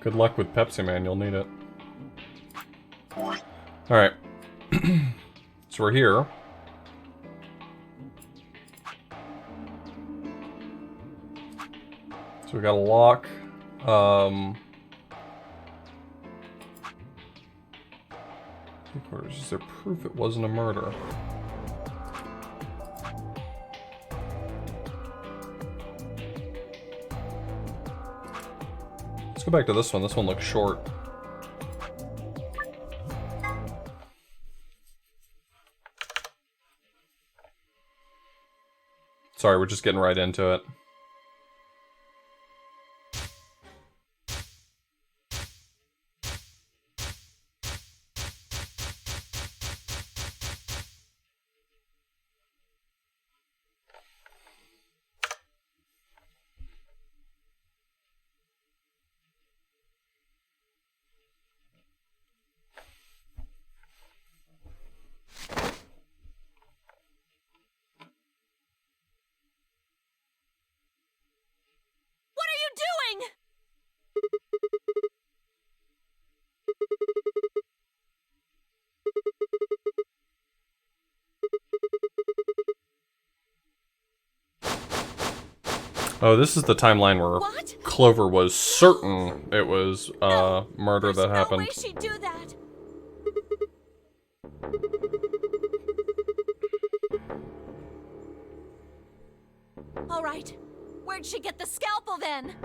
Good luck with Pepsi Man, you'll need it. Alright. So we're here. So we got a lock. Is there proof it wasn't a murder? Let's go back to this one. This one looks short. Sorry, we're just getting right into it. Oh, this is the timeline where Clover was certain it was murder that happened. No way she'd do that. All right, where'd she get the scalpel then?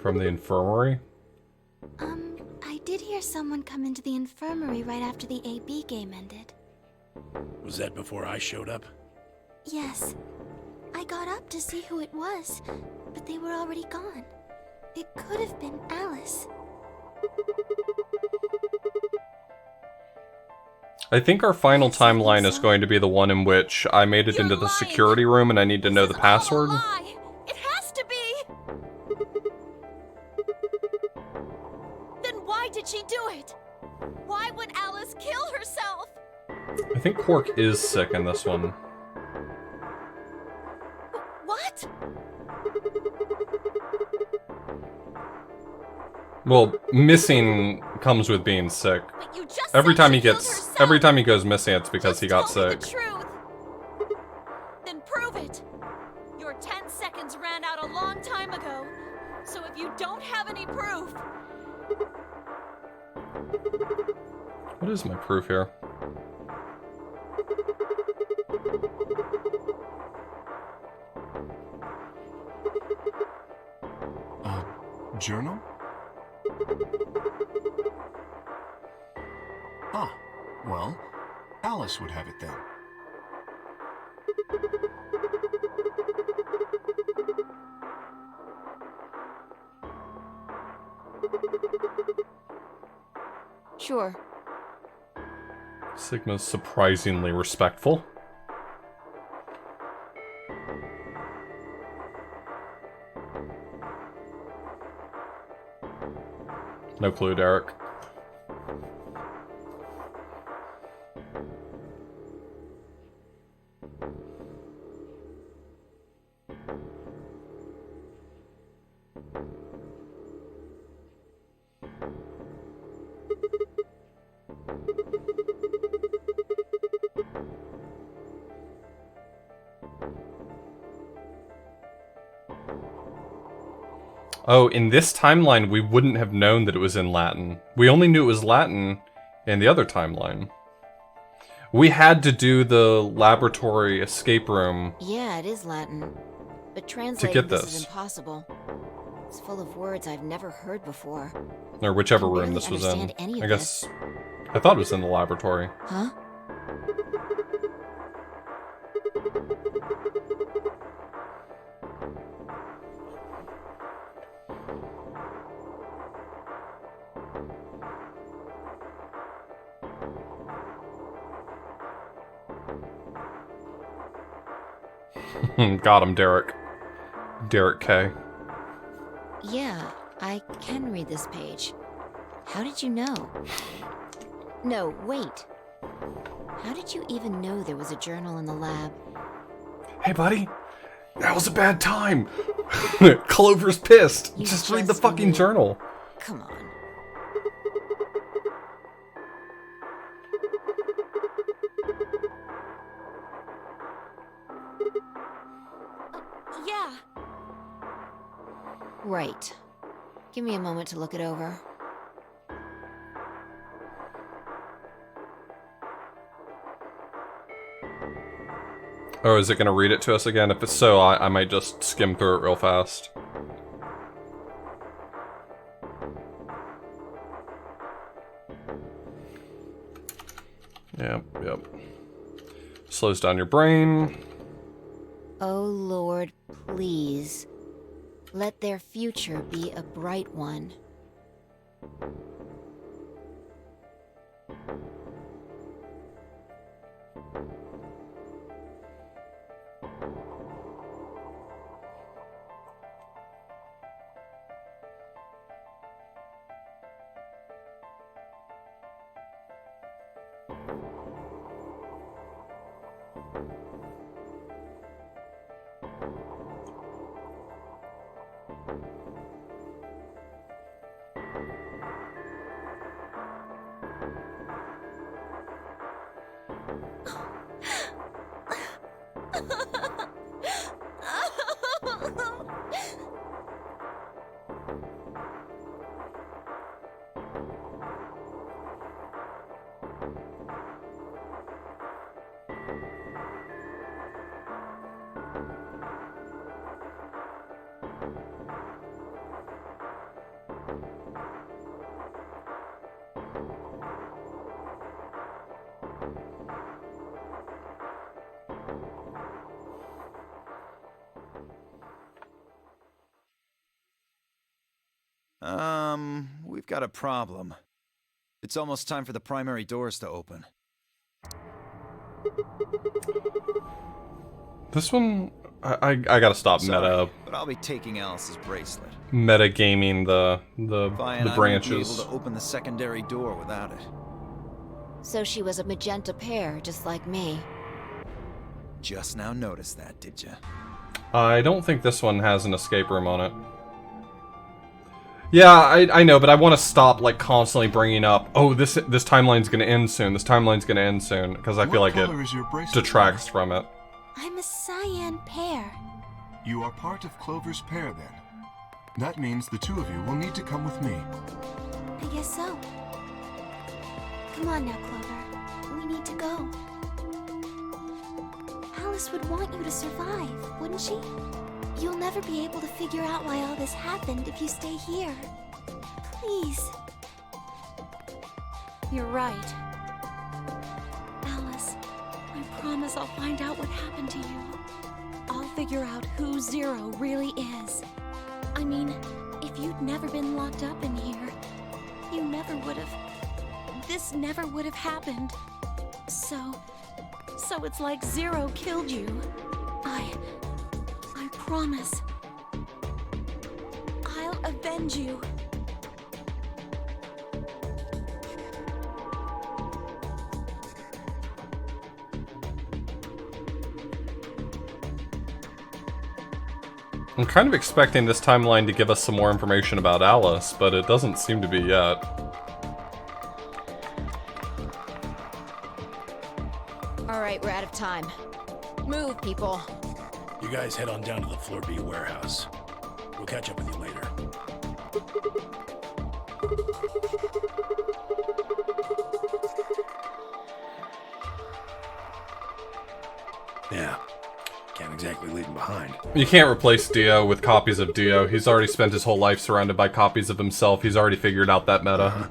From the infirmary? I did hear someone come into the infirmary right after the AB game ended. Was that before I showed up? Yes. I got up to see who it was, but they were already gone. It could have been Alice. I think our final timeline is going to be the one in which I made it into the security room and I need to know the password. It has to be! Then why did she do it? Why would Alice kill herself? I think Quark is sick in this one. What? Well, missing comes with being sick. But you just Every said time she he killed gets, herself. every time he goes missing, it's because Just he got tell me sick. the truth. Then prove it. Your 10 seconds ran out a long time ago. So if you don't have any proof... What is my proof here? Journal? Ah, well, Alice would have it then. Sure. Sigma's surprisingly respectful. No clue, Derek. Oh, in this timeline, we wouldn't have known that it was in Latin. We only knew it was Latin in the other timeline. We had to do the laboratory escape room. Yeah, it is Latin. But translating this is impossible. It's full of words I've never heard before. Or whichever room this was in. I guess... I thought it was in the laboratory. Huh? Got him, Derek. Derek K. Yeah, I can read this page. How did you know? No, wait. How did you even know there was a journal in the lab? Hey, buddy. That was a bad time. Clover's pissed. You just read the fucking knew. journal. Come on. Yeah. Right. Give me a moment to look it over. Or is it going to read it to us again? If it's so, I might just skim through it real fast. Yep. Slows down your brain. Oh Lord, please. Let their future be a bright one. We've got a problem. It's almost time for the primary doors to open. This one, I gotta stop Sorry, but I'll be taking Alice's bracelet. meta gaming the Fine, branches. I won't be able to open the secondary door without it. So she was a magenta pair, just like me. Just now noticed that, did ya? I don't think this one has an escape room on it. Yeah, I know, but I want to stop like constantly bringing up, oh, this timeline's gonna end soon. This timeline's gonna end soon, because I feel like it What color is your bracelet, detracts from it. I'm a cyan pair. You are part of Clover's pair, then. That means the two of you will need to come with me. I guess so. Come on now, Clover. We need to go. Alice would want you to survive, wouldn't she? You'll never be able to figure out why all this happened if you stay here. Please. You're right. Alice, I promise I'll find out what happened to you. I'll figure out who Zero really is. I mean, if you'd never been locked up in here, you never would have... This never would have happened. So it's like Zero killed you. I promise. I'll avenge you. I'm kind of expecting this timeline to give us some more information about Alice, but it doesn't seem to be yet. Alright, we're out of time. Move, people. You guys head on down to the Floor B warehouse. We'll catch up with you later. Yeah, can't exactly leave him behind. You can't replace Dio with copies of Dio. He's already spent his whole life surrounded by copies of himself. He's already figured out that meta.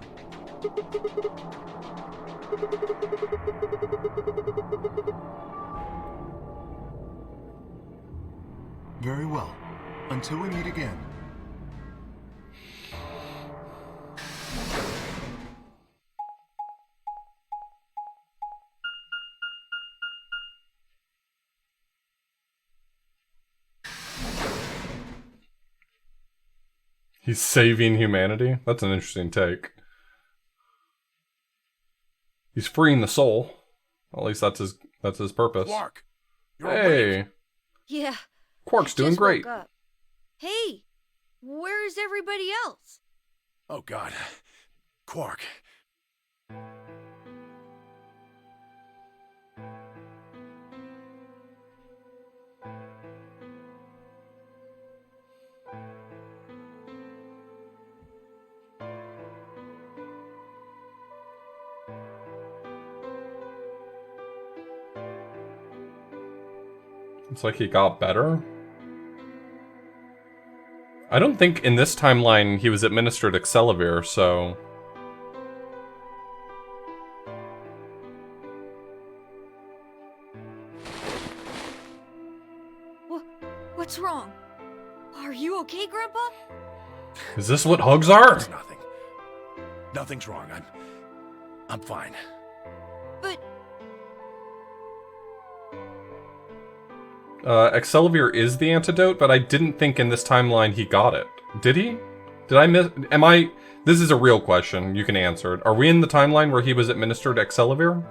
Very well. Until we meet again. He's saving humanity? That's an interesting take. He's freeing the soul. At least that's his purpose. Quark, you're Hey, awake. Yeah. Quark's doing just great. woke up. Hey, where's everybody else? Oh God, Quark. It's like he got better. I don't think in this timeline he was administered Excelivir, so... What's wrong? Are you okay, Grandpa? Is this what hugs are? It's nothing. Nothing's wrong. I'm fine. But Excelivir is the antidote, but I didn't think in this timeline he got it. Did he? Did I miss... Am I... This is a real question. You can answer it. Are we in the timeline where he was administered Excelivir?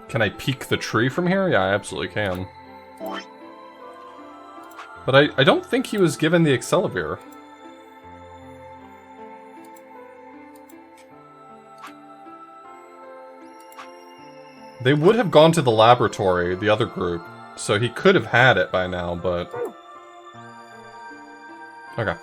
Can I peek the tree from here? Yeah, I absolutely can. But I don't think he was given the Excelivir. They would have gone to the laboratory, the other group, so he could have had it by now, but... Okay.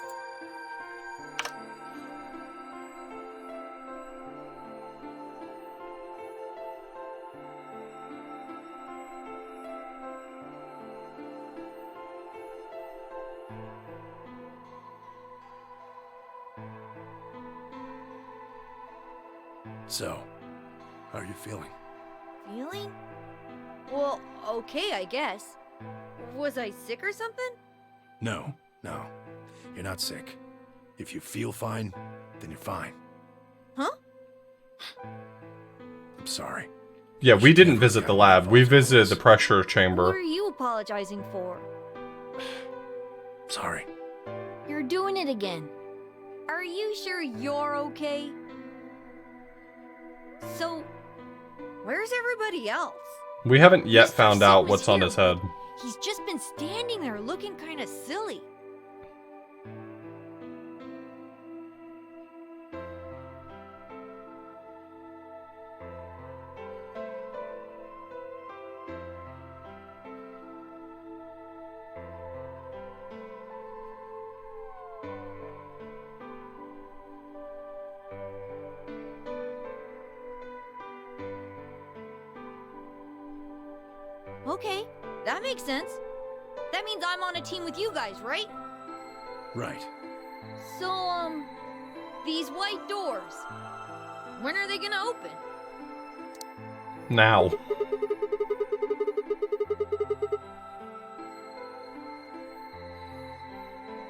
So, how are you feeling? feeling? Well, okay, I guess. Was I sick or something? No. You're not sick. If you feel fine, then you're fine. Huh? I'm sorry. Yeah, we didn't visit the lab. We visited the pressure What chamber. are you apologizing for? Sorry. You're doing it again. Are you sure you're okay? So, where's everybody else? We haven't yet Mr. found out Silver's what's on here, his head. He's just been standing there looking kind of silly. Okay, that makes sense. That means I'm on a team with you guys, right? Right. So, these white doors, when are they gonna open? Now.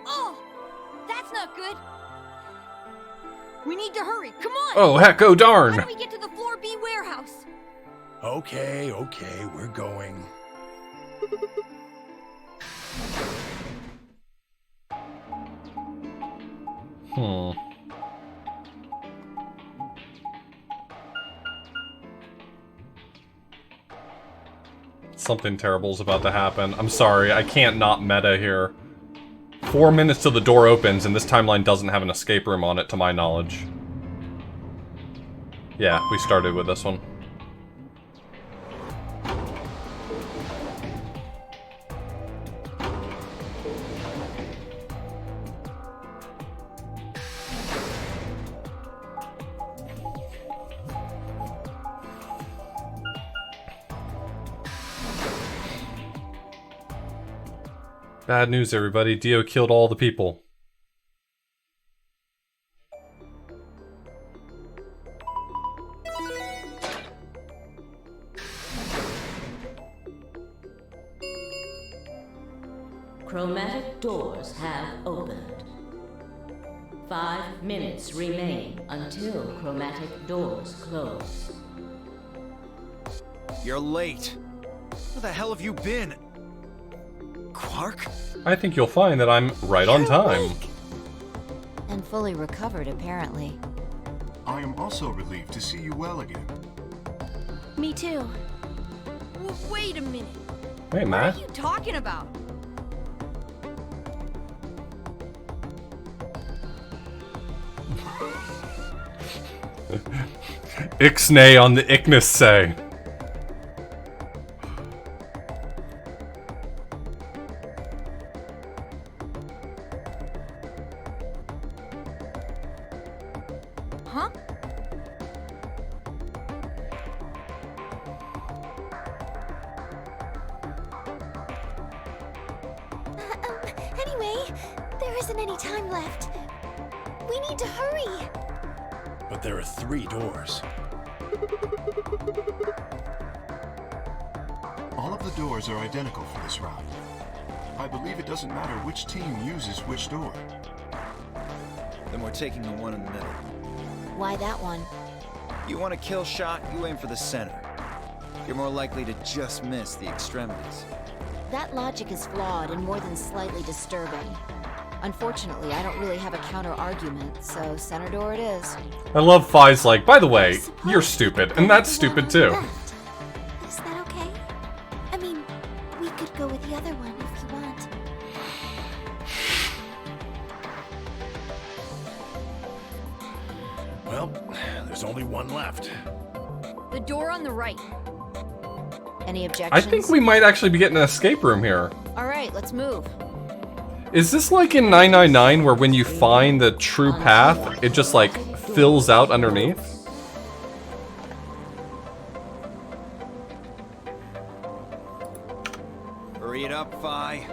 Oh, that's not good. We need to hurry, come on! Oh, heck, oh How darn! do we get to the Floor B warehouse? Okay, we're going. Something terrible's about to happen. I'm sorry, I can't not meta here. 4 minutes till the door opens, and this timeline doesn't have an escape room on it, to my knowledge. Yeah, we started with this one. Bad news, everybody. Dio killed all the people. Chromatic doors have opened. 5 minutes remain until chromatic doors close. You're late. Where the hell have you been? Quark? I think you'll find that I'm right on time. And fully recovered, apparently. I am also relieved to see you well again. Me too. Wait a minute. Hey, What Matt. are you talking about? Ixnay on the Ickness say. huh? Anyway, there isn't any time left. We need to hurry. But there are 3 doors. All of the doors are identical for this route. I believe it doesn't matter which team uses which door. Then we're taking the one in the middle. Why that one? You want a kill shot, you aim for the center. You're more likely to just miss the extremities. That logic is flawed and more than slightly disturbing. Unfortunately, I don't really have a counter-argument, so center door it is. I love Fi's like, by the way, you're stupid, and that's stupid too. Left. Is that okay? I mean, we could go with the other one if you want. Well, there's only one left. The door on the right. Any I objections? think we might actually be getting an escape room here. Alright, let's move. Is this like in 999 where when you find the true path, it just like fills out underneath? Hurry it up, Fi.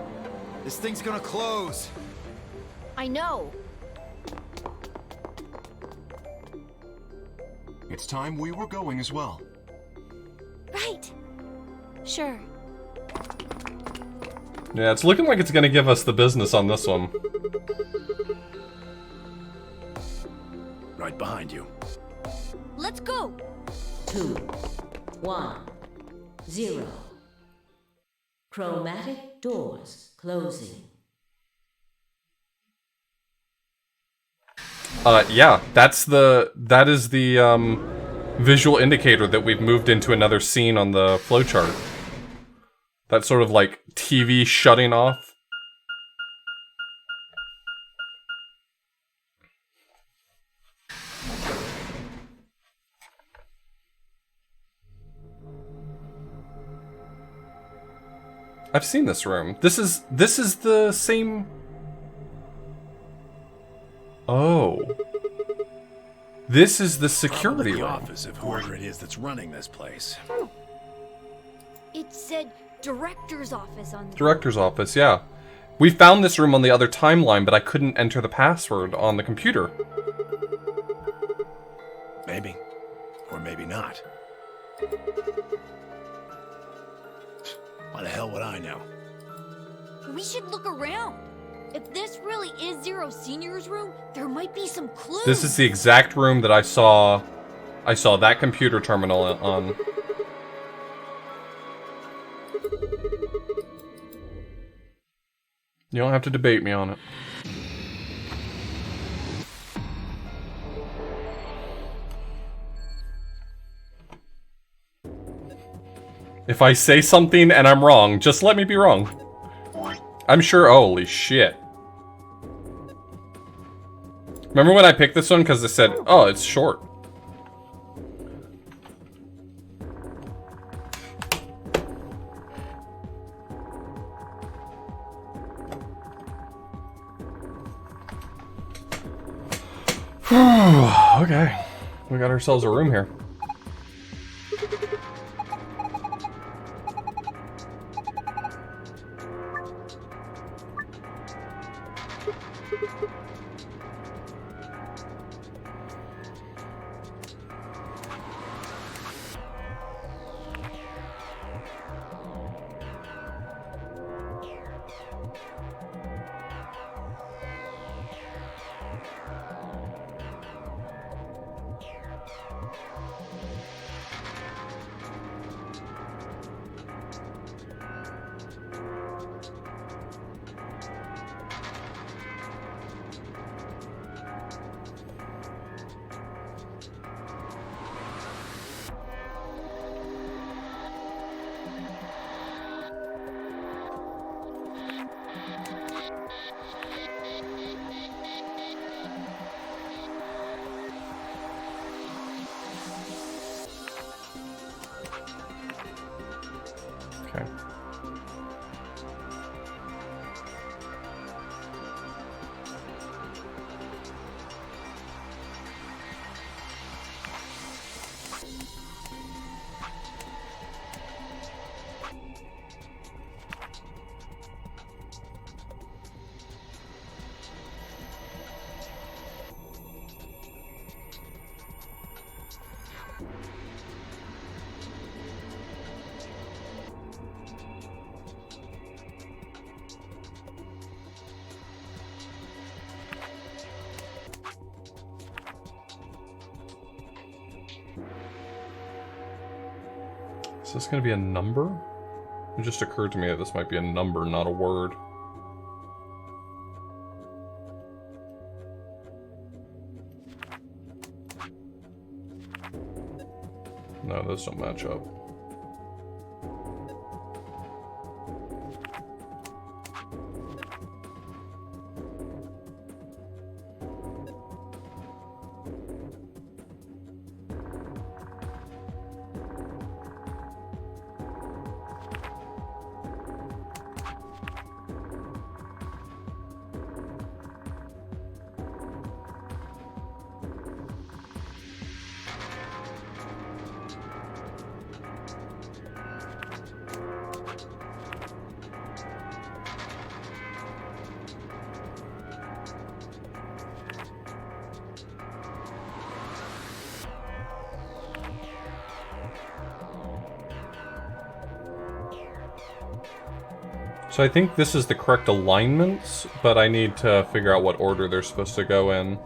This thing's gonna close. I know. It's time we were going as well. Right. Sure. Yeah, it's looking like it's gonna give us the business on this one. Right behind you. Let's go. 2, 1, 0. Chromatic doors closing. Yeah, that is the visual indicator that we've moved into another scene on the flowchart. That sort of like TV shutting off. I've seen this room. This is the same. Oh. This is the security Probably the room. office of whoever it is that's running this place. It said director's office on the Director's office, yeah. We found this room on the other timeline, but I couldn't enter the password on the computer. Maybe. Or maybe not. Why the hell would I know? We should look around. If this really is Zero Senior's room, there might be some clues. This is the exact room that I saw that computer terminal on. You don't have to debate me on it. If I say something and I'm wrong, just let me be wrong. I'm sure. Holy shit. Remember when I picked this one because it said, oh, it's short. Okay. We got ourselves a room here. this going to be a number? It just occurred to me that this might be a number, not a word. No, those don't match up. So I think this is the correct alignments, but I need to figure out what order they're supposed to go in.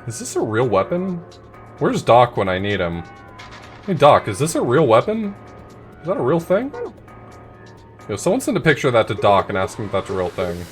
Is this a real weapon? Where's Doc when I need him? Hey Doc, is this a real weapon? Is that a real thing? Yo, someone send a picture of that to Doc and ask him if that's a real thing.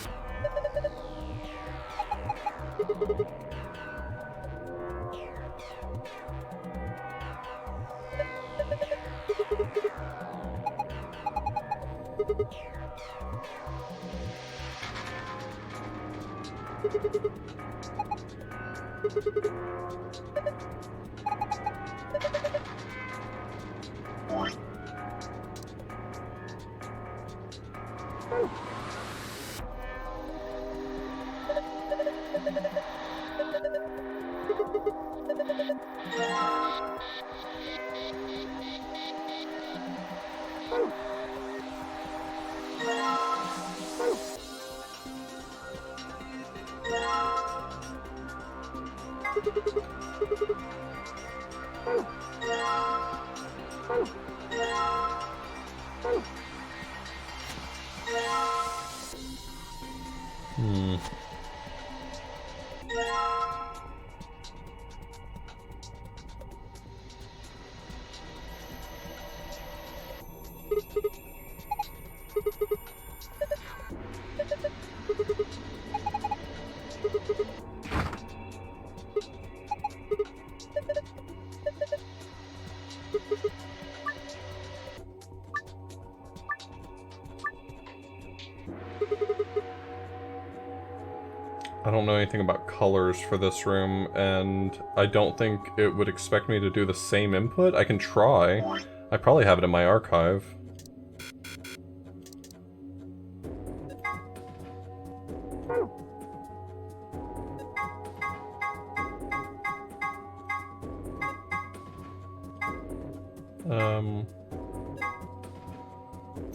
I don't know anything about colors for this room, and I don't think it would expect me to do the same input. I can try. I probably have it in my archive.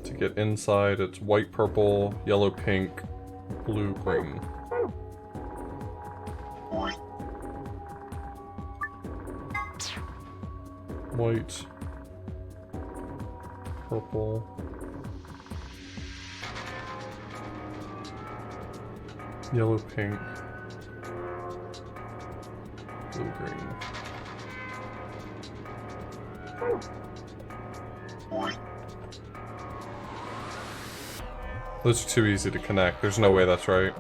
To get inside, it's white, purple, yellow, pink, blue, green. White, purple, yellow, pink, blue, green. Those are too easy to connect. There's no way that's right.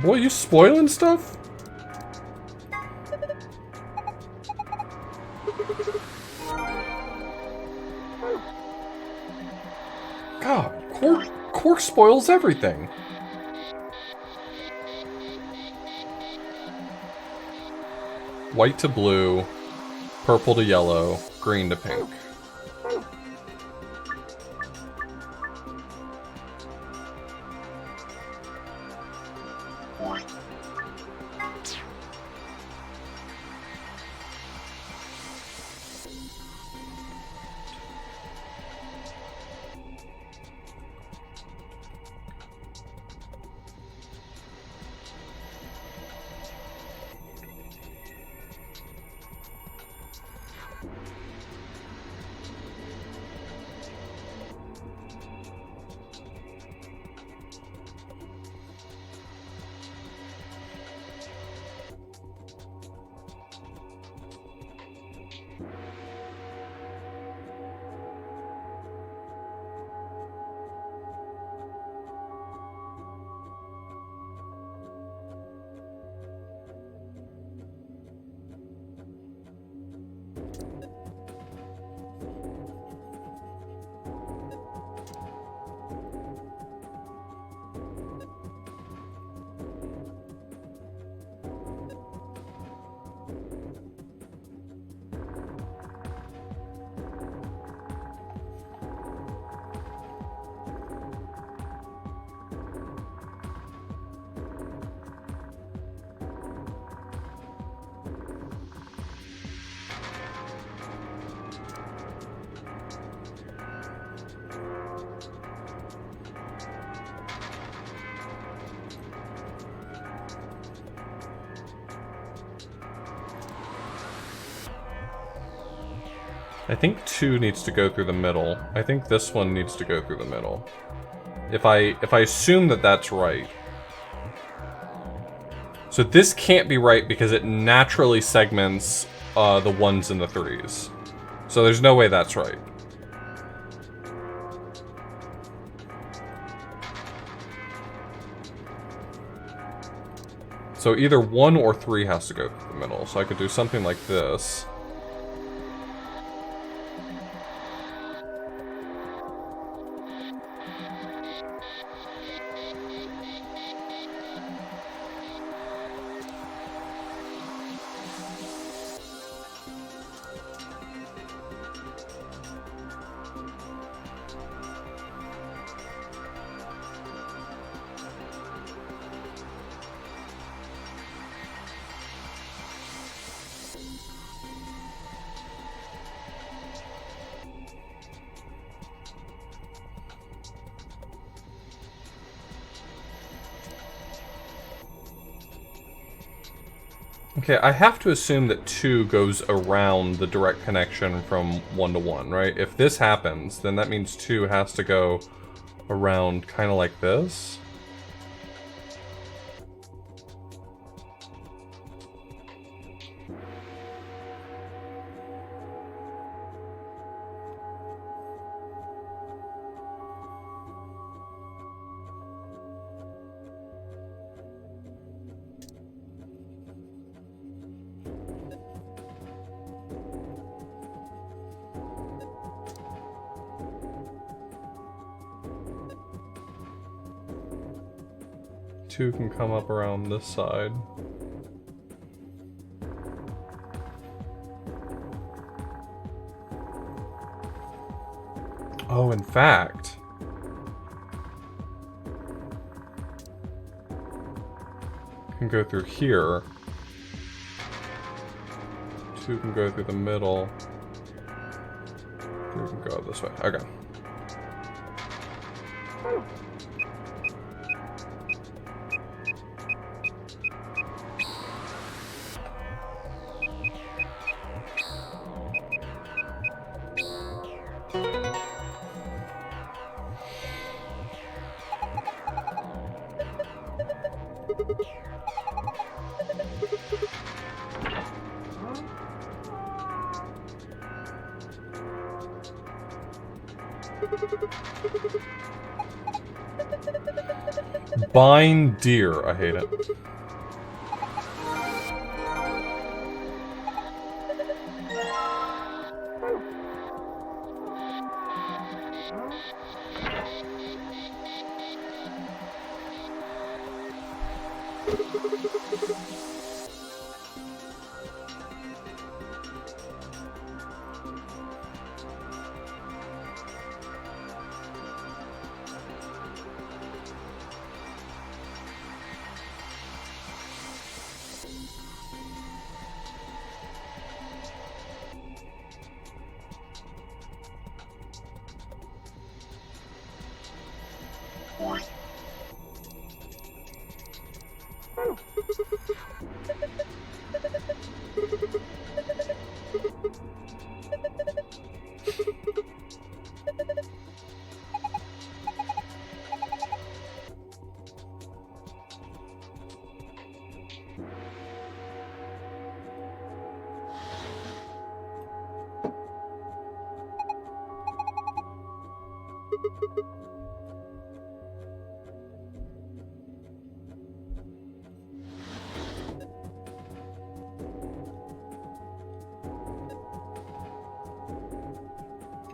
Boy, you spoiling stuff? God, Quark spoils everything. White to blue, purple to yellow, green to pink. I think 2 needs to go through the middle. I think this one needs to go through the middle. If I assume that that's right. So this can't be right because it naturally segments the 1s and the 3s. So there's no way that's right. So either 1 or 3 has to go through the middle. So I could do something like this. Okay, I have to assume that 2 goes around the direct connection from 1 to 1, right? If this happens, then that means 2 has to go around kind of like this. 2 can come up around this side. Oh, in fact. Can go through here. 2 can go through the middle. 3 can go this way. Okay. Bind deer. I hate it.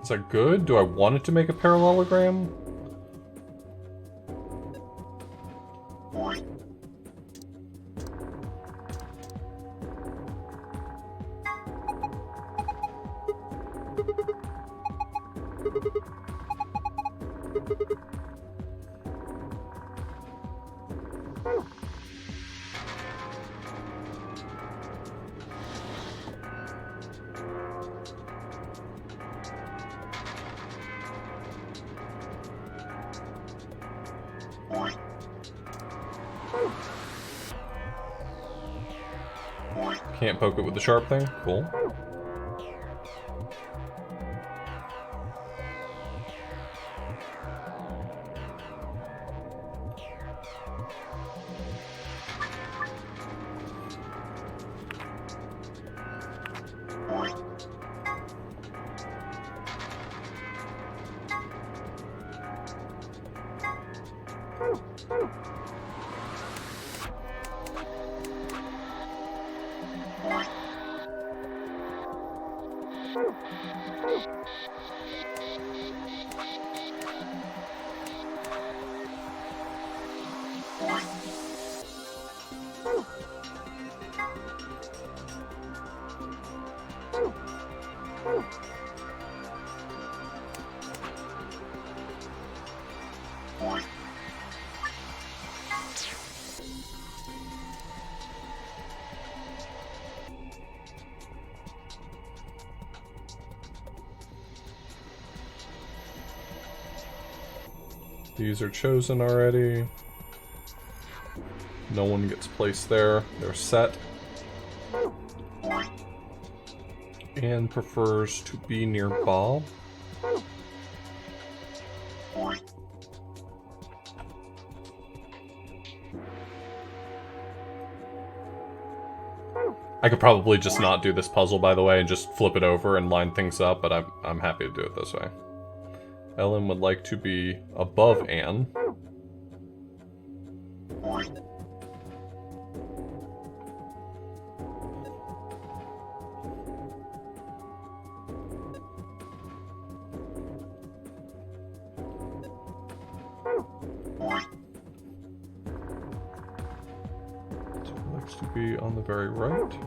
Is that good? Do I want it to make a parallelogram? Can't poke it with the sharp thing? Cool. These are chosen already. No one gets placed there. They're set. Anne prefers to be near Bob. I could probably just not do this puzzle, by the way, and just flip it over and line things up, but I'm happy to do it this way. Ellen would like to be above Anne. to be on the very right.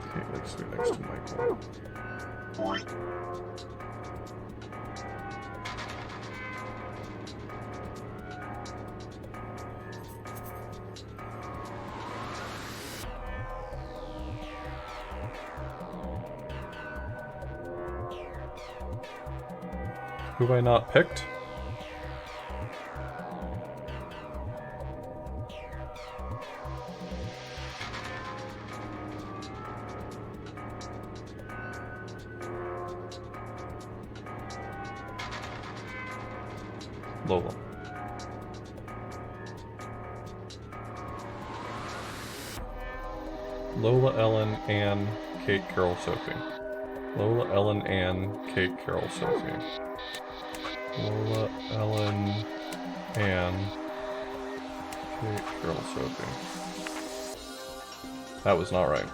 Okay, let's do next to Michael. Who have I not picked? Lola. Lola, Ellen, Anne, Kate, Carol, Sophie. Lola, Ellen, Anne, Kate, Carol, Sophie. Lola, Ellen, Anne, Kate, Carol, Sophie. That was not right.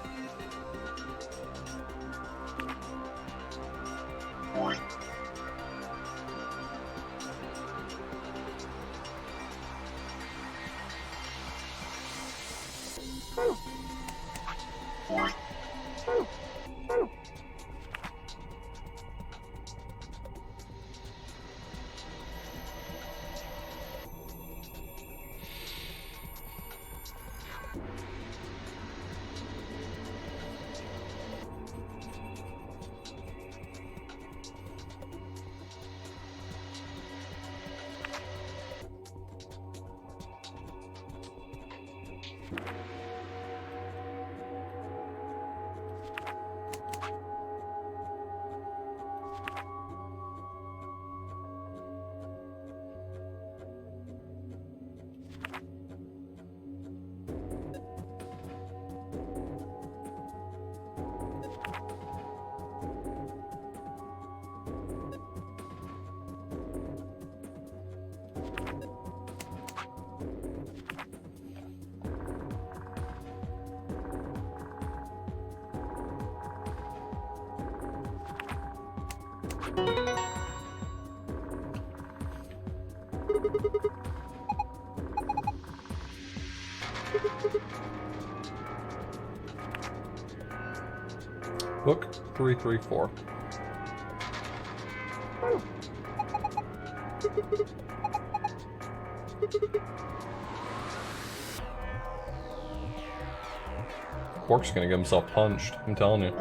Book 334. Quark's gonna get himself punched, I'm telling you.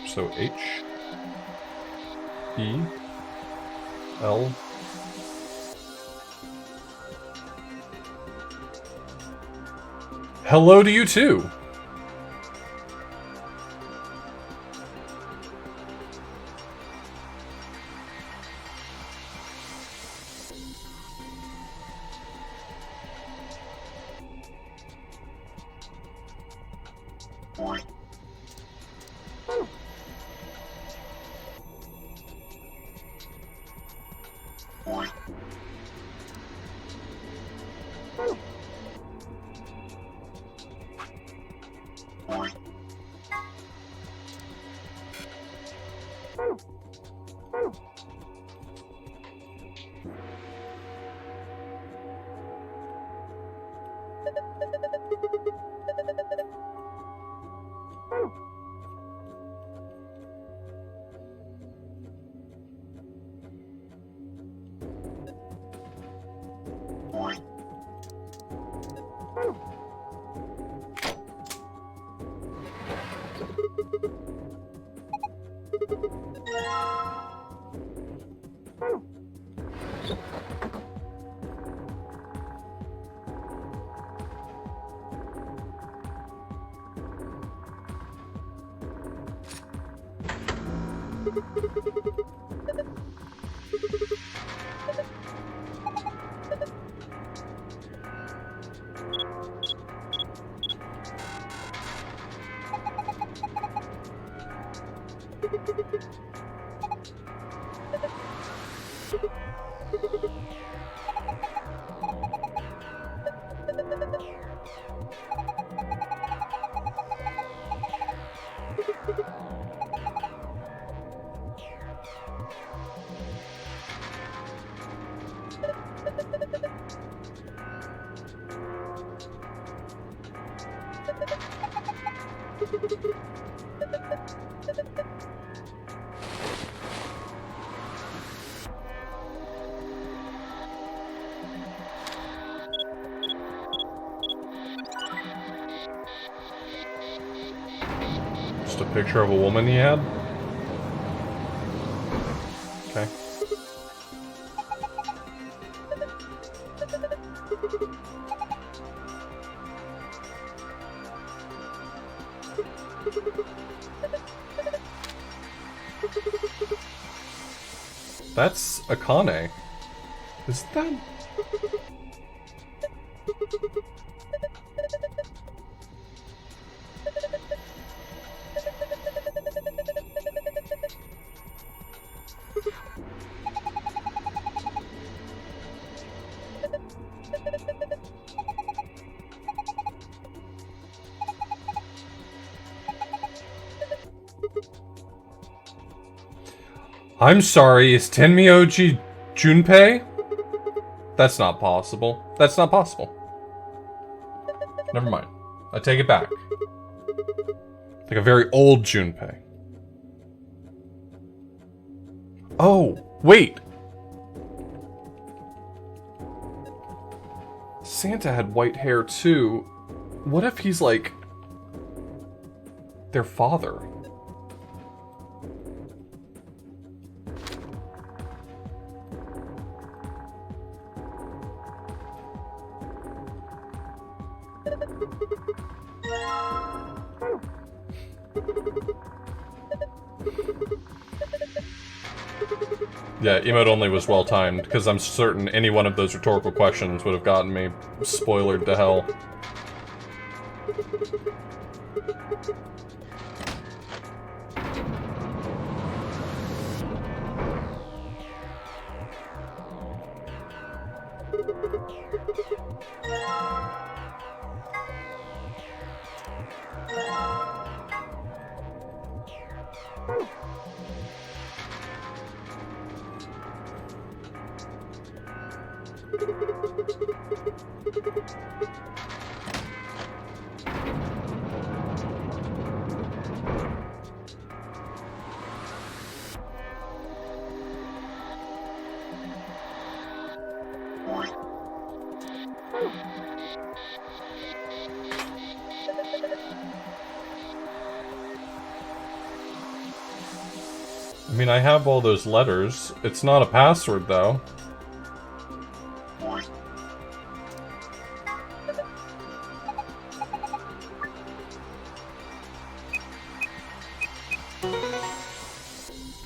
So H E L hello to you too. Just a picture of a woman he had? Okay. That's Akane. Is that... I'm sorry, is Tenmyoji Junpei? That's not possible. That's not possible. Never mind. I take it back. Like a very old Junpei. Oh, wait! Santa had white hair too. What if he's like... their father? Yeah, emote only was well timed, because I'm certain any one of those rhetorical questions would have gotten me spoilered to hell. I mean, I have all those letters. It's not a password, though.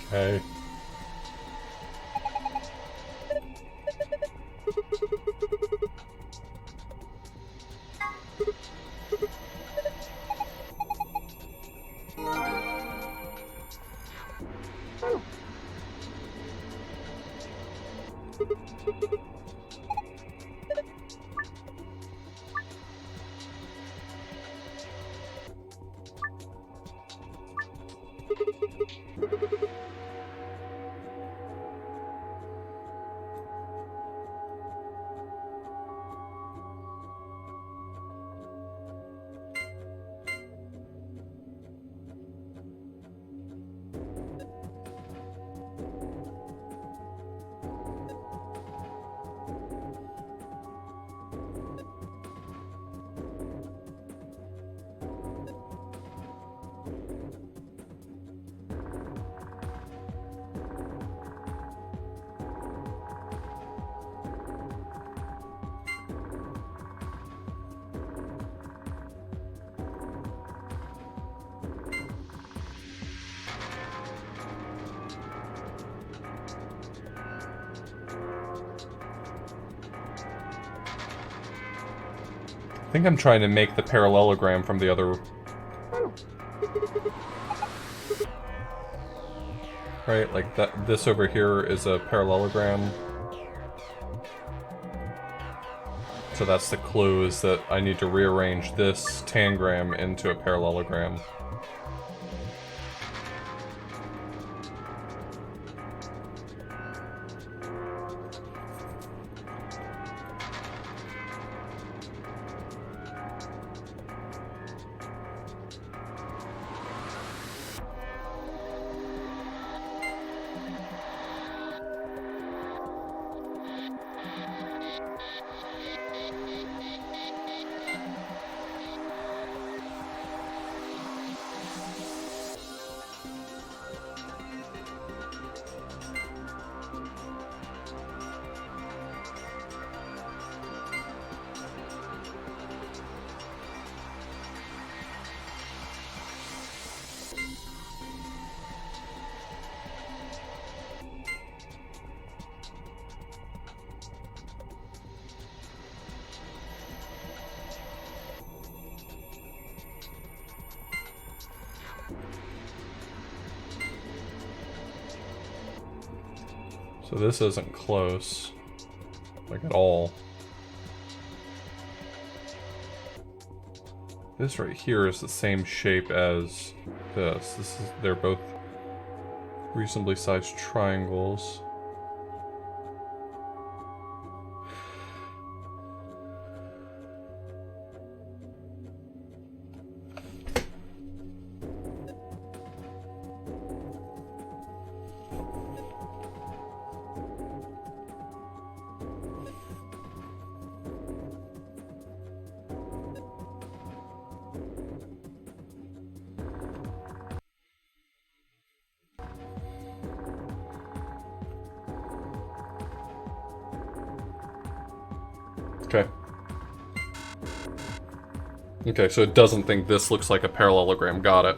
Okay. I think I'm trying to make the parallelogram from the other... Right, like that. This over here is a parallelogram. So that's the clue, is that I need to rearrange this tangram into a parallelogram. So this isn't close, like at all. This right here is the same shape as this. They're both reasonably sized triangles. Okay. Okay, so it doesn't think this looks like a parallelogram. Got it.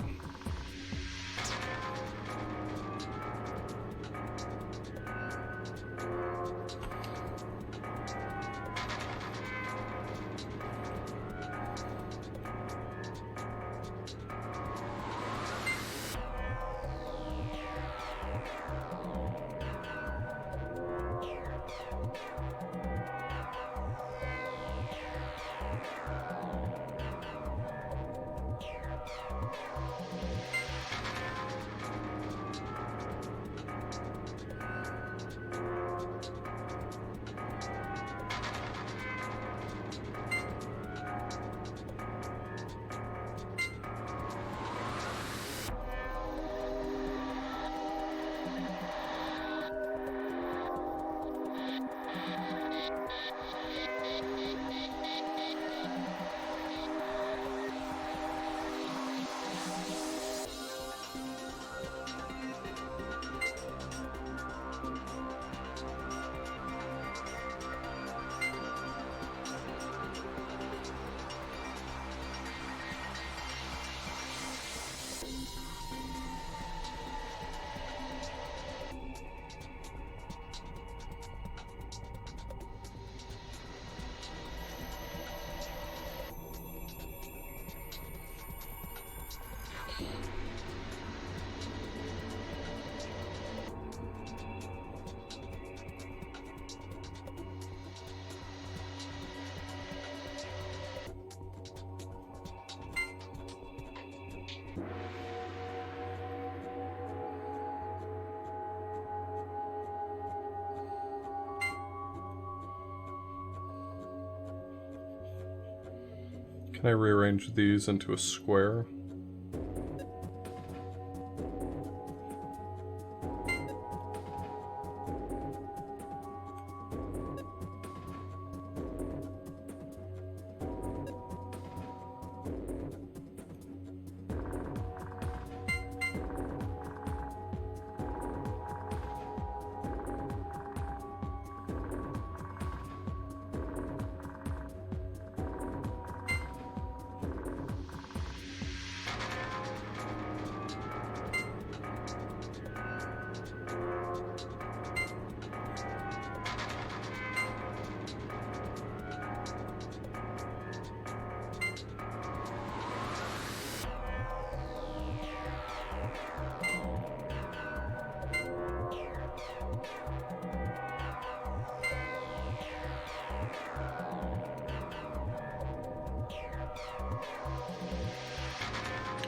Can I rearrange these into a square?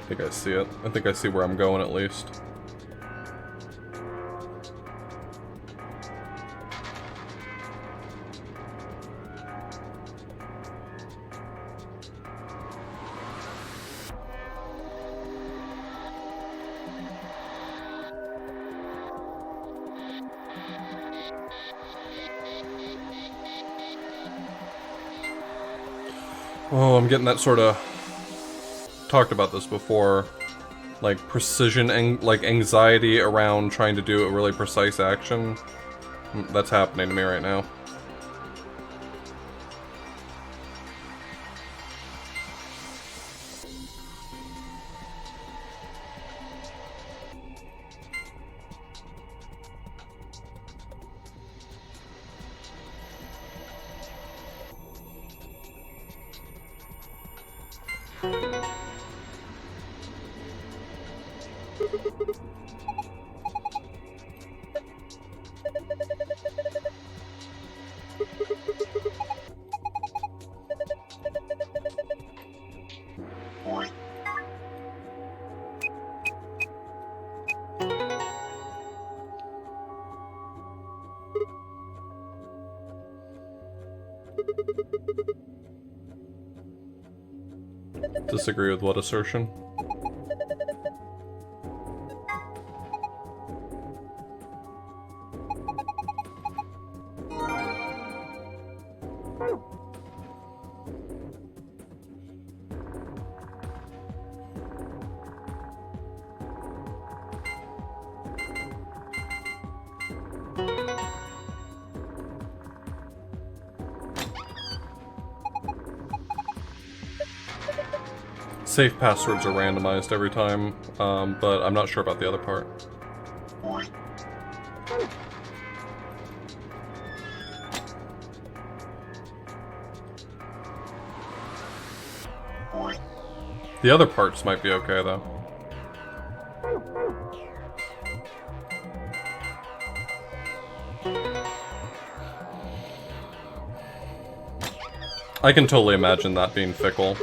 think I see it. I think I see where I'm going at least. Oh, I'm getting that sort of... Talked about this before. Like, precision, like, anxiety around trying to do a really precise action. That's happening to me right now. Disagree with what assertion? Safe passwords are randomized every time, but I'm not sure about the other part. The other parts might be okay, though. I can totally imagine that being fickle.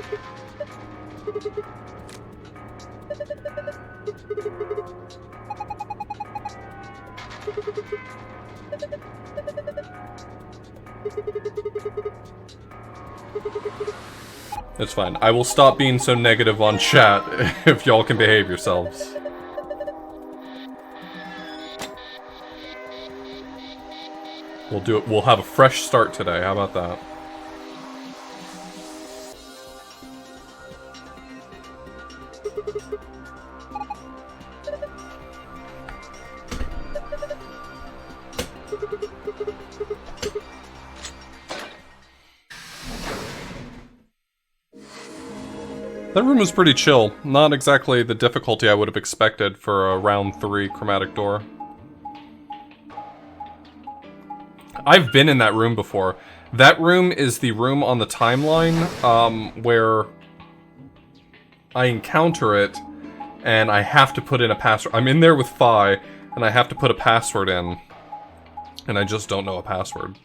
It's fine. I will stop being so negative on chat if y'all can behave yourselves. We'll do it. We'll have a fresh start today. How about that? That room was pretty chill. Not exactly the difficulty I would have expected for a round 3 chromatic door. I've been in that room before. That room is the room on the timeline where I encounter it and I have to put in a password. I'm in there with Fi and I have to put a password in. And I just don't know a password.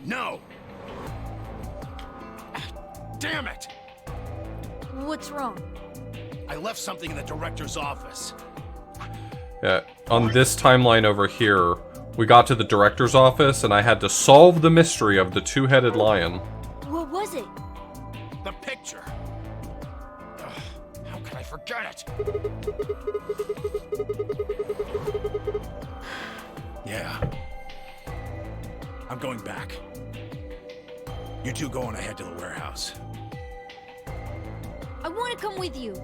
No! Damn it! What's wrong? I left something in the director's office. Yeah, on this timeline over here, we got to the director's office and I had to solve the mystery of the two-headed lion. What was it? The picture. Ugh, how could I forget it? Yeah. I'm going back. You two go on ahead to the warehouse. I want to come with you.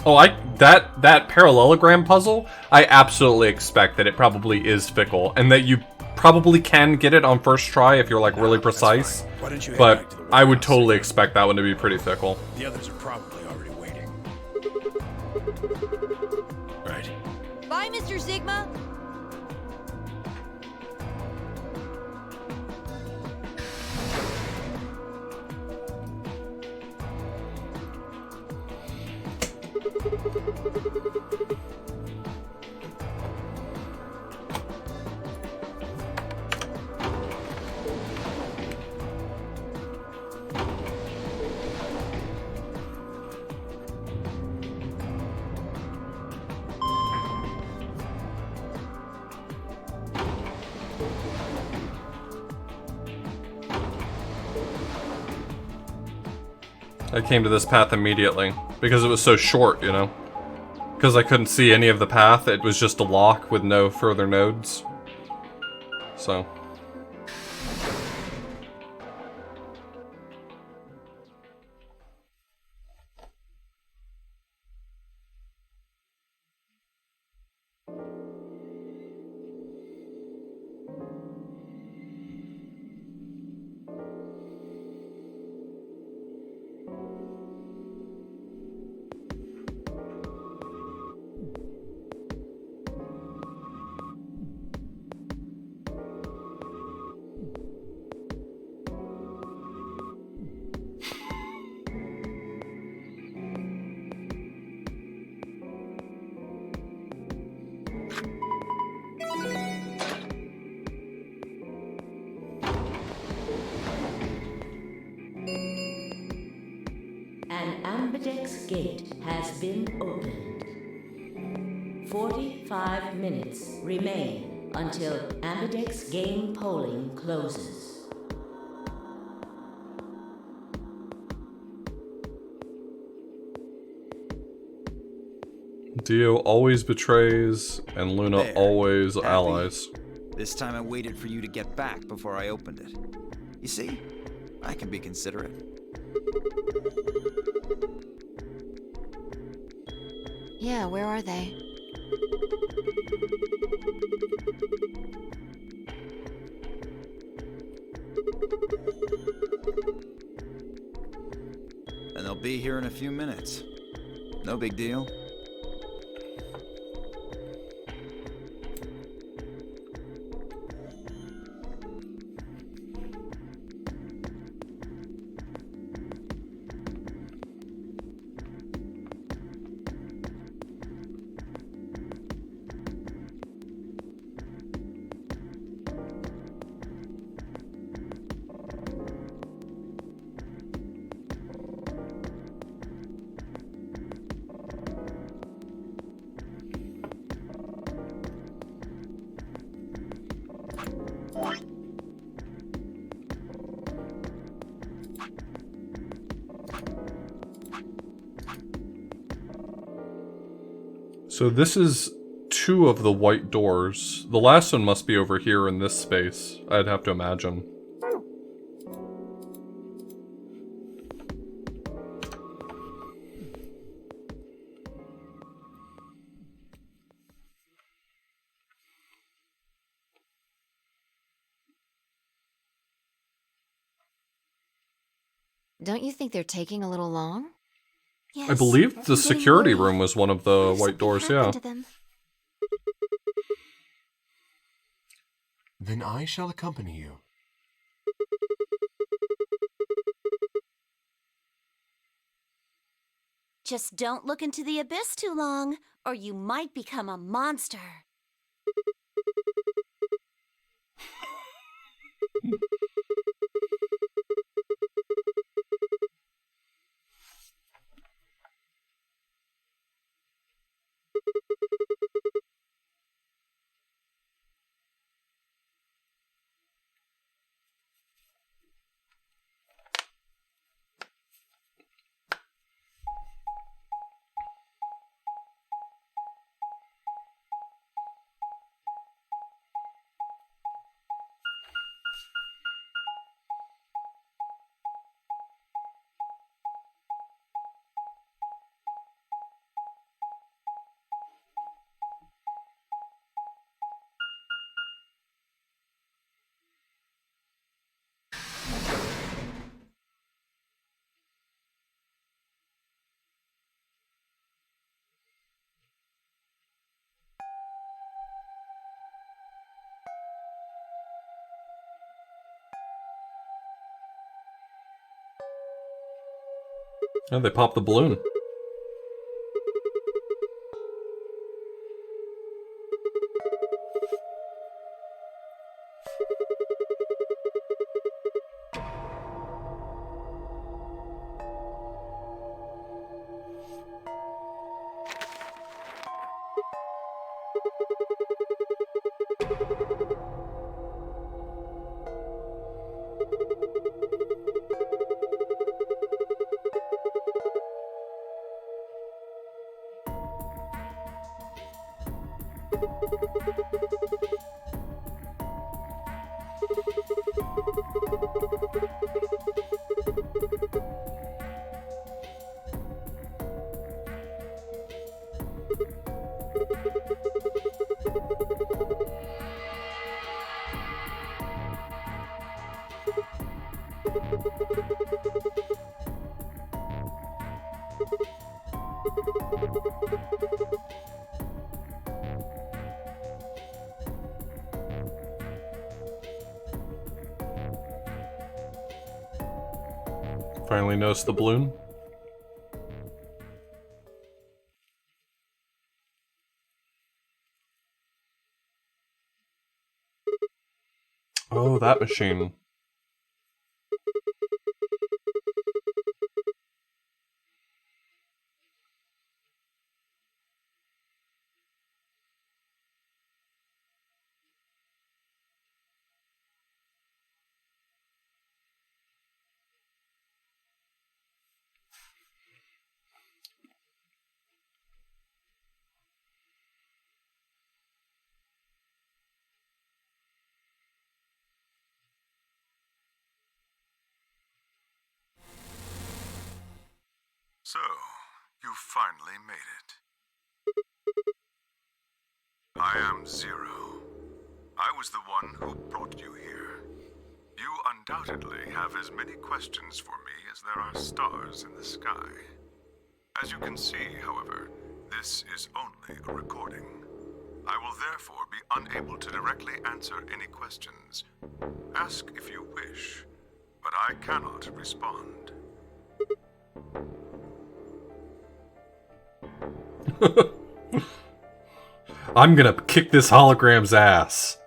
Oh, that parallelogram puzzle, I absolutely expect that it probably is fickle, and that you probably can get it on first try if you're like really precise. Why don't you head But back to the I would warehouse? totally expect that one to be pretty fickle. The others are probably already waiting. Right. Bye, Mr. Sigma. I came to this path immediately, because it was so short, you know? Because I couldn't see any of the path, it was just a lock with no further nodes. So... An Ambidex gate has been opened. 45 minutes remain until Ambidex game polling closes. Dio always betrays, and Luna There. always Happy? allies. This time I waited for you to get back before I opened it. You see, I can be considerate. Yeah, where are they? And they'll be here in a few minutes. No big deal. So this is 2 of the white doors. The last one must be over here in this space, I'd have to imagine. Don't you think they're taking a little long? Yes, I believe I'm the getting security worried. room was one of What the if white something doors, happened yeah. to them? Then I shall accompany you. Just don't look into the abyss too long, or you might become a monster. Oh, they popped the balloon. Finally noticed the balloon. Oh, that machine. So, you finally made it. I am Zero. I was the one who brought you here. You undoubtedly have as many questions for me as there are stars in the sky. As you can see, however, this is only a recording. I will therefore be unable to directly answer any questions. Ask if you wish, but I cannot respond. I'm gonna kick this hologram's ass.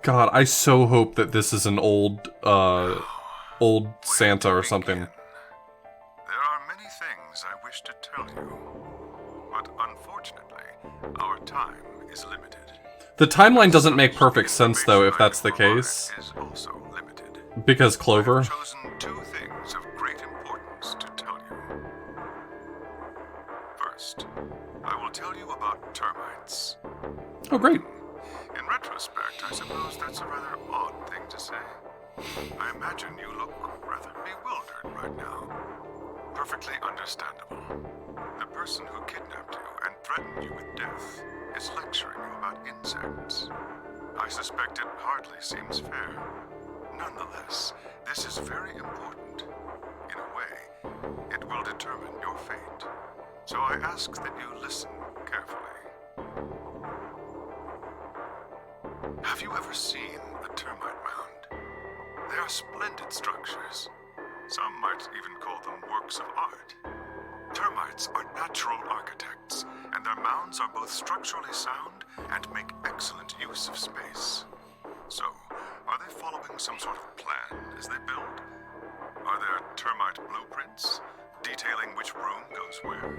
God, I so hope that this is an old Santa or something. There are many things I wish to tell you, but unfortunately, our time is limited. The timeline doesn't make perfect sense, though, if that's the case. Is also limited. Because Clover. I've chosen two things of great importance to tell you. First, I will tell you about termites. Oh, great. In retrospect, I suppose that's a rather odd thing to say. I imagine you look rather bewildered right now. Perfectly understandable. The person who kidnapped you and threatened you with death is lecturing you about insects. I suspect it hardly seems fair. Nonetheless, this is very important. In a way, it will determine your fate. So I ask that you listen carefully. Have you ever seen a termite mound? They are splendid structures. Some might even call them works of art. Termites are natural architects, and their mounds are both structurally sound and make excellent use of space. So, are they following some sort of plan as they build? Are there termite blueprints detailing which room goes where?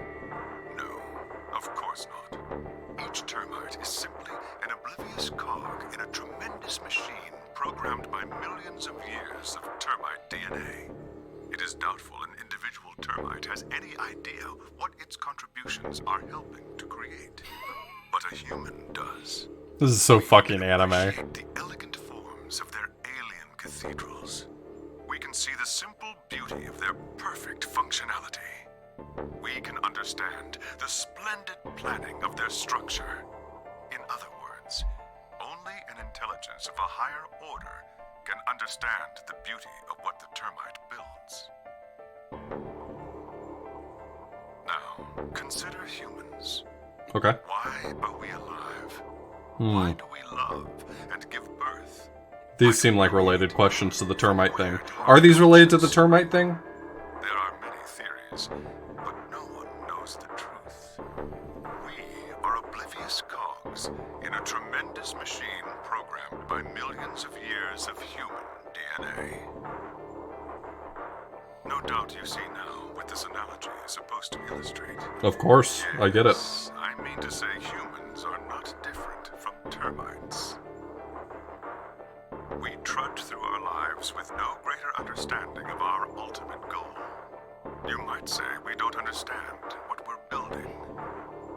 No, of course not. Each termite is simply an oblivious cog in a tremendous machine programmed by millions of years of termite DNA. It is doubtful an individual termite has any idea what its contributions are helping to create. But a human does. This is so fucking anime. Appreciate the elegant forms of their alien cathedrals. We can see the simple beauty of their perfect functionality. We can understand the splendid planning of their structure. In other words, only an intelligence of a higher order can understand the beauty of what the termite builds. Now, consider humans. Okay. Why are we alive? Why do we love and give birth? These seem like related questions to the termite thing. Are these related to the termite thing? There are many theories, but no one knows the truth. We are oblivious cogs in a tremendous machine programmed by millions of years of human DNA. No doubt you see now what this analogy is supposed to illustrate. Of course, I get it. Yes, I mean to say humans are not different from termites. We trudge through our lives with no greater understanding of our ultimate goal. You might say we don't understand what we're building.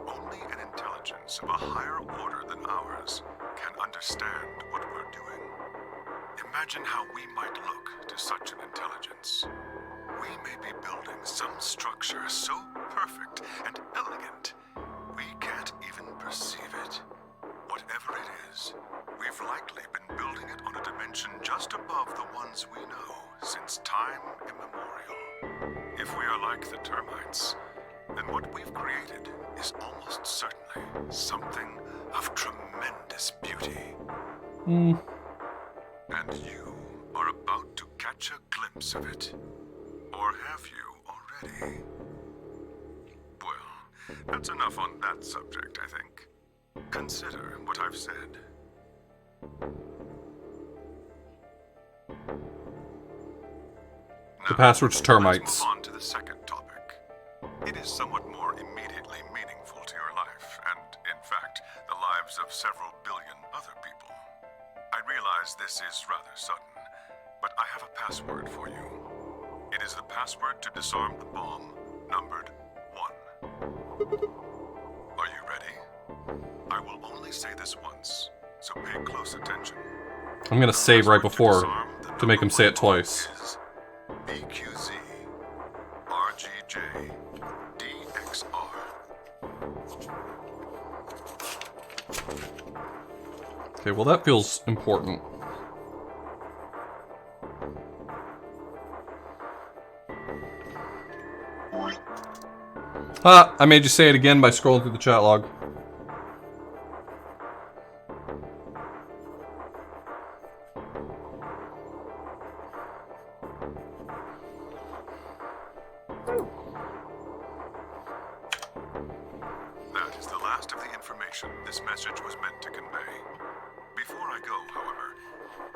Only an intelligence of a higher order than ours can understand what we're doing. Imagine how we might look to such an intelligence. We may be building some structure so perfect and elegant, we can't even perceive it. Whatever it is, we've They've likely been building it on a dimension just above the ones we know since time immemorial. If we are like the termites, then what we've created is almost certainly something of tremendous beauty. And you are about to catch a glimpse of it. Or have you already? Well, that's enough on that subject, I think. Consider what I've said. The password's termites. Let's move on to the second topic. It is somewhat more immediately meaningful to your life, and in fact, the lives of several billion other people. I realize this is rather sudden, but I have a password for you. It is the password to disarm the bomb, numbered 1. Are you ready? I will only say this once, so pay close attention. I'm gonna save right before to make him say it twice. BQZ RGJ DXR. Okay, well that feels important. Ah, I made you say it again by scrolling through the chat log. That is the last of the information this message was meant to convey. Before I go, however,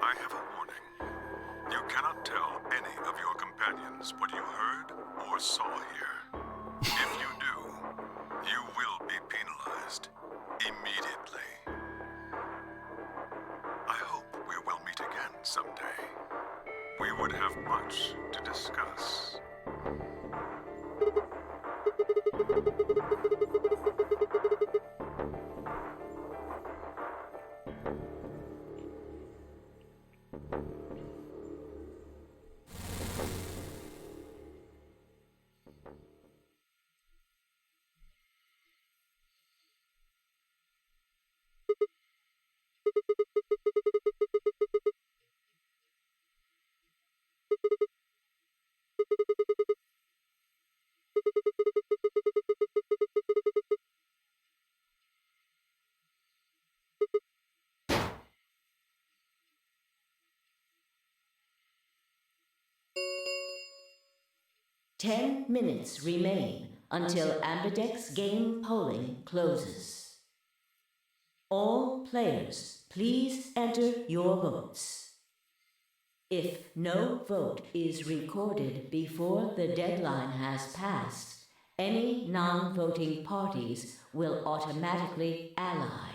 I have a warning. You cannot tell any of your companions what you heard or saw here. If you do, you will be penalized immediately. I hope we will meet again someday. We would have much to discuss. Ten minutes remain until Ambidex game polling closes. All players, please enter your votes. If no vote is recorded before the deadline has passed, any non-voting parties will automatically ally.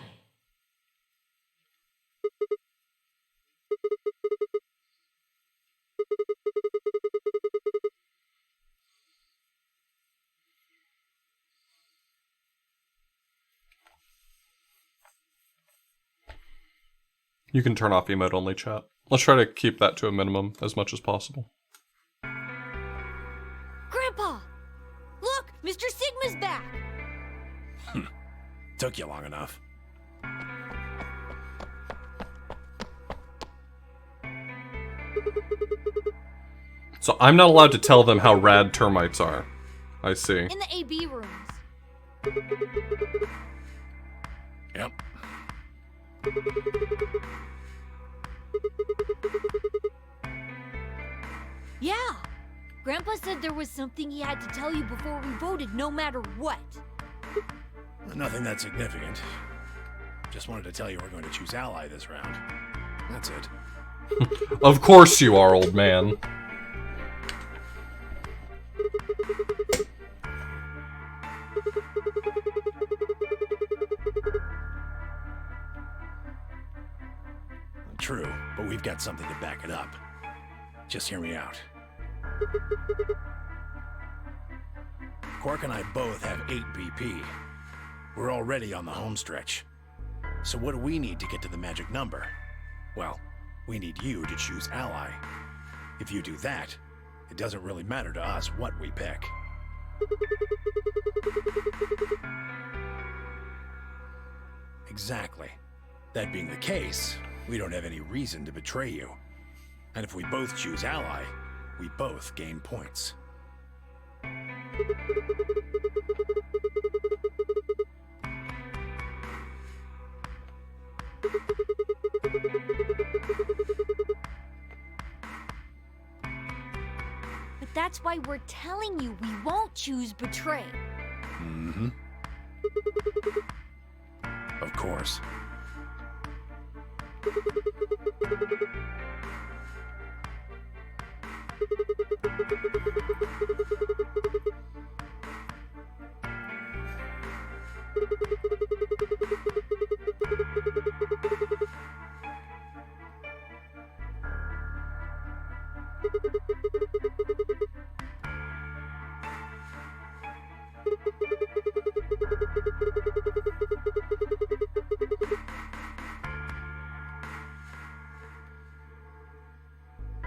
You can turn off emote only chat. Let's try to keep that to a minimum as much as possible. Grandpa! Look! Mr. Sigma's back! Took you long enough. So I'm not allowed to tell them how rad termites are. I see. In the AB rooms. Yep. Yeah! Grandpa said there was something he had to tell you before we voted, no matter what. Nothing that significant. Just wanted to tell you we're going to choose ally this round. That's it. Of course you are, old man. True, but we've got something to back it up. Just hear me out. Quark and I both have 8 BP. We're already on the home stretch. So what do we need to get to the magic number? Well, we need you to choose ally. If you do that, it doesn't really matter to us what we pick. Exactly. That being the case, We don't have any reason to betray you. And if we both choose ally, we both gain points. But that's why we're telling you we won't choose betray. Mm-hmm. Of course.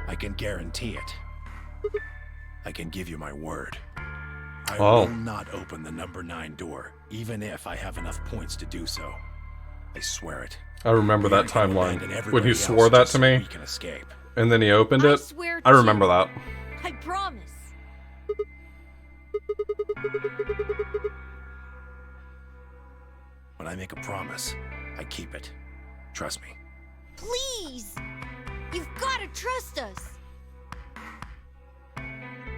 I can guarantee it. I can give you my word. I will not open the number 9 door, even if I have enough points to do so. I swear it. I remember that timeline when he else swore that just to so me, we can escape. and then he opened I it. swear I remember too. that. I promise. When I make a promise, I keep it. Trust me. Please! You've got to trust us!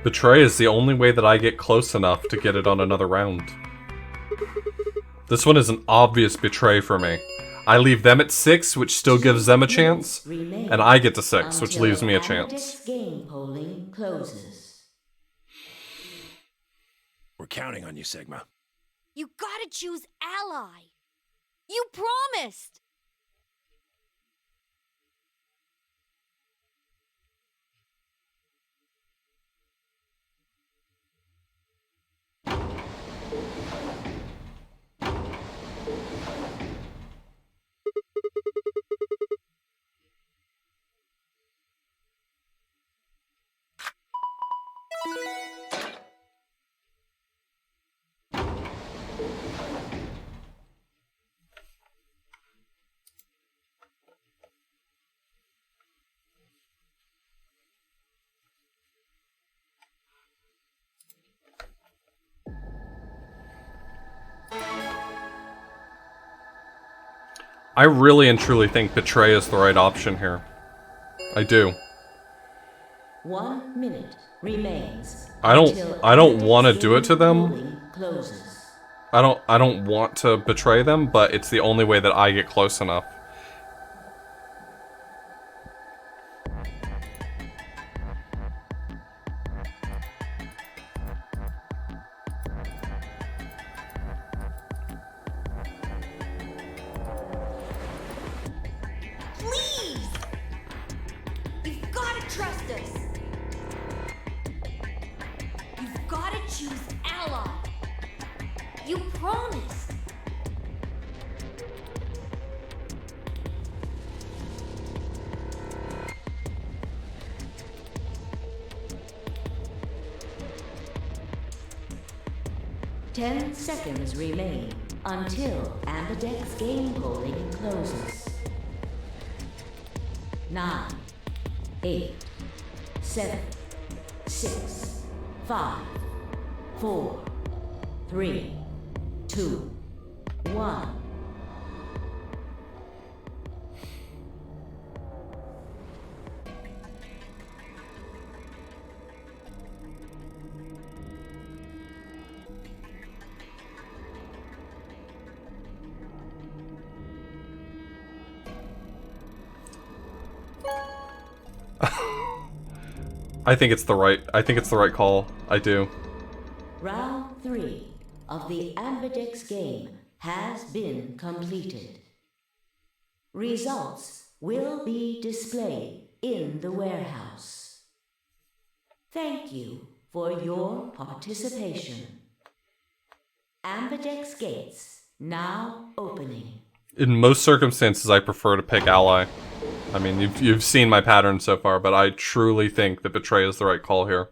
Betray is the only way that I get close enough to get it on another round. This one is an obvious betray for me. I leave them at 6, which still gives them a chance, and I get to 6, which leaves me a chance. Game polling closes. We're counting on you, Sigma. You gotta choose ally! You promised! I really and truly think Betray is the right option here. I do. 1 minute remains. I don't want to do it to them. Polling closes. I don't want to betray them, but it's the only way that I get close enough. Please! You've gotta trust us! You've gotta choose ally! You promised! Ten seconds remain until Ambidex game polling closes. 9, 8, 7, 6, 5, 4, 3, 2, 1. I think it's the right call. I do. Round 3 of the Ambidex game has been completed. Results will be displayed in the warehouse. Thank you for your participation. Ambidex gates now opening. In most circumstances, I prefer to pick ally. I mean, you've seen my pattern so far, but I truly think that Betray is the right call here.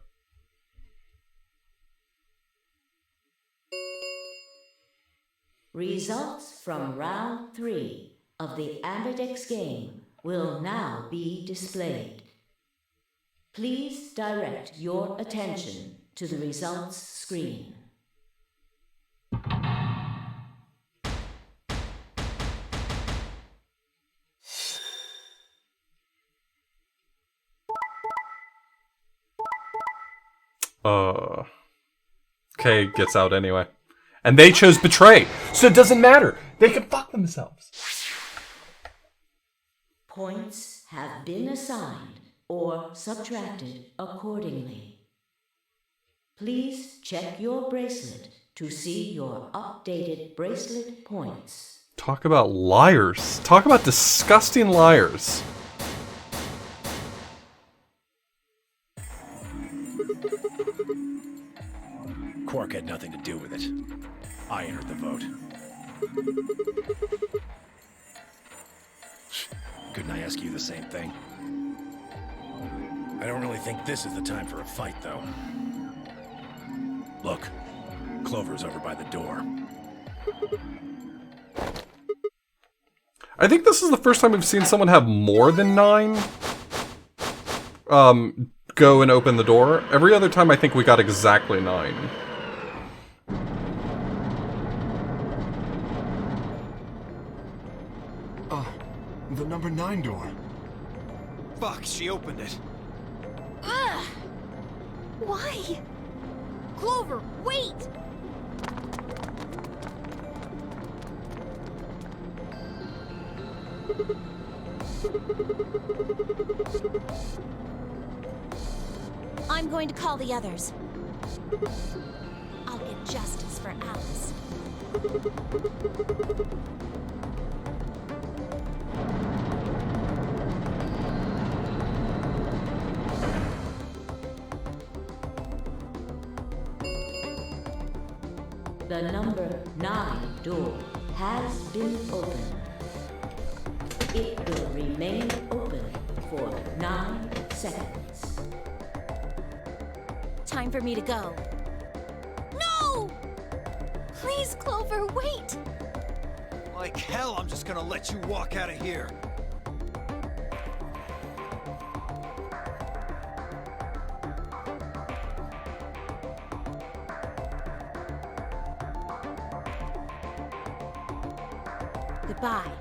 Results from round 3 of the Ambidex game will now be displayed. Please direct your attention to the results screen. Kay gets out anyway. And they chose betray, so it doesn't matter. They can fuck themselves. Points have been assigned or subtracted accordingly. Please check your bracelet to see your updated bracelet points. Talk about liars. Talk about disgusting liars. Quark had nothing to do with it. I entered the vote. Couldn't I ask you the same thing? I don't really think this is the time for a fight, though. Look, Clover's over by the door. I think this is the first time we've seen someone have more than 9 go and open the door. Every other time I think we got exactly 9. The number 9 door. Fuck, she opened it. Ugh! Why? Clover, wait! I'm going to call the others. I'll get justice for Alice. The number 9 door has been opened. It will remain open for 9 seconds. Time for me to go. No! Please, Clover, wait! Like hell, I'm just gonna let you walk out of here. Goodbye.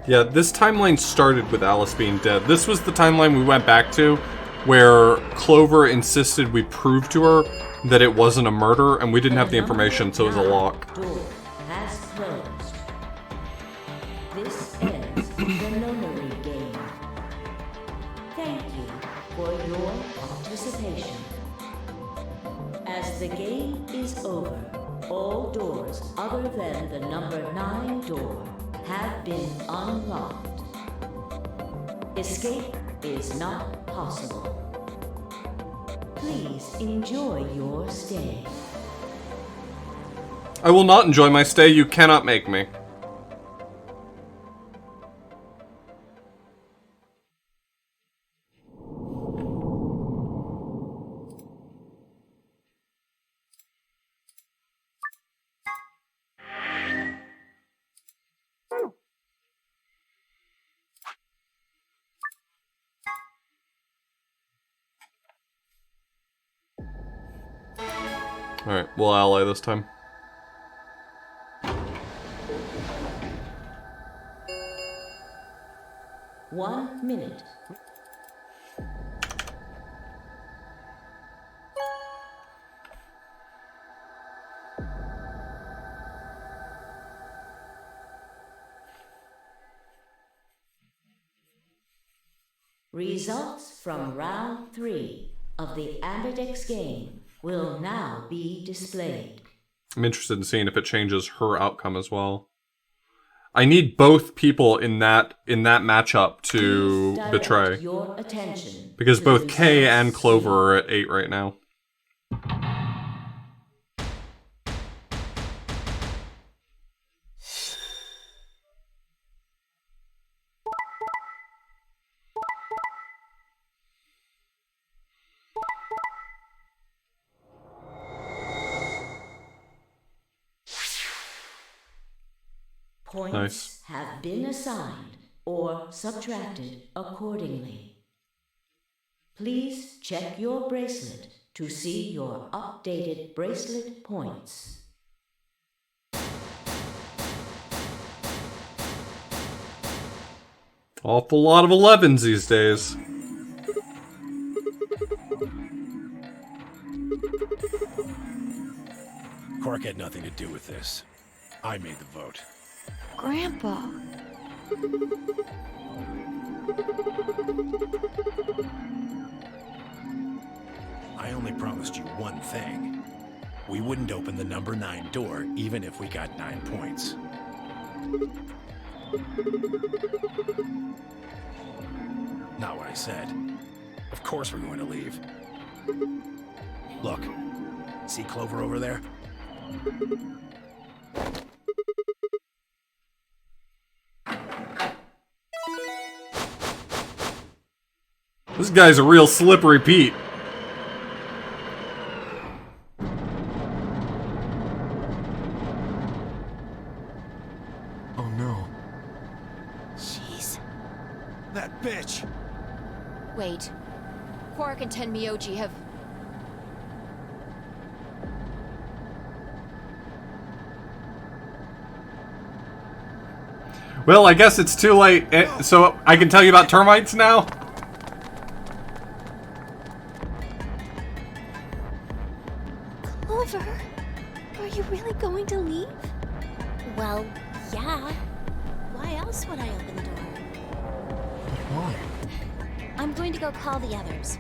Yeah, this timeline started with Alice being dead. This was the timeline we went back to, where Clover insisted we prove to her that it wasn't a murder, and we didn't have the information, so it was a lock. Door has closed. This ends the nunnery game. Thank you for your participation. As the game is over, all doors other than the number 9 door have been unlocked. Escape is not possible. Please enjoy your stay. I will not enjoy my stay, you cannot make me. Alright, we'll ally this time. One minute. Results from round 3 of the Ambidex game will now be displayed. I'm interested in seeing if it changes her outcome as well. I need both people in that matchup to betray. Your attention because to both the Kay results and Clover screen. are at 8 right now. Points Nice. have been assigned or subtracted accordingly. Please check your bracelet to see your updated bracelet points. Awful lot of 11s these days. Quark had nothing to do with this. I made the vote. Grandpa. I only promised you one thing. We wouldn't open the number 9 door, even if we got 9 points. Not what I said. Of course we're going to leave. Look, see Clover over there? This guy's a real slippery Pete. Oh no. Jeez. That bitch! Wait. Quark and Tenmyoji have... Well, I guess it's too late. So I can tell you about termites now? Clover, are you really going to leave? Well, yeah. Why else would I open the door? Why? I'm going to go call the others,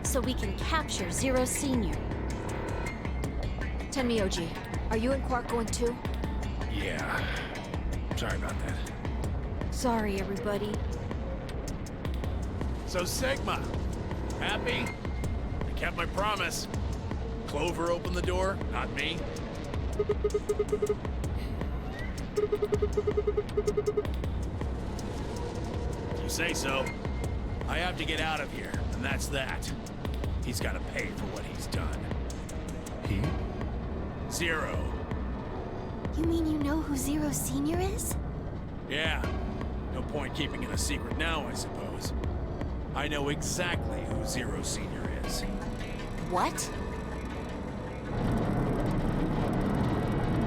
so we can capture Zero Senior. Tenmyoji, are you and Quark going too? Yeah. Sorry about that. Sorry, everybody. So Sigma, happy? I kept my promise. Clover opened the door, not me. If you say so. I have to get out of here, and that's that. He's got to pay for what he's done. He? Zero. You mean you know who Zero Senior is? Yeah. No point keeping it a secret now, I suppose. I know exactly who Zero Senior is. What?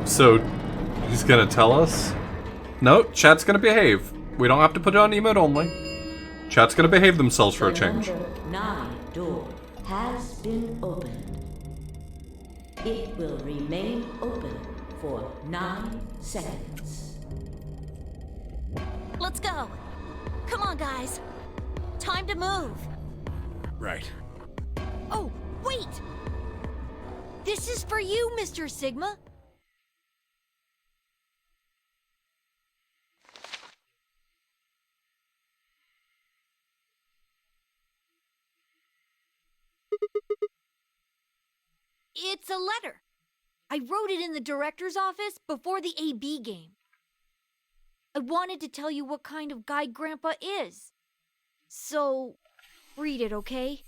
So, he's gonna tell us? No, chat's gonna behave. We don't have to put it on emote only. Chat's gonna behave themselves for a change. The number 9 door has been opened. It will remain open for 9 seconds. Let's go. Come on, guys. Time to move. Right. Oh, wait! This is for you, Mr. Sigma. It's a letter. I wrote it in the director's office before the AB game. I wanted to tell you what kind of guy Grandpa is. So, read it, okay?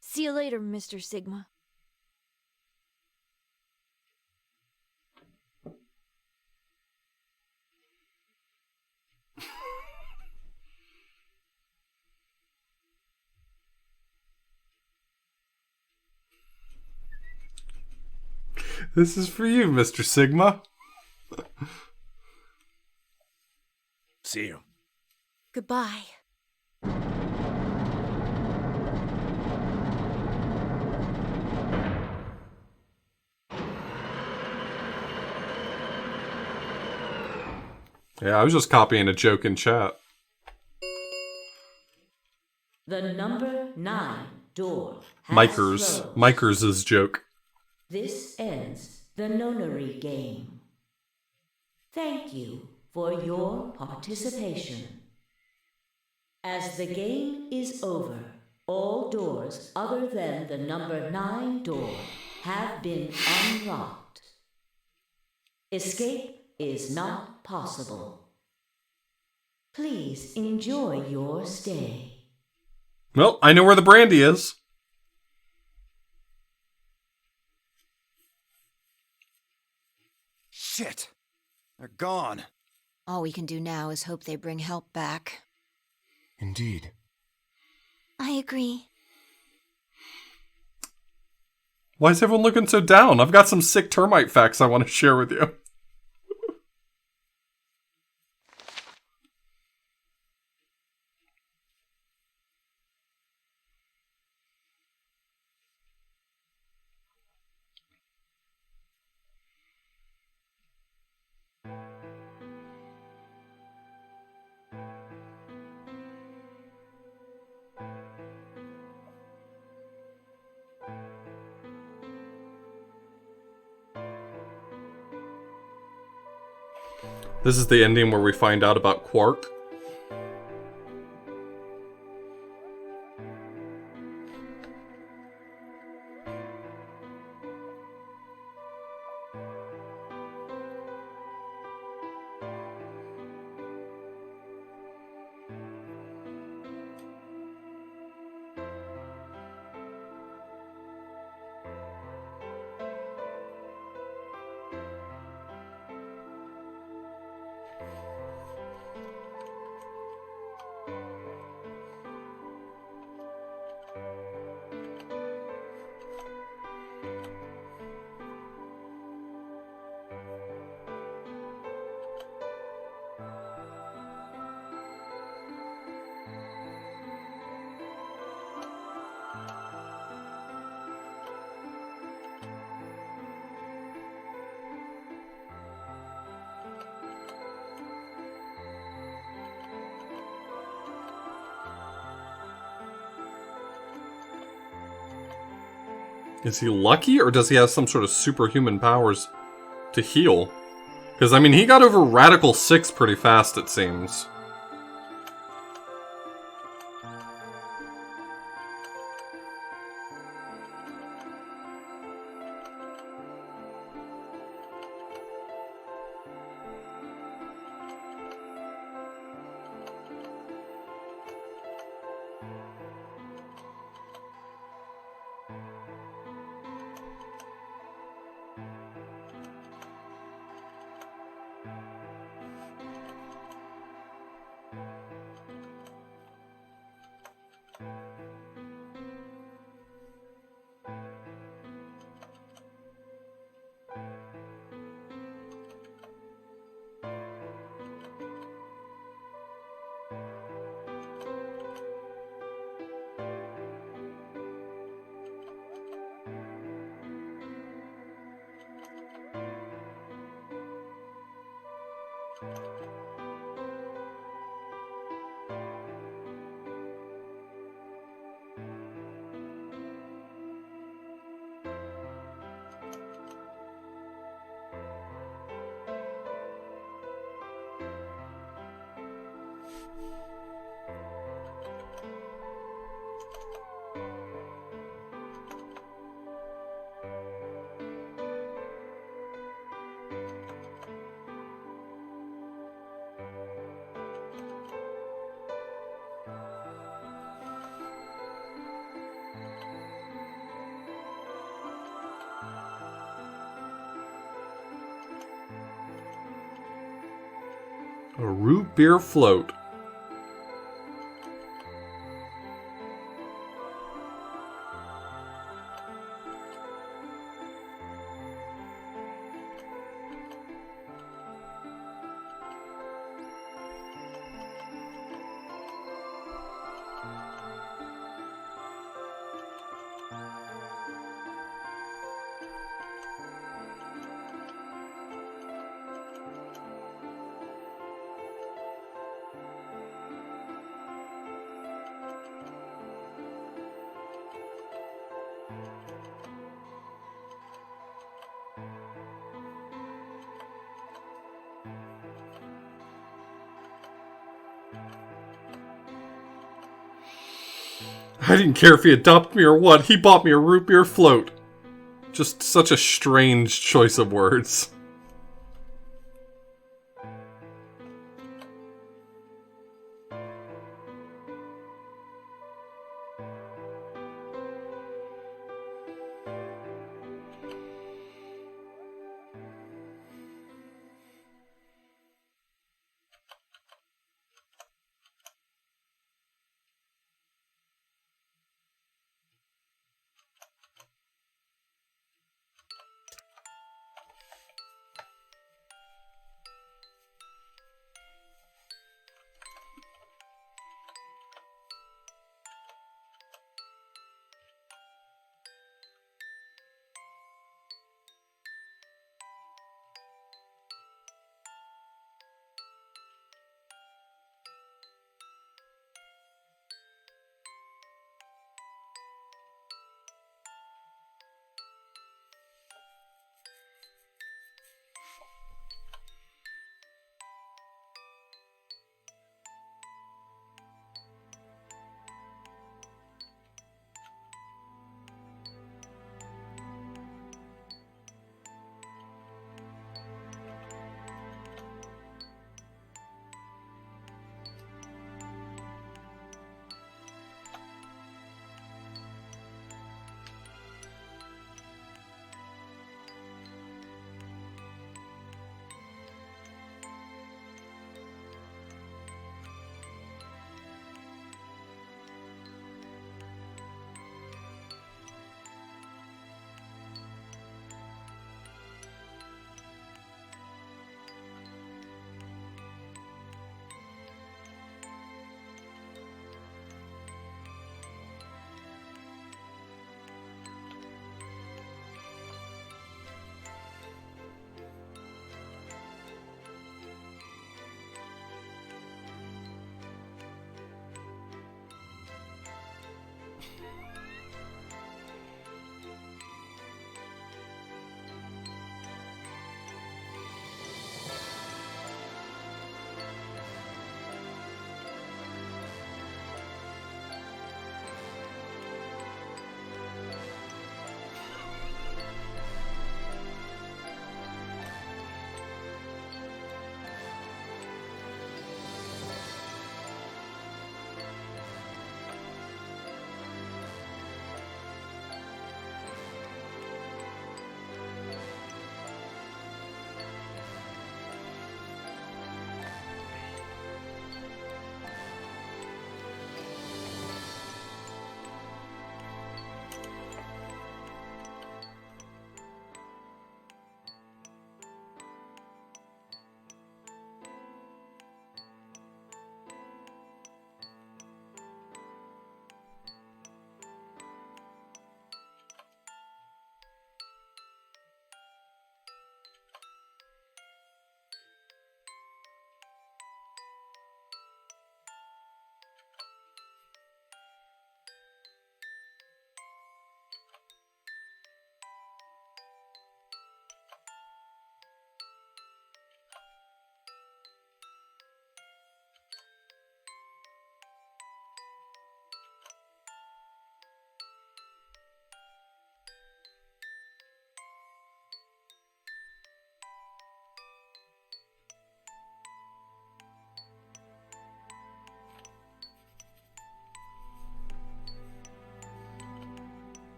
See you later, Mr. Sigma. This is for you, Mr. Sigma. See you. Goodbye. Yeah, I was just copying a joke in chat. The number 9 door has Mikers. closed. Mikers' joke. This ends the nonary game. Thank you for your participation. As the game is over, all doors other than the number 9 door have been unlocked. Escape is not possible. Please enjoy your stay. Well, I know where the brandy is. Shit! They're gone. All we can do now is hope they bring help back. Indeed. I agree. Why is everyone looking so down? I've got some sick termite facts I want to share with you. This is the ending where we find out about Quark. Is he lucky, or does he have some sort of superhuman powers to heal? Because, I mean, he got over Radical 6 pretty fast, it seems. A root beer float. I didn't care if he adopted me or what. He bought me a root beer float. Just such a strange choice of words.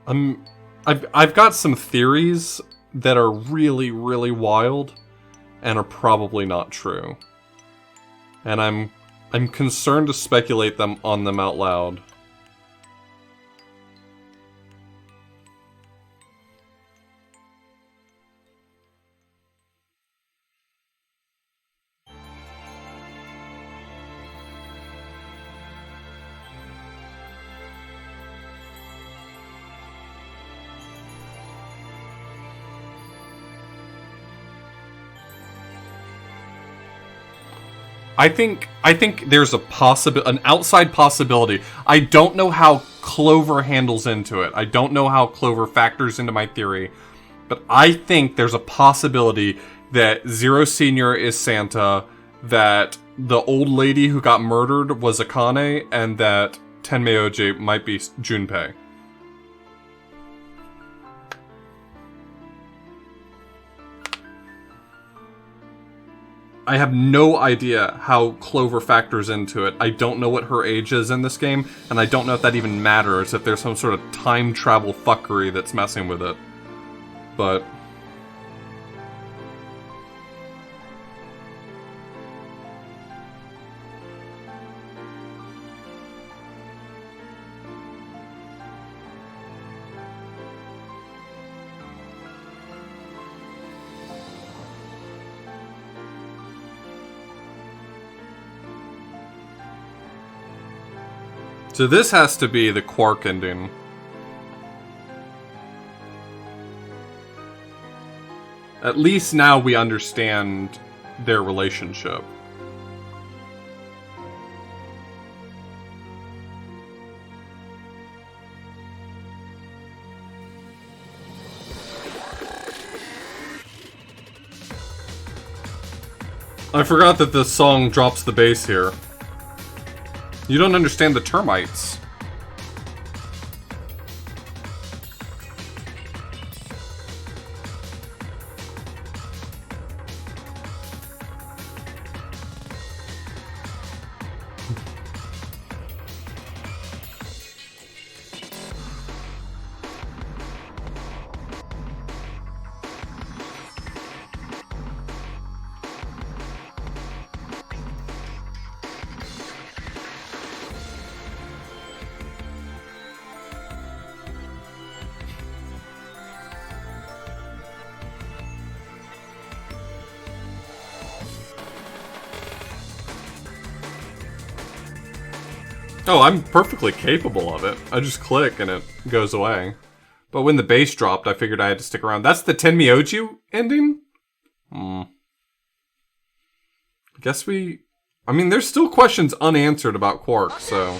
I've got some theories that are really, really wild and are probably not true. And I'm concerned to speculate on them out loud. I think there's an outside possibility. I don't know how Clover handles into it. I don't know how Clover factors into my theory. But I think there's a possibility that Zero Senior is Santa, that the old lady who got murdered was Akane, and that Tenmyoji might be Junpei. I have no idea how Clover factors into it. I don't know what her age is in this game, and I don't know if that even matters, if there's some sort of time travel fuckery that's messing with it. But... so this has to be the Quark ending. At least now we understand their relationship. I forgot that the song drops the bass here. You don't understand the termites. Oh, I'm perfectly capable of it. I just click and it goes away. But when the bass dropped, I figured I had to stick around. That's the Tenmyoji ending? I guess we... I mean, there's still questions unanswered about Quark, so...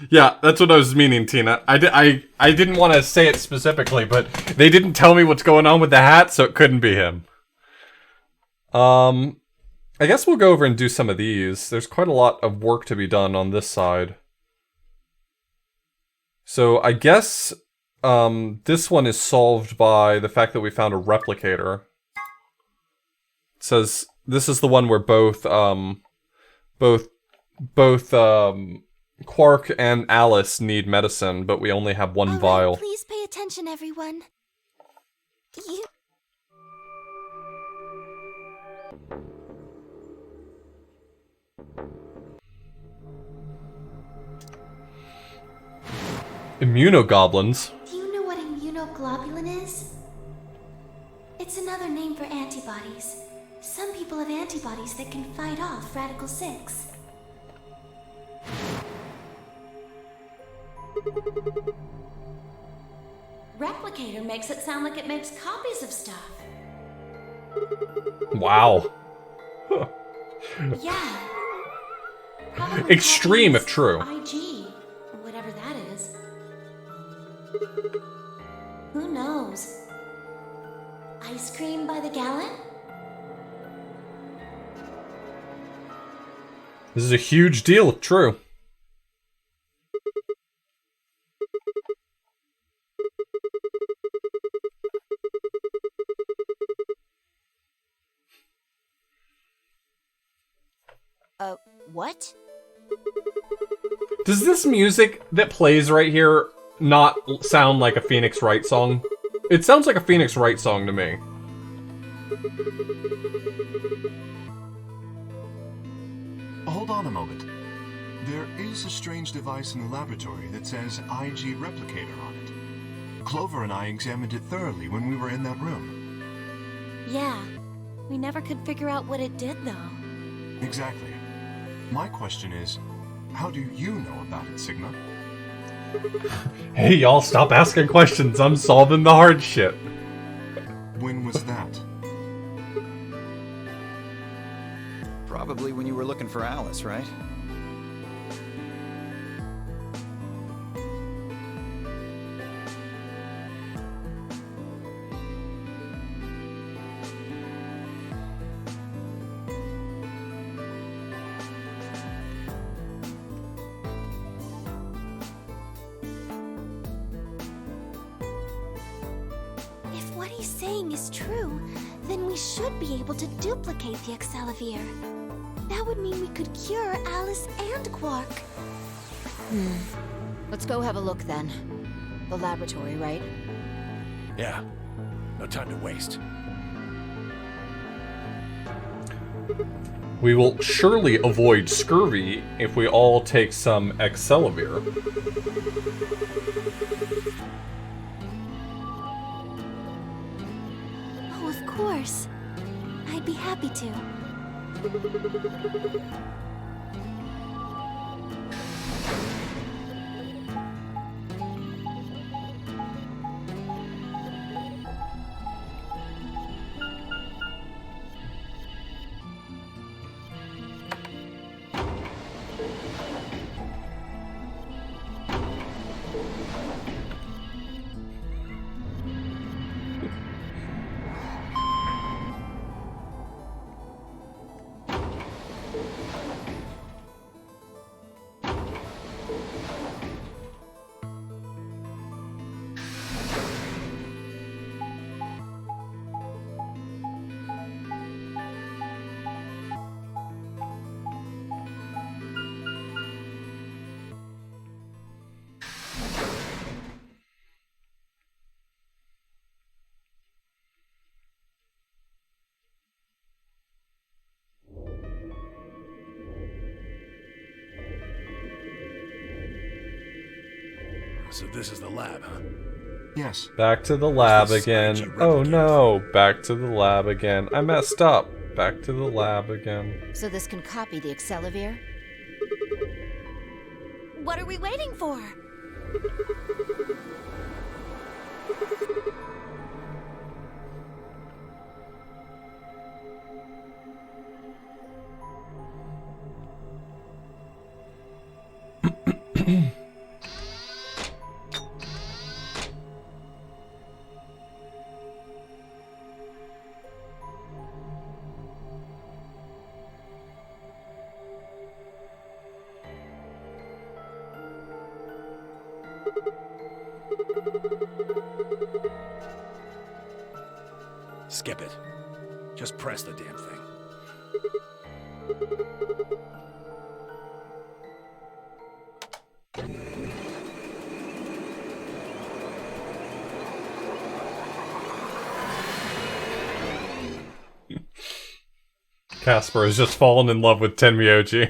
Yeah, that's what I was meaning, Tina. I didn't want to say it specifically, but they didn't tell me what's going on with the hat, so it couldn't be him. I guess we'll go over and do some of these. There's quite a lot of work to be done on this side. So I guess this one is solved by the fact that we found a replicator. It says this is the one where both Quark and Alice need medicine, but we only have one vial. Please pay attention, everyone. Immunogoblins? Do you know what immunoglobulin is? It's another name for antibodies. Some people have antibodies that can fight off Radical 6. Replicator makes it sound like it makes copies of stuff. Wow. Yeah. Probably Extreme if true. IG, whatever that is. Who knows? Ice cream by the gallon? This is a huge deal if true. What? Does this music that plays right here not sound like a Phoenix Wright song? It sounds like a Phoenix Wright song to me. Hold on a moment. There is a strange device in the laboratory that says IG Replicator on it. Clover and I examined it thoroughly when we were in that room. Yeah. We never could figure out what it did, though. Exactly. My question is, how do you know about it, Sigma? Hey, y'all, stop asking questions. I'm solving the hard shit. When was that? Probably when you were looking for Alice, right? If what he's saying is true, then we should be able to duplicate the Excellivier. That would mean we could cure Alice and Quark. Let's go have a look then. The laboratory, right? Yeah. No time to waste. We will surely avoid scurvy if we all take some Excellivier. Oh, of course. I'd be happy to. So this is the lab, huh? Yes. Back to the lab This is again. IG Oh Replicator. no, back to the lab again. I messed up. Back to the lab again. So this can copy the Excellivier? What are we waiting for? Skip it. Just press the damn thing. Casper has just fallen in love with Tenmyoji.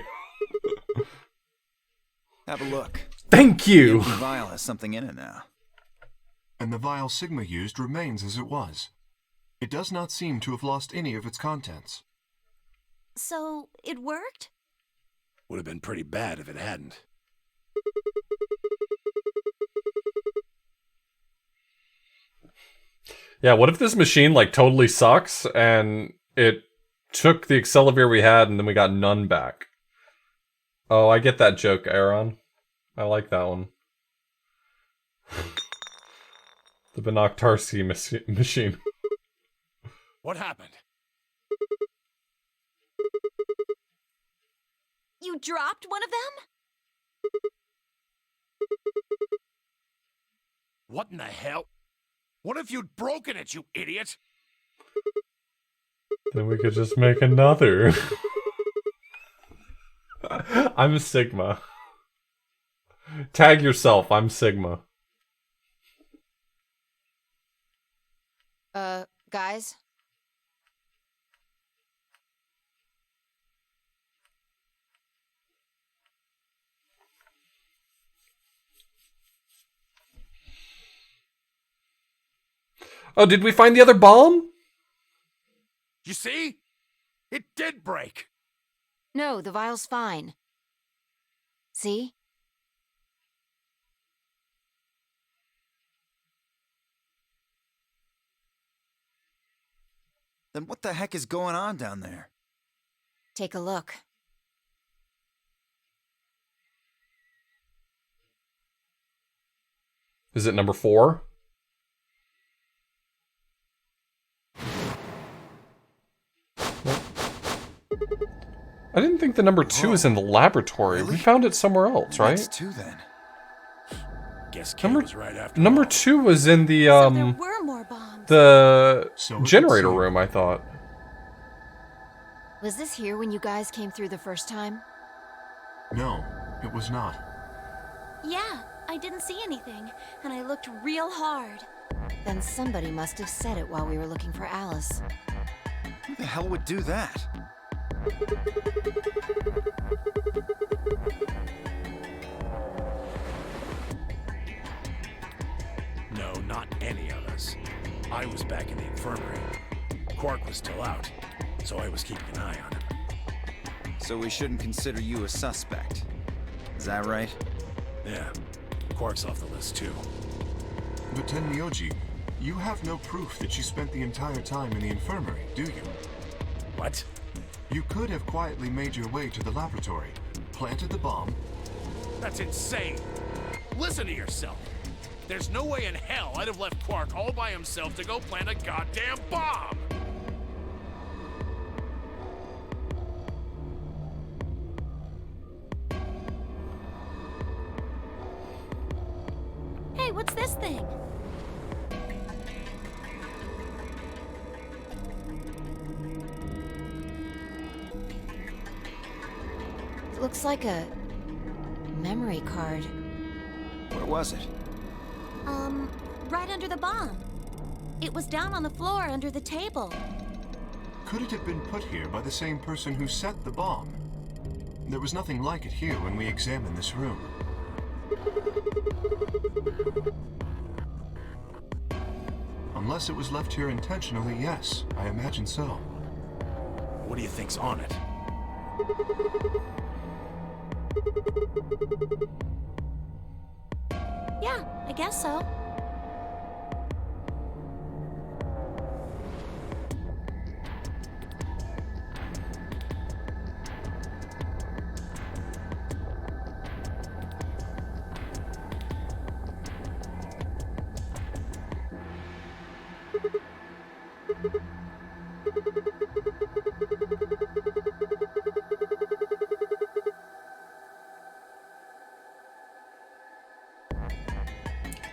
Have a look. Thank you! The vial has something in it now. And the vial Sigma used remains as it was. It does not seem to have lost any of its contents. So, it worked? Would have been pretty bad if it hadn't. Yeah, what if this machine, like, totally sucks, and it took the Excellivier we had, and then we got none back? Oh, I get that joke, Aaron. I like that one. The Benoktarski machine. What happened? You You dropped one of them? What in the hell? What if you'd broken it, you idiot? Then we could just make another. I'm Sigma. Tag yourself, I'm Sigma. Guys? Oh, did we find the other bomb? You see? It did break. No, the vial's fine. See? Then what the heck is going on down there? Take a look. Is it number 4? I didn't think the number 2 is in the laboratory. Really? We found it somewhere else, right? That's 2 then. Guess Kay was right after Number all. 2 was in the So there were more bombs. the So it generator would seem. room, I thought. Was this here when you guys came through the first time? No, it was not. Yeah, I didn't see anything, and I looked real hard. Then somebody must have said it while we were looking for Alice. Who the hell would do that? No, not any of us. I was back in the infirmary. Quark was still out, so I was keeping an eye on him. So we shouldn't consider you a suspect. Is that right? Yeah, Quark's off the list too. But Tenmyoji, you have no proof that you spent the entire time in the infirmary, do you? What? You could have quietly made your way to the laboratory, planted the bomb. That's insane! Listen to yourself! There's no way in hell I'd have left Quark all by himself to go plant a goddamn bomb! Hey, what's this thing? It looks like a memory card. Where was it? Right under the bomb. It was down on the floor under the table. Could it have been put here by the same person who set the bomb? There was nothing like it here when we examined this room. Unless it was left here intentionally, yes, I imagine so. What do you think's on it? Yeah, I guess so.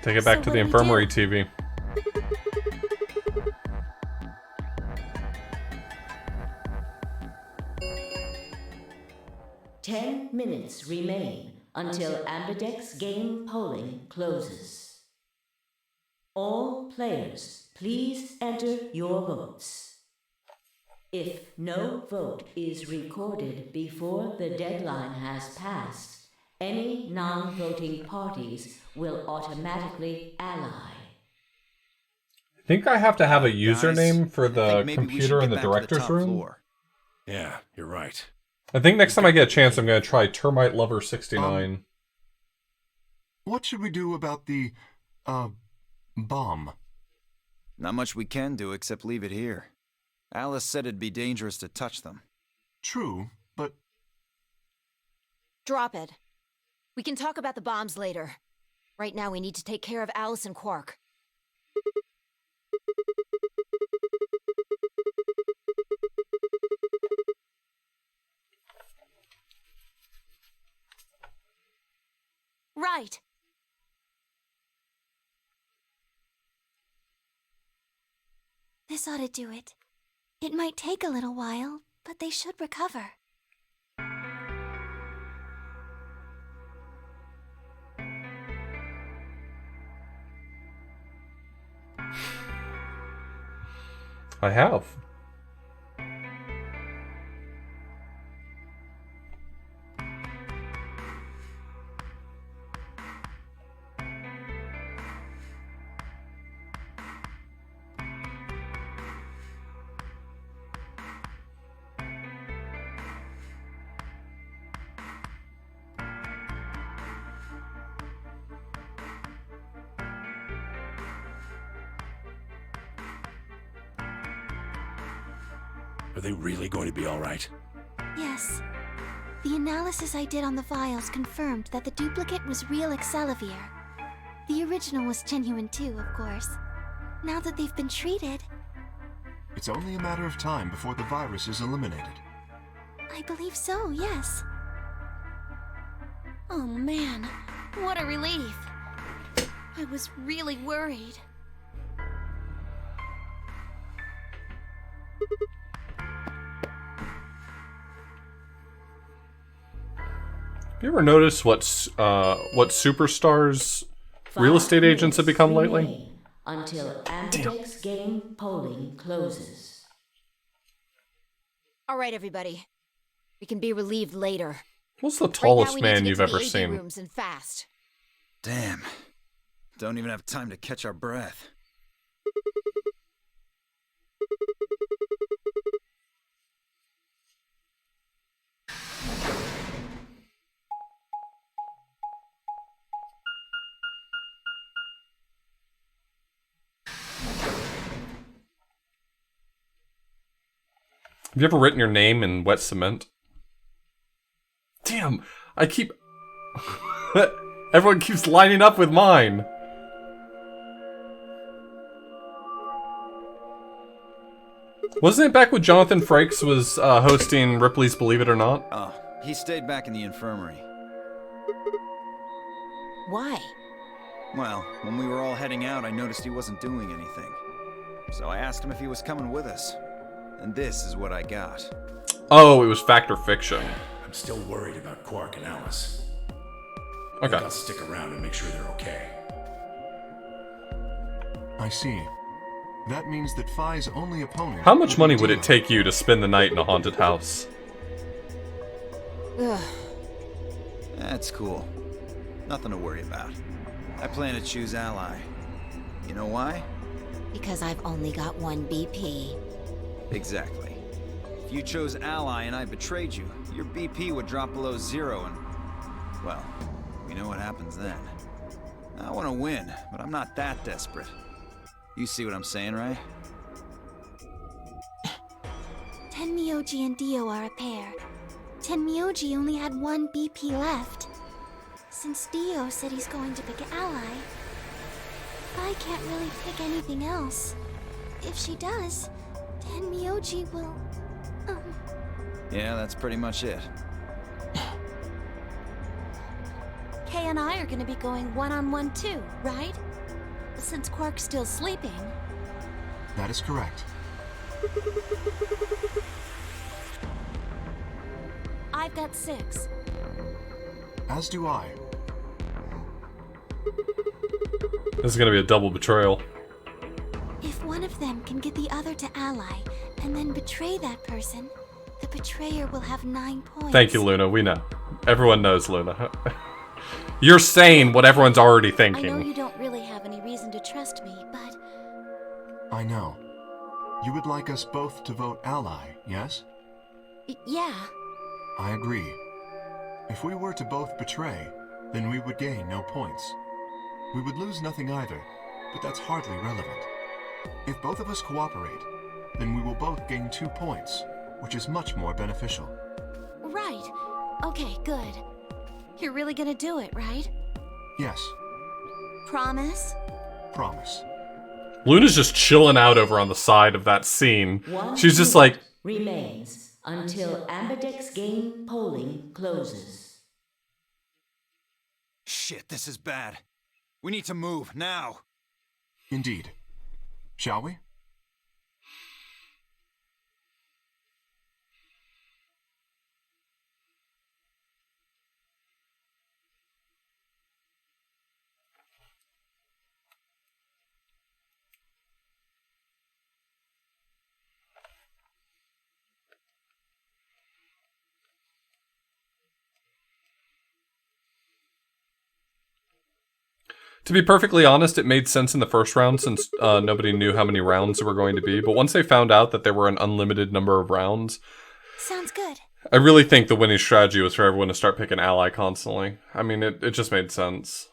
Take it back So to what the do we do? infirmary TV. Ten minutes remain until Ambidex game polling closes. All players, please enter your votes. If no vote is recorded before the deadline has passed, any non-voting parties will automatically ally. I think I have to have a Guys, username for I the think maybe we computer should in the get back to director's top room. floor. Yeah, you're right. I think next time I get a chance, I'm going to try Termite Lover 69. What should we do about the, bomb? Not much we can do except leave it here. Alice said it'd be dangerous to touch them. True, but Drop it. We can talk about the bombs later. Right now, we need to take care of Alice and Quark. Corvus ought to do it. It might take a little while, but they should recover. I have. Are they really going to be all right? Yes. The analysis I did on the vials confirmed that the duplicate was real Excelivir. The original was genuine too, of course. Now that they've been treated, It's only a matter of time before the virus is eliminated. I believe so, yes. Oh man, what a relief. I was really worried. Have you ever noticed what superstars real estate agents have become lately? Remain until Ambidex game polling closes. All right, everybody. We can be relieved later. What's the Right now, tallest we need to man get you've to the ever AD seen? rooms and fast. Damn. Don't even have time to catch our breath. Have you ever written your name in wet cement? Damn, I keep... Everyone keeps lining up with mine. Wasn't it back when Jonathan Frakes was hosting Ripley's Believe It or Not? Oh, he stayed back in the infirmary. Why? Well, when we were all heading out, I noticed he wasn't doing anything. So I asked him if he was coming with us. And this is what I got. Oh, it was fact or fiction. I'm still worried about Quark and Alice. I Okay. think I'll stick around and make sure they're okay. I see. That means that Phi's only opponent... How much will be money would it Dio. take you to spend the night in a haunted house? Ugh. That's cool. Nothing to worry about. I plan to choose Ally. You know why? Because I've only got one BP. Exactly. If you chose Ally and I betrayed you, your BP would drop below 0 and... well, we know what happens then. I want to win, but I'm not that desperate. You see what I'm saying, right? Tenmyoji and Dio are a pair. Tenmyoji only had one BP left. Since Dio said he's going to pick Ally, I can't really pick anything else. If she does, Tenmyoji will... Yeah, that's pretty much it. Kay and I are gonna be going one-on-one too, right? Since Quark's still sleeping. That is correct. I've got 6. As do I. This is gonna be a double betrayal. If one of them can get the other to Ally, and then betray that person, the betrayer will have 9 points. Thank you, Luna. We know. Everyone knows, Luna. You're saying what everyone's already I know thinking. you don't really have any reason to trust me, but... I know. You would like us both to vote Ally, yes? Yeah. I agree. If we were to both betray, then we would gain no points. We would lose nothing either, but that's hardly relevant. If both of us cooperate, then we will both gain 2 points, which is much more beneficial. Right. Okay, good. You're really gonna do it, right? Yes, Promise? promise. Luna's just chilling out over on the side of that scene. One She's just unit like, remains until Ambidex game polling closes. Shit, this is bad. We need to move, now! Indeed. Shall we? To be perfectly honest, it made sense in the first round since nobody knew how many rounds there were going to be. But once they found out that there were an unlimited number of rounds, Sounds good. I really think the winning strategy was for everyone to start picking ally constantly. I mean, it just made sense.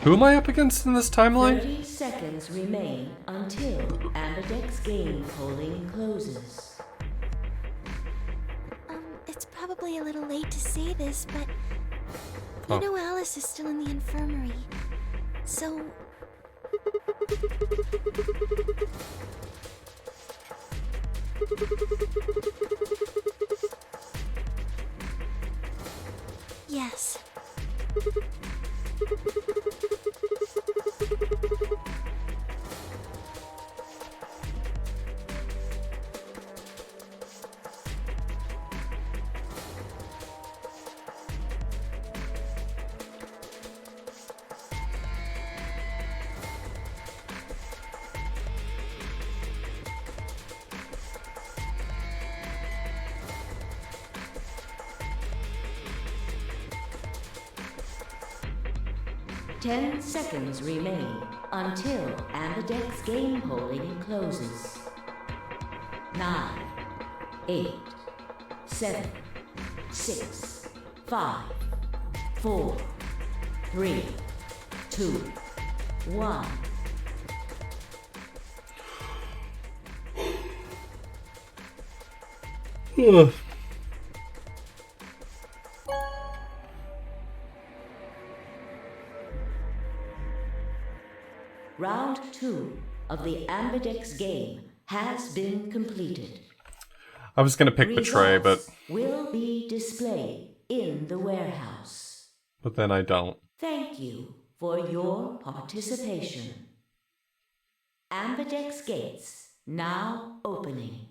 Who am I up against in this timeline? 30 seconds remain until Ambidex game polling closes. It's probably a little late to say this, but Oh. you know Alice is still in the infirmary. So yes. Ten seconds remain until Ambidex game polling closes. 9, 8, 7, 6, 5, 4, 3, 2, 1. Round 2 of the Ambidex game has been completed. I was gonna pick Betray, but Results will be displayed in the warehouse. then I don't. Thank you for your participation. Ambidex gates now opening.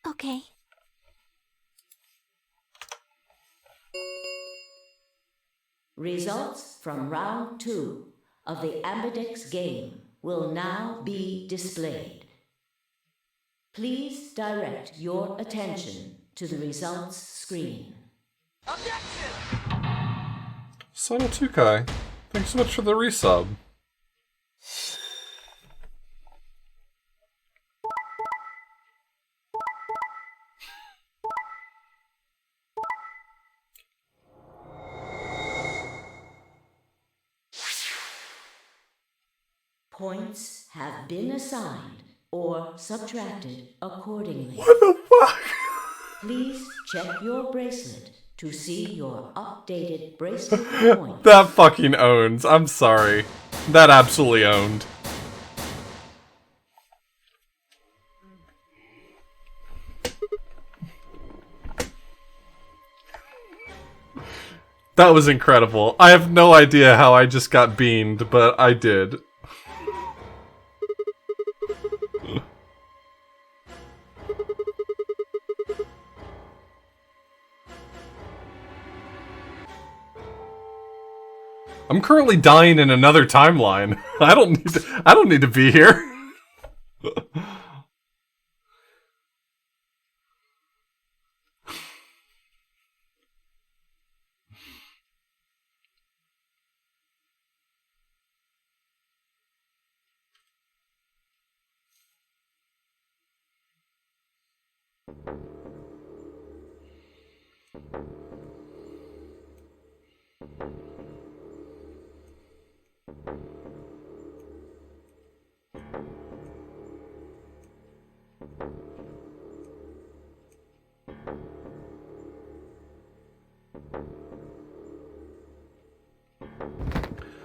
Okay. Results from round 2 of the Ambidex game will now be displayed. Please direct your attention to the results screen. Subtle Tukai, thanks so much for the resub. Points have been assigned or subtracted accordingly. What the fuck? Please check your bracelet to see your updated bracelet points. That fucking owns. I'm sorry. That absolutely owned. That was incredible. I have no idea how I just got beamed, but I did. I'm currently dying in another timeline. I don't need to be here.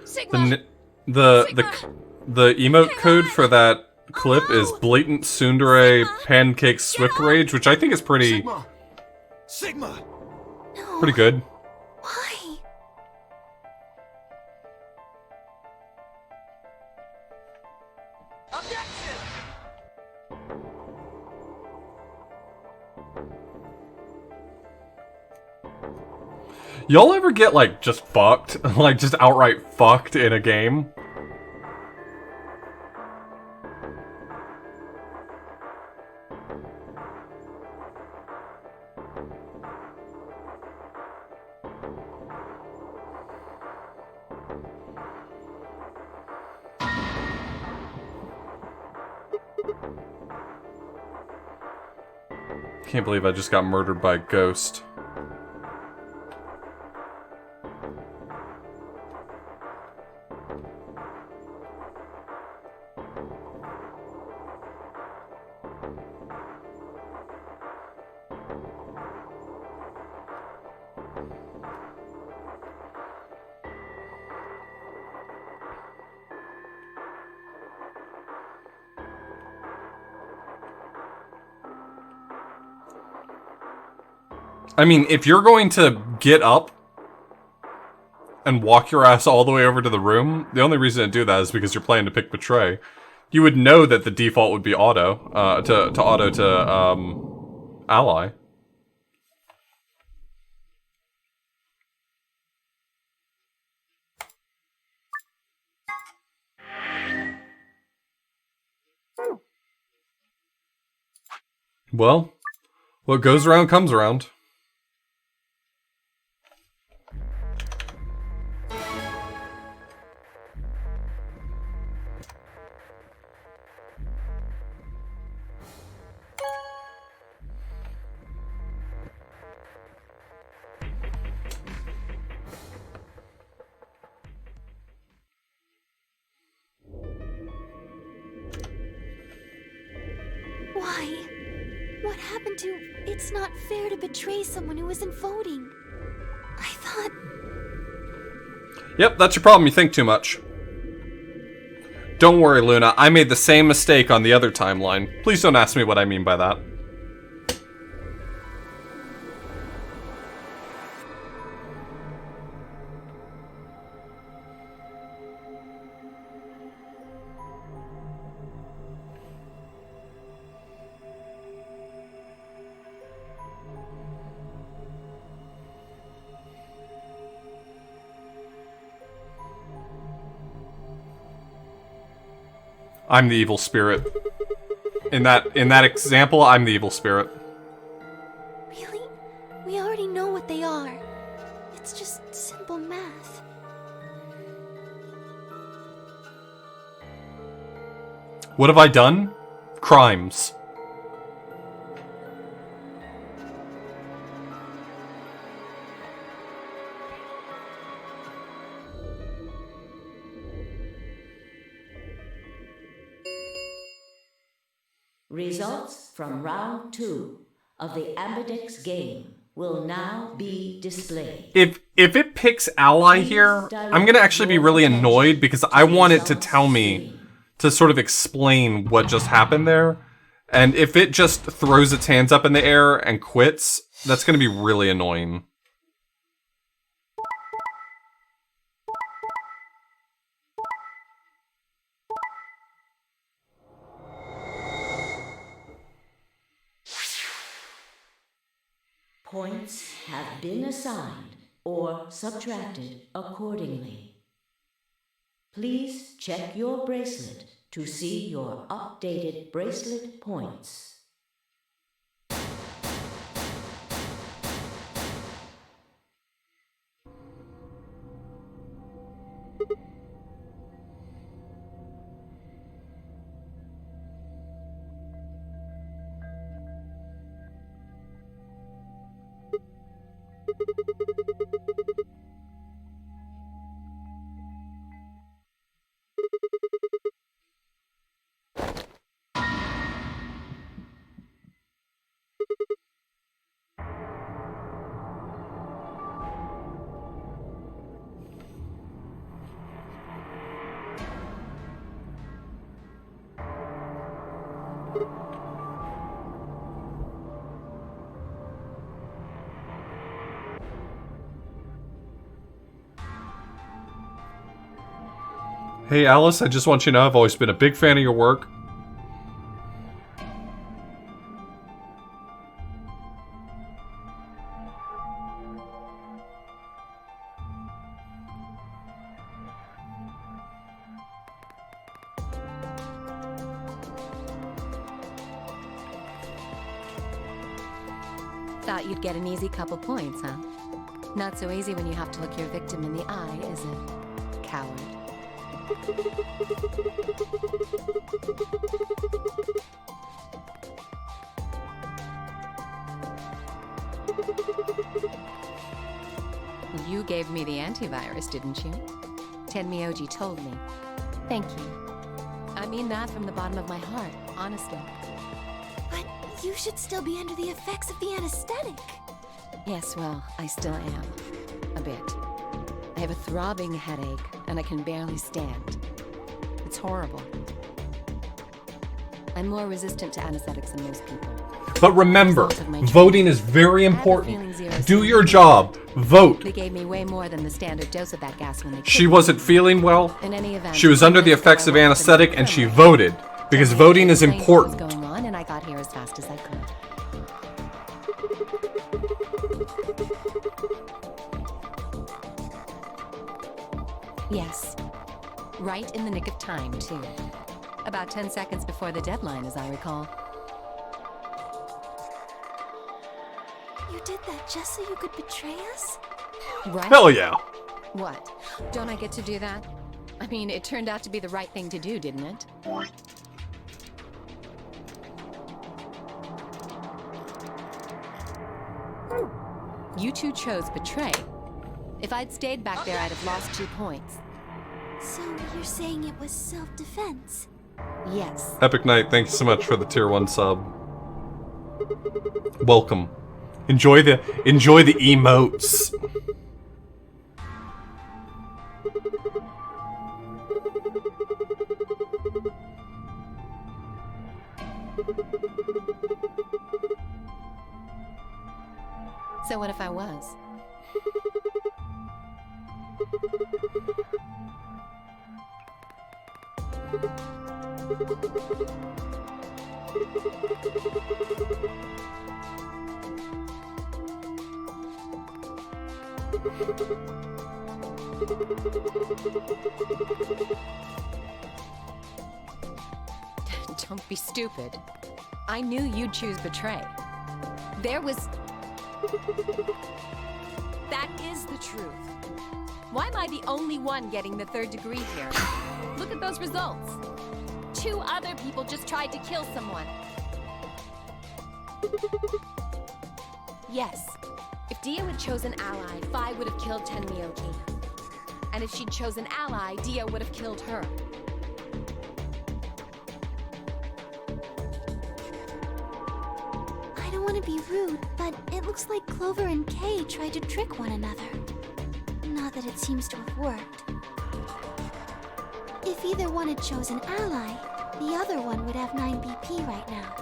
Sigma! The emote code for that clip is Blatant Tsundere Pancake Swift Rage, which I think is pretty Sigma! Sigma! No. pretty good. Why? Y'all ever get, like, just fucked? Like, just outright fucked in a game? Can't believe I just got murdered by a ghost. I mean, if you're going to get up and walk your ass all the way over to the room, the only reason to do that is because you're planning to pick Betray. You would know that the default would be auto, ally. Well, what goes around comes around. Why? What happened to... It's not fair to betray someone who isn't voting. I thought... Yep, that's your problem. You think too much. Don't worry, Luna. I made the same mistake on the other timeline. Please don't ask me what I mean by that. I'm the evil spirit. In that example, I'm the evil spirit. Really? We already know what they are. It's just simple math. What have I done? Crimes. Results from round 2 of the Ambidex game will now be displayed. If it picks ally here, I'm gonna actually be really annoyed because I want it to tell me, to sort of explain what just happened there. And if it just throws its hands up in the air and quits, that's gonna be really annoying. Points have been assigned or subtracted accordingly. Please check your bracelet to see your updated bracelet points. Hey Alice, I just want you to know I've always been a big fan of your work. Thought you'd get an easy couple points, huh? Not so easy when you have to look your victim in the eye, is it? Coward. You gave me the antivirus, didn't you? Tenmyoji told me. Thank you. I mean that from the bottom of my heart, honestly. But you should still be under the effects of the anesthetic. Yes, well, I still am. A bit. I have a throbbing headache, and I can barely stand. It's horrible. I'm more resistant to anesthetics than most people. But remember, voting is very important. Do your job. Vote. They gave me way more than the standard dose of that gas when they She wasn't feeling well. In any event, She was under the effects of anesthetic and she voted. Because voting is important. What was going on, and I got here as fast as I could. Yes. Right in the nick of time, too. About 10 seconds before the deadline, as I recall. You did that just so you could betray us? Right? Hell yeah. What? Don't I get to do that? I mean, it turned out to be the right thing to do, didn't it? You two chose betray. If I'd stayed back there, I'd have lost 2 points. So you're saying it was self-defense? Yes. Epic Knight, thank you so much for the tier 1 sub. Welcome. Enjoy the emotes. So what if I was? Don't be stupid. I knew you'd choose betray. There was... That is the truth. Why am I the only one getting the 3rd degree here? Look at those results. 2 other people just tried to kill someone. Yes. If Dia had chosen ally, Fi would have killed Tenmyoji. And if she'd chosen ally, Dia would have killed her. I don't want to be rude, but it looks like Clover and Kay tried to trick one another. Not that it seems to have worked. If either one had chosen ally, the other one would have 9 BP right now.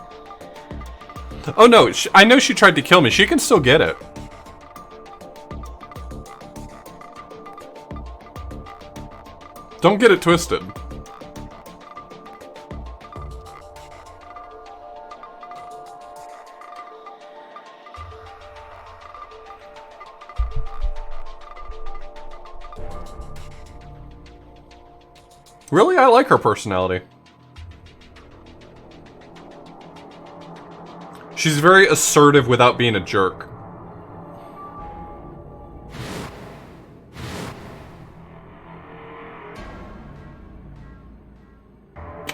Oh no, I know she tried to kill me. She can still get it. Don't get it twisted. Really, I like her personality. She's very assertive without being a jerk.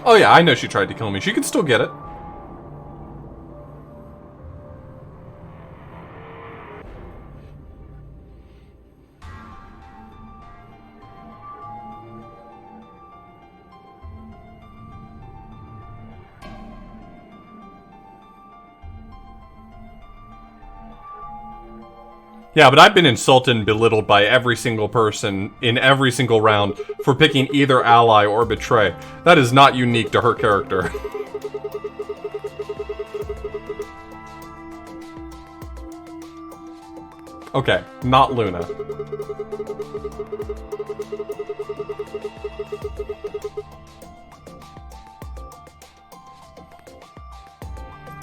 Oh yeah, I know she tried to kill me. She can still get it. Yeah, but I've been insulted and belittled by every single person in every single round for picking either ally or betray. That is not unique to her character. Okay, not Luna.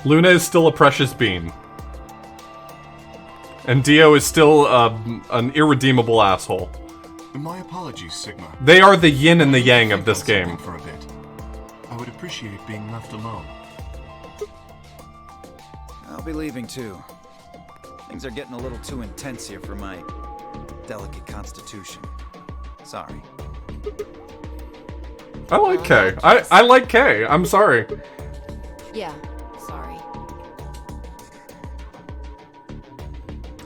Luna is still a precious bean. And Dio is still an irredeemable asshole. My apologies, Sigma. They are the yin and the yang of this game. For a bit. I would appreciate being left alone. I'll be leaving too. Things are getting a little too intense here for my delicate constitution. Sorry. I like Kay. I like Kay. I'm sorry. Yeah, sorry.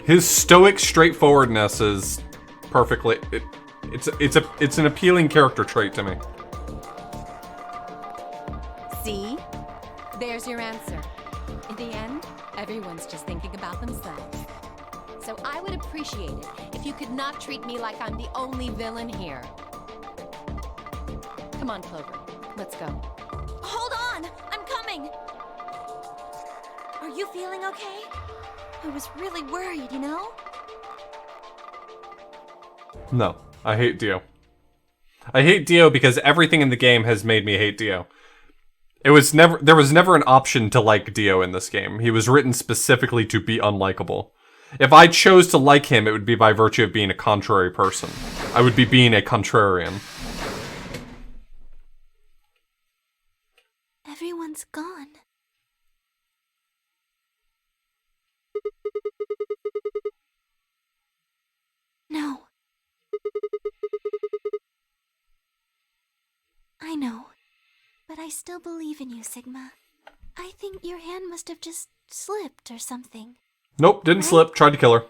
His stoic straightforwardness is perfectly. It's an appealing character trait to me. See? There's your answer. In the end, everyone's just thinking about themselves. So I would appreciate it if you could not treat me like I'm the only villain here. Come on, Clover. Let's go. Hold on! I'm coming! Are you feeling okay? I was really worried, you know? No, I hate Dio. I hate Dio because everything in the game has made me hate Dio. There was never an option to like Dio in this game. He was written specifically to be unlikable. If I chose to like him, it would be by virtue of being a contrary person. I would be being a contrarian. Everyone's gone. No. I know. But I still believe in you, Sigma. I think your hand must have just slipped or something. Nope, didn't slip. Tried to kill her.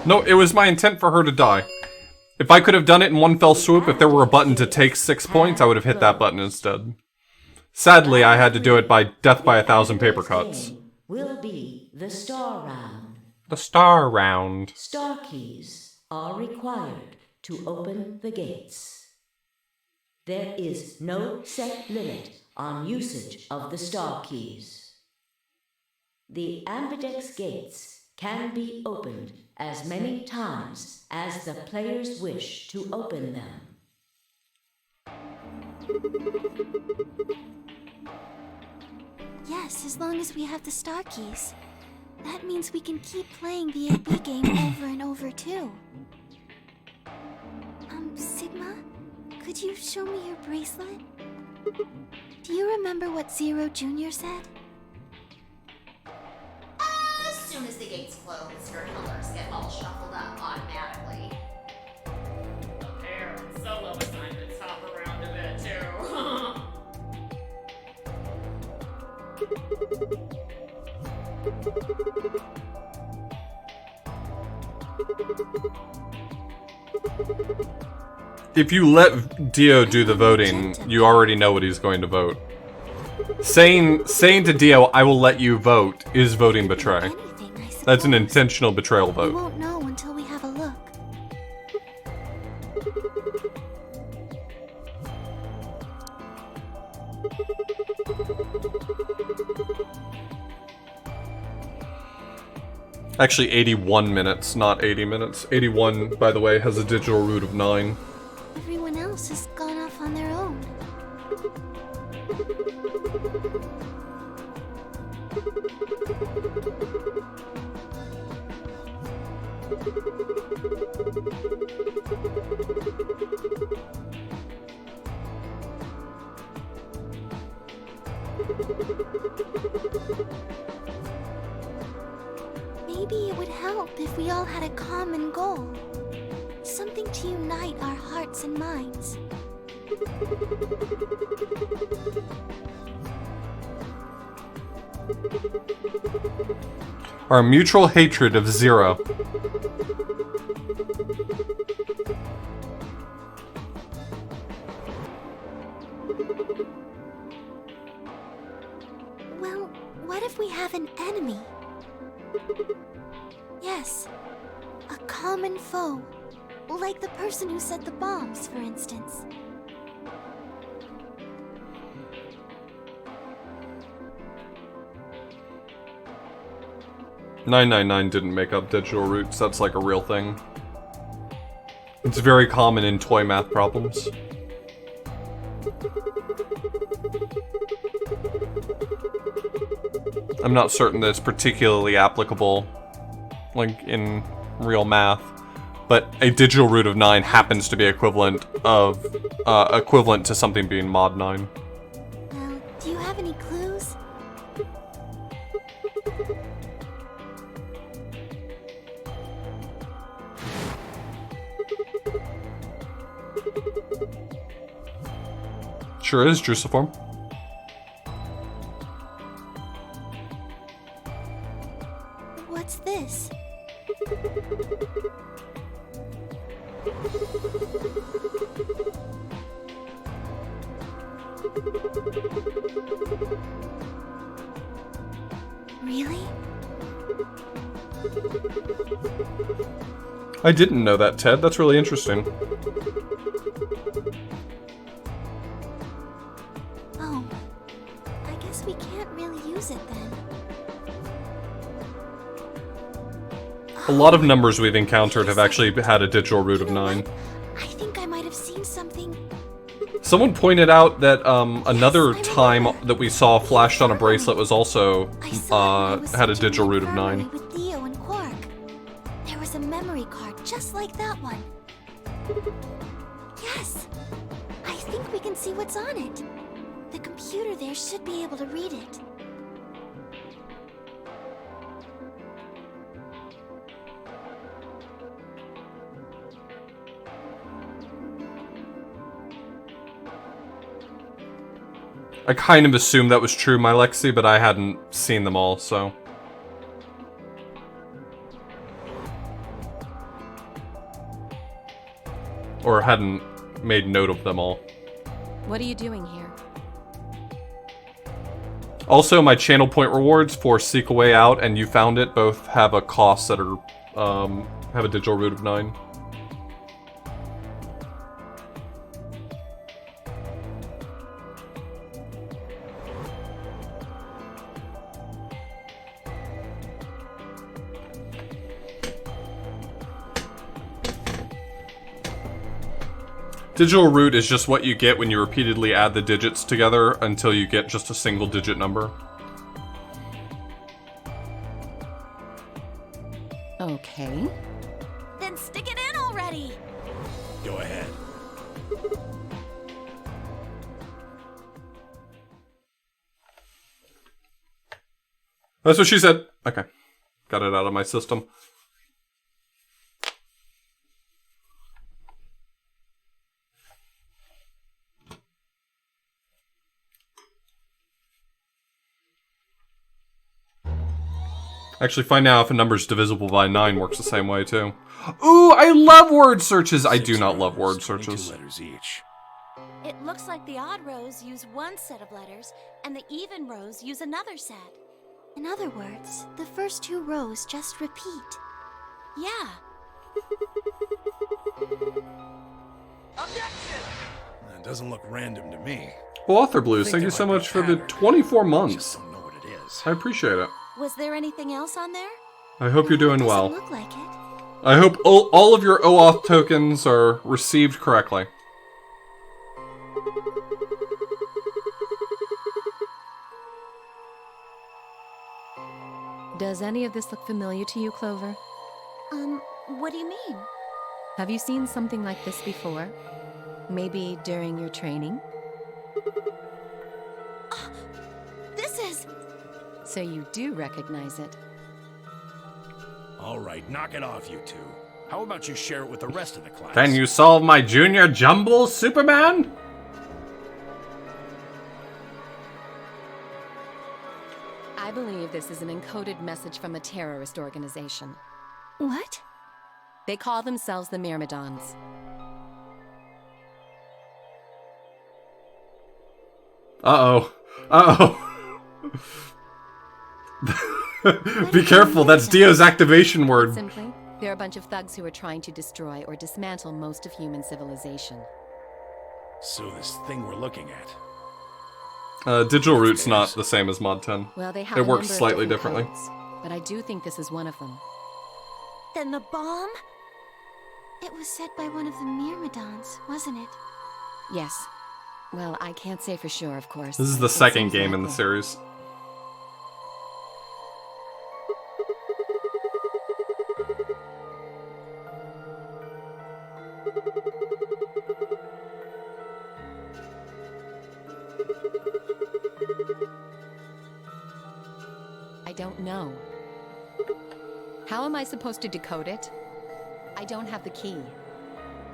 No, it was my intent for her to die. If I could have done it in one fell swoop, if there were a button to take 6 points, I would have hit that button instead. Sadly, I had to do it by death by 1,000 paper cuts. Will be the star round. The star round. Star keys are required to open the gates. There is no set limit on usage of the star keys. The Ambidex gates can be opened as many times as the players wish to open them. Yes, as long as we have the star keys. That means we can keep playing the AB game over and over too. Sigma, could you show me your bracelet? Do you remember what Zero Jr. said? As soon as the gates close, your colors get all shuffled up automatically. Here, solo assignments hop around a bit too. If you let Dio do the voting, you already know what he's going to vote. Saying to Dio, I will let you vote, is voting betray. That's an intentional betrayal We vote. won't know until we have a look. Actually, 81 minutes, not 80 minutes. 81, by the way, has a digital root of 9. Everyone else has gone off on their own. Maybe it would help if we all had a common goal. Something to unite our hearts and minds. Our mutual hatred of Zero. common foe. Like the person who set the bombs, for instance. "999 didn't make up digital roots, that's like a real thing. It's very common in toy math problems. I'm not certain that it's particularly applicable, like, in real math, but a digital root of 9 happens to be equivalent to something being mod 9. Well, do you have any clues? Sure is, Drusiform. What's this? Really? I didn't know that, Ted. That's really interesting. Oh, I guess we can't really use it then. A lot of numbers we've encountered have actually had a digital root of 9. I think I might have seen something. Someone pointed out that another time that we saw flashed on a bracelet was also had a digital root of 9. With Theo and Quark. There was a memory card just like that one. Yes, I think we can see what's on it. The computer there should be able to read it. I kind of assumed that was true, my Lexi, but I hadn't seen them all, so... Or hadn't made note of them all. What are you doing here? Also, my channel point rewards for Seek a Way Out and You Found It both have a cost that are, have a digital root of 9. Digital root is just what you get when you repeatedly add the digits together until you get just a single digit number. Okay. Then stick it in already! Go ahead. That's what she said. Okay. Got it out of my system. Actually, find out if a number is divisible by 9 works the same way, too. Ooh, I love word searches! I do not love word searches. Letters each. It looks like the odd rows use one set of letters, and the even rows use another set. In other words, the first two rows just repeat. Yeah. It doesn't look random to me. Well, Author Blues, thank you so much for the 24 months. Don't know what it is. I appreciate it. Was there anything else on there? I hope you're doing well. Doesn't look like it. I hope all of your OAuth tokens are received correctly. Does any of this look familiar to you, Clover? What do you mean? Have you seen something like this before? Maybe during your training? This is... So you do recognize it. All right, knock it off, you two. How about you share it with the rest of the class? Can you solve my junior jumble, Superman? I believe this is an encoded message from a terrorist organization. What? They call themselves the Myrmidons. Uh-oh. Uh-oh. Be careful, that's Dio's activation word. Simply, They're a bunch of thugs who are trying to destroy or dismantle most of human civilization. So this thing we're looking at. Digital Root's not the same as Mod 10. Well, they have It a works number of slightly different differently. codes, but I do think this is one of them. Then the bomb? It was set by one of the Myrmidons, wasn't it? Yes. Well, I can't say for sure, of course. This is the It second seems game like in the it. series. I don't know. How am I supposed to decode it? I don't have the key.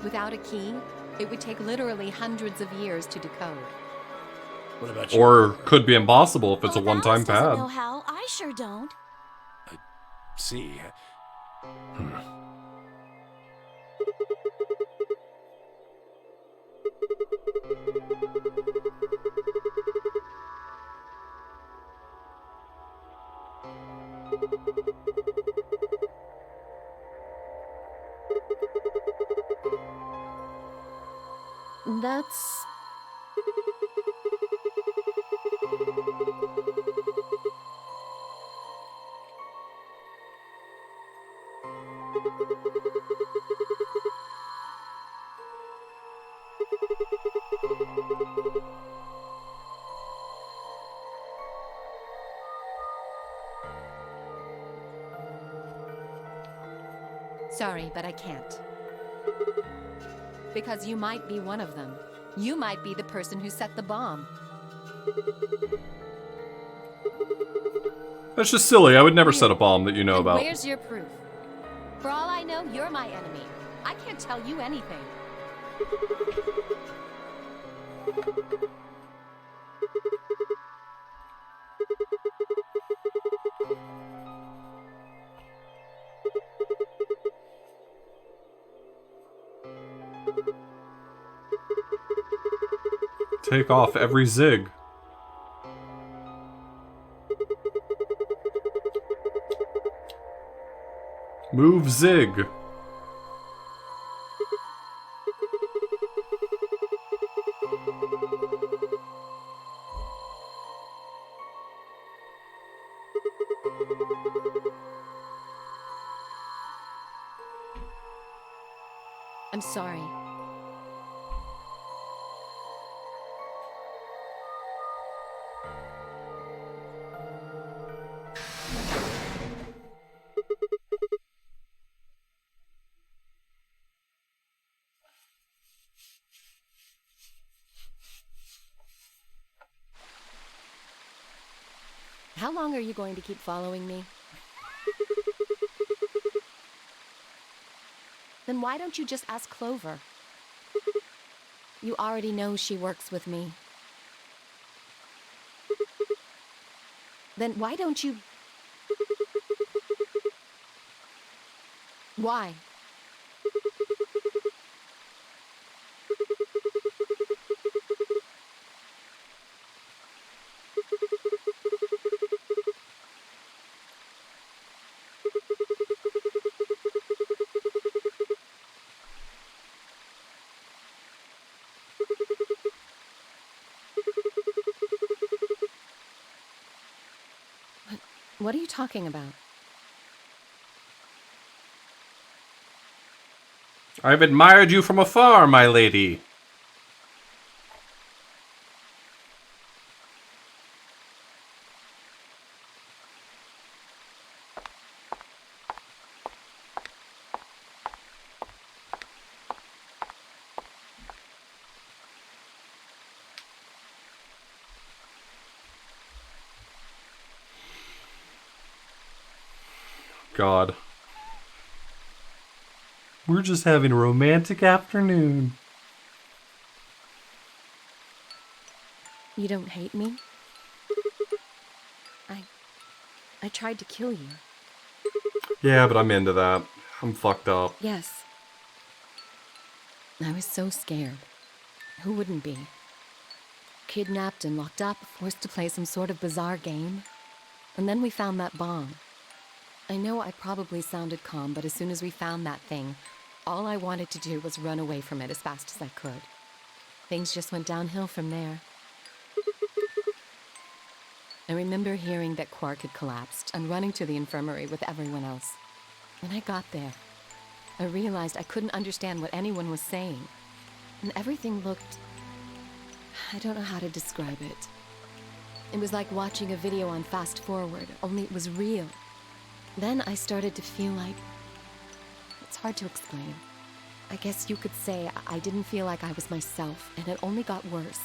Without a key, it would take literally hundreds of years to decode. What about you? Or could be impossible if it's a Well, if one-time Alice doesn't pad. know how. I sure don't. See. That's... Sorry, but I can't. Because you might be one of them. You might be the person who set the bomb. That's just silly. I would never set a bomb that you know And about. where's your proof? For all I know, you're my enemy. I can't tell you anything. Take off every zig. Move zig. I'm sorry. How long are you going to keep following me? Then why don't you just ask Clover? You already know she works with me. Then why don't you... Why? What are you talking about? I've admired you from afar, my lady. God. We're just having a romantic afternoon. You don't hate me? I tried to kill you. Yeah, but I'm into that. I'm fucked up. Yes. I was so scared. Who wouldn't be? Kidnapped and locked up, forced to play some sort of bizarre game. And then we found that bomb. I know I probably sounded calm, but as soon as we found that thing, all I wanted to do was run away from it as fast as I could. Things just went downhill from there. I remember hearing that Quark had collapsed and running to the infirmary with everyone else. When I got there, I realized I couldn't understand what anyone was saying. And everything looked... I don't know how to describe it. It was like watching a video on fast forward, only it was real. Then I started to feel like... It's hard to explain. I guess you could say I didn't feel like I was myself, and it only got worse.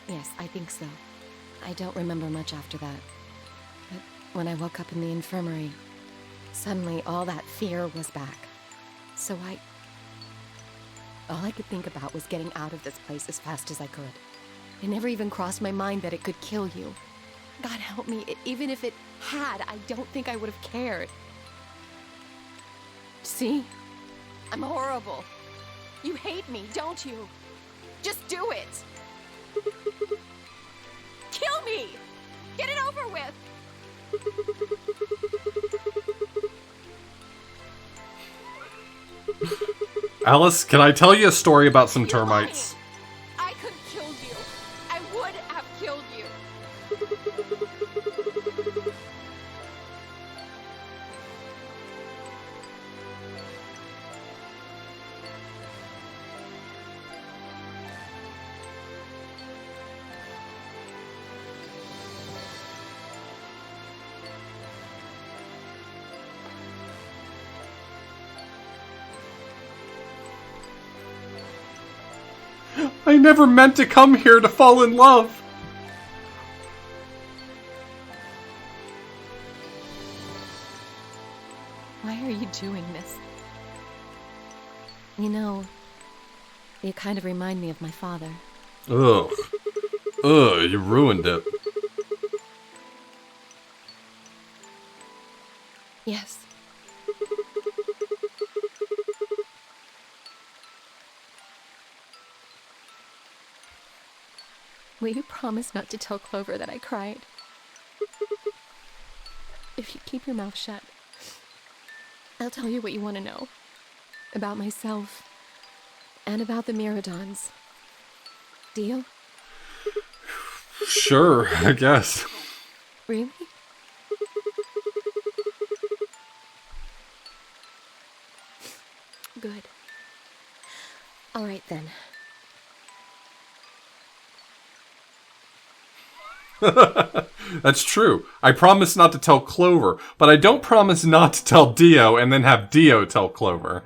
Yes, I think so. I don't remember much after that. But when I woke up in the infirmary, suddenly all that fear was back. So all I could think about was getting out of this place as fast as I could. It never even crossed my mind that it could kill you. God help me, even if it had, I don't think I would have cared. See? I'm horrible. You hate me, don't you? Just do it! Kill me! Get it over with! Alice, can I tell you a story about some termites? I could have killed you. I would have killed you. I never meant to come here to fall in love. Why are you doing this? You know, you kind of remind me of my father. Ugh. Ugh, you ruined it. Yes. Will you promise not to tell Clover that I cried? If you keep your mouth shut, I'll tell you what you want to know. About myself, and about the Myrmidons. Deal? Sure, I guess. Really? Good. All right then. That's true. I promise not to tell Clover, but I don't promise not to tell Dio and then have Dio tell Clover.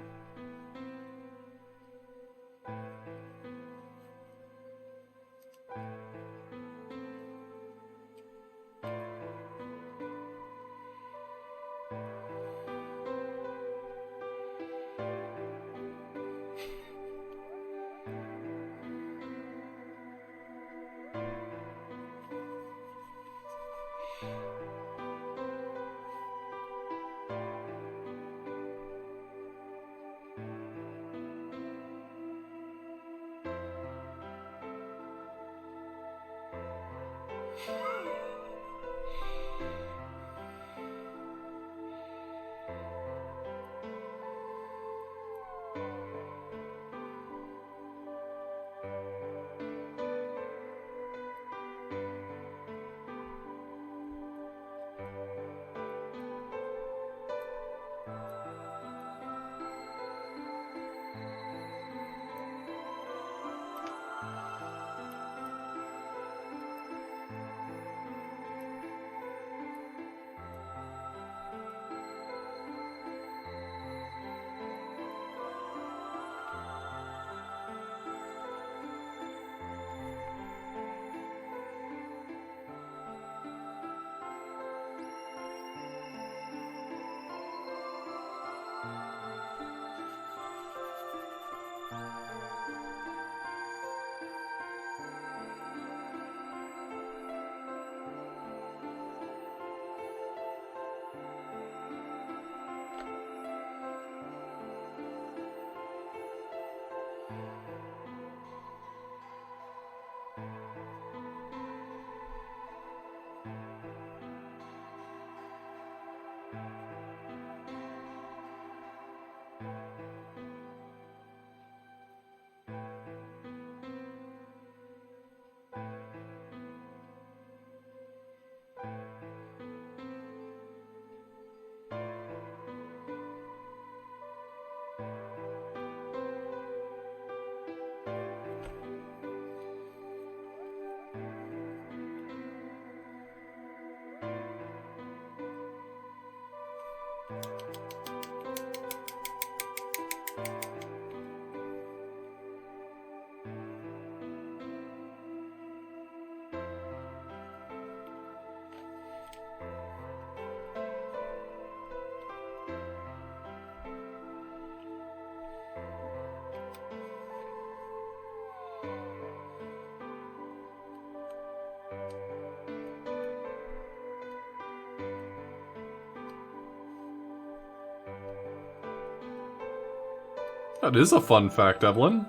That is a fun fact, Evelyn.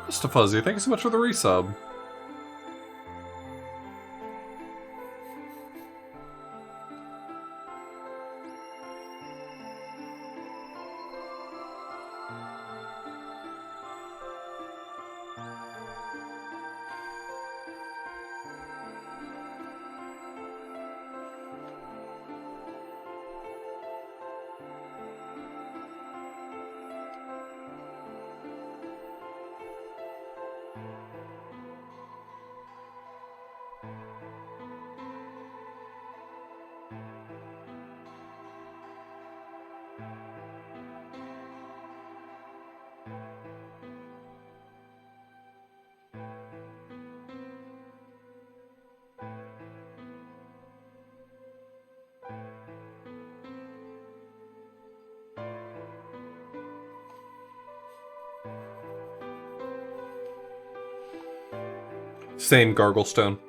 Mr. Fuzzy, thank you so much for the resub. Same Garglestone.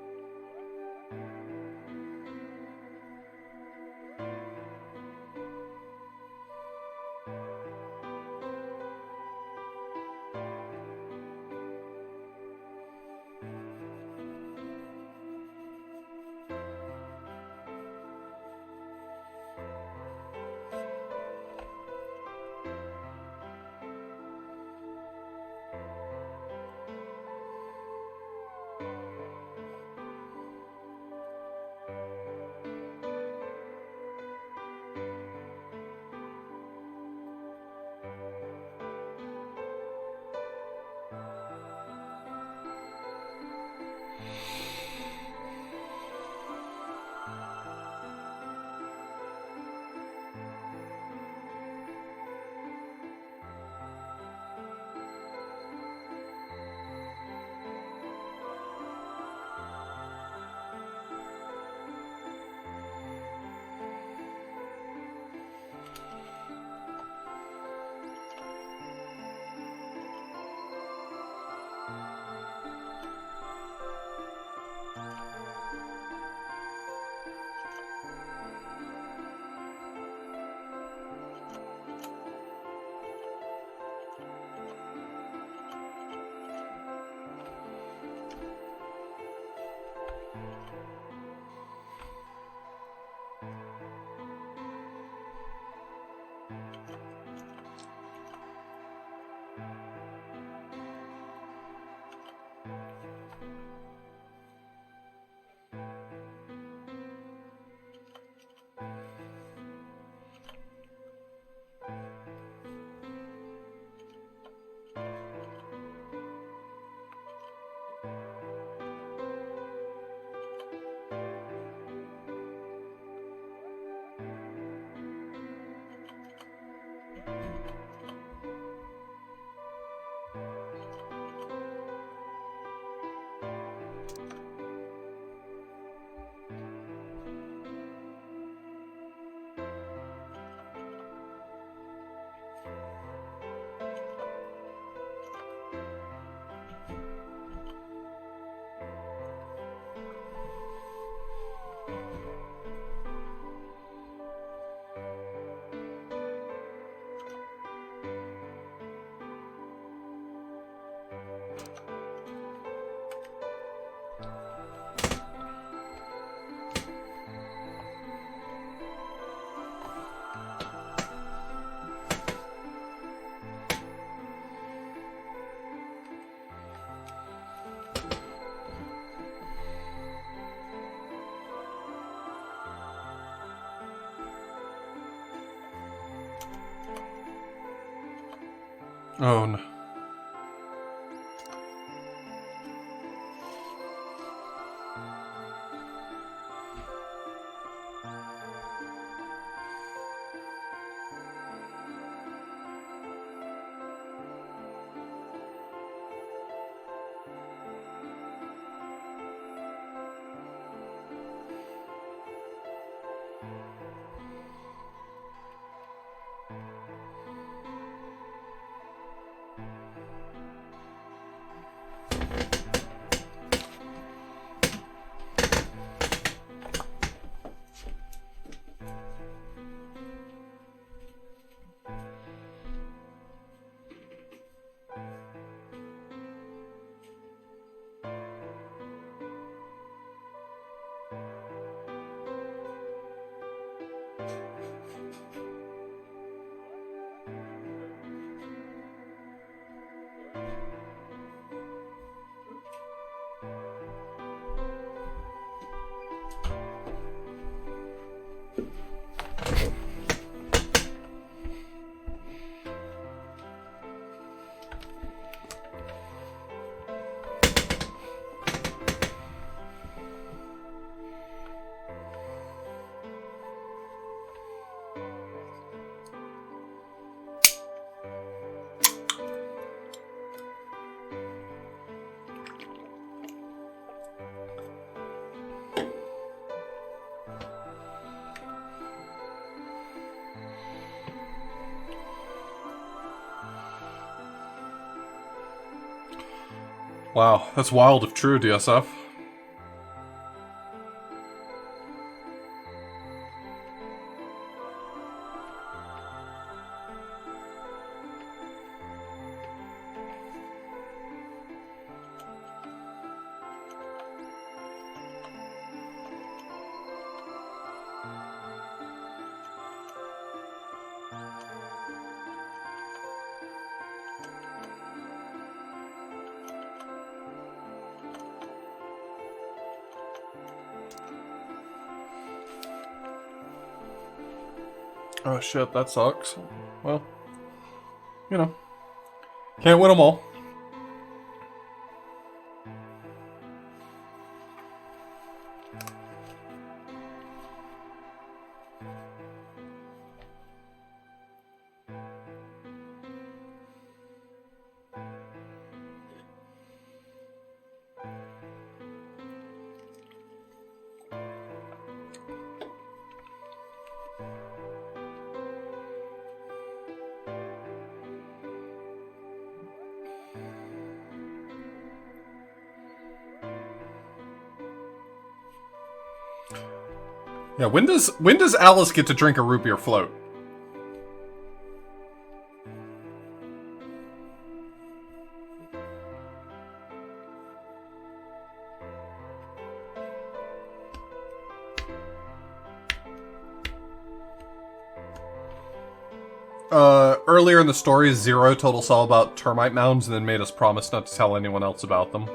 Oh no. Wow, that's wild if true, DSF. Oh shit, that sucks. Well, you know, can't win them all. Yeah, when does Alice get to drink a root beer float? Earlier in the story, Zero told us all about termite mounds and then made us promise not to tell anyone else about them.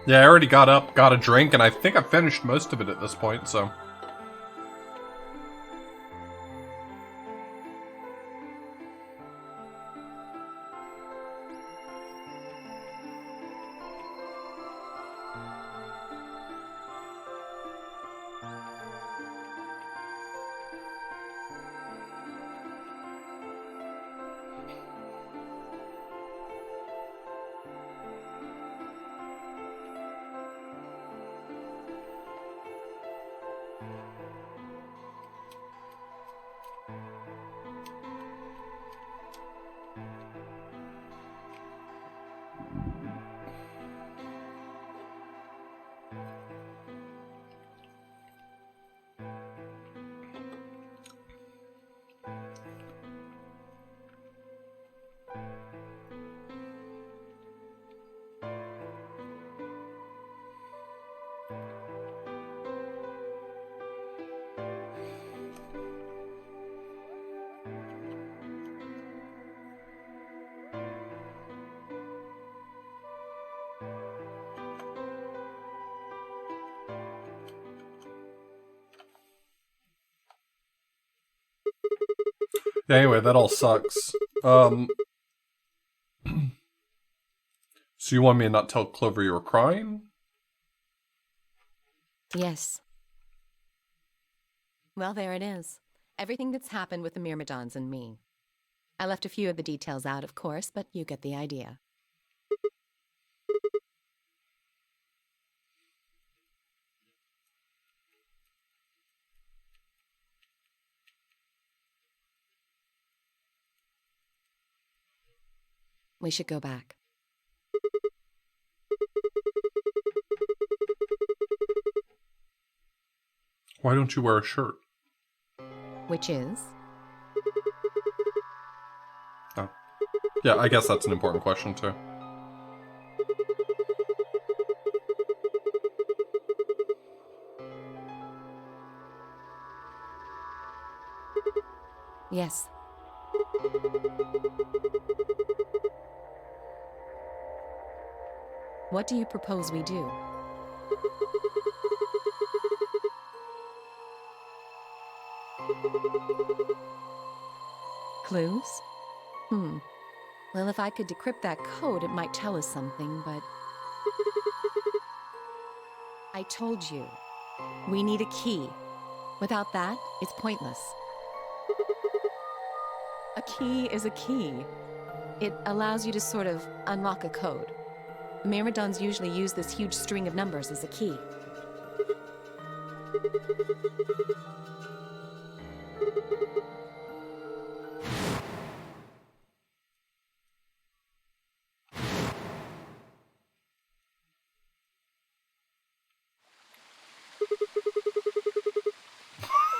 Yeah, I already got up, got a drink, and I think I finished most of it at this point, so... Anyway, that all sucks. So you want me to not tell Clover you were crying? Yes. Well, there it is. Everything that's happened with the Myrmidons and me. I left a few of the details out, of course, but you get the idea. We should go back. Why don't you wear a shirt? Which is? Oh. Yeah, I guess that's an important question, too. Yes. What do you propose we do? Clues? Well, if I could decrypt that code, it might tell us something, but... I told you. We need a key. Without that, it's pointless. A key is a key. It allows you to sort of unlock a code. Myrmidons usually use this huge string of numbers as a key.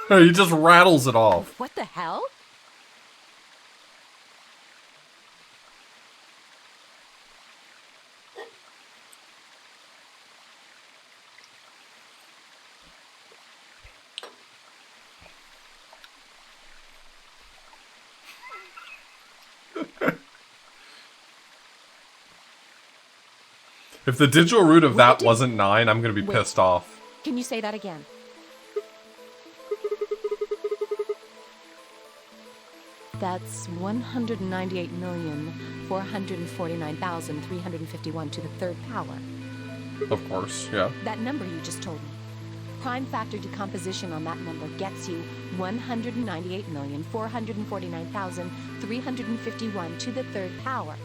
He just rattles it off. What the hell? If the digital root of that wasn't 9, I'm gonna be pissed off. Can you say that again? That's 198,449,351 to the third power. Of course, yeah. That number you just told me. Prime factor decomposition on that number gets you 198,449,351 to the third power.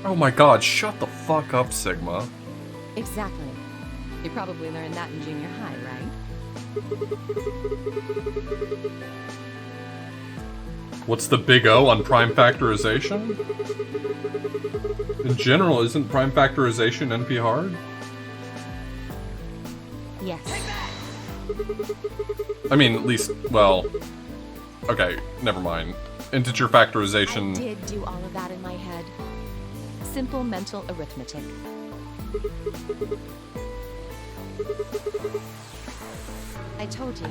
Oh my god, shut the fuck up, Sigma. Exactly. You probably learned that in junior high, right? What's the big O on prime factorization? In general, isn't prime factorization NP hard? Yes. I mean, at least, well... Okay, never mind. Integer factorization... I did do all of that in my head. Simple mental arithmetic. I told you.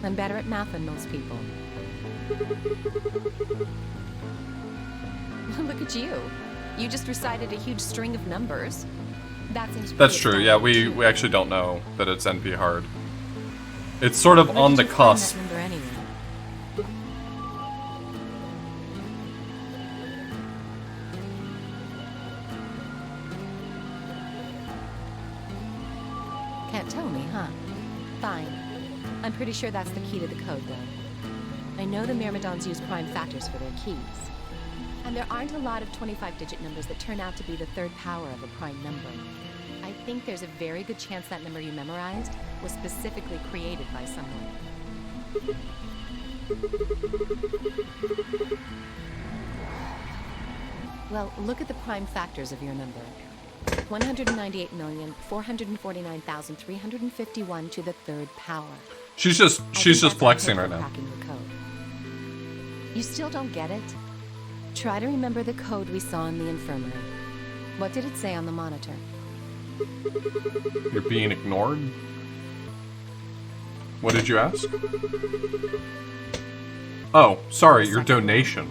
I'm better at math than most people. Look at you. You just recited a huge string of numbers. That seems That's pretty true. Yeah, astounding. we actually don't know that it's NP hard. It's sort of Where on did the you find cusp. that number anyway? Can't tell me, huh? Fine. I'm pretty sure that's the key to the code, though. I know the Myrmidons use prime factors for their keys. And there aren't a lot of 25-digit numbers that turn out to be the third power of a prime number. I think there's a very good chance that number you memorized was specifically created by someone. Well, look at the prime factors of your number. 198,449,351 to the third power. She's just flexing right now. Cracking the code. You still don't get it? Try to remember the code we saw in the infirmary. What did it say on the monitor? You're being ignored? What did you ask? Oh, sorry, your donation.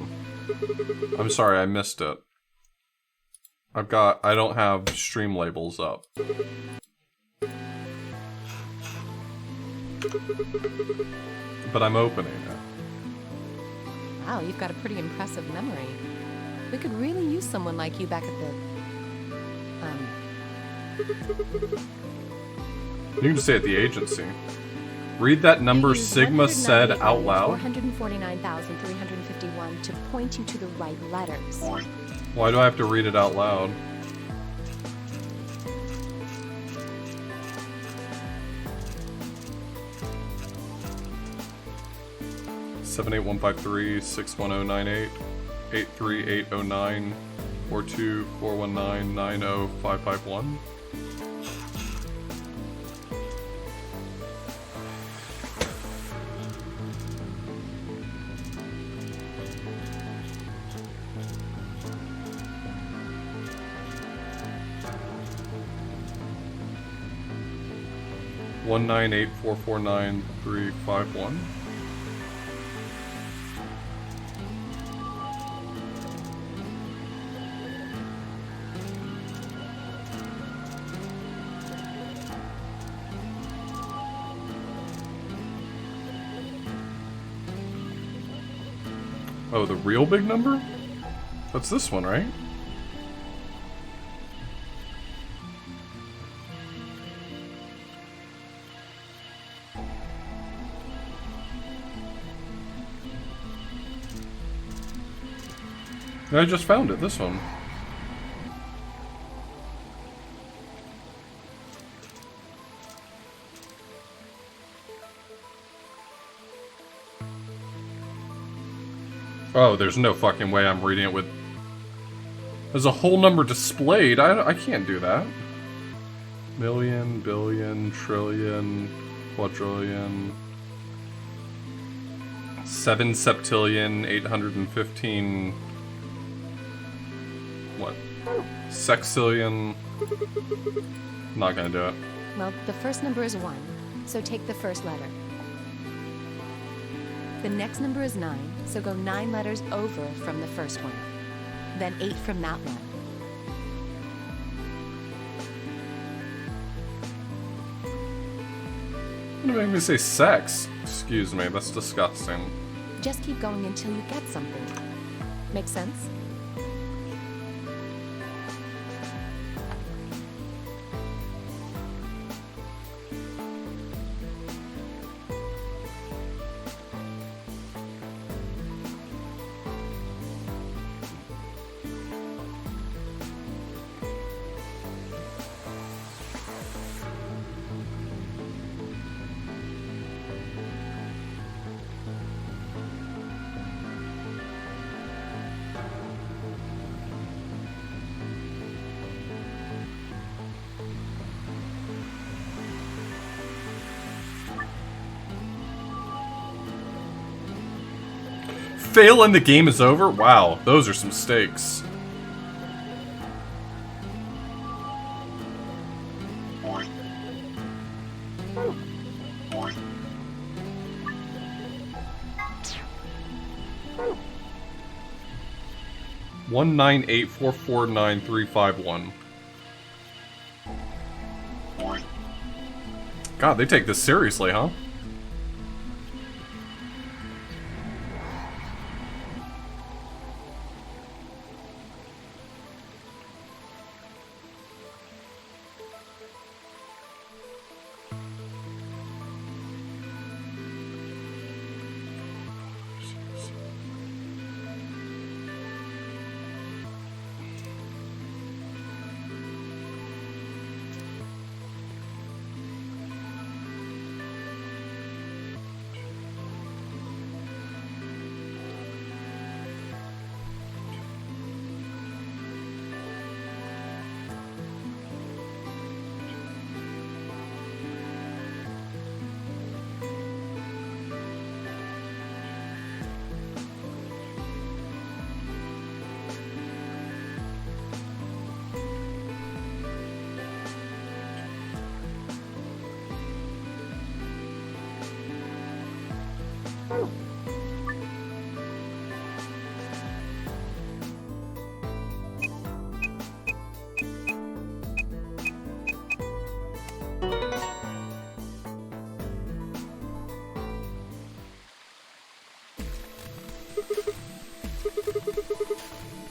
I'm sorry, I missed it. I don't have stream labels up. But I'm opening it. Wow, you've got a pretty impressive memory. We could really use someone like you back at the... You can just say at the agency. Read that number Sigma said out loud. 449,351 to point you to the right letters. Why do I have to read it out loud? Seven 8-1-5-3 61098 83809 42-419 90551. One 98449-351. Oh, the real big number? That's this one, right? I just found it, this one. Oh, there's no fucking way I'm reading it with... There's a whole number displayed. I can't do that. Million, billion, trillion, quadrillion... 7 septillion, 815... What? Sexillion... Not gonna do it. Well, the first number is 1, so take the first letter. The next number is 9, so go 9 letters over from the first one. Then 8 from that one. What do you make me say sex? Excuse me, that's disgusting. Just keep going until you get something. Make sense? Fail and the game is over? Wow, those are some stakes. 198449351. God, they take this seriously, huh?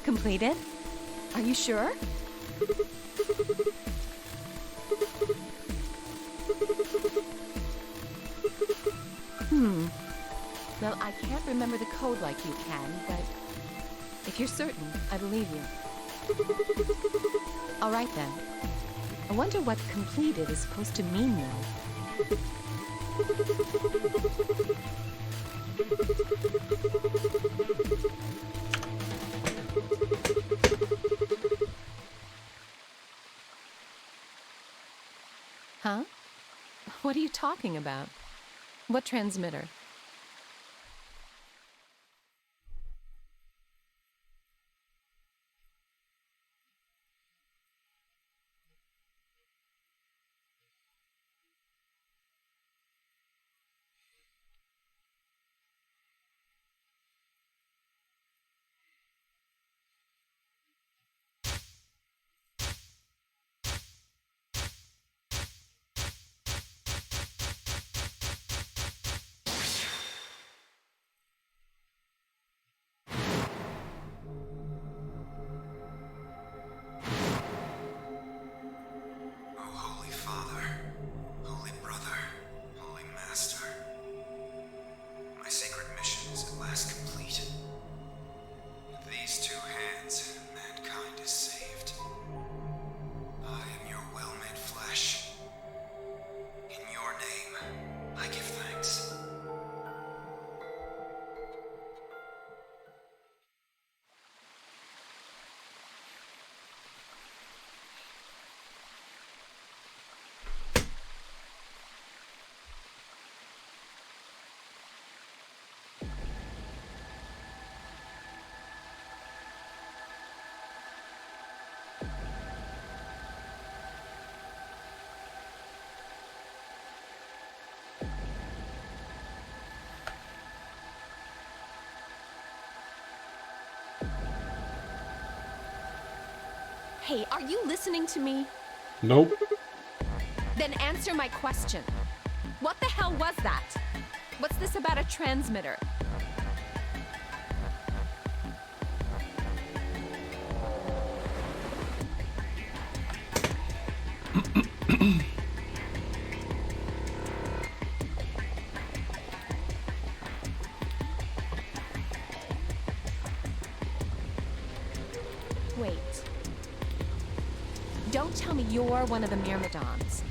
Completed? Are you sure? Well, I can't remember the code like you can, but if you're certain, I believe you. All right then. I wonder what completed is supposed to mean, though. Huh? What are you talking about? What transmitter? Hey, are you listening to me? Nope. Then answer my question. What the hell was that? What's this about a transmitter? Wait. Don't tell me you're one of the Myrmidons.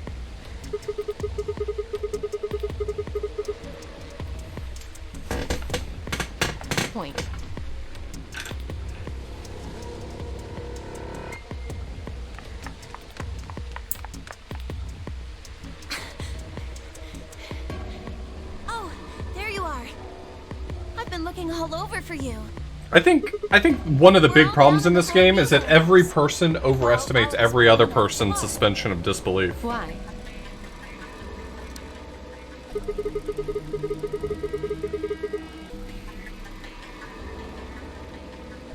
Point. Oh, there you are. I've been looking all over for you. I think one of the big problems in this game is that every person overestimates every other person's suspension of disbelief. Why?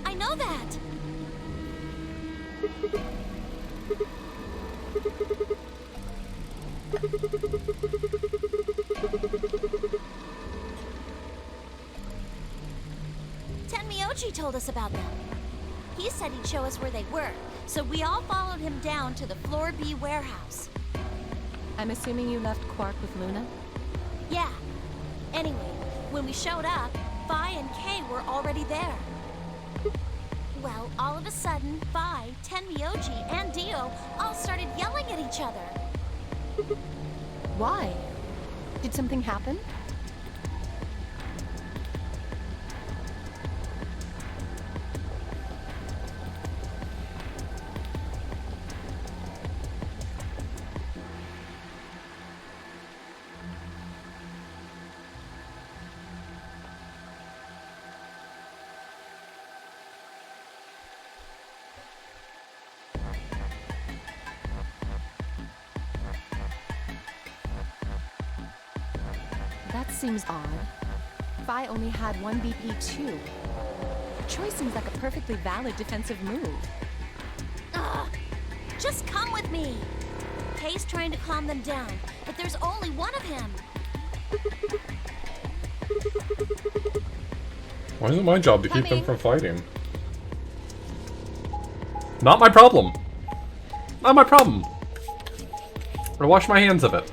I know that. Tenmyoji told us about them. He said he'd show us where they were, so we all followed him down to the Floor B warehouse. I'm assuming you left Quark with Luna? Yeah. Anyway, when we showed up, Vi and Kay were already there. Well, all of a sudden, Vi, Tenmyoji, and Dio all started yelling at each other. Why? Did something happen? That seems odd. Vi only had one BP too. Choice seems like a perfectly valid defensive move. Ugh! Just come with me! Kay's trying to calm them down, but there's only one of him. Why is it my job to keep them from fighting? Not my problem. Not my problem. I'm gonna wash my hands of it.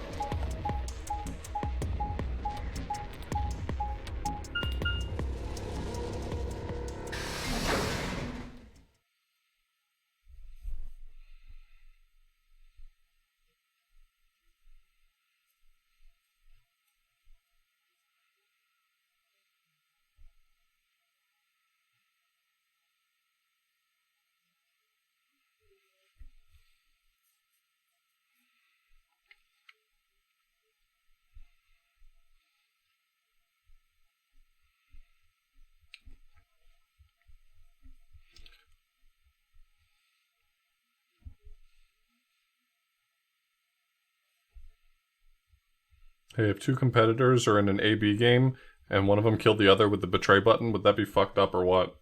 Hey, if two competitors are in an AB game, and one of them killed the other with the betray button, would that be fucked up or what?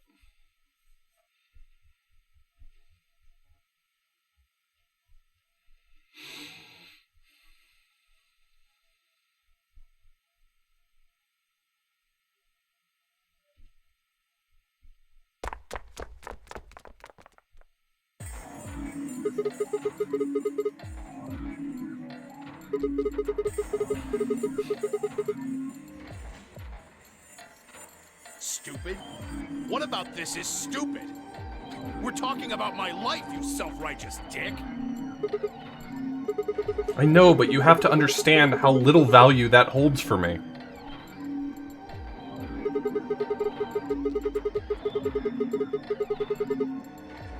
Stupid? What about this is stupid? We're talking about my life, you self-righteous dick! I know, but you have to understand how little value that holds for me.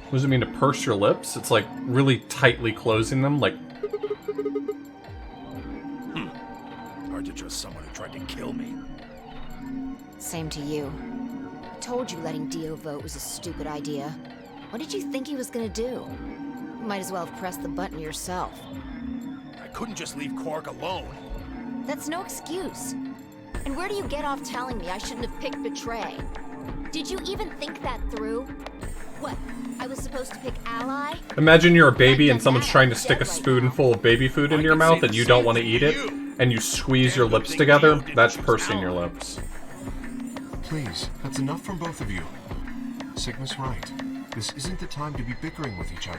What does it mean to purse your lips? It's like really tightly closing them, like... Hard to trust someone who tried to kill me. Same to you. I told you letting Dio vote was a stupid idea. What did you think he was gonna do? You might as well have pressed the button yourself. I couldn't just leave Quark alone. That's no excuse. And where do you get off telling me I shouldn't have picked Betray? Did you even think that through? What? I was supposed to pick Ally? Imagine you're a baby and someone's trying to stick a spoonful of baby food into your mouth and you don't want to eat it, and you squeeze your lips together. That's pursing your lips. Please, that's enough from both of you. Sigma's right. This isn't the time to be bickering with each other.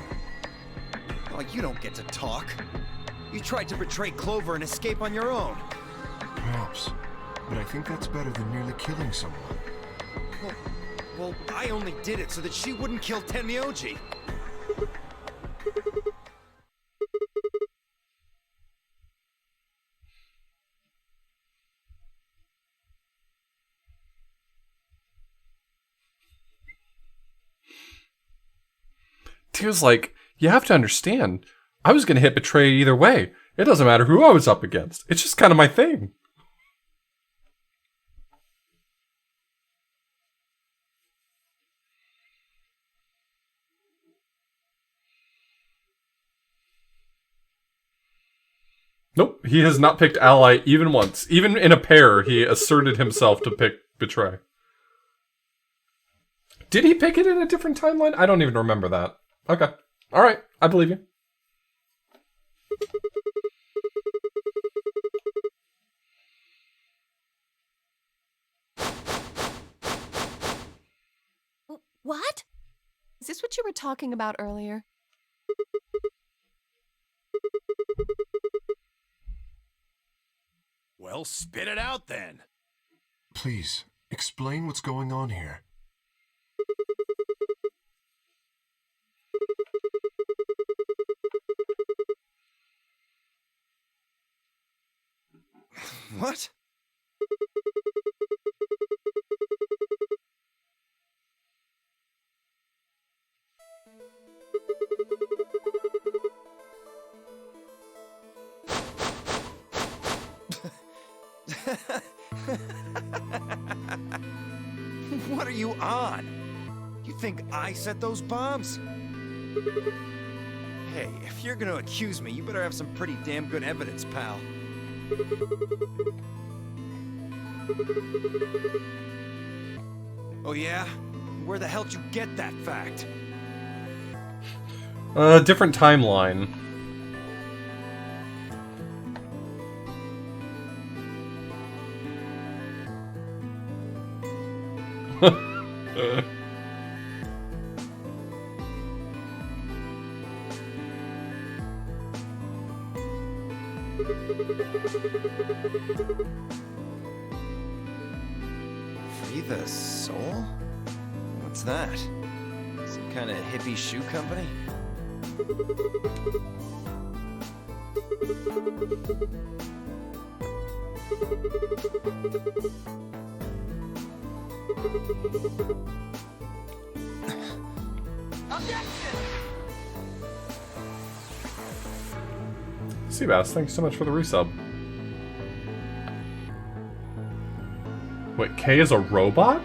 Oh, you don't get to talk. You tried to betray Clover and escape on your own. Perhaps. But I think that's better than merely killing someone. Well, I only did it so that she wouldn't kill Tenmyoji. Tio's like, you have to understand, I was gonna hit Betray either way. It doesn't matter who I was up against. It's just kind of my thing. Nope, he has not picked Ally even once. Even in a pair, he asserted himself to pick Betray. Did he pick it in a different timeline? I don't even remember that. Okay. Alright, I believe you. What? Is this what you were talking about earlier? Well, spit it out then. Please, explain what's going on here. What? What are you on? You think I set those bombs? Hey, if you're gonna accuse me, you better have some pretty damn good evidence, pal. Oh yeah? Where the hell'd you get that fact? Different timeline. Free the Soul? What's that? Some kind of hippie shoe company? Seabass, thanks so much for the resub. Wait, Kay is a robot?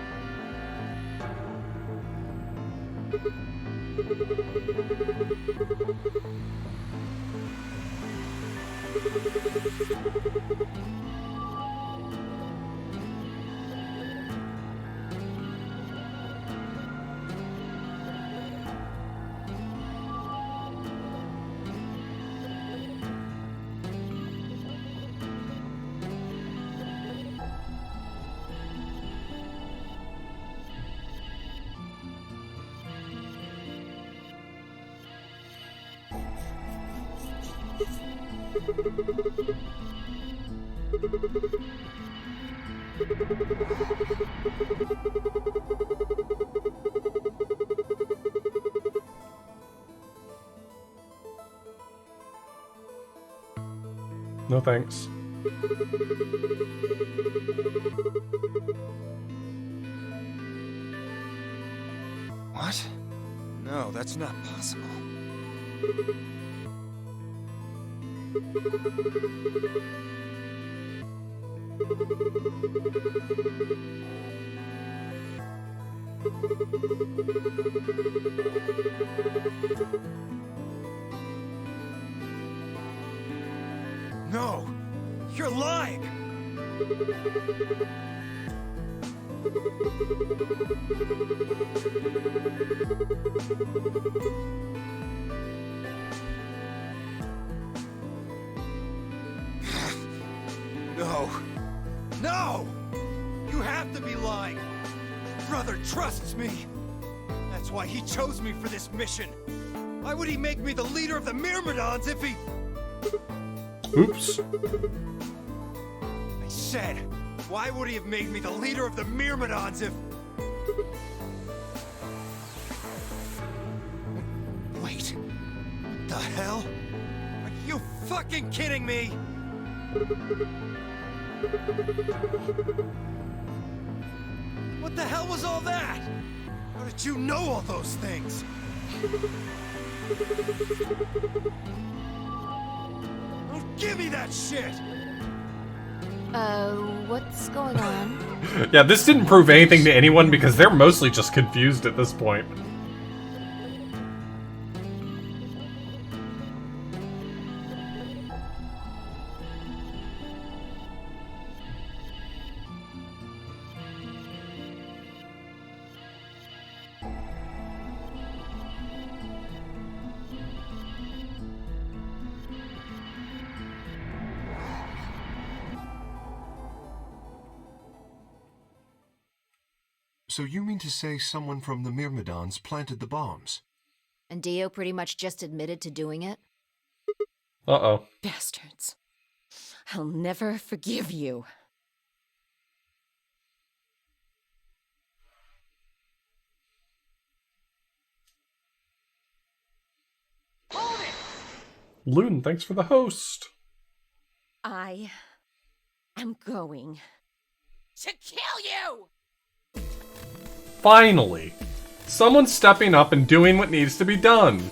No thanks. What? No, that's not possible. No! You're lying! No! No! You have to be lying! Brother trusts me! That's why he chose me for this mission! Why would he make me the leader of the Myrmidons if he... Oops. I said, why would he have made me the leader of the Myrmidons if... Wait. What the hell? Are you fucking kidding me? What the hell was all that? How did you know all those things? Oh, give me that shit! What's going on? Yeah, this didn't prove anything to anyone because they're mostly just confused at this point. So you mean to say someone from the Myrmidons planted the bombs? And Dio pretty much just admitted to doing it? Uh-oh. Bastards. I'll never forgive you. Loon, thanks for the host. I am going to kill you! Finally! Someone's stepping up and doing what needs to be done.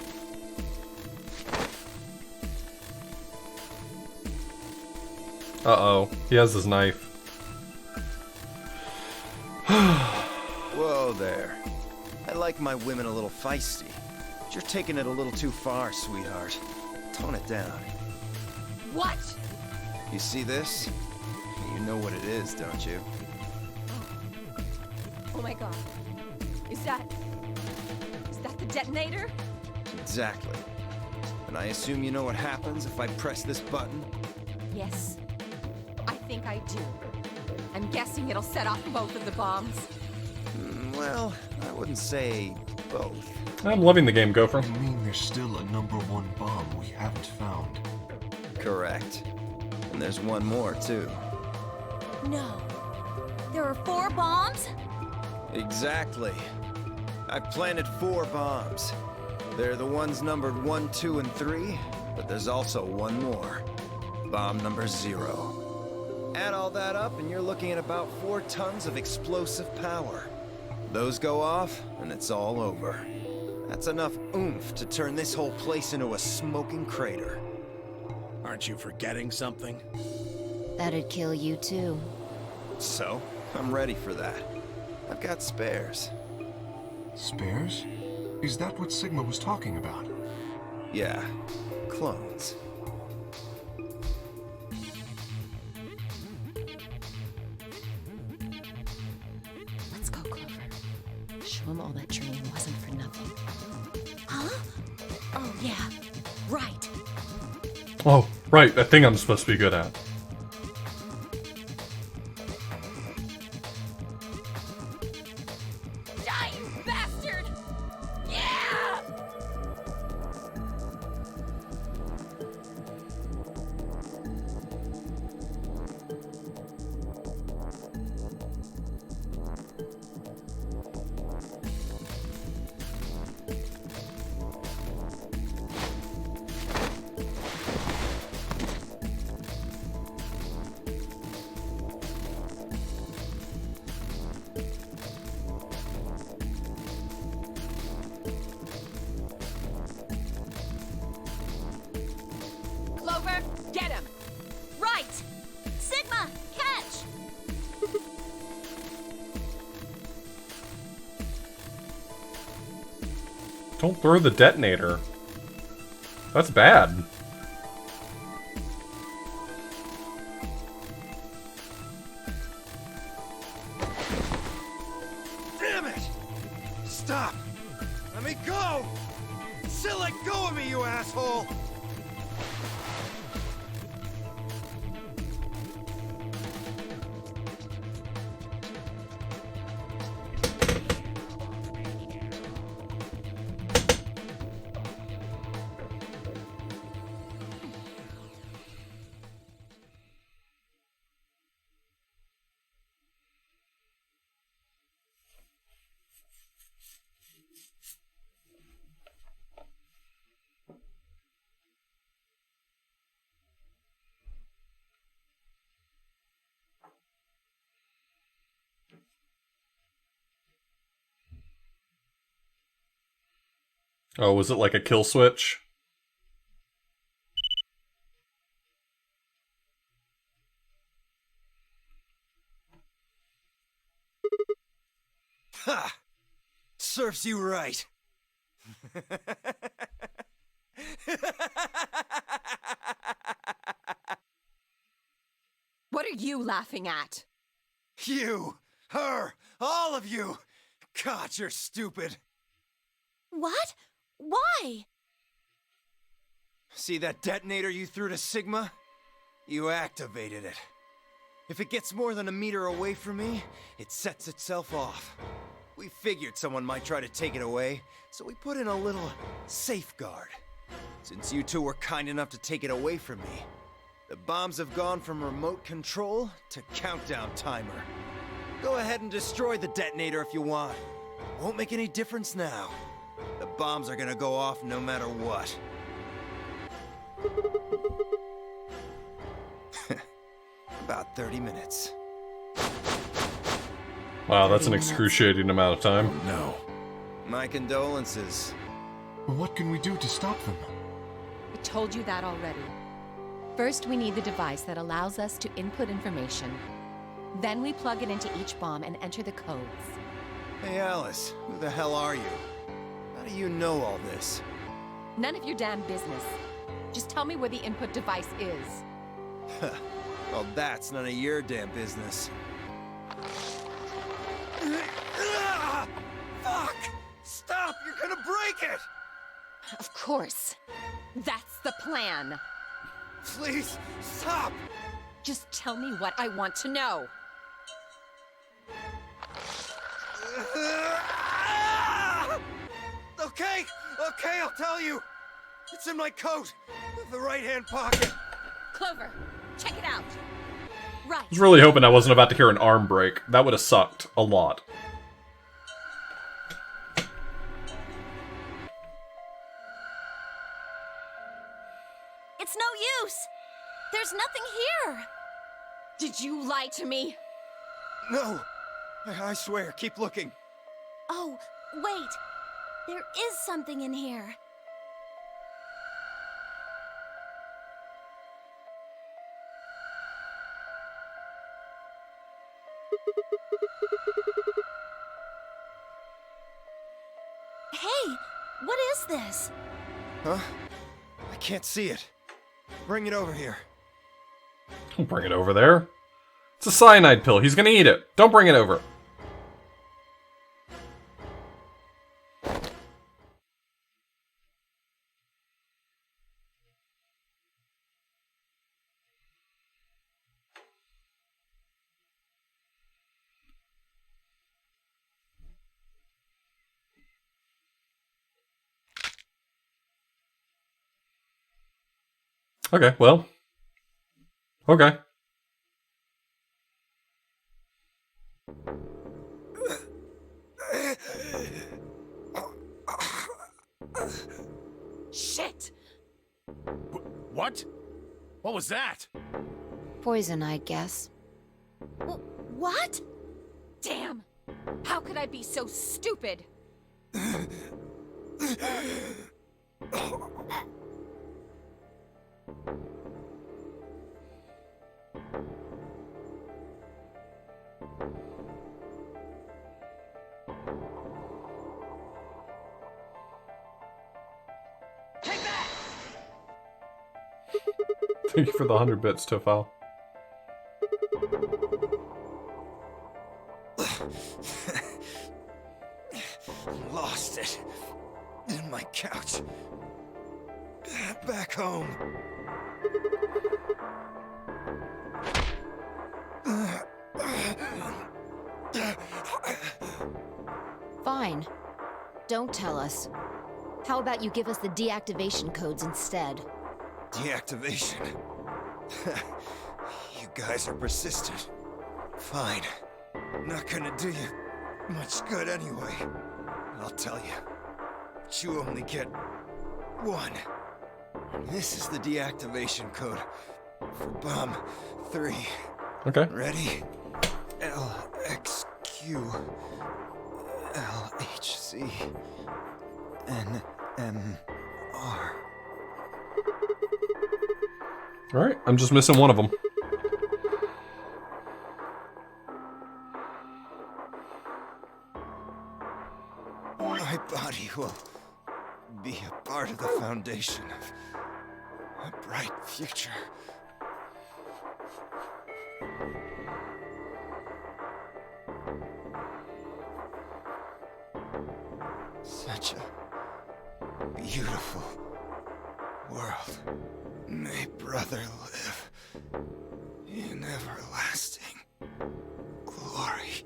Uh-oh. He has his knife. Whoa there. I like my women a little feisty. But you're taking it a little too far, sweetheart. Tone it down. What? You see this? You know what it is, don't you? Oh my god. Is that the detonator? Exactly. And I assume you know what happens if I press this button? Yes. I think I do. I'm guessing it'll set off both of the bombs. Well, I wouldn't say both. I'm loving the game, Gopher. You mean there's still a #1 bomb we haven't found? Correct. And there's one more, too. No. There are 4 bombs? Exactly. I've planted 4 bombs. They're the ones numbered 1, 2, and 3, but there's also one more. Bomb number 0. Add all that up, and you're looking at about 4 tons of explosive power. Those go off, and it's all over. That's enough oomph to turn this whole place into a smoking crater. Aren't you forgetting something? That'd kill you too. So, I'm ready for that. I've got spares. Spares? Is that what Sigma was talking about? Yeah, clones. Let's go, Clover. Show him all that training wasn't for nothing. Huh? Oh, yeah. Right. Oh, right, that thing I'm supposed to be good at. Die, you bastard! Yeah! Clover, get him! Right! Sigma, catch! Don't throw the detonator. That's bad. Damn it! Stop! Let me go! Still let go of me, you asshole! Oh, was it like a kill switch? Ha! Serves you right. What are you laughing at? You, her, all of you. God, you're stupid. What? Why? See that detonator you threw to Sigma? You activated it. If it gets more than a meter away from me, it sets itself off. We figured someone might try to take it away, so we put in a little safeguard. Since you two were kind enough to take it away from me, the bombs have gone from remote control to countdown timer. Go ahead and destroy the detonator if you want. Won't make any difference now. The bombs are gonna go off no matter what. About 30 minutes. Wow, that's an excruciating amount of time. No. My condolences. What can we do to stop them? I told you that already. First, we need the device that allows us to input information. Then we plug it into each bomb and enter the codes. Hey Alice, who the hell are you? How do you know all this? None of your damn business. Just tell me where the input device is. Well, that's none of your damn business. Fuck! Stop! You're gonna break it! Of course. That's the plan. Please, stop! Just tell me what I want to know. Okay, I'll tell you. It's in my coat, the right-hand pocket. Clover, check it out. Right. I was really hoping I wasn't about to hear an arm break. That would have sucked a lot. It's no use! There's nothing here! Did you lie to me? No, I swear, keep looking. Oh, wait! There is something in here. Hey, what is this? Huh? I can't see it. Bring it over here. Don't bring it over there. It's a cyanide pill. He's gonna eat it. Don't bring it over. Okay, well. Okay. Shit! What? What was that? Poison, I guess. What? Damn! How could I be so stupid? Thank you for the 100 bits, Tofal. Lost it. In my couch. Back home. Fine. Don't tell us. How about you give us the deactivation codes instead? Deactivation? You guys are persistent. Fine. Not gonna do you much good anyway. I'll tell you. But you only get one. This is the deactivation code for Bomb 3. Okay. Ready? LXQ LHC NMR. Alright, I'm just missing one of them. My body will be a part of the foundation of a bright future. Such a beautiful world. May brother live in everlasting glory.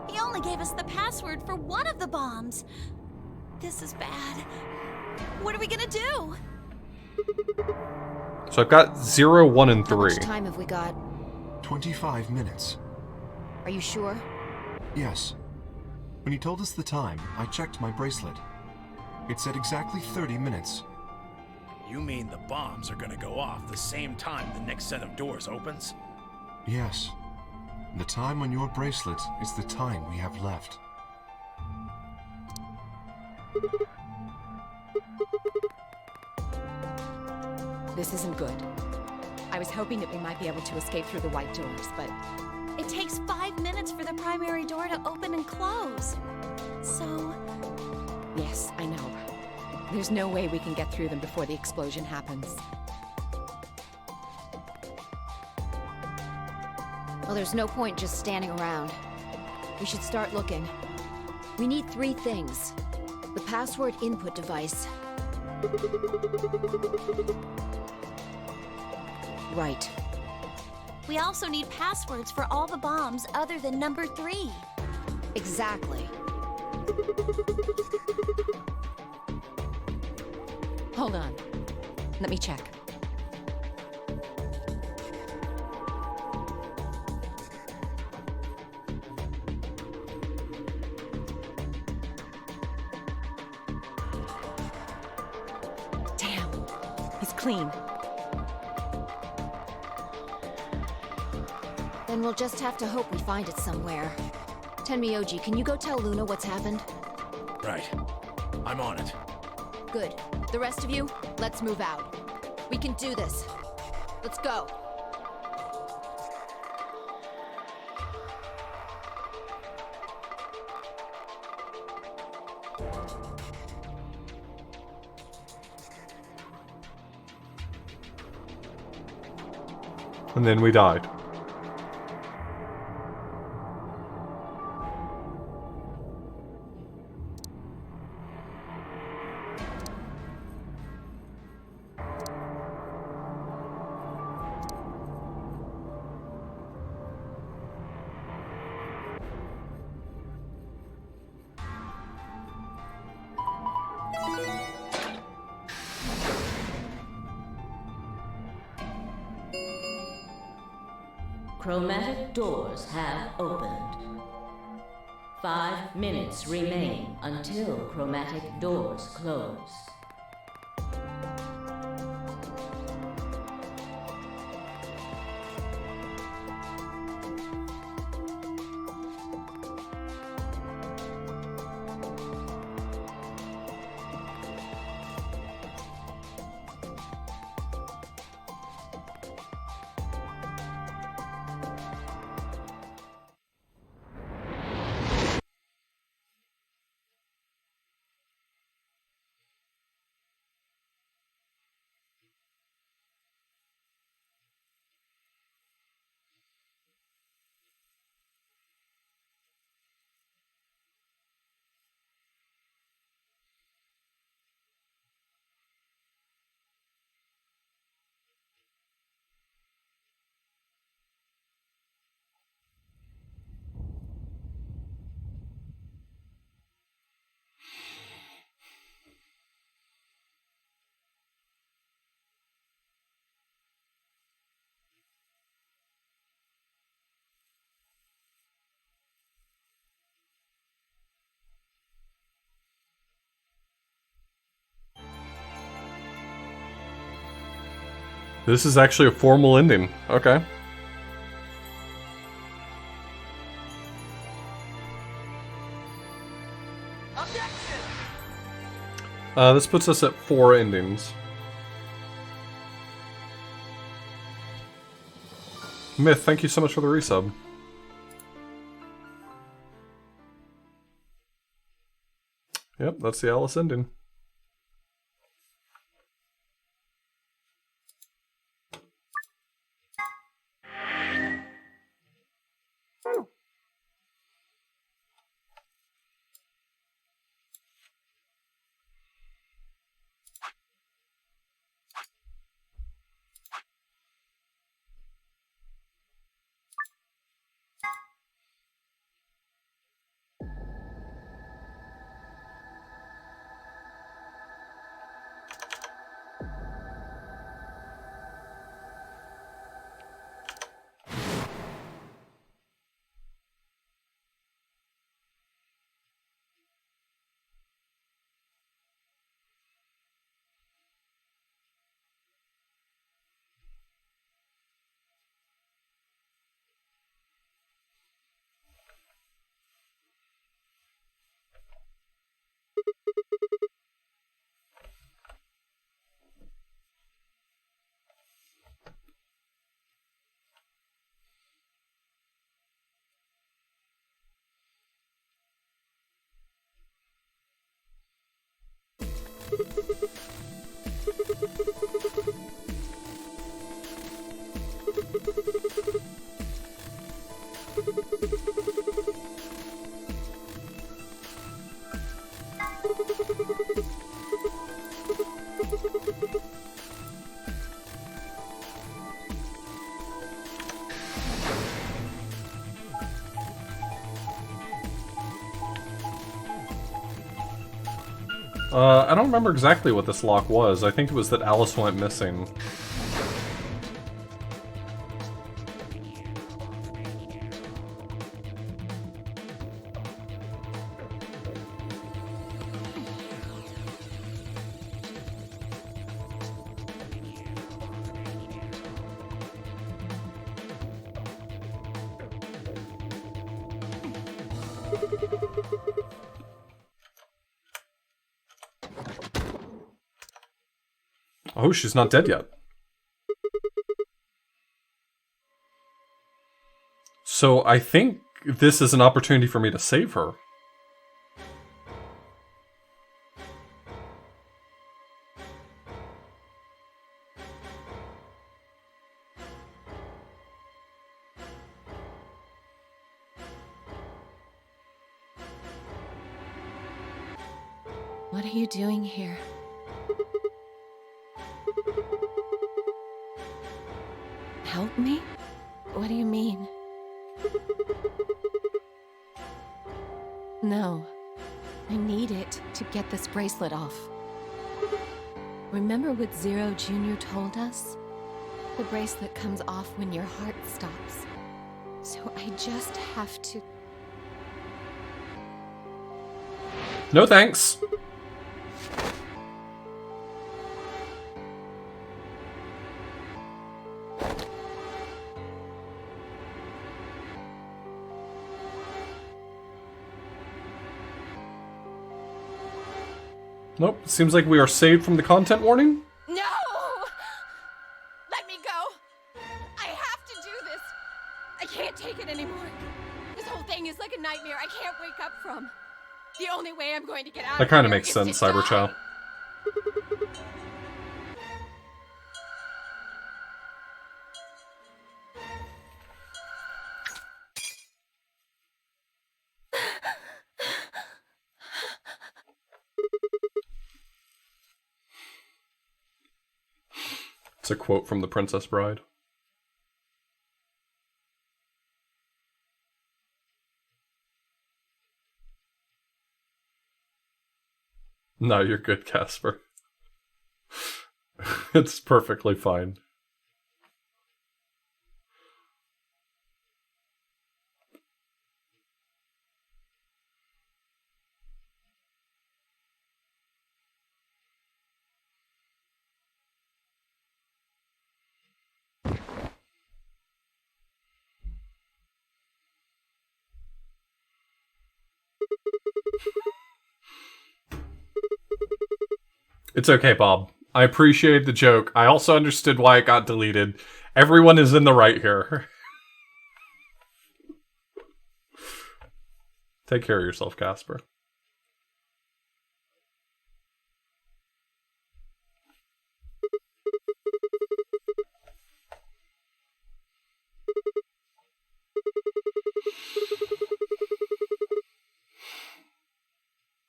He only gave us the password for one of the bombs. This is bad. What are we gonna do? So I've got 0, 1, and How 3. much time have we got? 25 minutes. Are you sure? Yes. When he told us the time, I checked my bracelet. It said exactly 30 minutes. You mean the bombs are gonna go off the same time the next set of doors opens? Yes. The time on your bracelet is the time we have left. This isn't good. I was hoping that we might be able to escape through the white doors, but It takes 5 minutes for the primary door to open and close. So, yes, I know. There's no way we can get through them before the explosion happens. Well, there's no point just standing around. We should start looking. We need 3 things. The password input device. Right. we also need passwords for all the bombs other than number 3. Exactly. Hold on. Let me check. Damn. He's clean. Then we'll just have to hope we find it somewhere. Tenmyoji, can you go tell Luna what's happened? Right. I'm on it. Good. The rest of you, let's move out. We can do this. Let's go. And then we died. Chromatic doors have opened. 5 minutes remain until chromatic doors close. This is actually a formal ending. Okay. This puts us at 4 endings. Myth, thank you so much for the resub. Yep, that's the Alice ending. I don't remember exactly what this lock was. I think it was that Alice went missing. Oh, she's not dead yet. So I think this is an opportunity for me to save her. What are you doing here? Help me? What do you mean? No. I need it to get this bracelet off. Remember what Zero Jr. told us? The bracelet comes off when your heart stops. So I just have to... No thanks. Nope, seems like we are saved from the content warning. No! Let me go! I have to do this! I can't take it anymore. This whole thing is like a nightmare I can't wake up from. The only way I'm going to get out That of kind of here makes is sense, to Cyber die. Chow. It's a quote from The Princess Bride. No, you're good, Casper. It's perfectly fine. It's okay, Bob. I appreciate the joke. I also understood why it got deleted. Everyone is in the right here. Take care of yourself, Casper.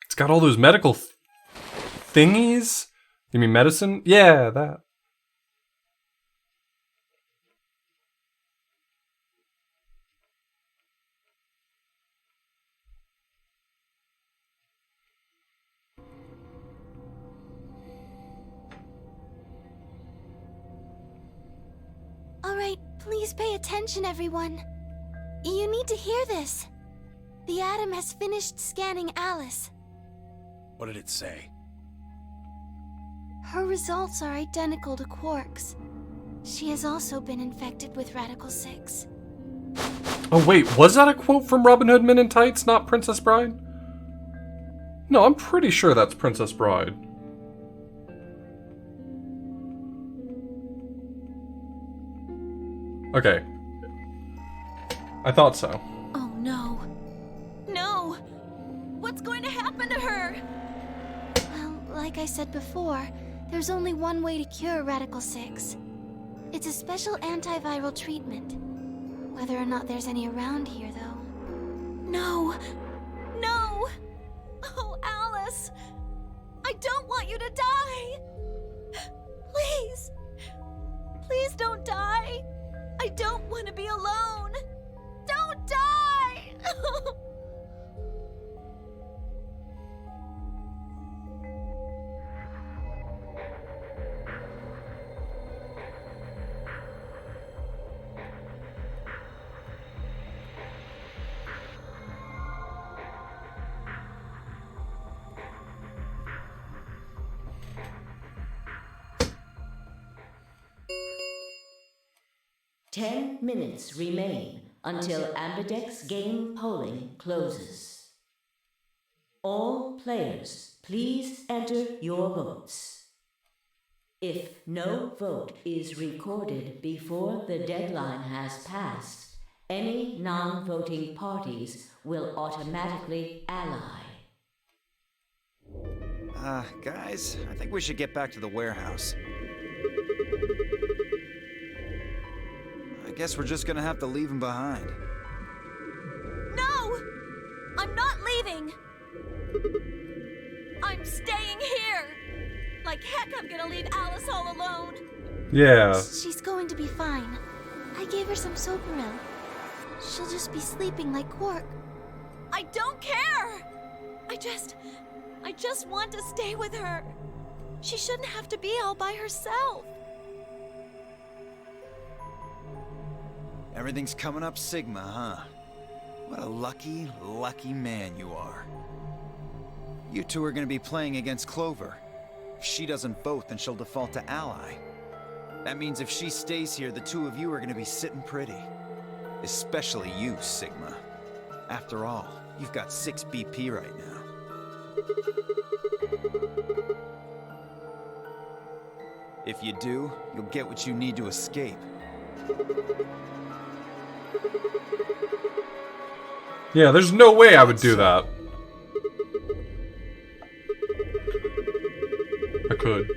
It's got all those medical thingies? You mean medicine? Yeah, that. Alright, please pay attention, everyone. You need to hear this. The Atom has finished scanning Alice. What did it say? Her results are identical to Quark's. She has also been infected with Radical 6. Oh wait, was that a quote from Robin Hood Men in Tights, not Princess Bride? No, I'm pretty sure that's Princess Bride. Okay. I thought so. Oh no. No! What's going to happen to her? Well, like Like I said before, there's only one way to cure Radical 6. It's a special antiviral treatment. Whether or not there's any around here, though. No! No! Oh, Alice! I don't want you to die! Please! Please don't die! I don't want to be alone! Don't die! 10 minutes remain until Ambidex game polling closes. All players, please enter your votes. If no vote is recorded before the deadline has passed, any non-voting parties will automatically ally. Guys, I think we should get back to the warehouse. I guess we're just gonna have to leave him behind. No! I'm not leaving! I'm staying here! Like heck I'm gonna leave Alice all alone! Yeah. She's going to be fine. I gave her some Soparil. She'll just be sleeping like Quark. I don't care! I just want to stay with her. She shouldn't have to be all by herself. Everything's coming up Sigma, huh? What a lucky, lucky man you are. You two are gonna be playing against Clover. If she doesn't vote, then she'll default to ally. That means if she stays here, the two of you are gonna be sitting pretty. Especially you, Sigma. After all, you've got 6 BP right now. If you do, you'll get what you need to escape. Yeah, there's no way I would do that. I could.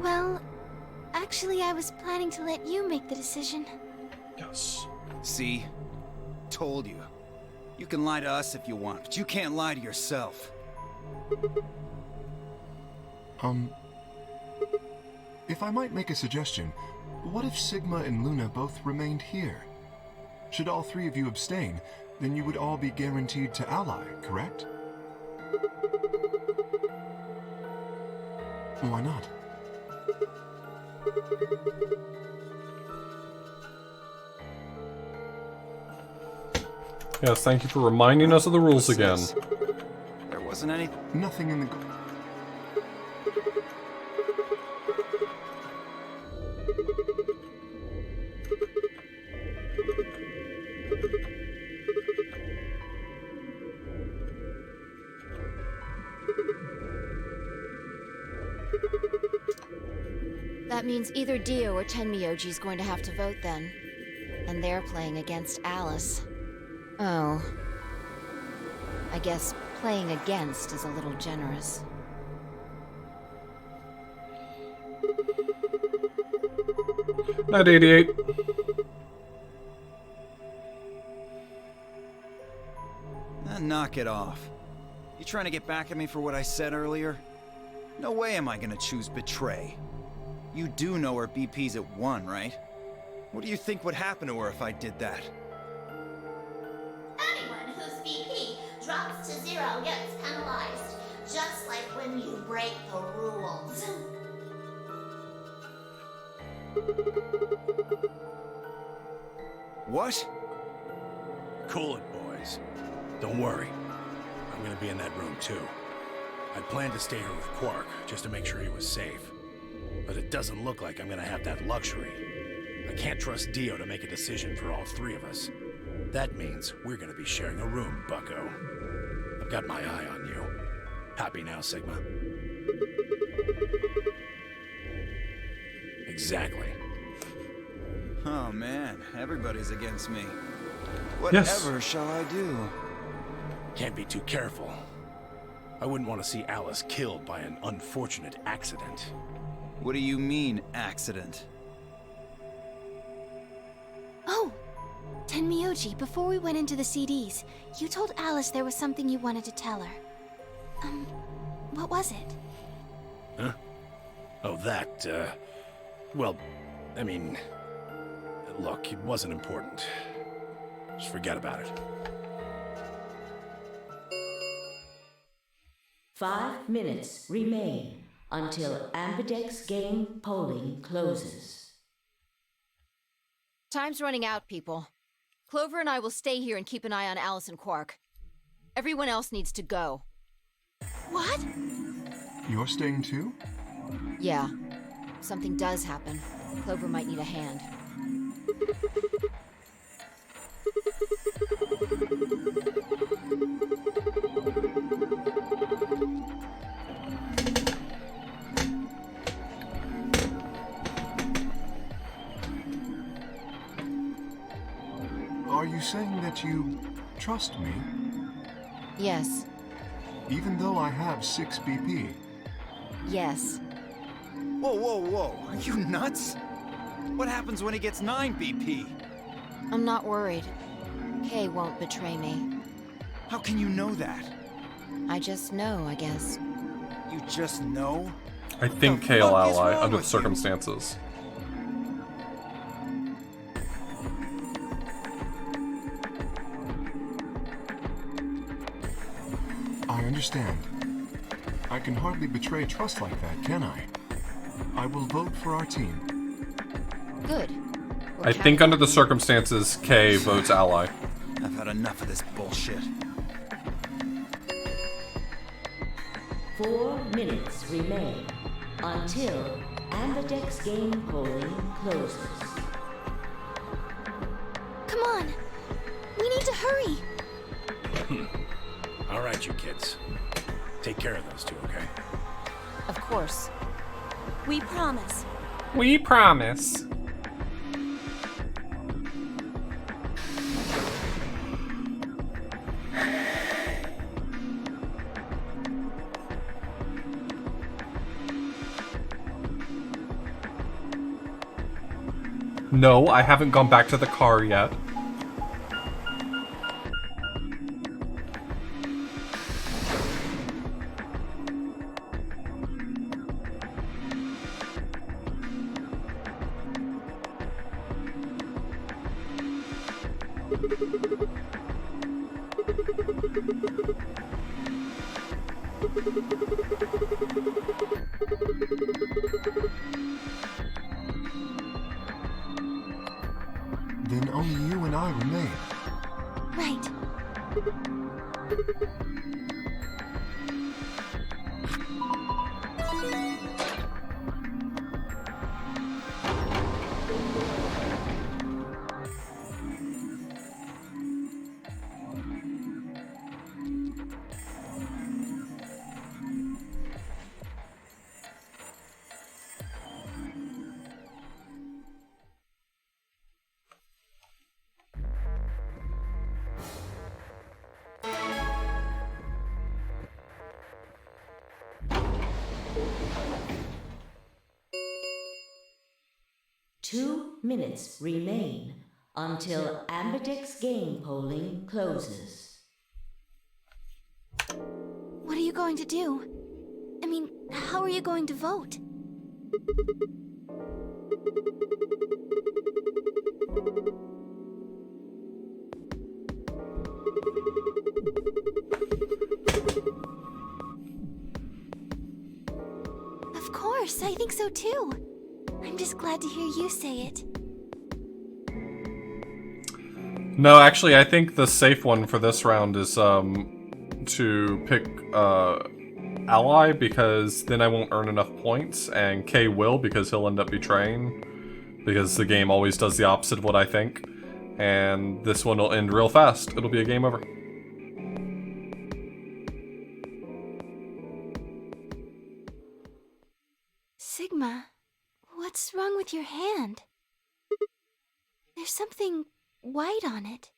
Well, actually I was planning to let you make the decision. Yes. See? Told you. You can lie to us if you want, but you can't lie to yourself. If I might make a suggestion, what if Sigma and Luna both remained here? Should all 3 of you abstain, then you would all be guaranteed to ally, correct? Why not? Yes, thank you for reminding us of the rules again. There wasn't any... Nothing in the... That means either Dio or Tenmyoji's going to have to vote then. And they're playing against Alice. Oh. I guess playing against is a little generous. Night 88. Knock it off. You trying to get back at me for what I said earlier? No way am I gonna choose Betray. You do know her BP's at 1, right? What do you think would happen to her if I did that? Anyone whose BP drops to 0 gets penalized, just like when you break the rules. What? Cool it, boys. Don't worry. I'm gonna be in that room too. I'd planned to stay here with Quark, just to make sure he was safe. But it doesn't look like I'm gonna have that luxury. I can't trust Dio to make a decision for all 3 of us. That means we're gonna be sharing a room, bucko. I've got my eye on you. Happy now, Sigma? Exactly. Oh man, everybody's against me. Yes. Whatever shall I do? Can't be too careful. I wouldn't want to see Alice killed by an unfortunate accident. What do you mean, accident? Oh! Tenmyoji, before we went into the CDs, you told Alice there was something you wanted to tell her. What was it? Huh? Oh, that, well, I mean, look, it wasn't important. Just forget about it. 5 minutes remain until Ambidex game polling closes. Time's running out, people. Clover and I will stay here and keep an eye on Alice and Quark. Everyone else needs to go. What? You're staying too? Yeah. If something does happen, Clover might need a hand. Are you saying that you trust me? Yes. Even though I have 6 BP? Yes. Whoa, whoa, whoa. Are you nuts? What happens when he gets 9 BP? I'm not worried. Kay won't betray me. How can you know that? I just know, I guess. You just know? I think K will ally under the circumstances. I understand. I can hardly betray trust like that, can I? I will vote for our team. Good. I think under the circumstances, K votes ally. I've had enough of this bullshit. 4 minutes remain until Ambidex game polling closes. Come on! We need to hurry! All right, you kids. Take care of those two, okay? Of course. We promise. We promise. No, I haven't gone back to the car yet. Then only you and I remain. Right. Two minutes remain until Ambidex game polling closes. What are you going to do? I mean, how are you going to vote? Of course, I think so too. I'm just glad to hear you say it. No, actually, I think the safe one for this round is to pick ally, because then I won't earn enough points, and K will, because he'll end up betraying, because the game always does the opposite of what I think. and this one will end real fast. It'll be a game over. Sigma, what's wrong with your hand? There's something white on it.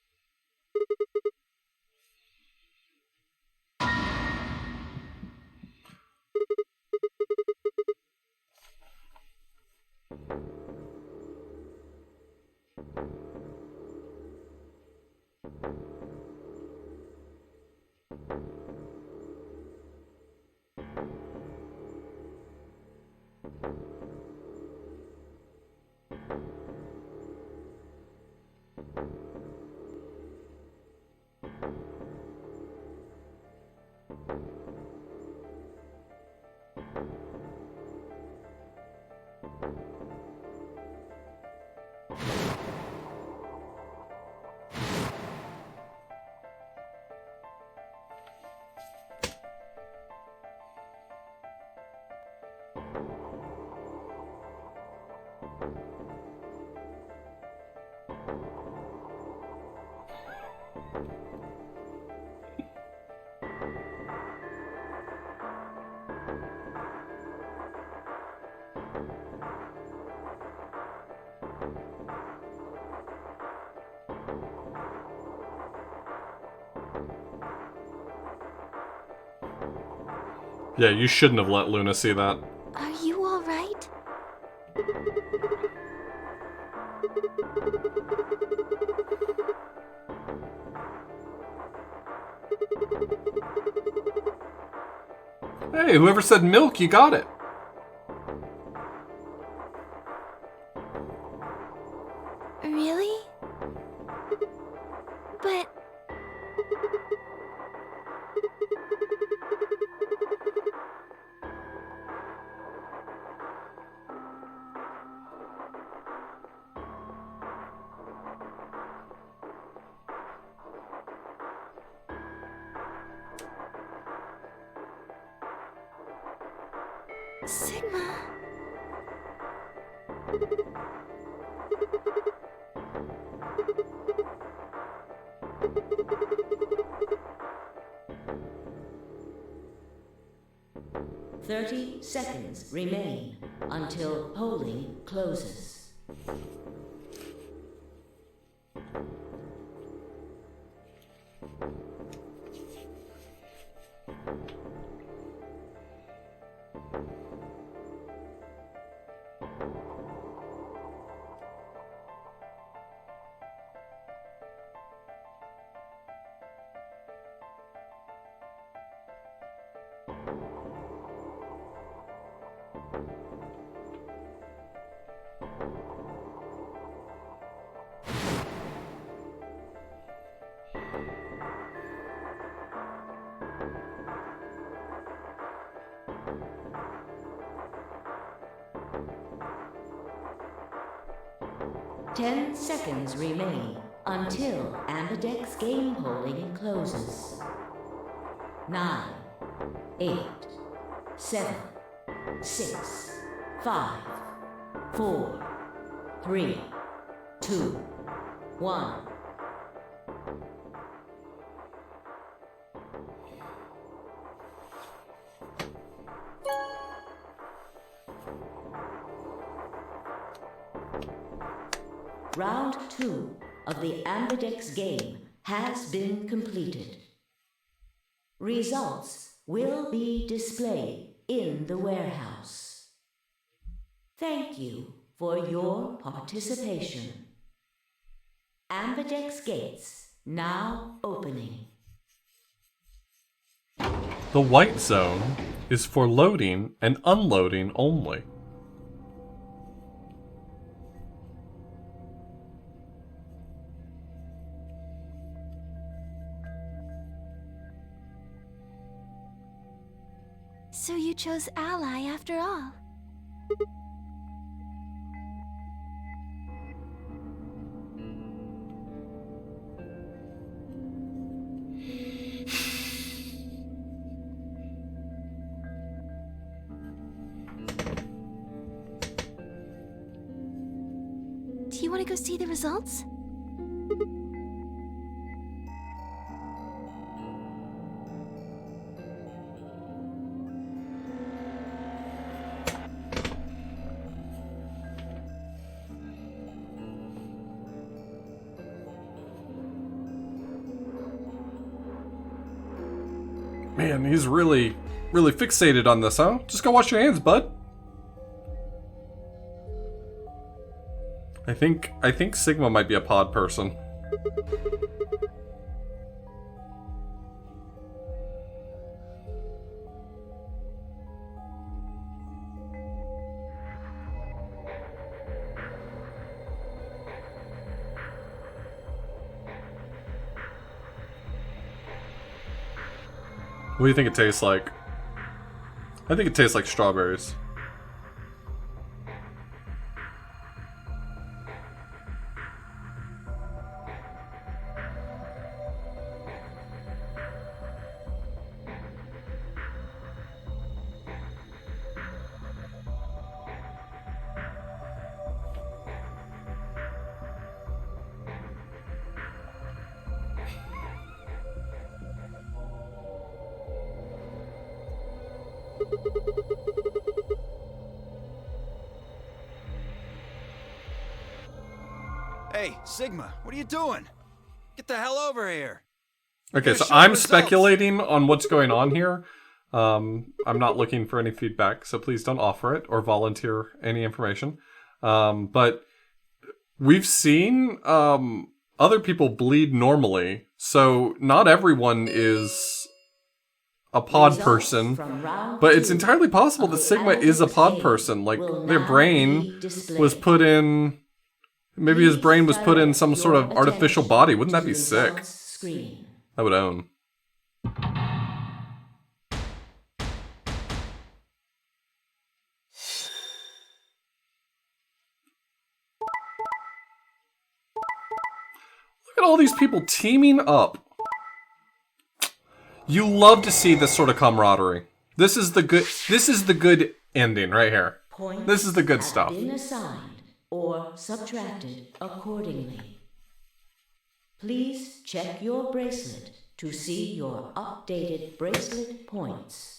Yeah, you shouldn't have let Luna see that. Are you all right? Hey, whoever said milk, you got it. Really? But... Sigma... 30 seconds remain until polling closes. Ten seconds remain until Ambidex game polling closes. 9, 8, 7, 6, 5, 4, 3, 2, 1. Round 2 of the Ambidex game has been completed. Results will be displayed in the warehouse. Thank you for your participation. Ambidex gates now opening. The white zone is for loading and unloading only. So you chose Ally after all. Do you want to go see the results? Man, he's really fixated on this, huh? Just go wash your hands, bud. I think Sigma might be a pod person. What do you think it tastes like? I think it tastes like strawberries. Hey, Sigma, what are you doing? Get the hell over here. Okay, so Show I'm results. speculating on what's going on here. I'm not looking for any feedback, so please don't offer it or volunteer any information. But we've seen other people bleed normally, so not everyone is a pod person, but it's entirely possible that Sigma is a pod person. Like, their brain was put in... Maybe his brain was put in some sort of artificial body. Wouldn't that be sick? I would own. Look at all these people teaming up. You love to see this sort of camaraderie. This is the good ending right here. This is the good stuff. Been assigned or subtracted accordingly. Please check your bracelet to see your updated bracelet points.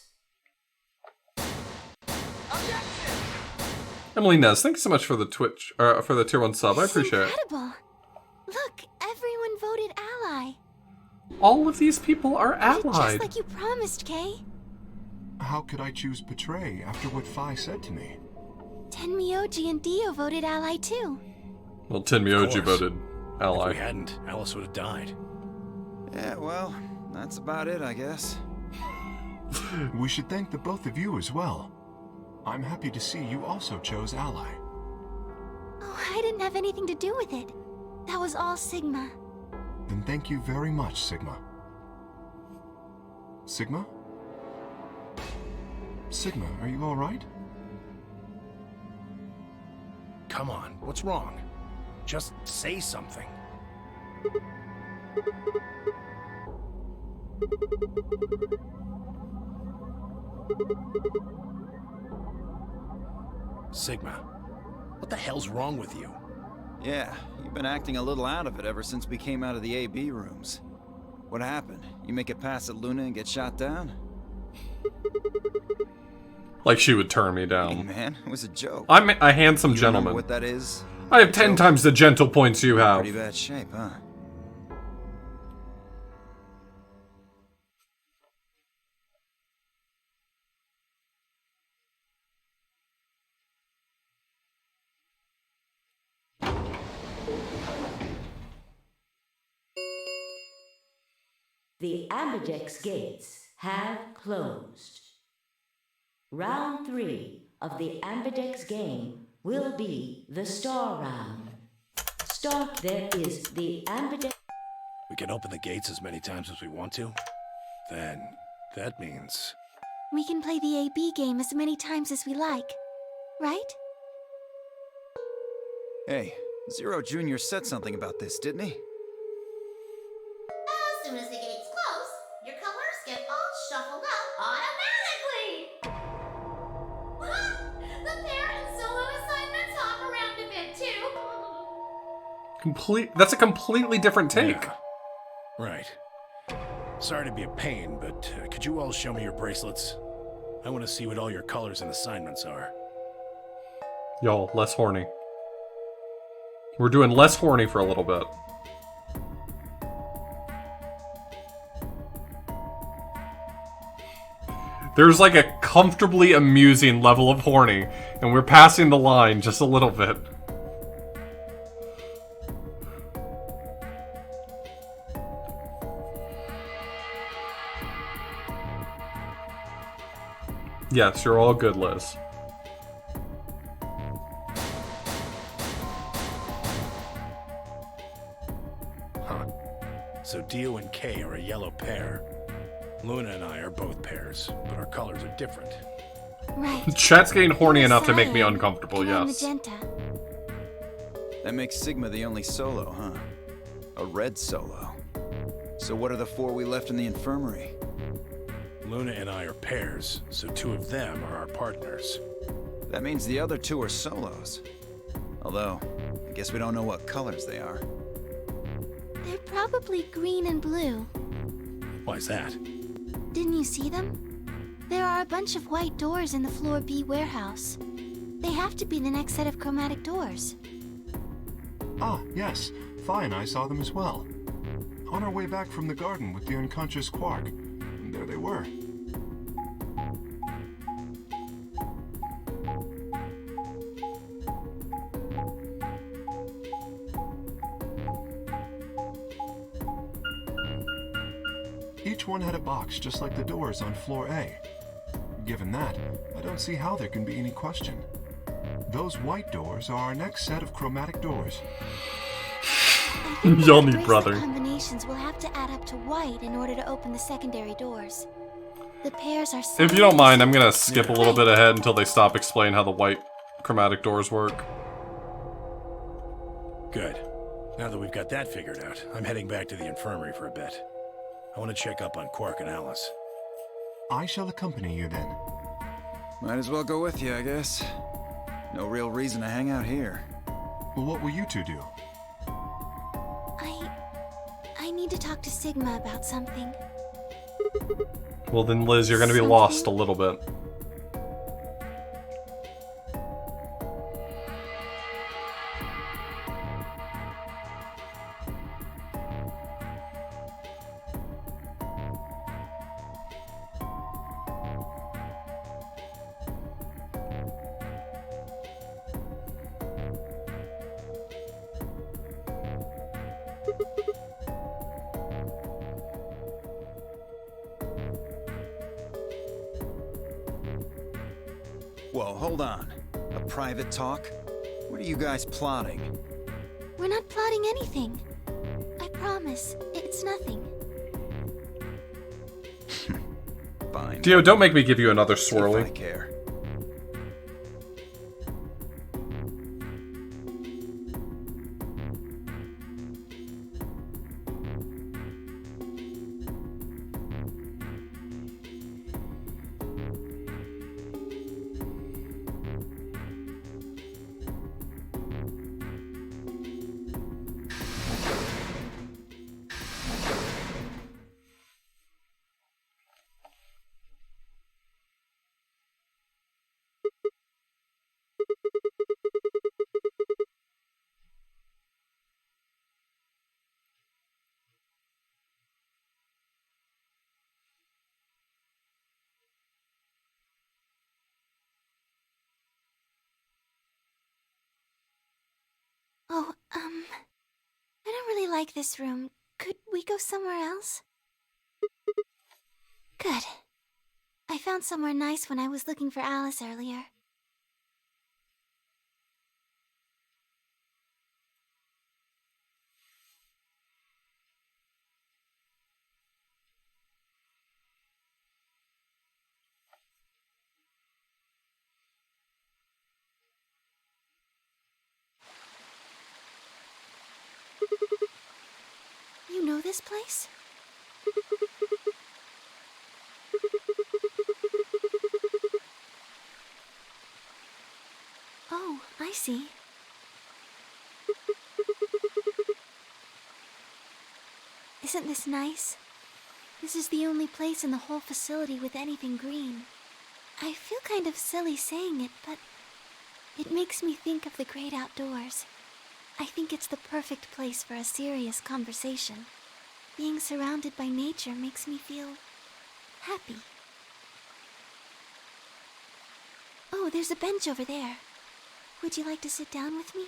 Emily Nez, thanks so much for the Twitch, for the tier 1 sub. I appreciate it. Incredible! Look, everyone voted ally. All of these people are Just allied. like you promised, Kay. How could I choose Betray after what Phi said to me? Tenmyoji and Dio voted ally too. Well, Tenmyoji Of course. voted ally. If we hadn't, Alice would have died. Yeah, well, that's about it, I guess. We should thank the both of you as well. I'm happy to see you also chose Ally. Oh, I didn't have anything to do with it. That was all Sigma. Then thank you very much, Sigma. Sigma? Sigma, are you alright? Come on, what's wrong? Just say something. Sigma, what the hell's wrong with you? Yeah, you've been acting a little out of it ever since we came out of the AB rooms. What happened? You make it past at Luna and get shot down? Like she would turn me Hey, down. man, it was a joke. I'm a handsome You remember gentleman. what that is? I have 10 times the gentle points you have. Pretty bad shape, huh? The Ambidex gates have closed. Round 3 of the Ambidex game will be the Star Round. Start. There is the Ambidex. We can open the gates as many times as we want to? Then, that means... We can play the AB game as many times as we like, right? Hey, Zero Jr. said something about this, didn't he? As soon as the gates close, your colors get all shuffled up automatically. The pair and solo assignments hop around a bit too. That's a completely different take. Yeah. Right. Sorry to be a pain, but could you all show me your bracelets? I want to see what all your colors and assignments are. Y'all, less horny. We're doing less horny for a little bit. There's like a comfortably amusing level of horny, and we're passing the line just a little bit. Yes, you're all good, Liz. Huh. So Dio and Kay are a yellow pair. Luna and I are both pairs, but our colors are different. Right. Chat's getting horny You're enough to make me cyan, uncomfortable, and I'm yes. magenta. That makes Sigma the only solo, huh? A red solo. So what are the 4 we left in the infirmary? Luna and I are pairs, so 2 of them are our partners. That means the other 2 are solos. Although, I guess we don't know what colors they are. They're probably green and blue. Why's that? Didn't you see them? There are a bunch of white doors in the Floor B warehouse. They have to be the next set of chromatic doors. Ah, yes. Phi and I saw them as well. On our way back from the garden with the unconscious Quark. And there they were. Each one had a box just like the doors on floor A. Given that, I don't see how there can be any question. Those white doors are our next set of chromatic doors. Y'all need Bracelet brother. combinations will have to add up to white in order to open the secondary doors. The pairs are If you don't mind, I'm gonna skip a little bit ahead until they stop explaining how the white chromatic doors work. Good. Now that we've got that figured out, I'm heading back to the infirmary for a bit. I want to check up on Quark and Alice. I shall accompany you then. Might as well go with you, I guess. No real reason to hang out here. Well, what will you 2 do? I need to talk to Sigma about something. Well then, Liz, you're gonna be lost a little bit. Whoa, hold on. A private talk? What are you guys plotting? We're not plotting anything. I promise. It's nothing. Fine. Dio, don't make me give you another If I swirly. care. Oh, I don't really like this room. Could we go somewhere else? Good. I found somewhere nice when I was looking for Alice earlier. You know this place? Oh, I see. Isn't this nice? This is the only place in the whole facility with anything green. I feel kind of silly saying it, but it makes me think of the great outdoors. I think it's the perfect place for a serious conversation. Being surrounded by nature makes me feel happy. Oh, there's a bench over there. Would you like to sit down with me?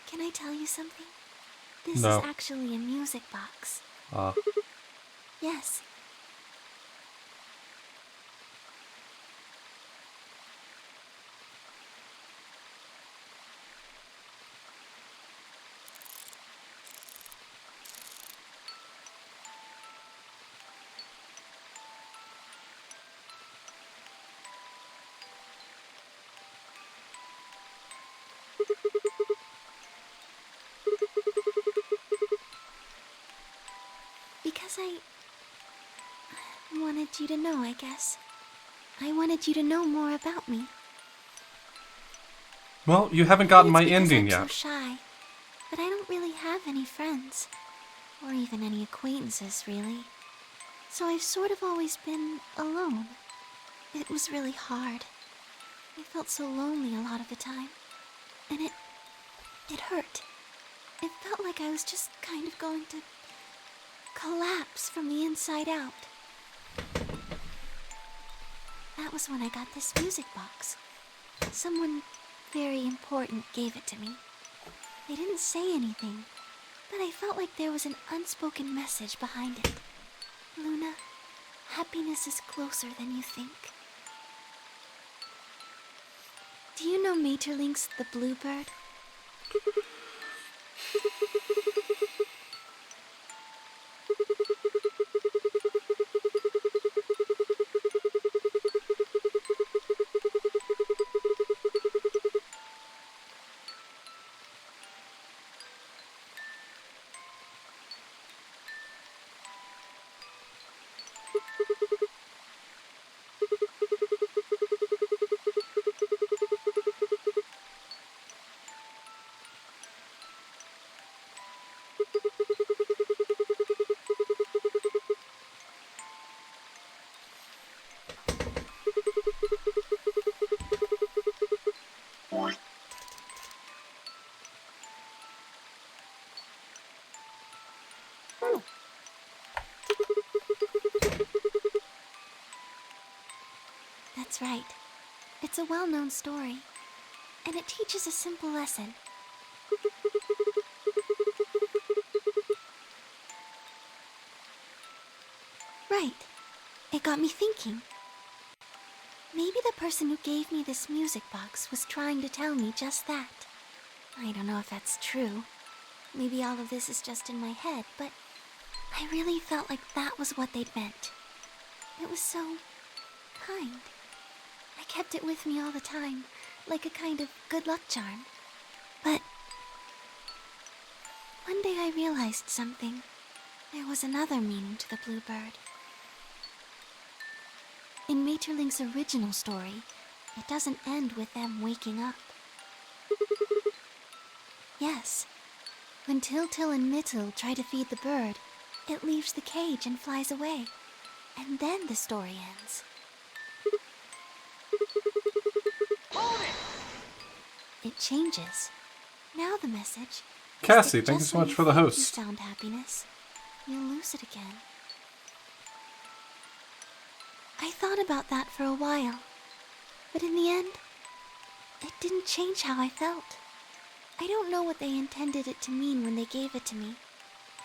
Can I tell you something? This No. is actually a music box. Ah. Yes. Because I wanted you to know, I guess. I wanted you to know more about me. Well, you haven't gotten my Maybe it's because ending I'm yet. so shy, but I don't really have any friends. Or even any acquaintances, really. So I've sort of always been alone. It was really hard. I felt so lonely a lot of the time. And it hurt. It felt like I was just kind of going to collapse from the inside out. That was when I got this music box. Someone very important gave it to me. They didn't say anything, but I felt like there was an unspoken message behind it. Luna, happiness is closer than you think. Do you know Maeterlinck's The Bluebird? That's right. It's a well-known story, and it teaches a simple lesson. Right. It got me thinking. Maybe the person who gave me this music box was trying to tell me just that. I don't know if that's true. Maybe all of this is just in my head, but I really felt like that was what they'd meant. It was so kind. I kept it with me all the time, like a kind of good luck charm. But one day I realized something. There was another meaning to the Bluebird. In Maeterlinck's original story, it doesn't end with them waking up. Yes. When Tiltil and Mytyl try to feed the bird, it leaves the cage and flies away. And then the story ends. It changes. Now the message. Cassie, is that thank you just so when much for the think host. You found happiness, you'll lose it again. I thought about that for a while, but in the end, it didn't change how I felt. I don't know what they intended it to mean when they gave it to me,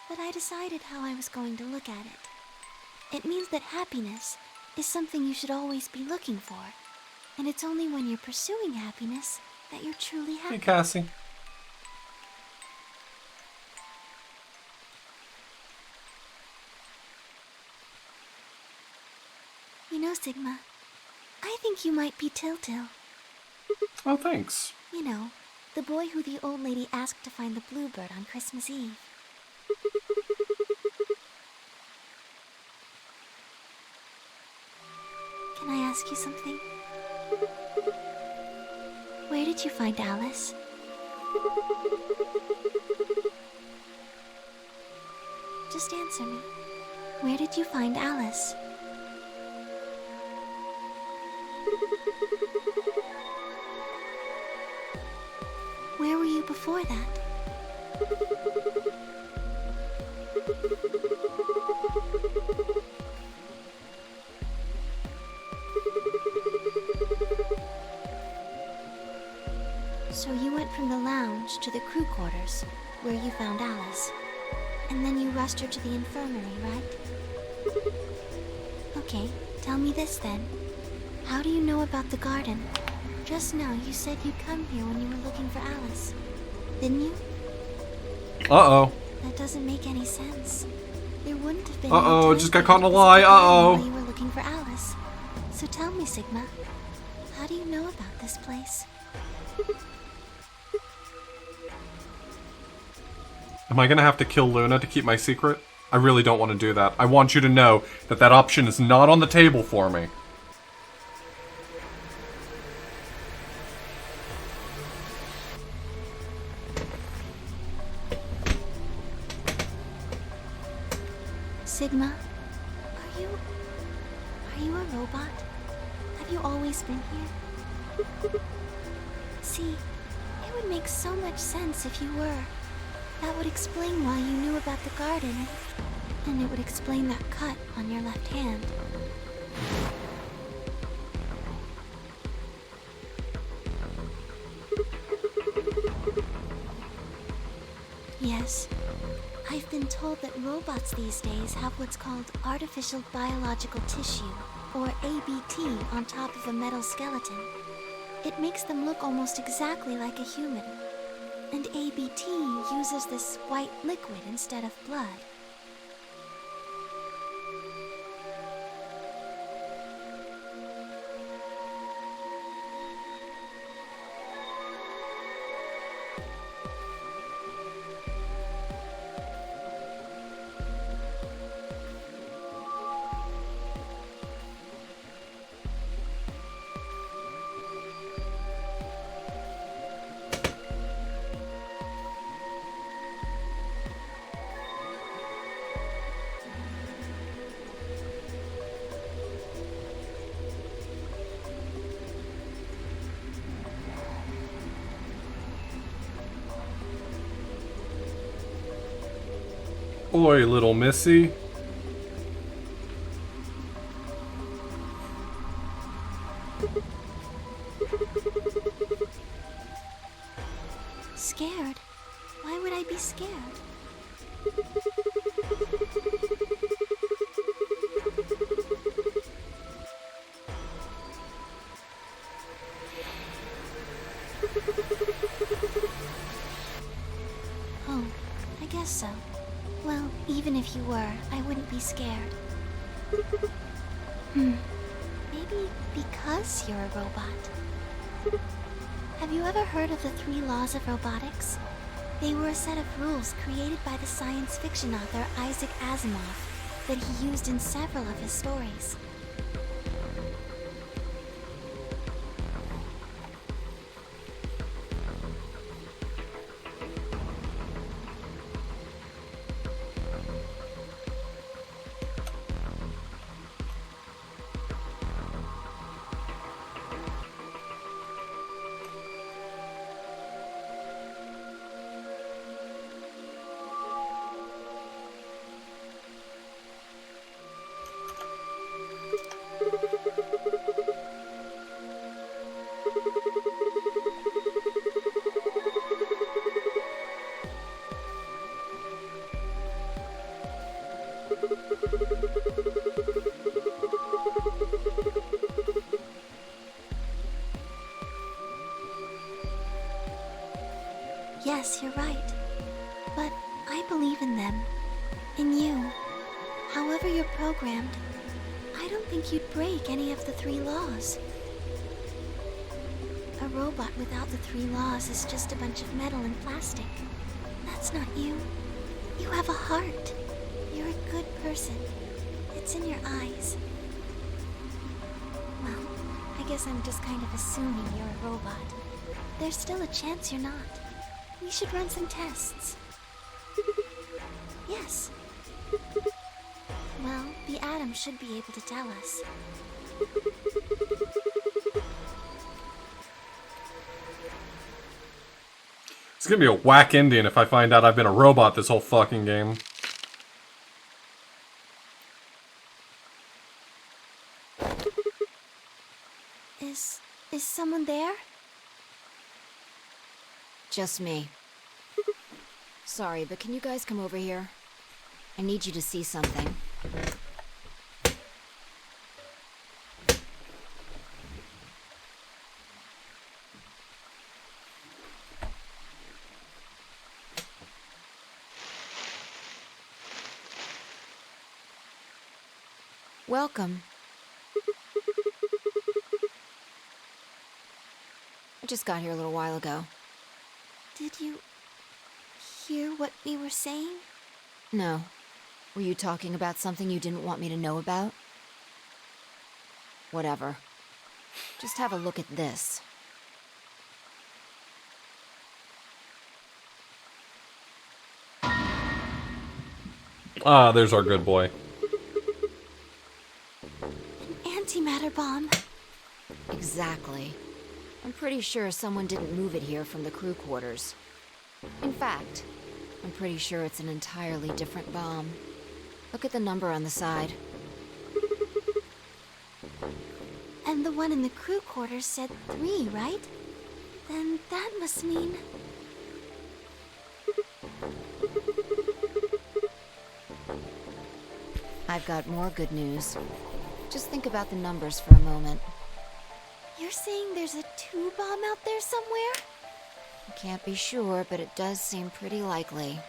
but I decided how I was going to look at it. It means that happiness is something you should always be looking for, and it's only when you're pursuing happiness that you're truly happy. Hey, Cassie. You know, Sigma, I think you might be Tiltil. Oh, thanks. You know, the boy who the old lady asked to find the Bluebird on Christmas Eve. Can I ask you something? Where did you find Alice? Just answer me. Where did you find Alice? Where were you before that? So you went from the lounge to the crew quarters, where you found Alice. And then you rushed her to the infirmary, right? Okay, tell me this then. How do you know about the garden? Just now you said you'd come here when you were looking for Alice. Didn't you? Uh-oh. That doesn't make any sense. There wouldn't have been Uh-oh, any just time got caught in a for you to lie, visit the garden uh-oh. while you were looking for Alice. So tell me, Sigma, how do you know about this place? Am I gonna have to kill Luna to keep my secret? I really don't want to do that. I want you to know that that option is not on the table for me. Sigma, are you a robot? Have you always been here? See, it would make so much sense if you were. That would explain why you knew about the garden, and it would explain that cut on your left hand. Yes, I've been told that robots these days have what's called artificial biological tissue, or ABT, on top of a metal skeleton. It makes them look almost exactly like a human. And ABT uses this white liquid instead of blood. Oi, little missy. Scared? Why would I be scared? Oh, I guess so. Well, even if you were, I wouldn't be scared. Maybe because you're a robot. Have you ever heard of the 3 laws of robotics? They were a set of rules created by the science fiction author Isaac Asimov that he used in several of his stories. Yes, you're right. But I believe in them. In you. However you're programmed, I don't think you'd break any of the 3 laws. A robot without the 3 laws is just a bunch of metal and plastic. That's not you. You have a heart. You're a good person. It's in your eyes. Well, I guess I'm just kind of assuming you're a robot. There's still a chance you're not. We should run some tests. Yes. Well, the Atom should be able to tell us. It's gonna be a whack ending if I find out I've been a robot this whole fucking game. Is someone there? Just me. Sorry, but can you guys come over here? I need you to see something. Welcome. I just got here a little while ago. Did you hear what we were saying? No. Were you talking about something you didn't want me to know about? Whatever. Just have a look at this. Ah, there's our good boy. Antimatter bomb. Exactly. I'm pretty sure someone didn't move it here from the crew quarters. In fact, I'm pretty sure it's an entirely different bomb. Look at the number on the side. And the one in the crew quarters said 3, right? Then that must mean... I've got more good news. Just think about the numbers for a moment. You're saying there's a 2 bomb out there somewhere? I can't be sure, but it does seem pretty likely.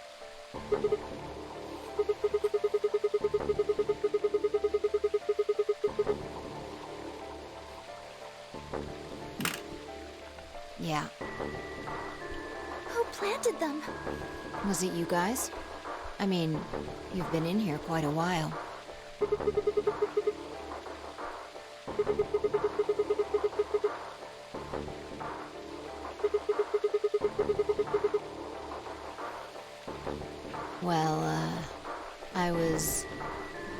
Yeah. Who planted them? Was it you guys? I mean, you've been in here quite a while. Well, I was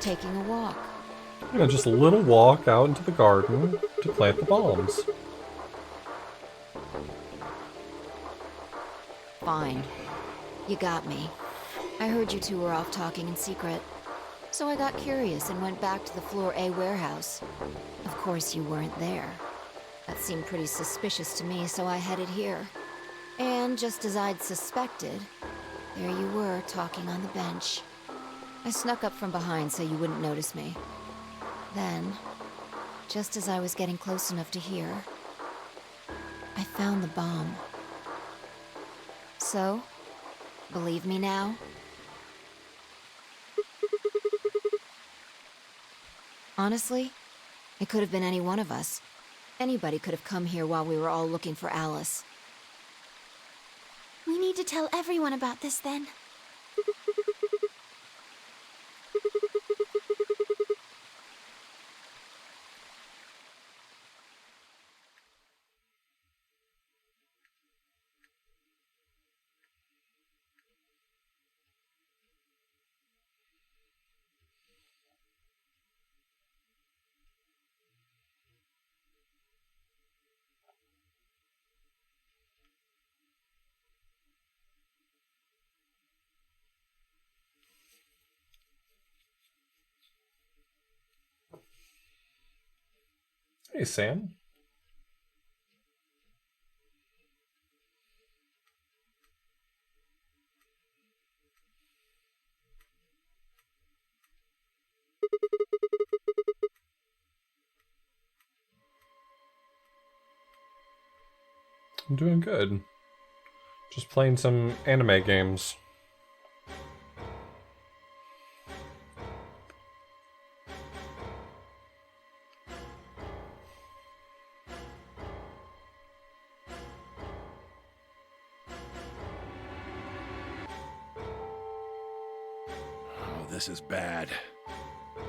taking a walk. Yeah, just a little walk out into the garden to plant the bombs. Fine. You got me. I heard you two were off talking in secret. So I got curious and went back to the Floor A warehouse. Of course you weren't there. That seemed pretty suspicious to me, so I headed here. And just as I'd suspected, there you were, talking on the bench. I snuck up from behind so you wouldn't notice me. Then, just as I was getting close enough to hear, I found the bomb. So, believe me now? Honestly, it could have been any one of us. Anybody could have come here while we were all looking for Alice. We need to tell everyone about this then. Hey, Sam. I'm doing good. Just playing some anime games. Oh, this is bad.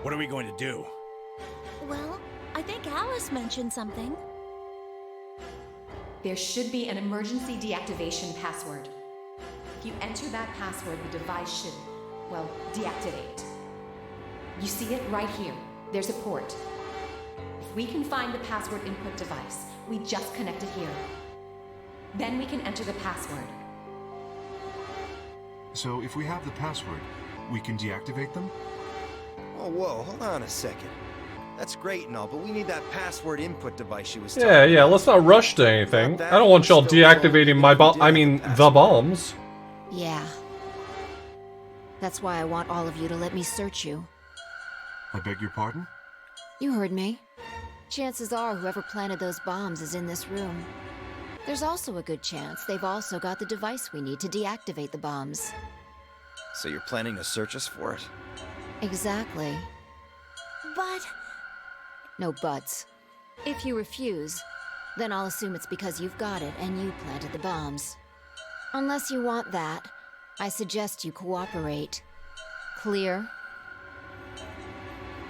What are we going to do? Well, I think Alice mentioned something. There should be an emergency deactivation password. If you enter that password, the device should, well, deactivate. You see it right here. There's a port. If we can find the password input device, we just connect it here. Then we can enter the password. So if we have the password, we can deactivate them? Oh, whoa, hold on a second. That's great and all, but we need that password input device she was Yeah, let's not rush to anything. I don't want y'all deactivating my the bombs. Yeah. That's why I want all of you to let me search you. I beg your pardon? You heard me. Chances are whoever planted those bombs is in this room. There's also a good chance they've also got the device we need to deactivate the bombs. So you're planning to search us for it? Exactly. But... No buts. If you refuse, then I'll assume it's because you've got it and you planted the bombs. Unless you want that, I suggest you cooperate. Clear?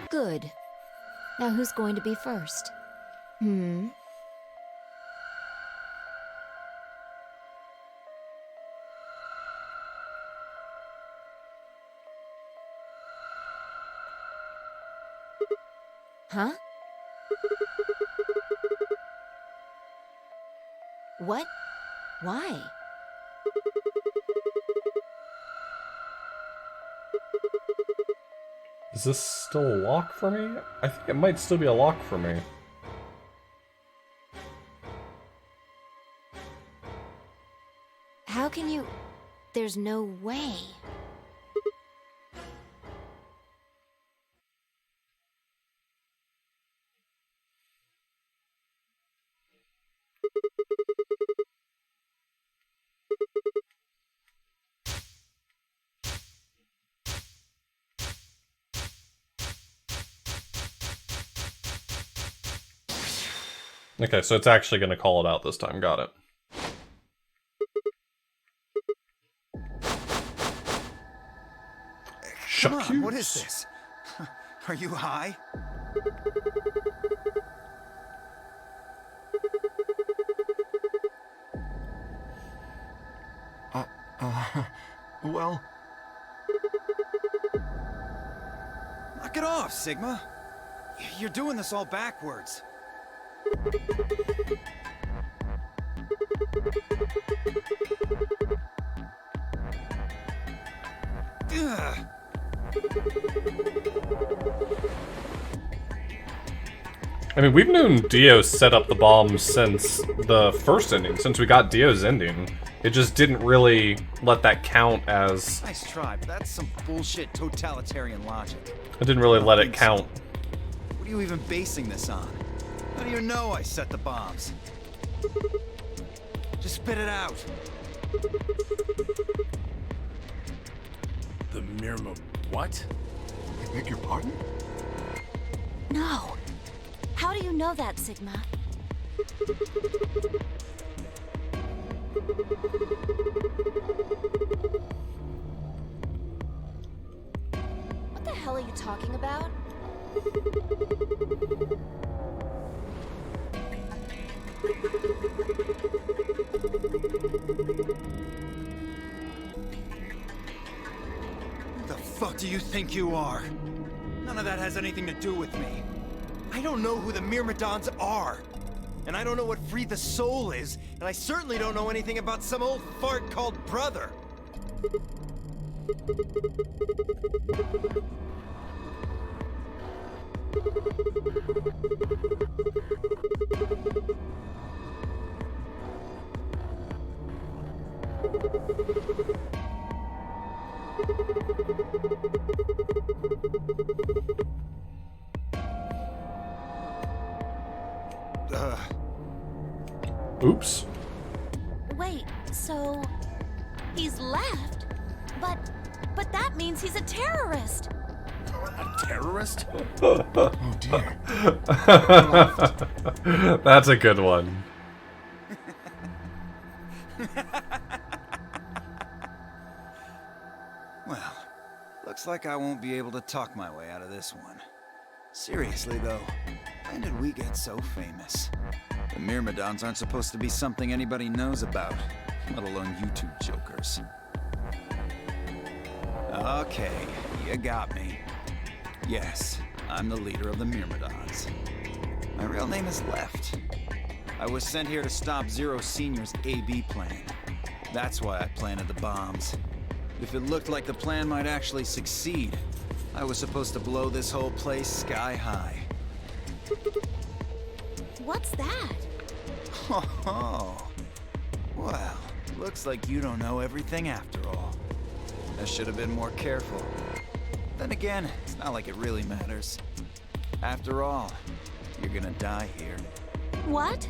Good. Now who's going to be first? Huh? What? Why? Is this still a lock for me? I think it might still be a lock for me. How can you... There's no way. Okay, so it's actually going to call it out this time. Got it. Come on, what is this? Are you high? Well... Knock it off, Sigma. You're doing this all backwards. Ugh. I mean, we've known Dio set up the bombs since the first ending, since we got Dio's ending. It just didn't really let that count as... Nice try, but that's some bullshit totalitarian logic. It didn't really let it count. What are you even basing this on? How do you know I set the bombs? Just spit it out. The Mirma... what? I beg your pardon? No. How do you know that, Sigma? What the hell are you talking about? Who the fuck do you think you are? None of that has anything to do with me. I don't know who the Myrmidons are. And I don't know what Free the Soul is, and I certainly don't know anything about some old fart called Brother. Oops. Wait, so... he's left? But that means he's a terrorist! A terrorist? Oh dear. That's a good one. Well, looks like I won't be able to talk my way out of this one. Seriously, though, When did we get so famous? The Myrmidons aren't supposed to be something anybody knows about, let alone you two jokers. Okay, you got me. Yes, I'm the leader of the Myrmidons. My real name is Left. I was sent here to stop Zero Senior's AB plan. That's why I planted the bombs. If it looked like the plan might actually succeed, I was supposed to blow this whole place sky high. What's that? Oh, well, looks like you don't know everything after all. I should have been more careful. Then again, it's not like it really matters. After all, you're gonna die here. What?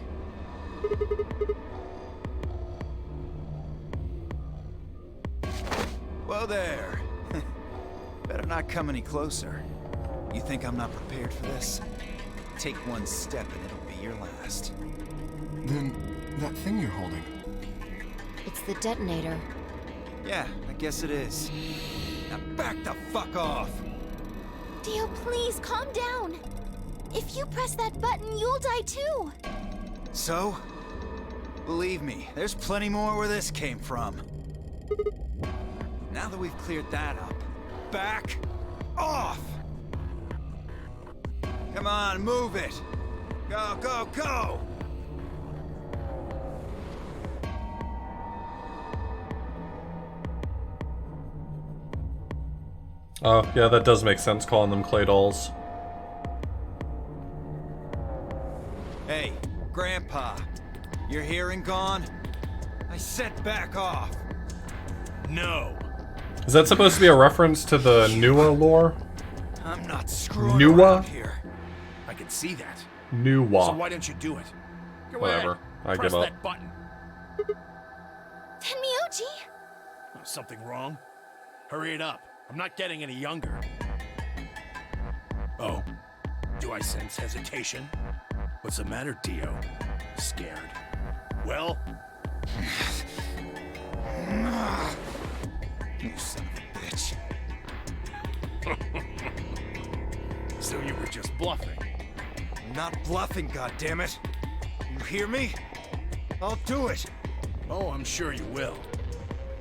Whoa there. Better not come any closer. You think I'm not prepared for this? Take one step and it'll be your last. Then, that thing you're holding. It's the detonator. Yeah, I guess it is. Now back the fuck off! Dio, please, calm down. If you press that button, you'll die too. So? Believe me, there's plenty more where this came from. Now that we've cleared that up, back off! Come on, move it! Go, go, go! Oh, yeah, that does make sense, calling them clay dolls. Hey, Grandpa, your hearing gone? I said back off. No. Is that supposed to be a reference to the Nua lore? I'm not screwing Nua? around here. I can see that. Nua. So why don't you do it? Go Whatever. ahead. I Press give up. that button. Tenmyoji! Oh, something wrong? Hurry it up. I'm not getting any younger. Oh, do I sense hesitation? What's the matter, Dio? Scared? Well? You son of a bitch. So you were just bluffing? I'm not bluffing, goddammit. You hear me? I'll do it. Oh, I'm sure you will.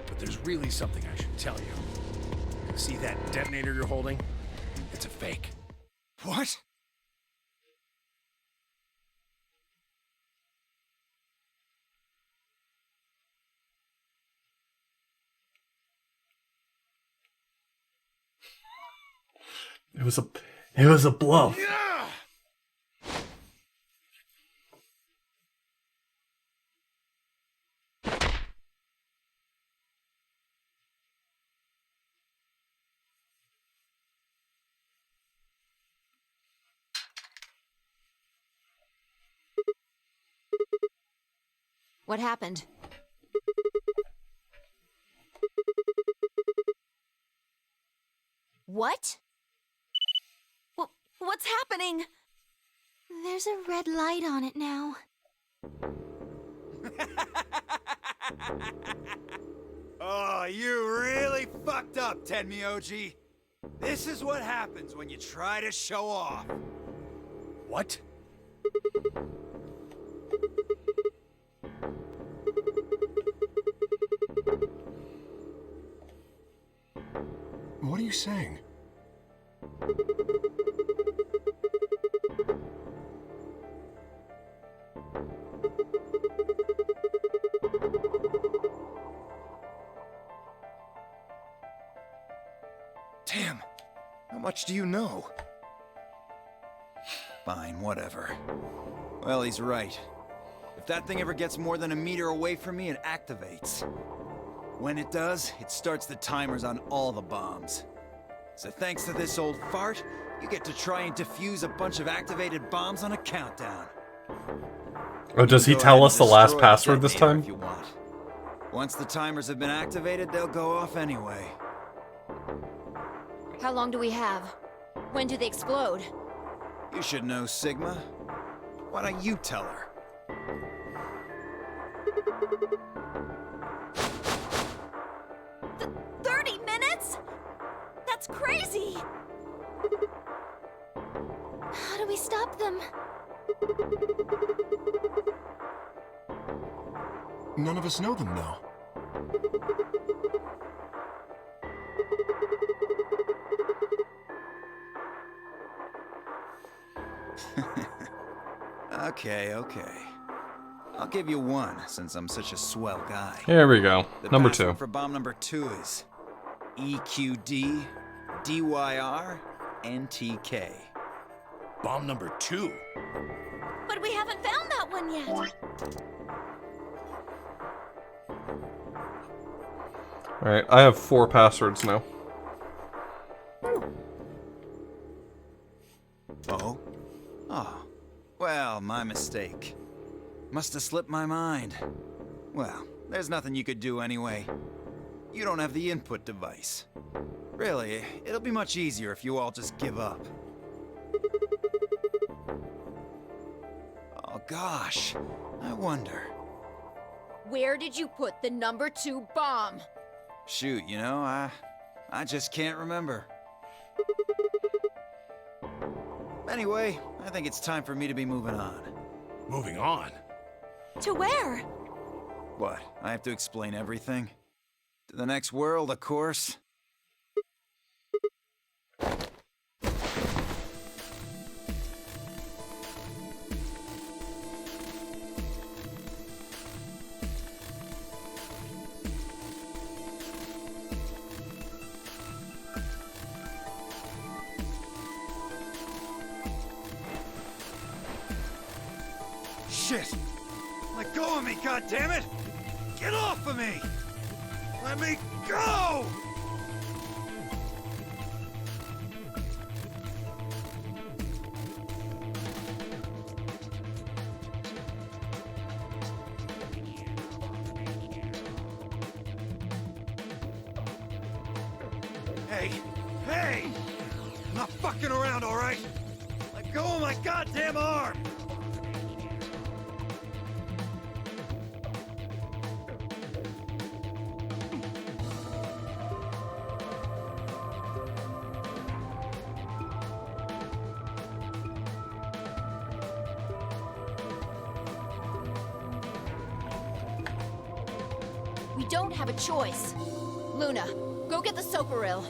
But there's really something I should tell you. See that detonator you're holding? It's a fake. What? It was a bluff. What happened? What? What's happening? There's a red light on it now. Oh, you really fucked up, Tenmyoji. This is what happens when you try to show off. What? What are you saying? Damn. How much do you know? Fine, whatever. Well, he's right. If that thing ever gets more than a meter away from me, it activates. When it does, it starts the timers on all the bombs. So thanks to this old fart, you get to try and defuse a bunch of activated bombs on a countdown. Oh, does he Go tell ahead us and the last destroy password this detonator time? if you want. Once the timers have been activated, they'll go off anyway. How long do we have? When do they explode? You should know, Sigma. Why don't you tell her? 30 minutes? That's crazy! How do we stop them? None of us know them, though. Okay. I'll give you one, since I'm such a swell guy. Here we go. The Number password 2. for bomb number 2 is EQD DYR NTK. Bomb number 2? But we haven't found that one yet. Alright, I have 4 passwords now. Oh? Oh. Well, my mistake. Must have slipped my mind. Well, there's nothing you could do anyway. You don't have the input device. Really, it'll be much easier if you all just give up. Oh gosh, I wonder. Where did you put the number 2 bomb? Shoot, you know, I just can't remember. Anyway, I think it's time for me to be moving on. Moving on? To where? What, I have to explain everything? To the next world, of course. Shit! Let go of me, goddammit! Get off of me! Let me go! Hey! Hey! I'm not fucking around, alright? Let go of my goddamn arm! We don't have a choice. Luna, go get the Soparil.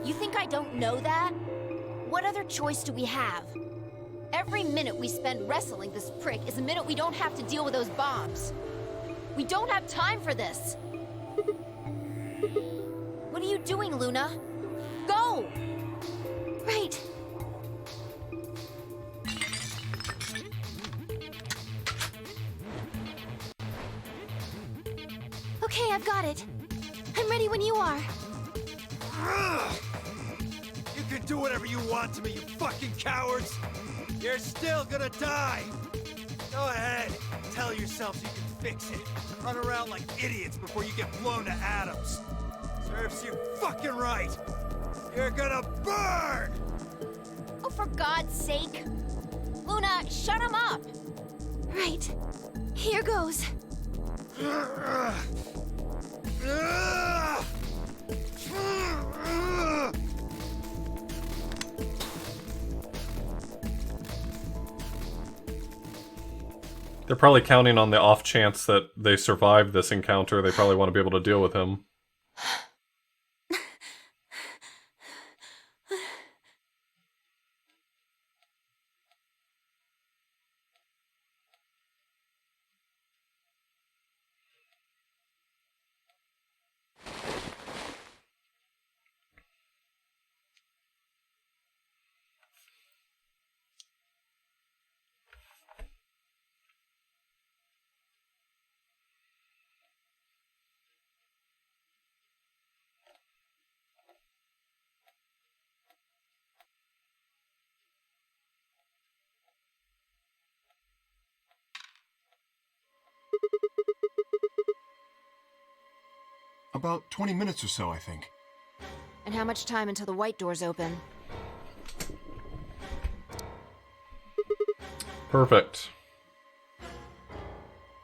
You think I don't know that? What other choice do we have? Every minute we spend wrestling this prick is a minute we don't have to deal with those bombs. We don't have time for this. What are you doing, Luna? Go! Right. Okay, I've got it. I'm ready when you are. You can do whatever you want to me, you fucking cowards! You're still gonna die! Go ahead, tell yourselves you can fix it. Run around like idiots before you get blown to atoms. Serves you fucking right! You're gonna burn! Oh, for God's sake! Luna, shut him up! Right. Here goes. They're probably counting on the off chance that they survive this encounter. They probably want to be able to deal with him. About 20 minutes or so, I think. And how much time until the white doors open? Perfect.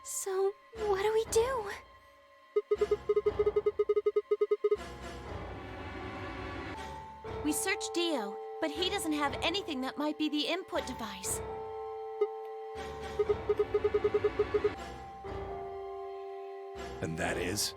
So, what do we do? We searched Dio, but he doesn't have anything that might be the input device. And that is?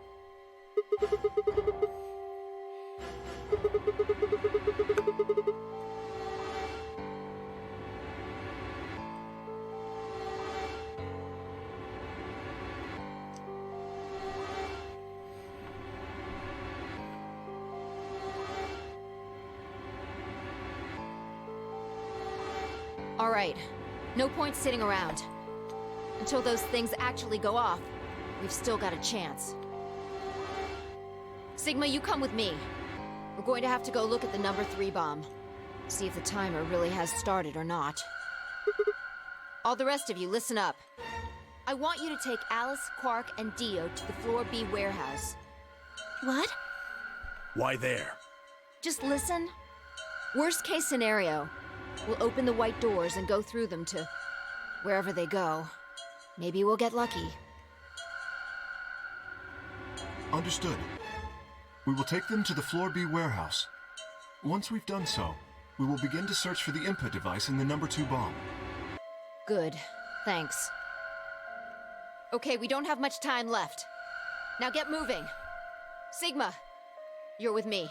All right. No point sitting around. Until those things actually go off, we've still got a chance. Sigma, you come with me. We're going to have to go look at the number 3 bomb. See if the timer really has started or not. All the rest of you, listen up. I want you to take Alice, Quark, and Dio to the Floor B warehouse. What? Why there? Just listen. Worst case scenario, we'll open the white doors and go through them to wherever they go. Maybe we'll get lucky. Understood. We will take them to the Floor B warehouse. Once we've done so, we will begin to search for the input device in the number 2 bomb. Good. Thanks. Okay, we don't have much time left. Now get moving. Sigma, you're with me.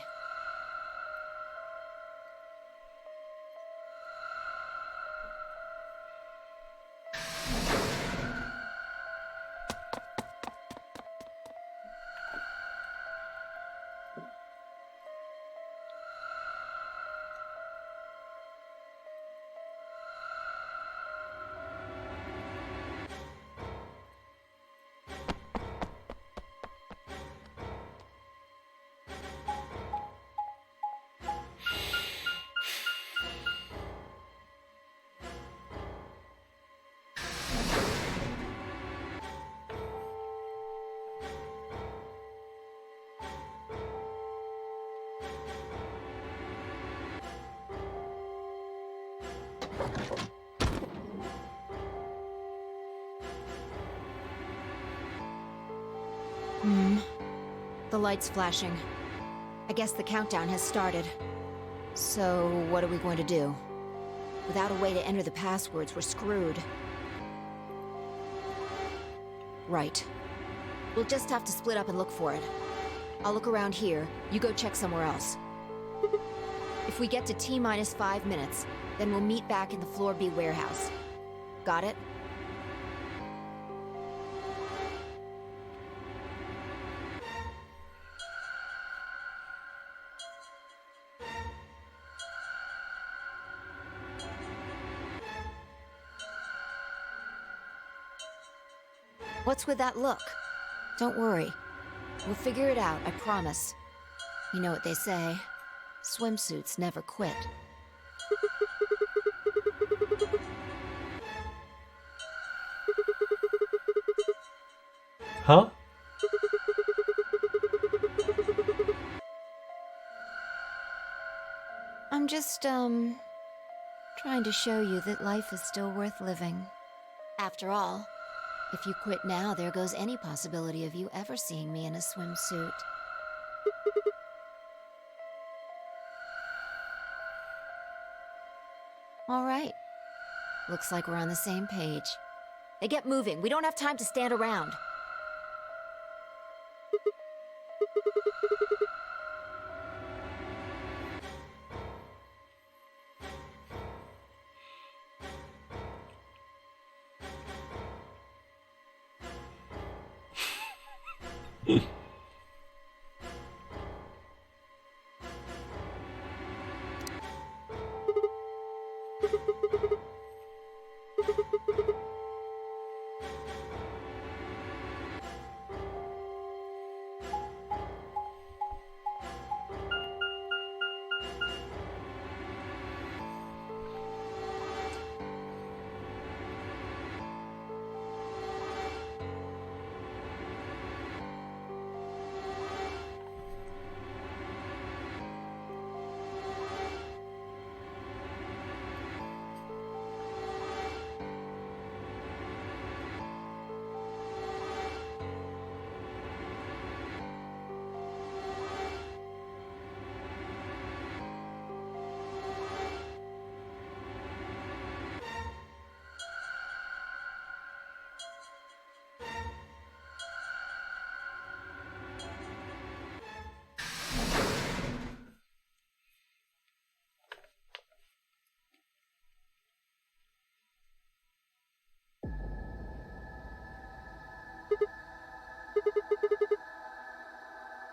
The light's flashing. I guess the countdown has started. So, what are we going to do? Without a way to enter the passwords, we're screwed. Right. We'll just have to split up and look for it. I'll look around here, you go check somewhere else. If we get to T-minus 5 minutes, then we'll meet back in the Floor B warehouse. Got it? What's with that look? Don't worry. We'll figure it out, I promise. You know what they say. Swimsuits never quit. Huh? I'm just, trying to show you that life is still worth living. After all, if you quit now, there goes any possibility of you ever seeing me in a swimsuit. All right. Looks like we're on the same page. Now get moving. We don't have time to stand around.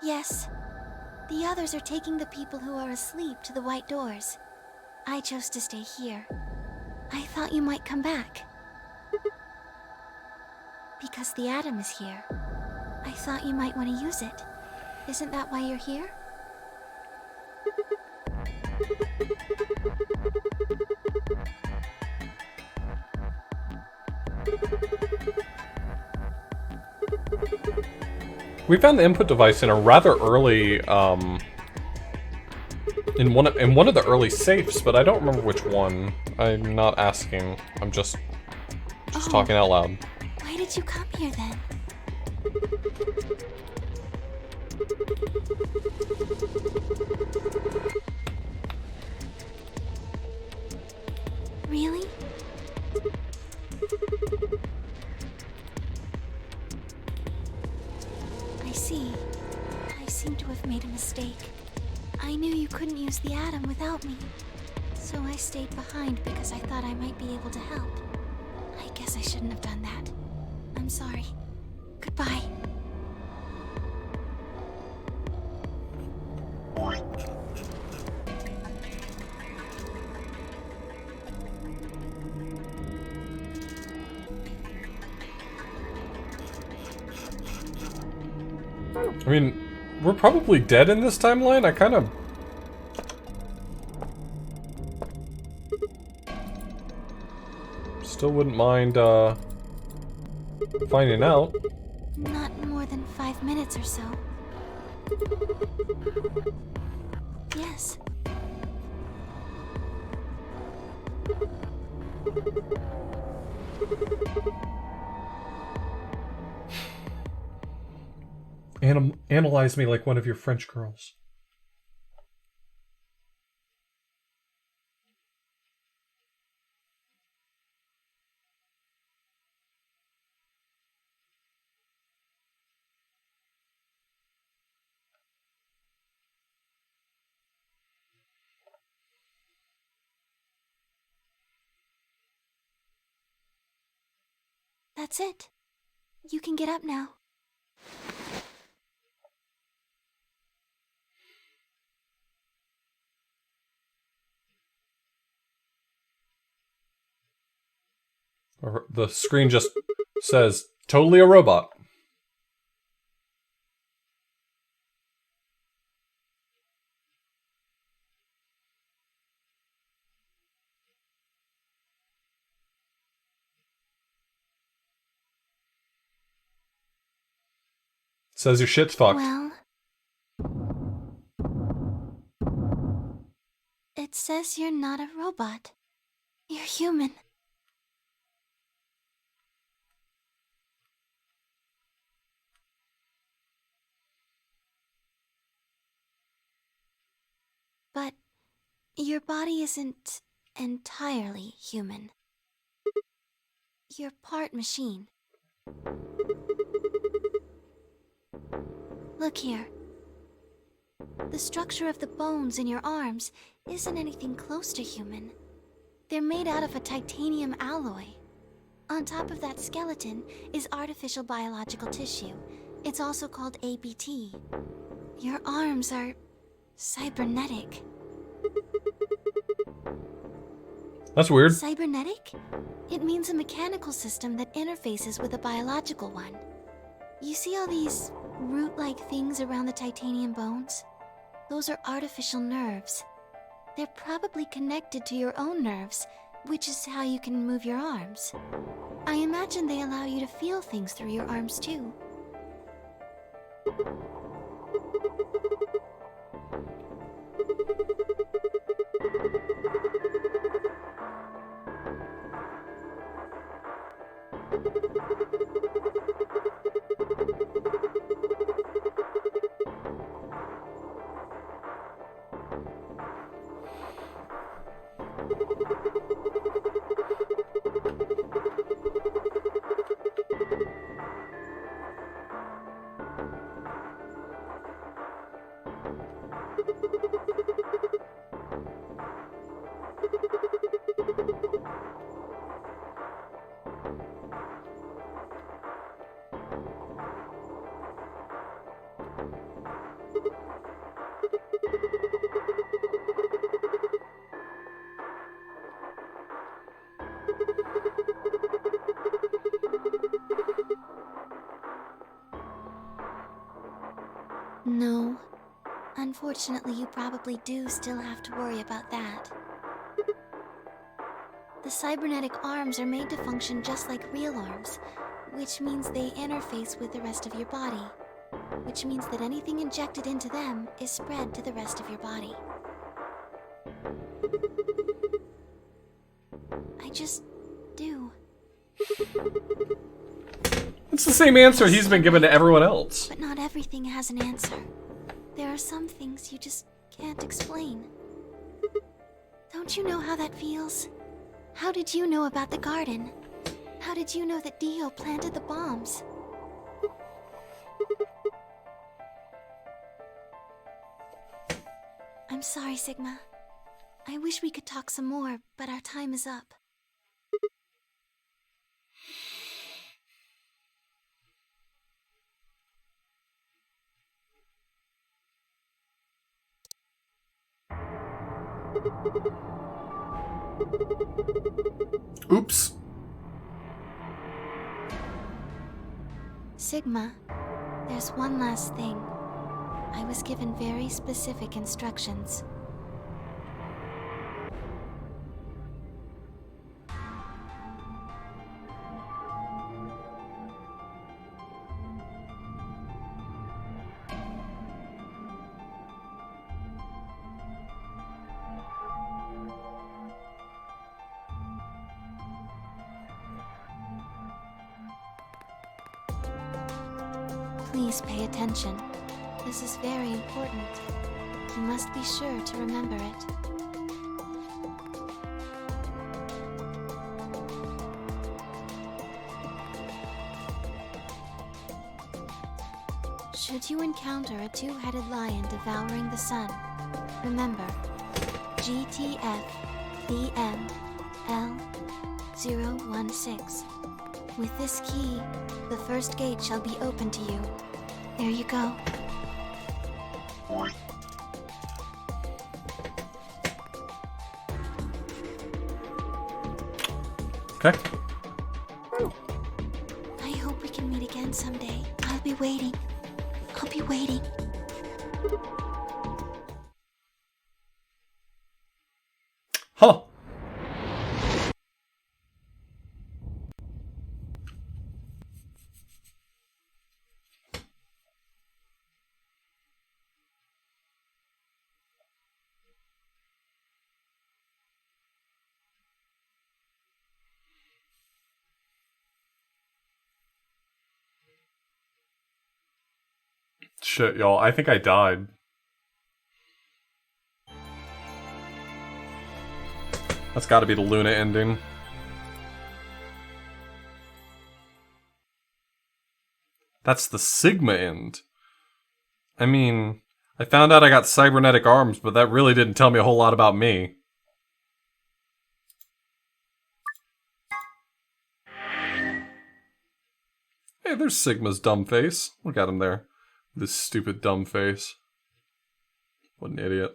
Yes. The others are taking the people who are asleep to the white doors. I chose to stay here. I thought you might come back. Because the atom is here. I thought you might want to use it. Isn't that why you're here? We found the input device in a rather early, in one of the early safes, but I don't remember which one. I'm not asking. I'm just talking out loud. Why did you come here then? Really? I see. I seem to have made a mistake. I knew you couldn't use the atom without me. So I stayed behind because I thought I might be able to help. I guess I shouldn't have done that. I'm sorry. Goodbye. I mean, we're probably dead in this timeline. I kind of... still wouldn't mind, finding out. Not more than 5 minutes or so. Yes. Analyze me like one of your French girls. That's it. You can get up now. The screen just says, totally a robot. It says your shit's fucked. Well... it says you're not a robot. You're human. But your body isn't entirely human. You're part machine. Look here. The structure of the bones in your arms isn't anything close to human. They're made out of a titanium alloy. On top of that skeleton is artificial biological tissue. It's also called ABT. Your arms are cybernetic. That's weird. Cybernetic? It means a mechanical system that interfaces with a biological one. You see all these root-like things around the titanium bones? Those are artificial nerves. They're probably connected to your own nerves, which is how you can move your arms. I imagine they allow you to feel things through your arms too. No. Unfortunately, you probably do still have to worry about that. The cybernetic arms are made to function just like real arms, which means they interface with the rest of your body, which means that anything injected into them is spread to the rest of your body. I just do. It's the same answer he's been given to everyone else. But not everything has an answer. There are some things you just can't explain. Don't you know how that feels? How did you know about the garden? How did you know that Dio planted the bombs? I'm sorry, Sigma. I wish we could talk some more, but our time is up. Oops. Sigma, there's one last thing. I was given very specific instructions. Please pay attention. This is very important. You must be sure to remember it. Should you encounter a two-headed lion devouring the sun, remember GTF BM L016. With this key, the first gate shall be open to you. There you go. Okay. I hope we can meet again someday. I'll be waiting. I'll be waiting. Huh. Shit, y'all. I think I died. That's gotta be the Luna ending. That's the Sigma end. I mean, I found out I got cybernetic arms, but that really didn't tell me a whole lot about me. Hey, there's Sigma's dumb face. Look at him there. This stupid dumb face. What an idiot.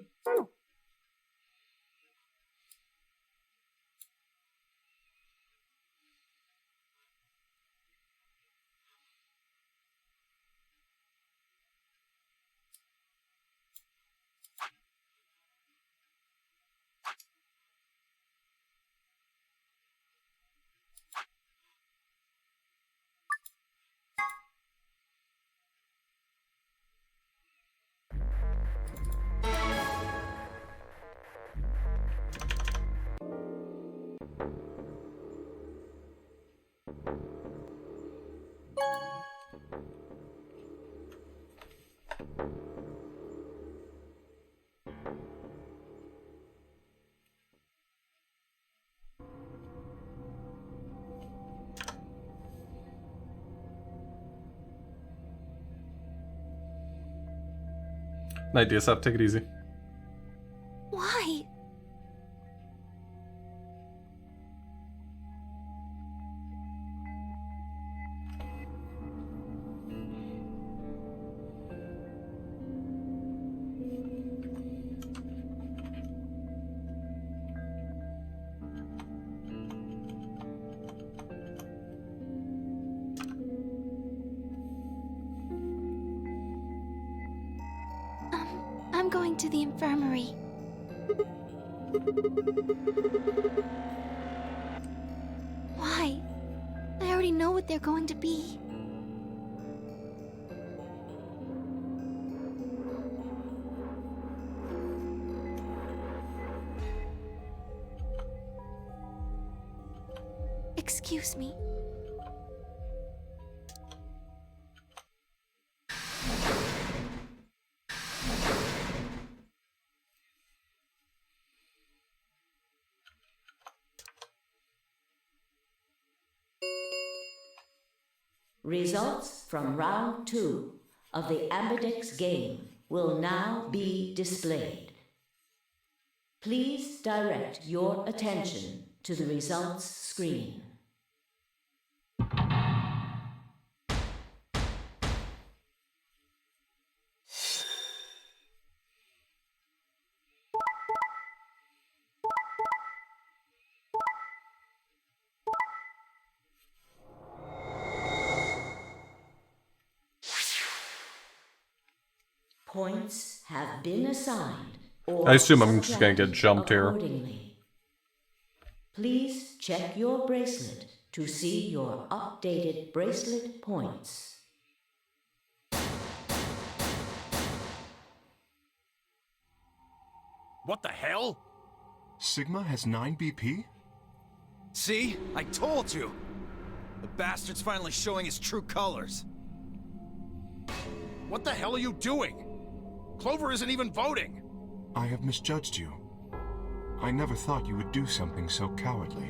Night, DSF. Take it easy. Why? I'm going to the infirmary. Why? I already know what they're going to be. Excuse me. Results from round 2 of the Ambidex game will now be displayed. Please direct your attention to the results screen. Points have been assigned. I assume I'm just gonna get jumped here. Accordingly. Please check your bracelet to see your updated bracelet points. What the hell? Sigma has 9 BP? See? I told you! The bastard's finally showing his true colors. What the hell are you doing? Clover isn't even voting! I have misjudged you. I never thought you would do something so cowardly.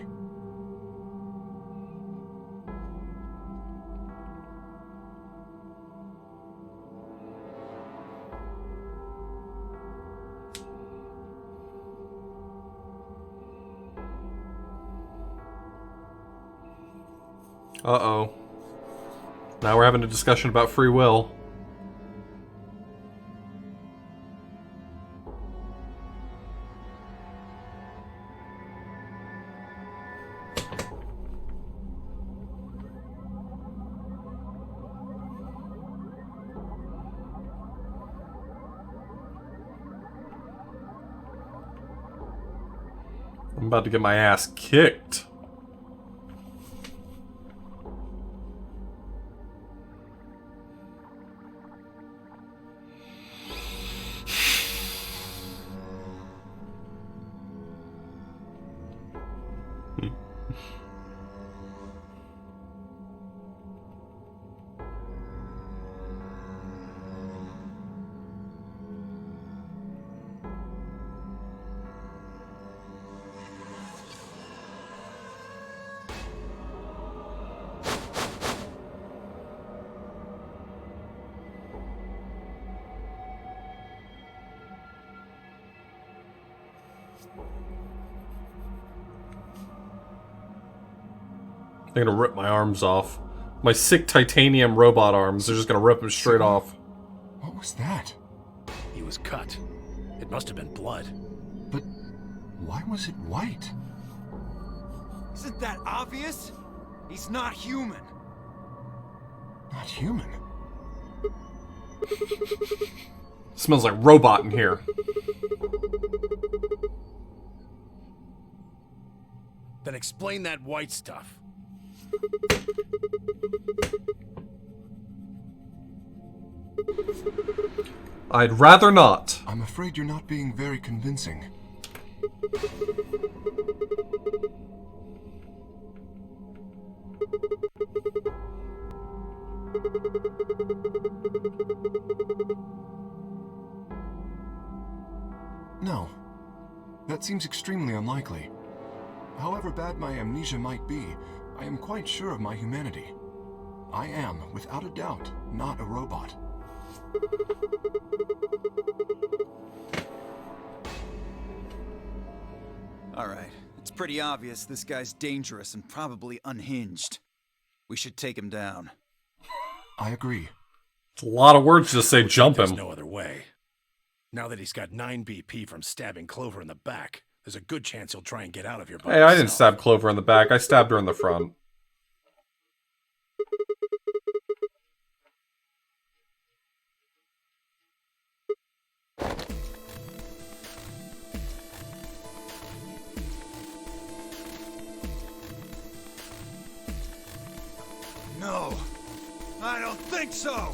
Uh-oh. Now we're having a discussion about free will. I'm about to get my ass kicked. They're gonna rip my arms off. My sick titanium robot arms, they're just gonna rip them straight off. What was that? He was cut. It must have been blood. But why was it white? Isn't that obvious? He's not human. Not human? Smells like robot in here. Then explain that white stuff. I'd rather not. I'm afraid you're not being very convincing. No. That seems extremely unlikely. However bad my amnesia might be, I am quite sure of my humanity. I am, without a doubt, not a robot. Alright, it's pretty obvious this guy's dangerous and probably unhinged. We should take him down. I agree. It's a lot of words to say jump him. There's no other way. Now that he's got 9 BP from stabbing Clover in the back, there's a good chance he'll try and get out of here by Hey, I didn't himself. stab Clover in the back. I stabbed her in the front. think so.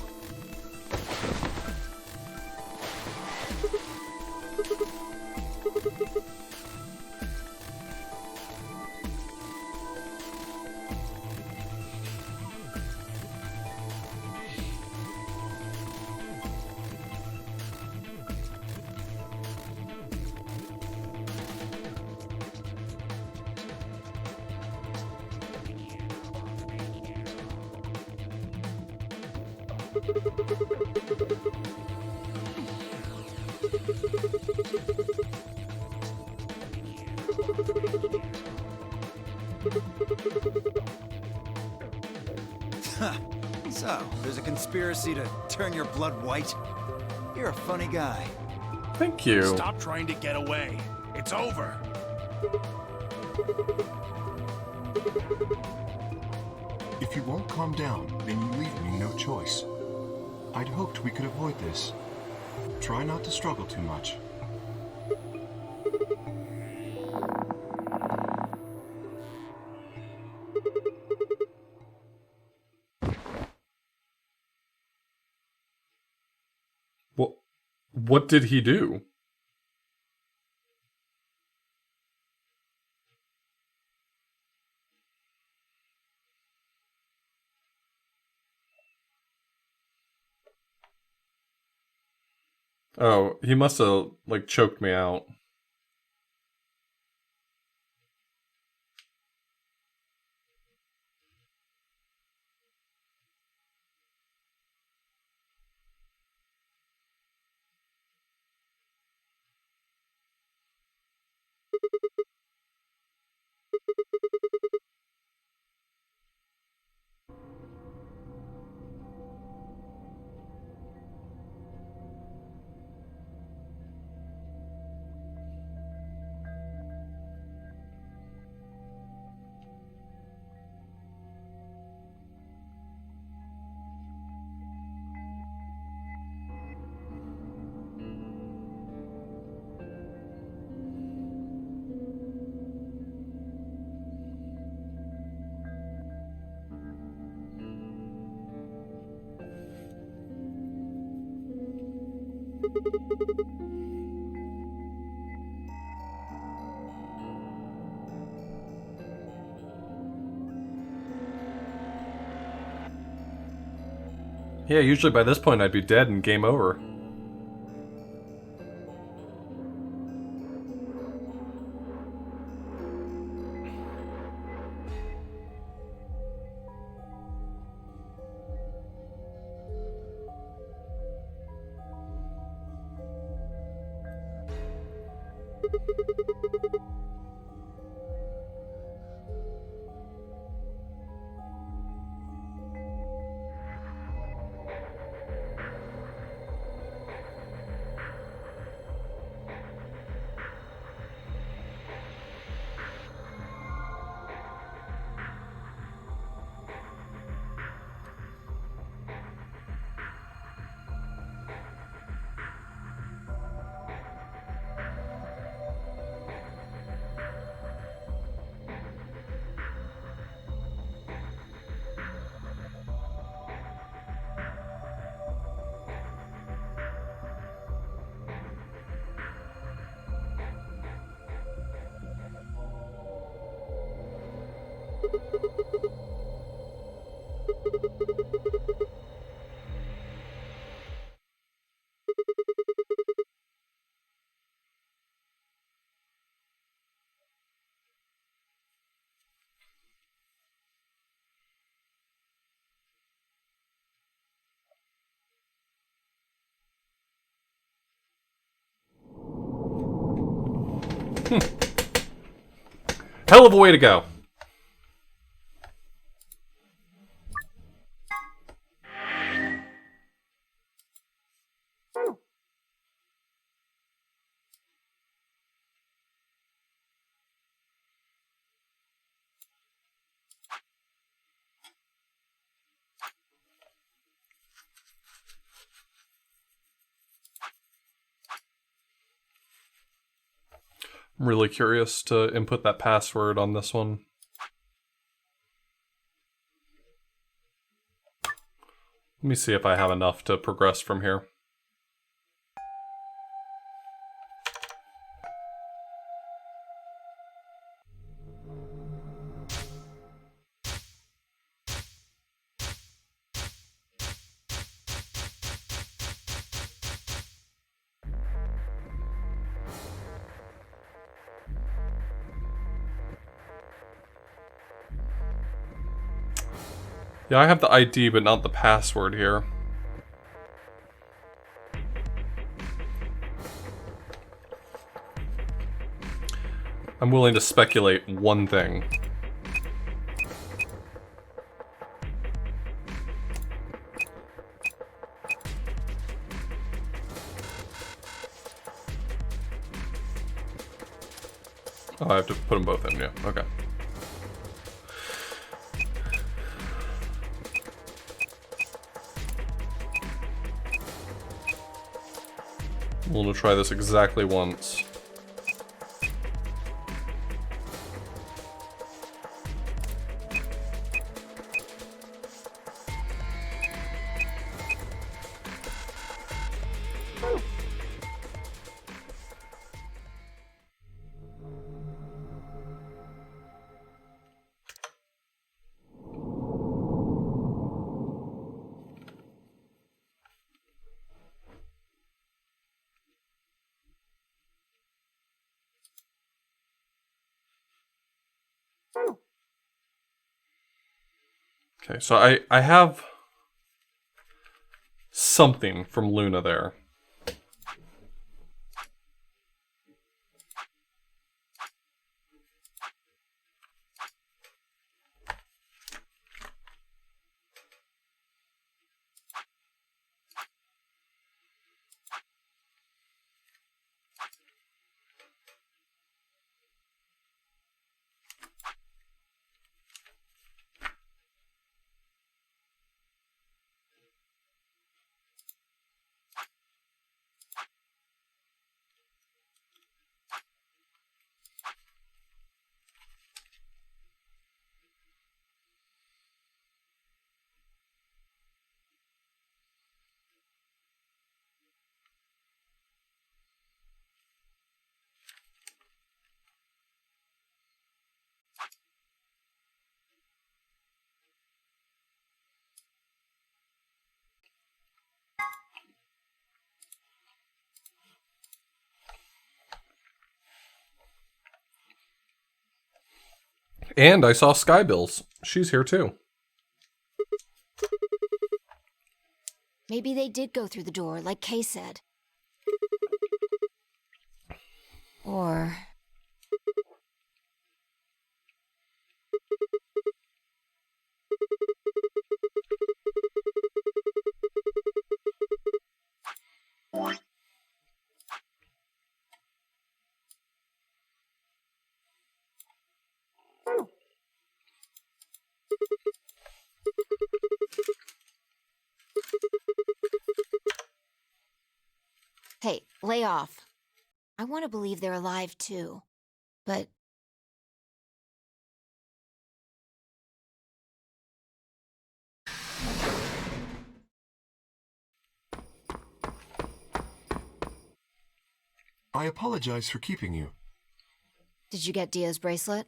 So, there's a conspiracy to turn your blood white? You're a funny guy. Thank you. Stop trying to get away. It's over. If you won't calm down, then you leave me no choice. I'd hoped we could avoid this. Try not to struggle too much. What did he do? Oh, he must have, like, choked me out. Yeah, usually by this point I'd be dead and game over. Hell of a way to go. I'm really curious to input that password on this one. me see if I have enough to progress from here. Yeah, I have the ID, but not the password here. I'm willing to speculate one thing. Oh, I have to put them both in, yeah, okay. I'm willing to try this exactly once. Okay, so I have something from Luna there. And I saw Skybills. She's here too. Maybe they did go through the door, like Kay said. Or... Hey, lay off. I want to believe they're alive too, but... I apologize for keeping you. Did you get Dia's bracelet?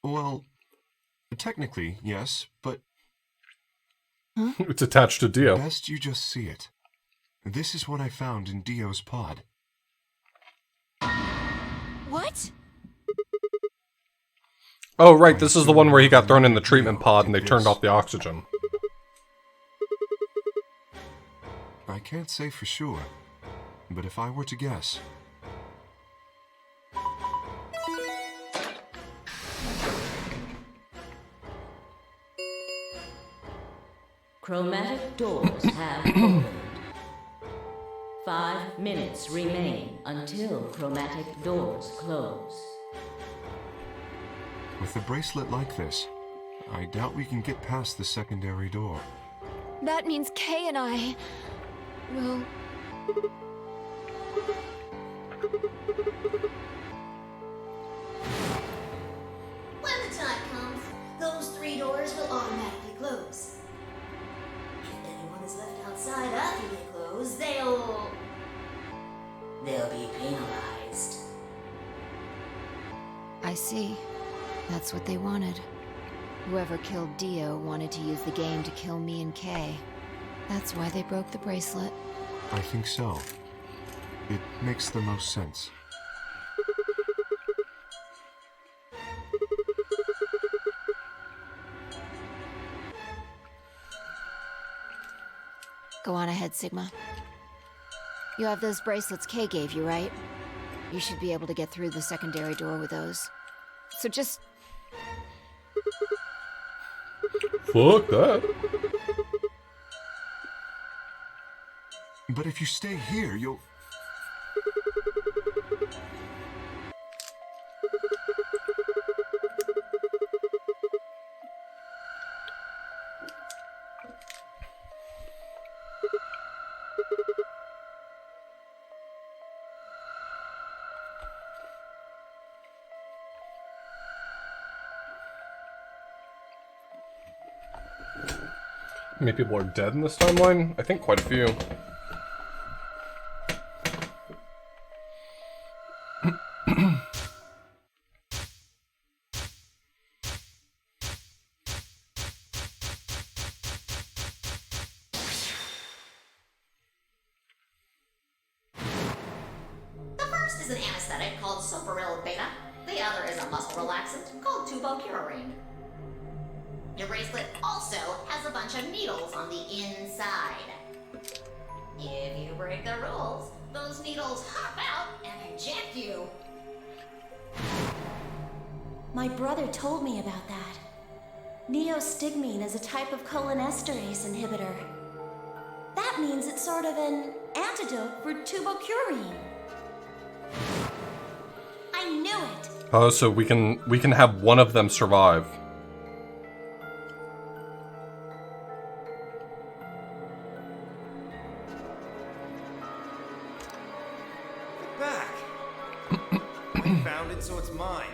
Well, technically, yes, but... Huh? It's attached to Dio. Best you just see it. This is what I found in Dio's pod. What? Oh, right, this is the one where he got thrown in the treatment pod and they turned off the oxygen. I can't say for sure, but if I were to guess... Chromatic doors have opened. 5 minutes remain until chromatic doors close. With a bracelet like this, I doubt we can get past the secondary door. That means Kay and I... will... When the time comes, those 3 doors will automatically close. If anyone is they'll be penalized. I see. That's what they wanted. Whoever killed Dio wanted to use the game to kill me and Kay. That's why they broke the bracelet. I think so. It makes the most sense. Go on ahead, Sigma. You have those bracelets Kay gave you, right? You should be able to get through the secondary door with those. So just... Fuck that. But if you stay here, you'll... How many people are dead in this timeline? I think quite a few. The first is an anesthetic called Soparil Beta. The other is a muscle relaxant called tubocurarine. Your bracelet also has a bunch of needles on the inside. If you break the rules, those needles hop out and inject you. My brother told me about that. Neostigmine is a type of cholinesterase inhibitor. That means it's sort of an antidote for tubocurine. I knew it! Oh, so we can have one of them survive. Back! I found it, so it's mine.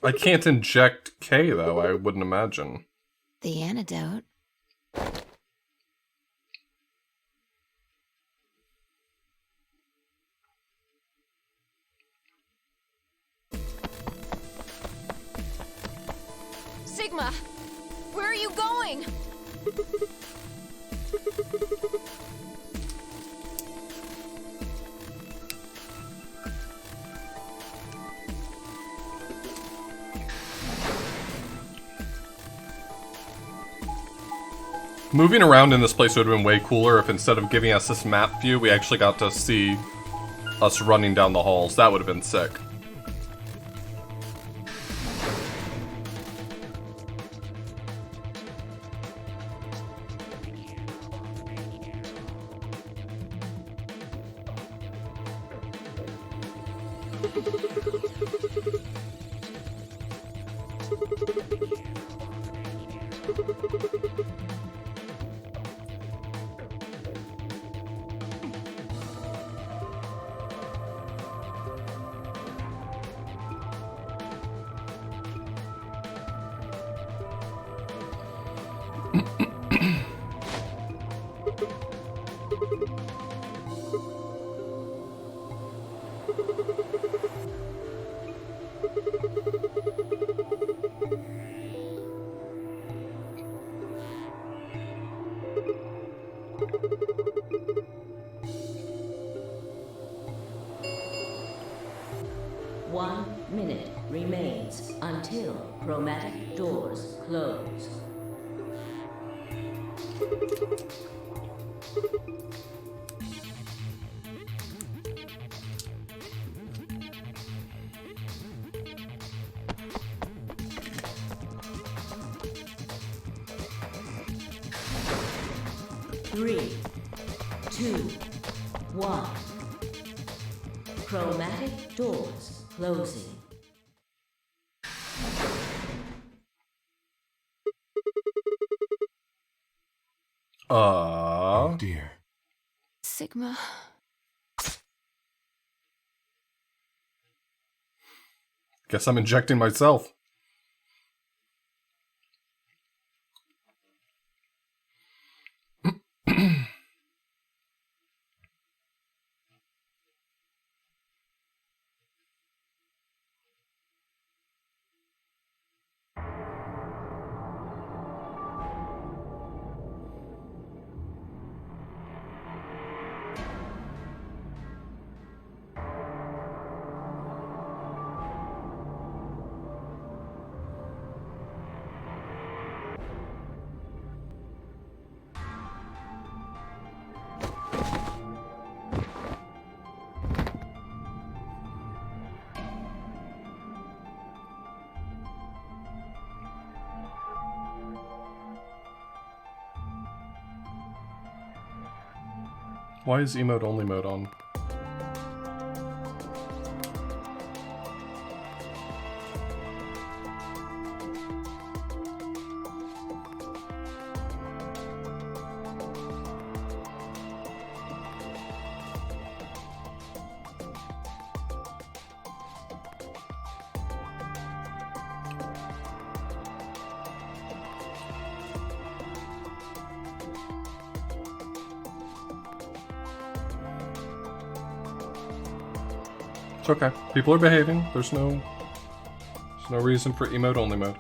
I can't inject K though, I wouldn't imagine. The antidote? Sigma! Where are you going? Moving around in this place would have been way cooler if instead of giving us this map view, we actually got to see us running down the halls. That would have been sick. Remains until chromatic doors close. Three, two, one. Chromatic doors closing. Oh dear. Sigma. Guess I'm injecting myself. Why is emote only mode on? It's okay. People are behaving. There's no reason for emote only mode.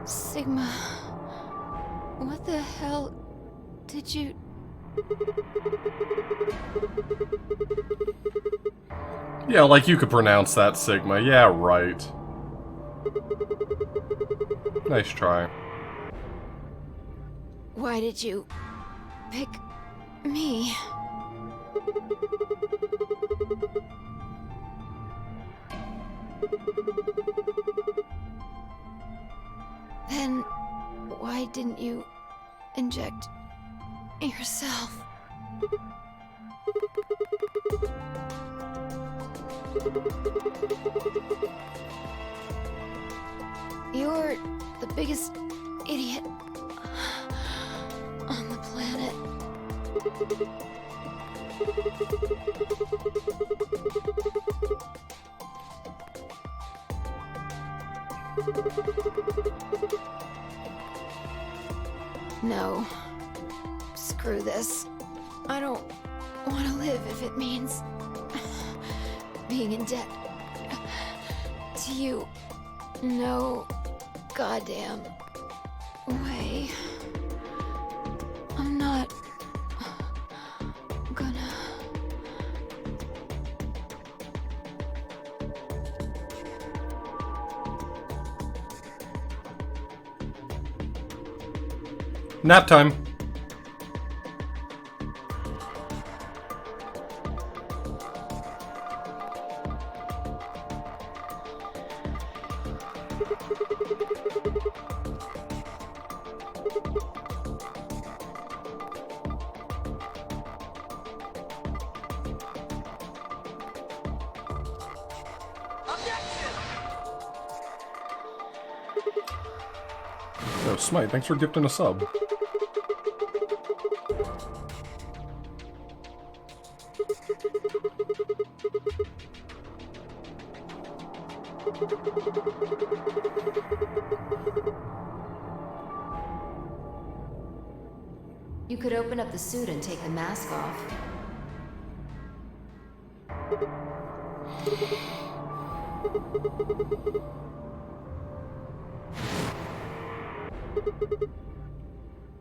Sigma, what the hell did you... Yeah, like you could pronounce that, Sigma. Yeah, right. Nice try. Why did you pick me? Then why didn't you inject yourself? You're the biggest idiot on the planet. No. Screw this. I don't want to live if it means being in debt to you. No goddamn way. I'm not gonna... Nap time. Yo, Smite, thanks for gifting a sub. You could open up the suit and take the mask off.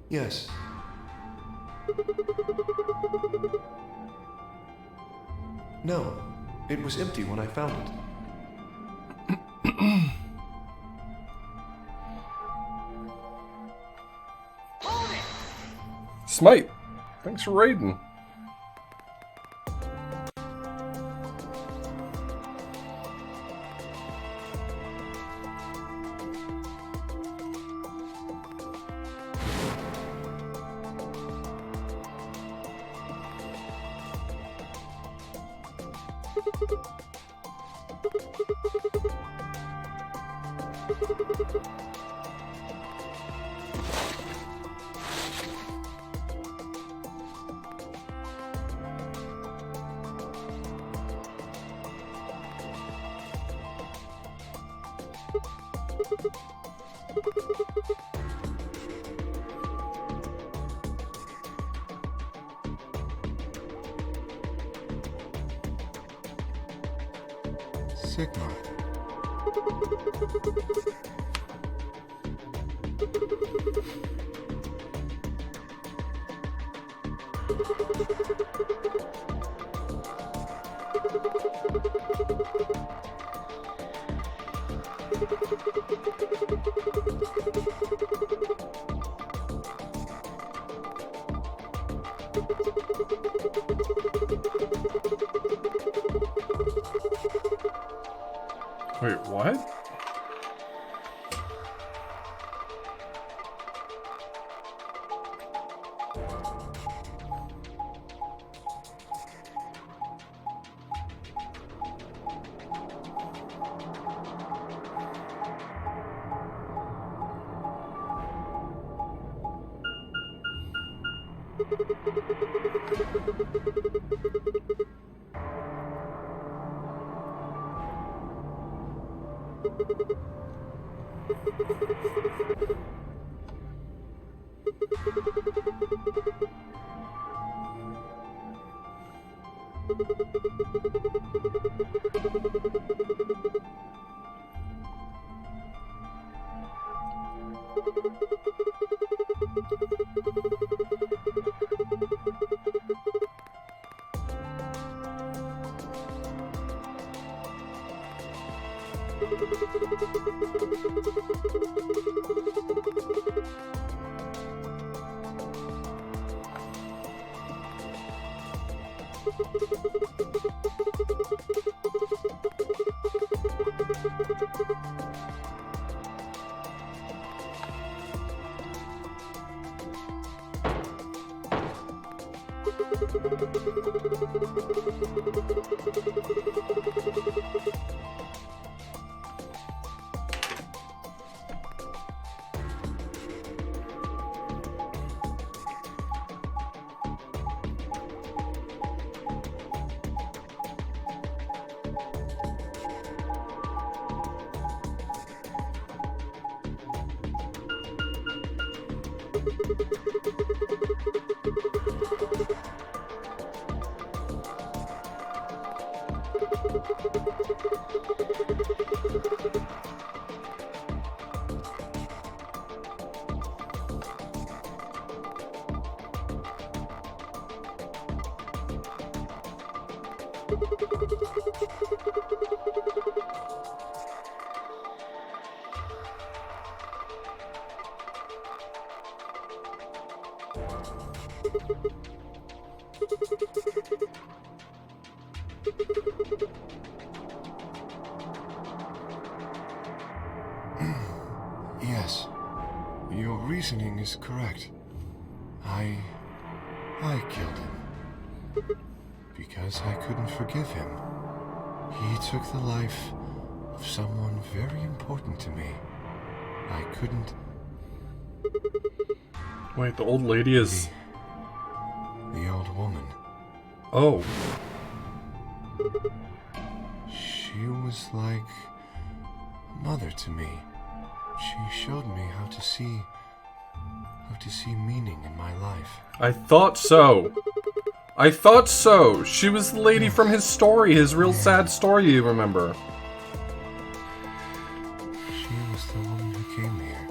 Yes. No, it was empty when I found it. Smite, thanks for raiding. Sigma. Wait, what? Yes, your reasoning is correct. I killed him. Because I couldn't forgive him. He took the life of someone very important to me. I couldn't... Wait, the old lady is... The old woman. Oh. She was like a mother to me. She showed me how to see meaning in my life. I thought so. I thought so. She was the lady from his story, his real sad story, you remember. She was the woman who came here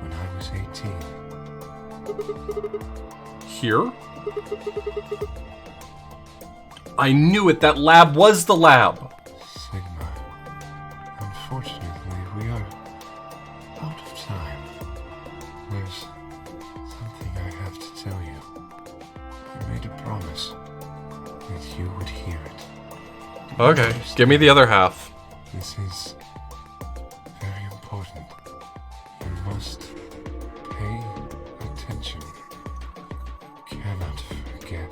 when I was 18. Here? I knew it! That lab was the lab! Sigma, unfortunately, we are out of time. There's something I have to tell you. I made a promise that you would hear it. Okay, give me the other half. This is very important. You must pay attention. You cannot forget.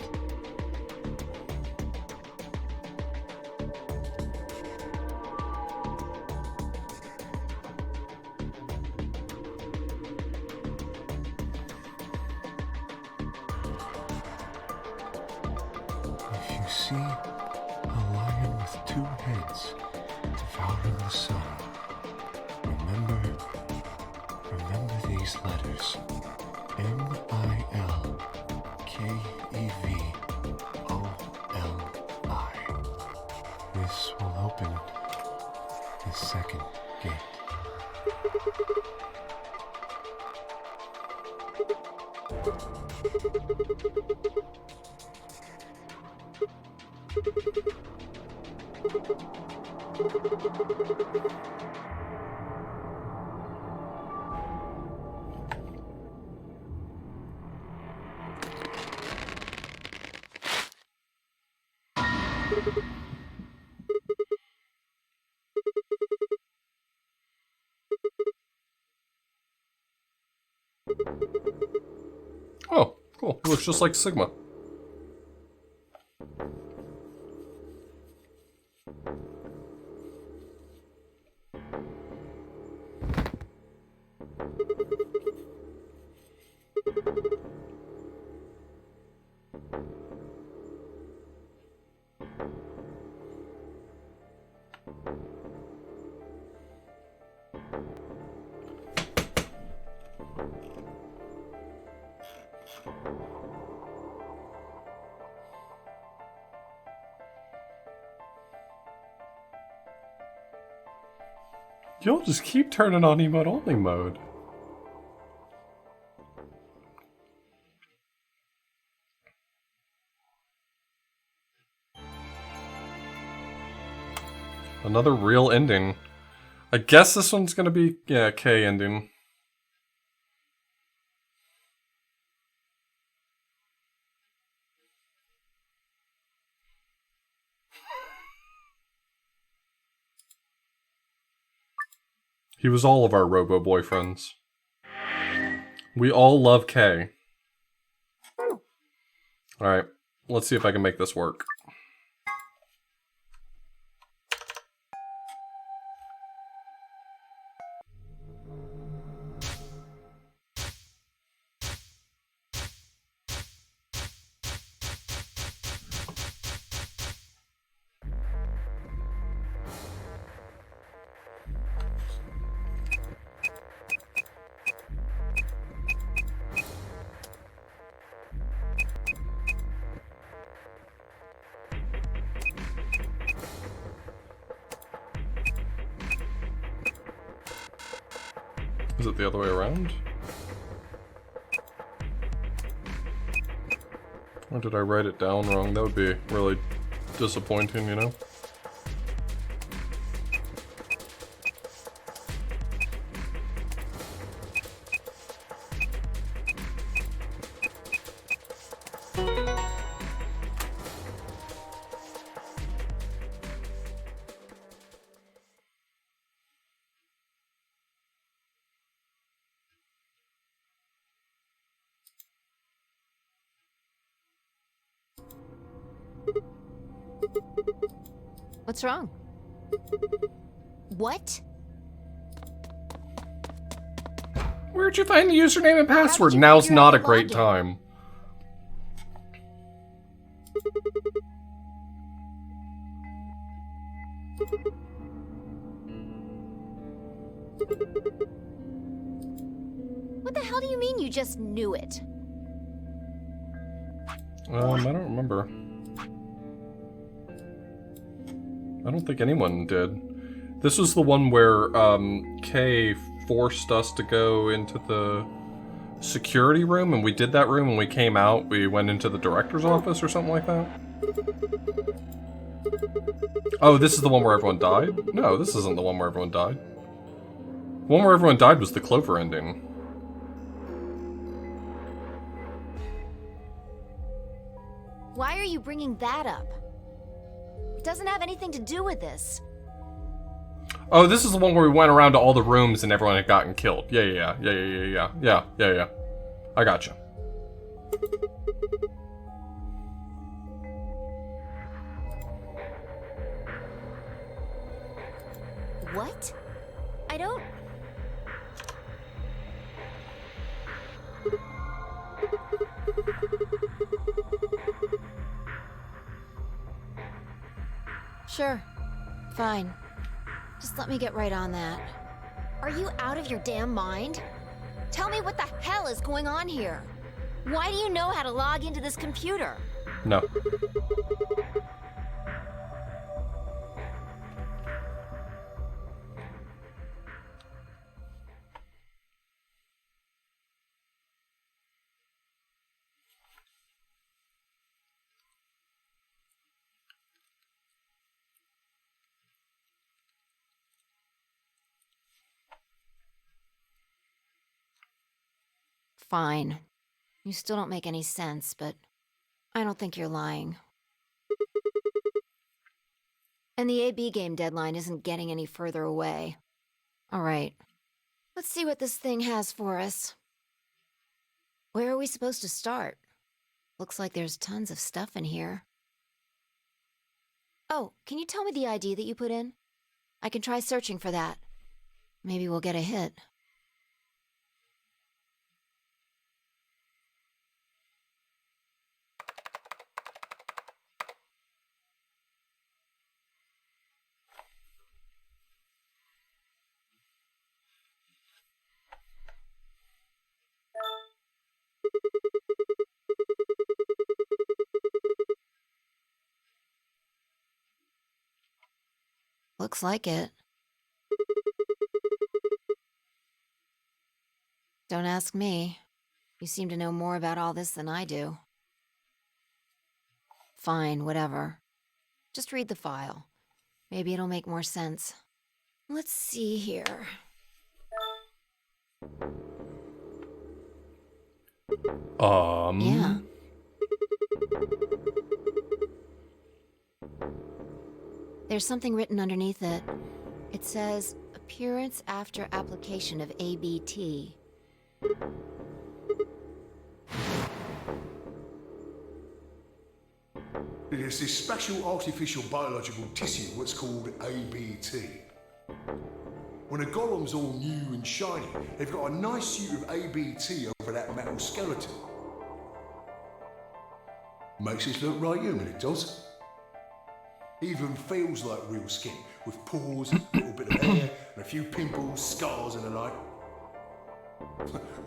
If you see a lion with two heads devouring the sun, remember these letters. M-I-L-K-E-V-O-L-I. This will open the second gate. Oh, cool. It looks just like Sigma. You'll just keep turning on emote only mode. Another real ending. I guess this one's gonna be, yeah, K ending. He was all of our robo boyfriends. We all love K. Alright, let's see if I can make this work. Is it the other way around? Or did I write it down wrong? That would be really disappointing, you know? What's wrong? What? Where'd you find the username and password? Now's not a great time. What the hell do you mean you just knew it? I don't remember. I don't think anyone did. This was the one where Kay forced us to go into the security room, and we did that room, and we came out, we went into the director's office or something like that. Oh, this is the one where everyone died? No, this isn't the one where everyone died. The one where everyone died was the Clover ending. Why are you bringing that up? It doesn't have anything to do with this. Oh, this is the one where we went around to all the rooms and everyone had gotten killed. Yeah. I gotcha. What? I don't... Sure. Fine. Just let me get right on that. Are you out of your damn mind? Tell me what the hell is going on here. Why do you know how to log into this computer? No. Fine. You still don't make any sense, but I don't think you're lying. And the AB game deadline isn't getting any further away. All right. Let's see what this thing has for us. Where are we supposed to start? Looks like there's tons of stuff in here. Oh, can you tell me the ID that you put in? I can try searching for that. Maybe we'll get a hit. Looks like it. Don't ask me. You seem to know more about all this than I do. Fine, whatever. Just read the file. Maybe it'll make more sense. Let's see here. Yeah. There's something written underneath it. It says, appearance after application of ABT. It is this special artificial biological tissue what's called ABT. When a golem's all new and shiny, they've got a nice suit of ABT over that metal skeleton. Makes it look right human, it does. Even feels like real skin, with pores, a little bit of hair, and a few pimples, scars and the like.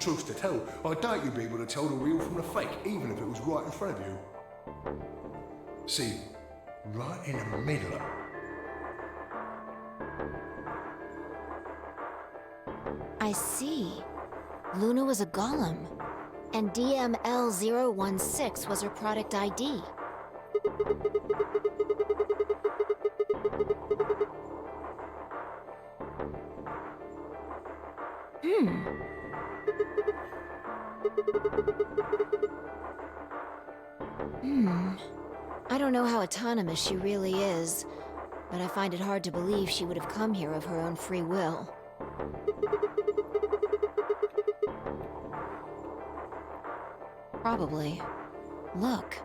Truth to tell, I doubt you'd be able to tell the real from the fake, even if it was right in front of you. See, right in the middle. I see. Luna was a golem, and DML016 was her product ID. I don't know how autonomous she really is, but I find it hard to believe she would have come here of her own free will. Probably. Look.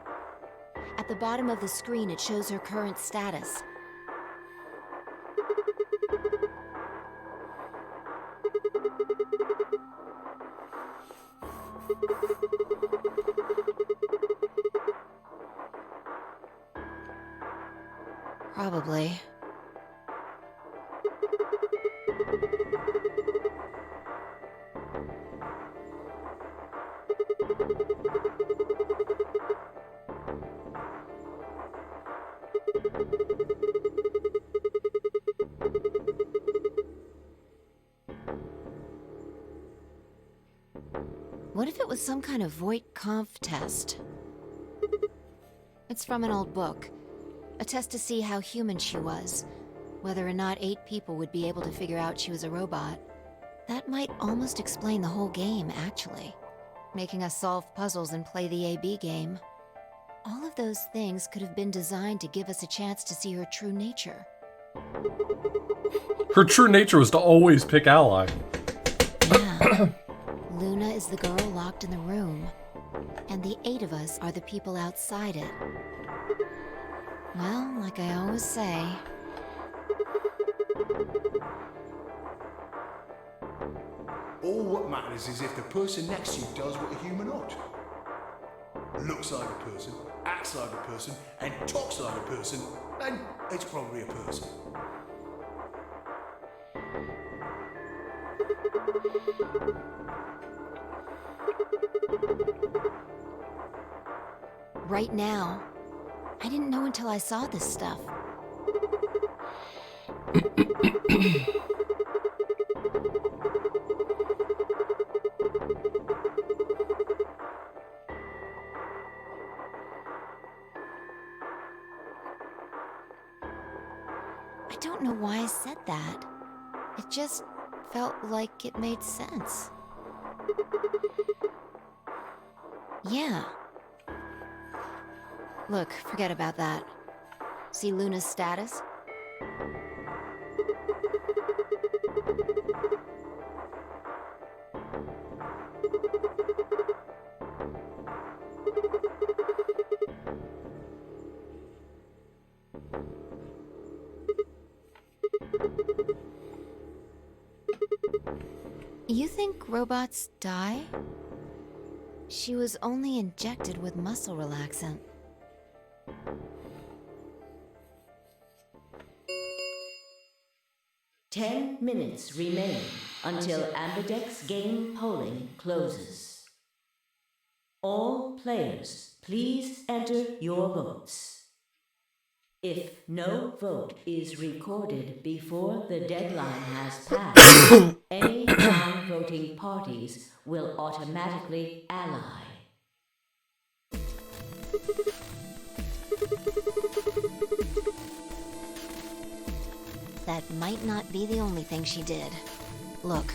At the bottom of the screen, it shows her current status. Probably. What if it was some kind of Voight-Kampff test? It's from an old book. A test to see how human she was. Whether or not 8 people would be able to figure out she was a robot. That might almost explain the whole game, actually. Making us solve puzzles and play the AB game. All of those things could have been designed to give us a chance to see her true nature. Her true nature was to always pick Ally. Yeah. Luna is the girl locked in the room. And the 8 of us are the people outside it. Well, like I always say... All what matters is if the person next to you does what a human ought. Looks like a person, acts like a person, and talks like a person, then it's probably a person. right now. I didn't know until I saw this stuff. I don't know why I said that. It just felt like it made sense. Yeah. Look, forget about that. See Luna's status? You think robots die? She was only injected with muscle relaxant. "10 minutes remain until Ambidex game polling closes. All players, please enter your votes. If no vote is recorded before the deadline has passed, any non-voting parties will automatically ally. That might not be the only thing she did. Look.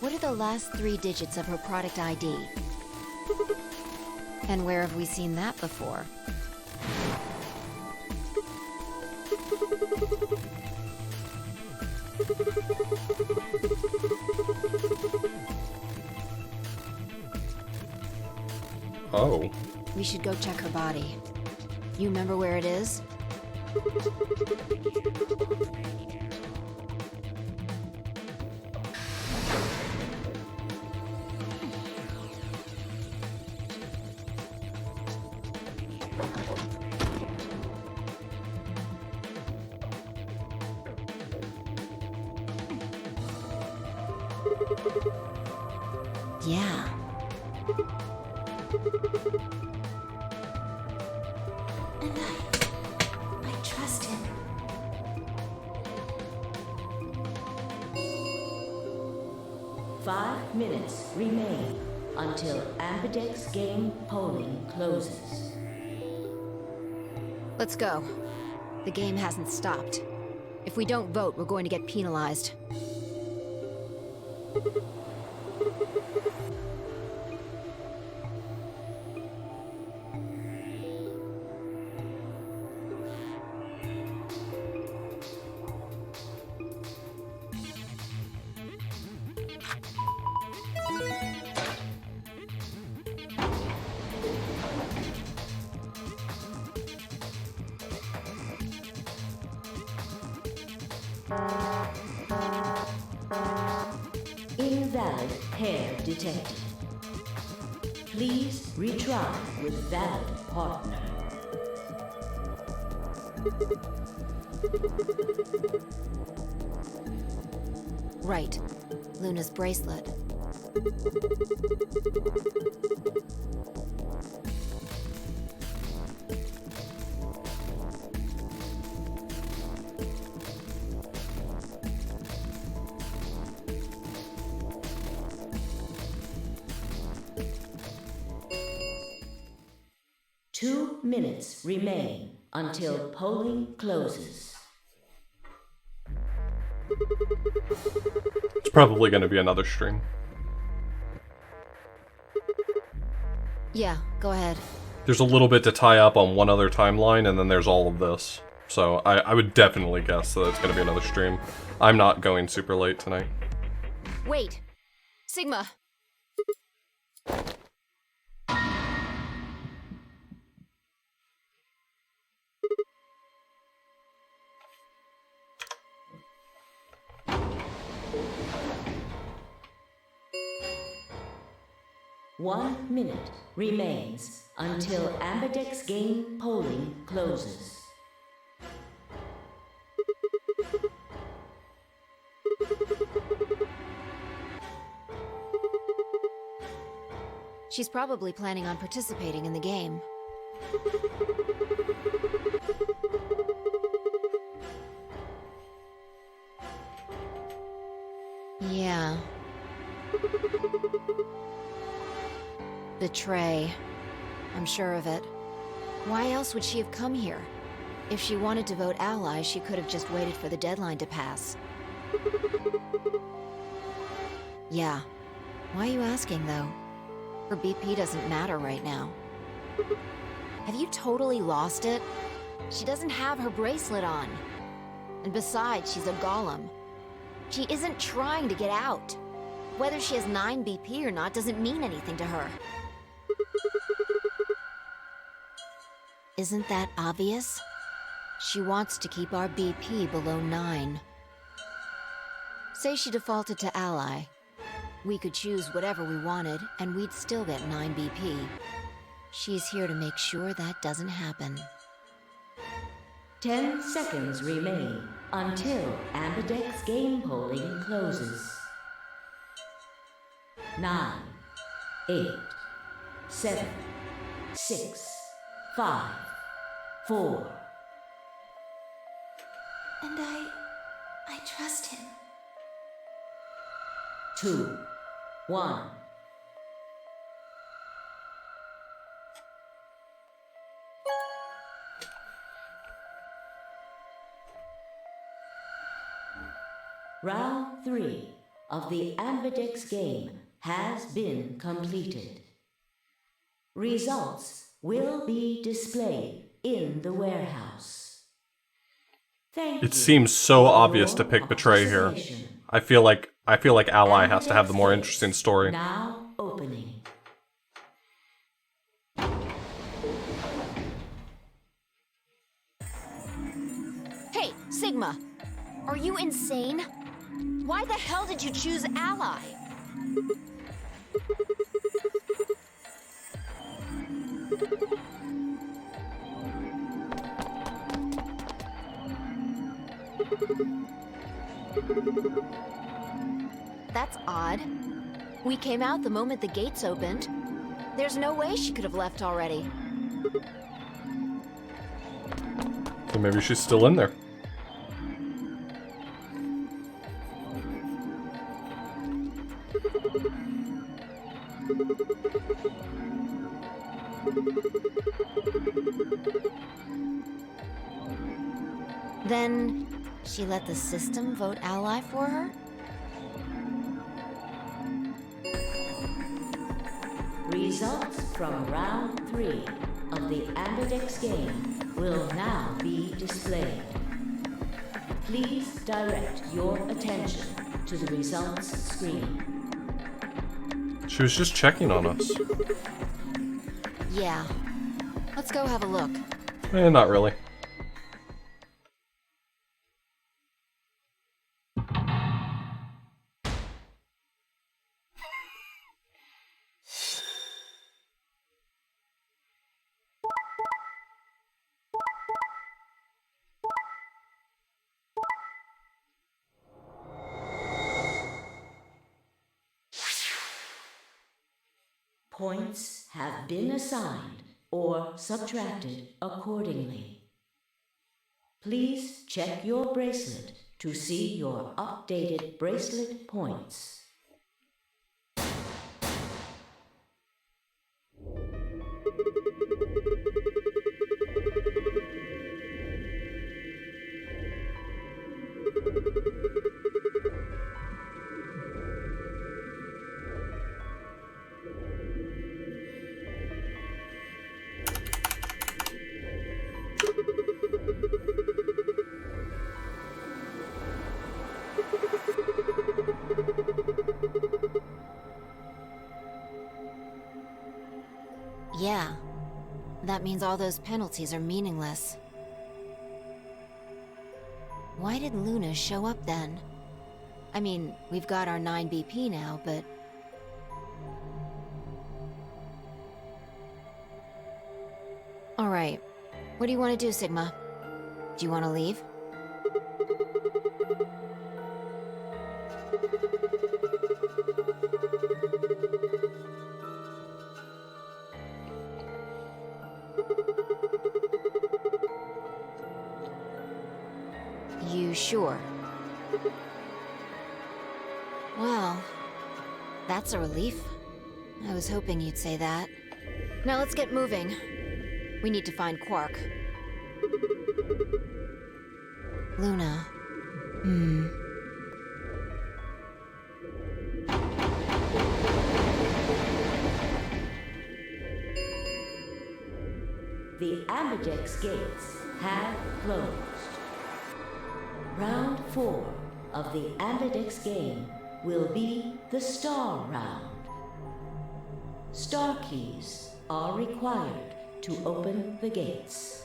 What are the last 3 digits of her product ID? And where have we seen that before? Oh. We should go check her body. You remember where it is? Yeah. And I trust him. Five minutes remain until Ambidex game polling closes. Let's go. The game hasn't stopped. If we don't vote, we're going to get penalized. Invalid pair detected. Please retry with valid partner. Right. Luna's bracelet. Two minutes remain until polling closes. It's probably going to be another stream. Yeah, go ahead. There's a little bit to tie up on one other timeline, and then there's all of this. So I would definitely guess that it's going to be another stream. I'm not going super late tonight. Wait. Sigma. One minute remains until Ambidex game polling closes. She's probably planning on participating in the game. Yeah. Betray. I'm sure of it. Why else would she have come here? If she wanted to vote ally, she could have just waited for the deadline to pass. Yeah. Why are you asking, though? Her BP doesn't matter right now. Have you totally lost it? She doesn't have her bracelet on. And besides, she's a golem. She isn't trying to get out. Whether she has 9 BP or not doesn't mean anything to her. Isn't that obvious? She wants to keep our BP below 9. Say she defaulted to ally. We could choose whatever we wanted, and we'd still get 9 BP. She's here to make sure that doesn't happen. 10 seconds remain until Ambidex game polling closes. 9, 8, 7, 6, 5, 4. And I trust him. 2, 1. Round 3 of the Ambidex game has been completed. Results will be displayed in the warehouse. Thank you. It seems so obvious to pick Betray here. I feel like Ally has to have the more interesting story. Now opening. Hey, Sigma! Are you insane? Why the hell did you choose ally? That's odd. We came out the moment the gates opened. There's no way she could have left already. So maybe she's still in there. Then she let the system vote ally for her? Results from round 3 of the Ambidex game will now be displayed. Please direct your attention to the results screen. She was just checking on us. Yeah. Let's go have a look. Not really. Points have been assigned or subtracted accordingly. Please check your bracelet to see your updated bracelet points. Yeah. That means all those penalties are meaningless. Why did Luna show up then? I mean, we've got our 9 BP now, but... Alright. What do you want to do, Sigma? Do you want to leave? sure? Well, that's a relief. I was hoping you'd say that. Now let's get moving. We need to find Quark. Luna. The Ambidex gates have closed. Round 4 of the Ambidex game will be the Star Round. Star keys are required to open the gates.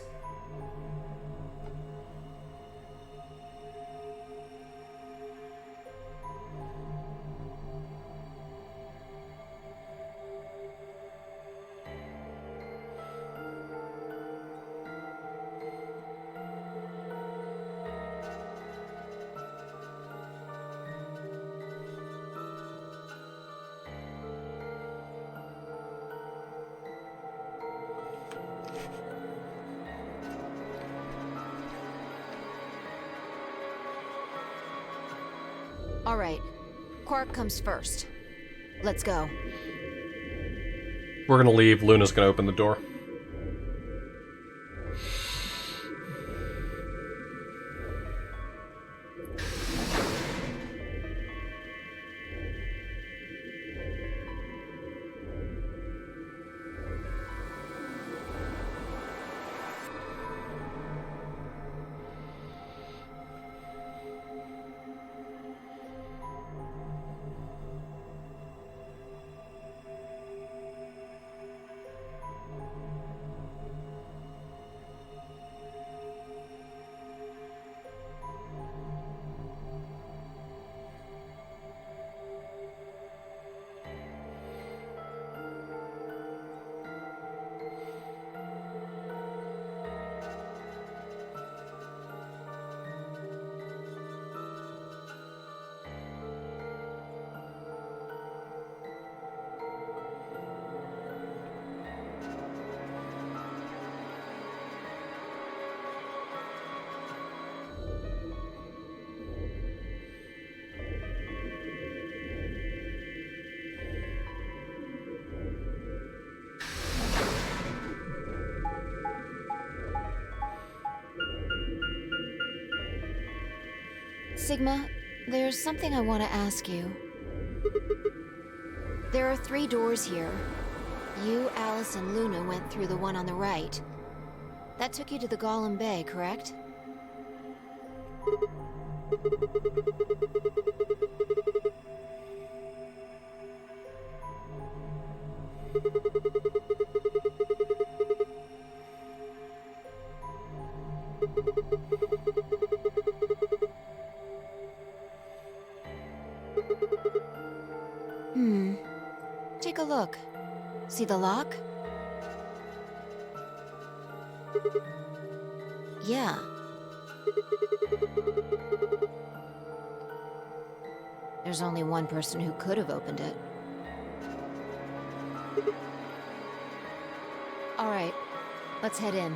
All right, Quark comes first. Let's go. We're gonna leave. Luna's gonna open the door. Sigma, there's something I want to ask you. There are 3 doors here. You, Alice, and Luna went through the one on the right. That took you to the Golem Bay, correct? Take a look. See the lock? Yeah. There's only one person who could have opened it. All right, let's head in.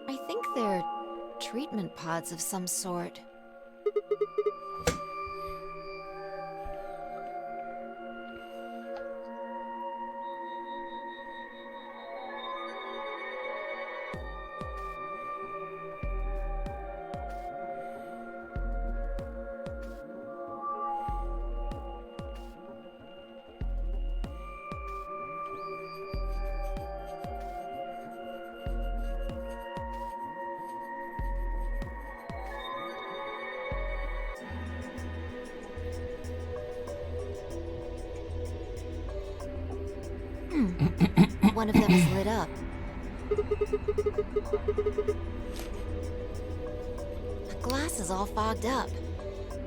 I think they're treatment pods of some sort. One of them is lit up. The glass is all fogged up.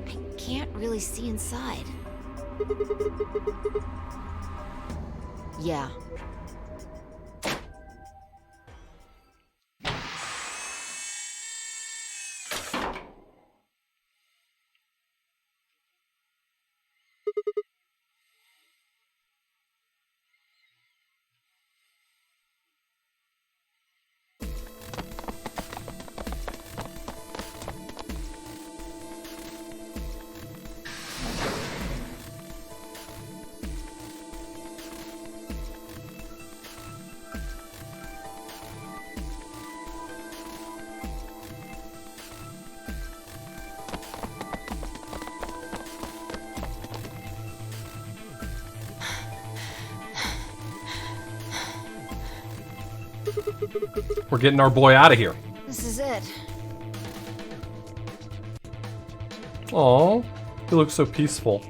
I can't really see inside. Yeah. We're getting our boy out of here. This is it. Aw, he looks so peaceful.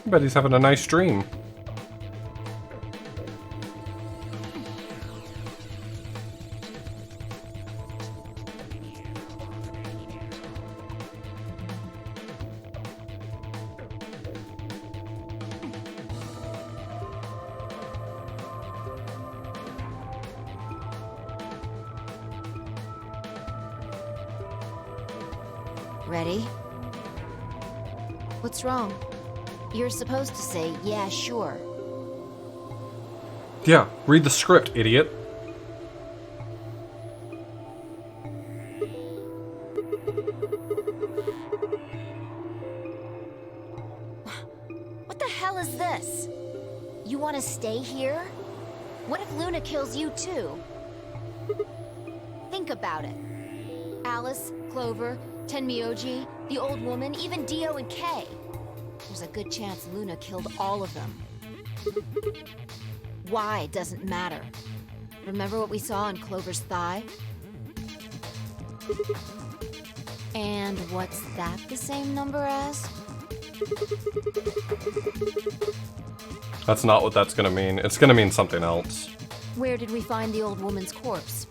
I bet he's having a nice dream. Ready? What's wrong? You're supposed to say, yeah, sure. Yeah, read the script, idiot. What the hell is this? You want to stay here? What if Luna kills you too? Think about it. Alice, Clover, Tenmyoji, the old woman, even Dio and Kay. There's a good chance Luna killed all of them. Why doesn't matter. Remember what we saw on Clover's thigh? And what's that the same number as? That's not what that's gonna mean. It's gonna mean something else. Where did we find the old woman's corpse?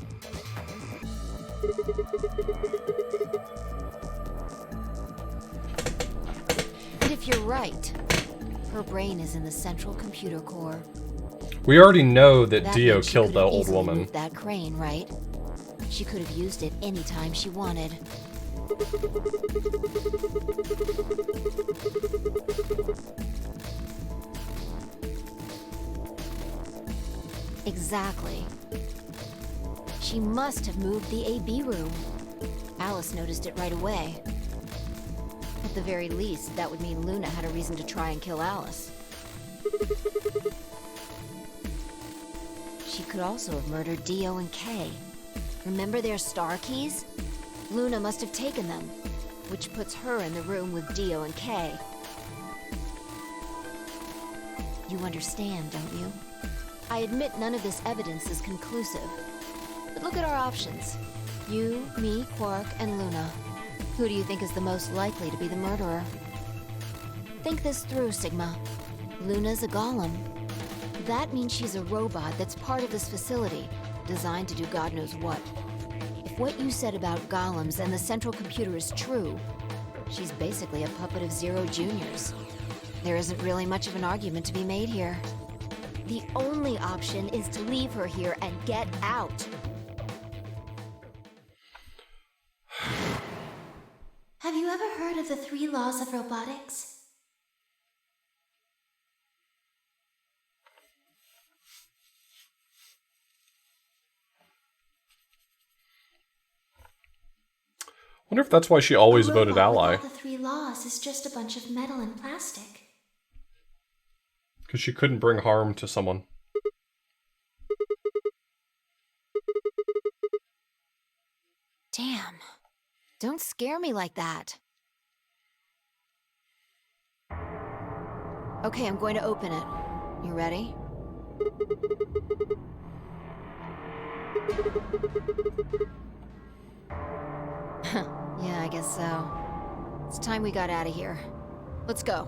And if you're right, her brain is in the central computer core. We already know that That Dio means she killed could the have old easily woman. moved that crane, right? She could have used it anytime she wanted. Exactly. She must have moved the AB room. Alice noticed it right away. At the very least, that would mean Luna had a reason to try and kill Alice. She could also have murdered Dio and Kay. Remember their star keys? Luna must have taken them, which puts her in the room with Dio and Kay. You understand, don't you? I admit none of this evidence is conclusive. But look at our options. You, me, Quark, and Luna. Who do you think is the most likely to be the murderer? Think this through, Sigma. Luna's a golem. That means she's a robot that's part of this facility, designed to do God knows what. If what you said about golems and the central computer is true, she's basically a puppet of Zero Junior's. There isn't really much of an argument to be made here. The only option is to leave her here and get out. Have you ever heard of the 3 laws of robotics? Wonder if that's why she always A voted robot with ally. all the 3 laws is just a bunch of metal and plastic. Because she couldn't bring harm to someone. Damn. Don't scare me like that. Okay, I'm going to open it. You ready? Yeah, I guess so. It's time we got out of here. Let's go.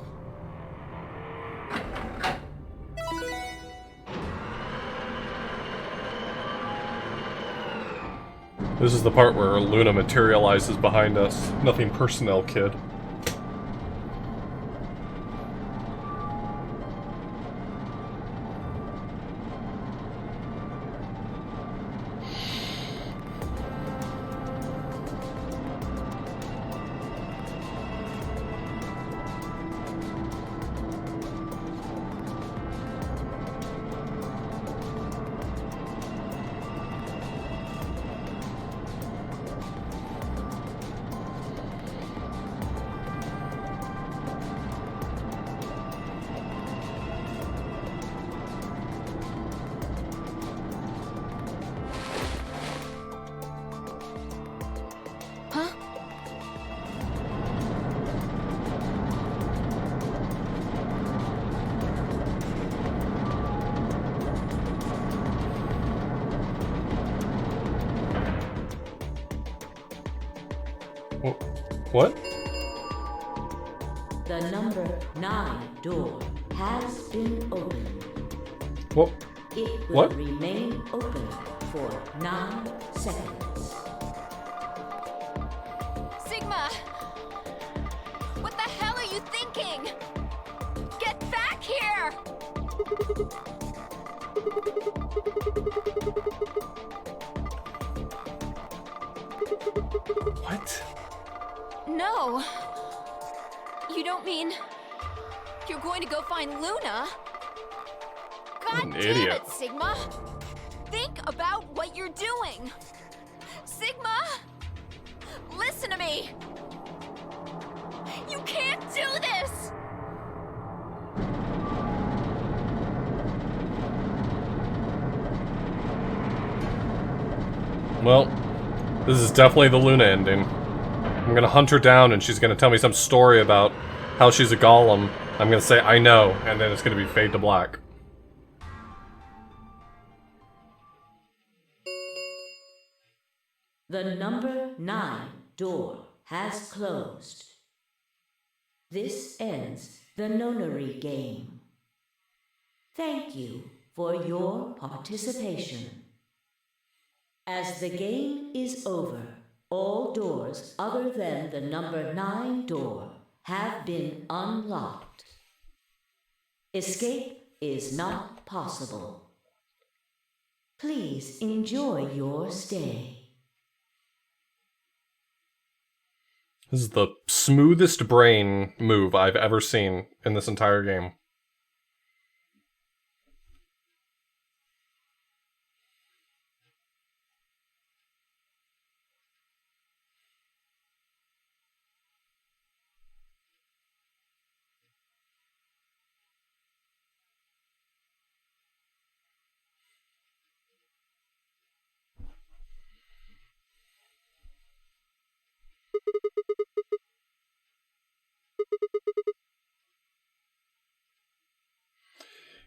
This is the part where Luna materializes behind us. Nothing personnel, kid. What? The number 9 door has been opened. What? It will What? remain open for 9 seconds. Sigma! What the hell are you thinking? Get back here! What? No. You don't mean you're going to go find Luna? God An damn idiot. it, Sigma! Think about what you're doing! Sigma! Listen to me! You can't do this! Well, this is definitely the Luna ending. I'm gonna hunt her down and she's gonna tell me some story about how she's a golem. I'm gonna say, I know, and then it's gonna be fade to black. The number 9 door has closed. This ends the nonary game. Thank you for your participation. As the game is over, all doors other than the number 9 door have been unlocked. Escape is not possible. Please enjoy your stay. This is the smoothest brain move I've ever seen in this entire game.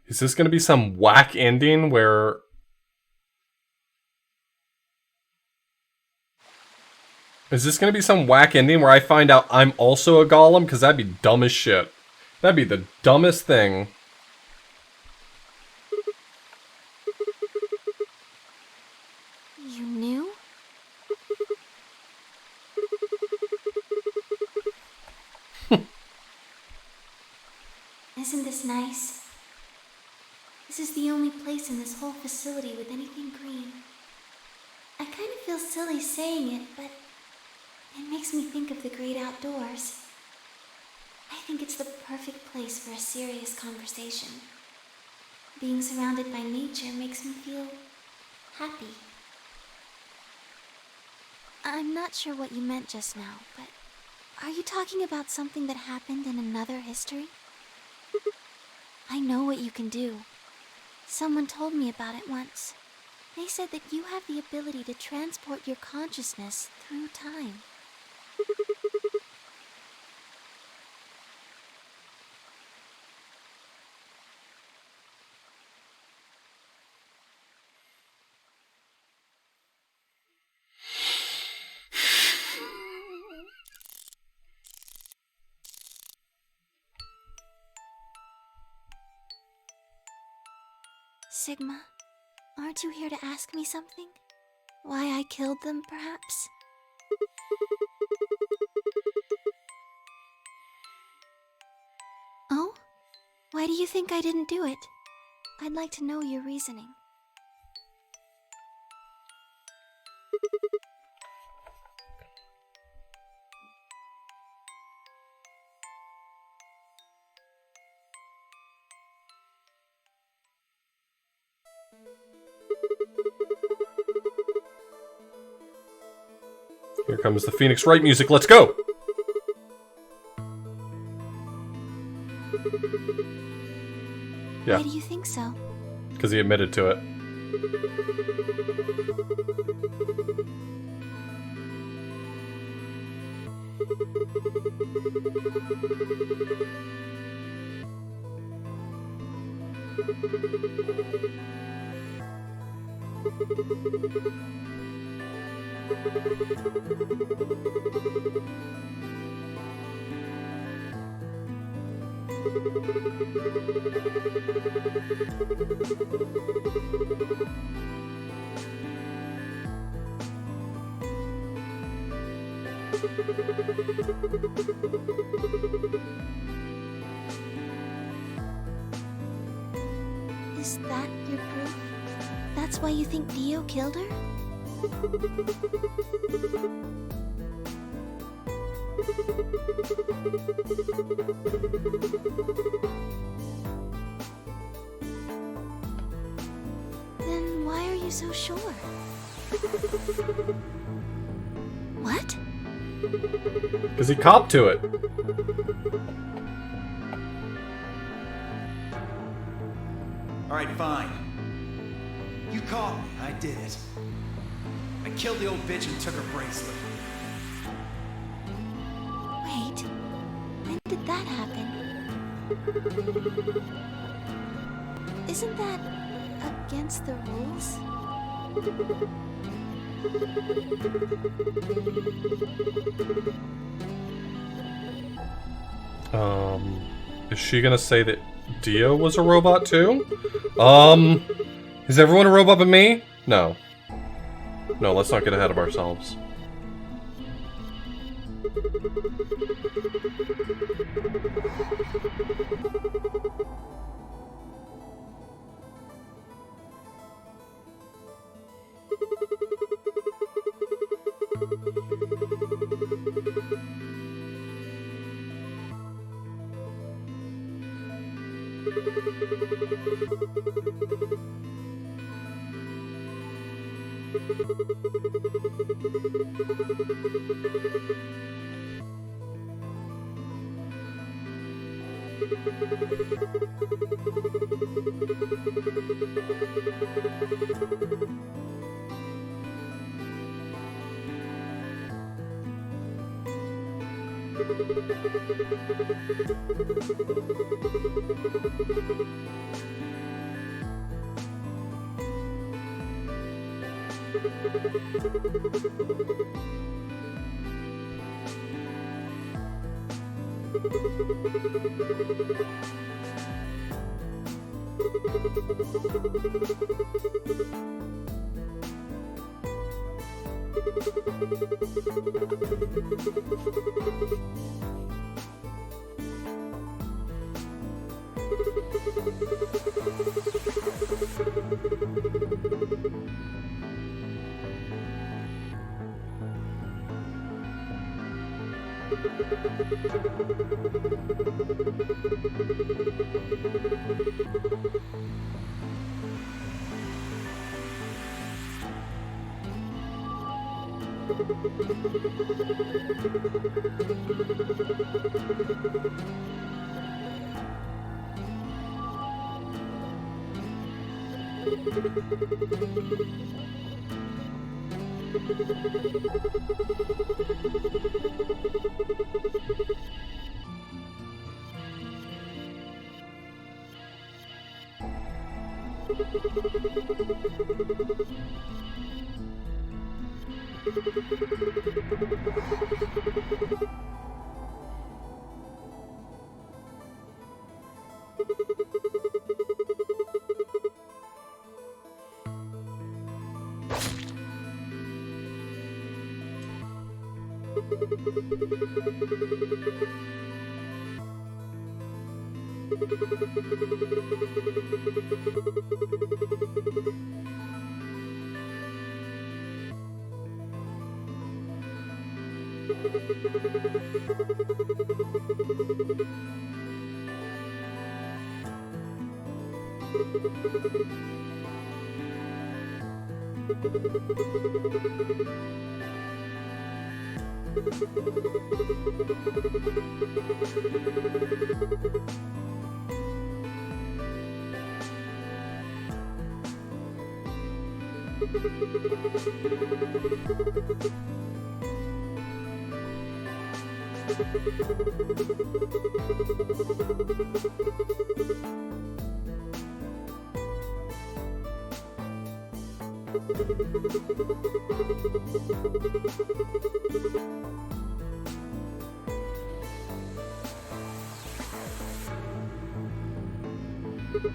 Is this gonna be some whack ending where... Is this gonna be some whack ending where I find out I'm also a golem? Because that'd be dumb as shit. That'd be the dumbest thing. You knew? Isn't this nice? This is the only place in this whole facility with anything green. I kind of feel silly saying it, but it makes me think of the great outdoors. I think it's the perfect place for a serious conversation. Being surrounded by nature makes me feel happy. I'm not sure what you meant just now, but are you talking about something that happened in another history? I know what you can do. Someone told me about it once. They said that you have the ability to transport your consciousness through time. Sigma, aren't you here to ask me something? Why I killed them, perhaps? Oh? Why do you think I didn't do it? I'd like to know your reasoning. Here comes the Phoenix Wright music. Let's go! Yeah, Why do you think so? because he admitted to it. Is that your proof? That's why you think Dio killed her? Then why are you so sure? What? Because he copped to it. Alright, fine. You caught me. I did it. I killed the old bitch and took her bracelet. Wait, when did that happen? Isn't that against the rules? Is she gonna say that Dio was a robot too? Is everyone a robot but me? No. No, let's not get ahead of ourselves.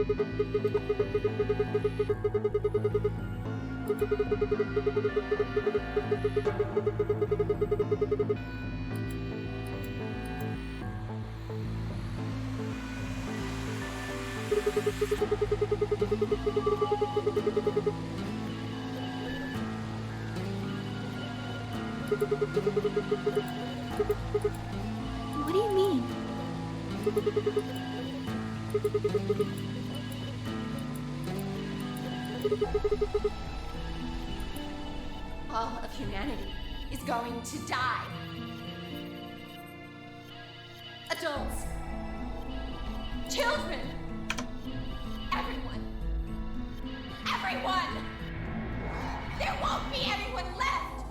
What do you mean? All of humanity is going to die. Adults, children, everyone. Everyone! There won't be anyone left!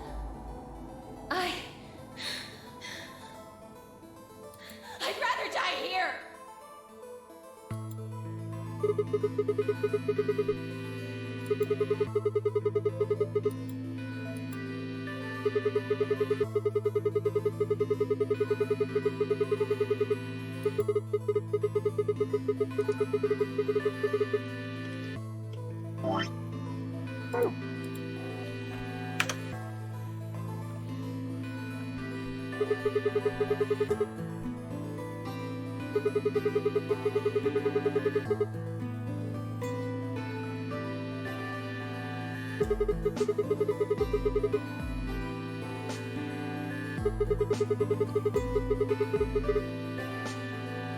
I'd rather die here!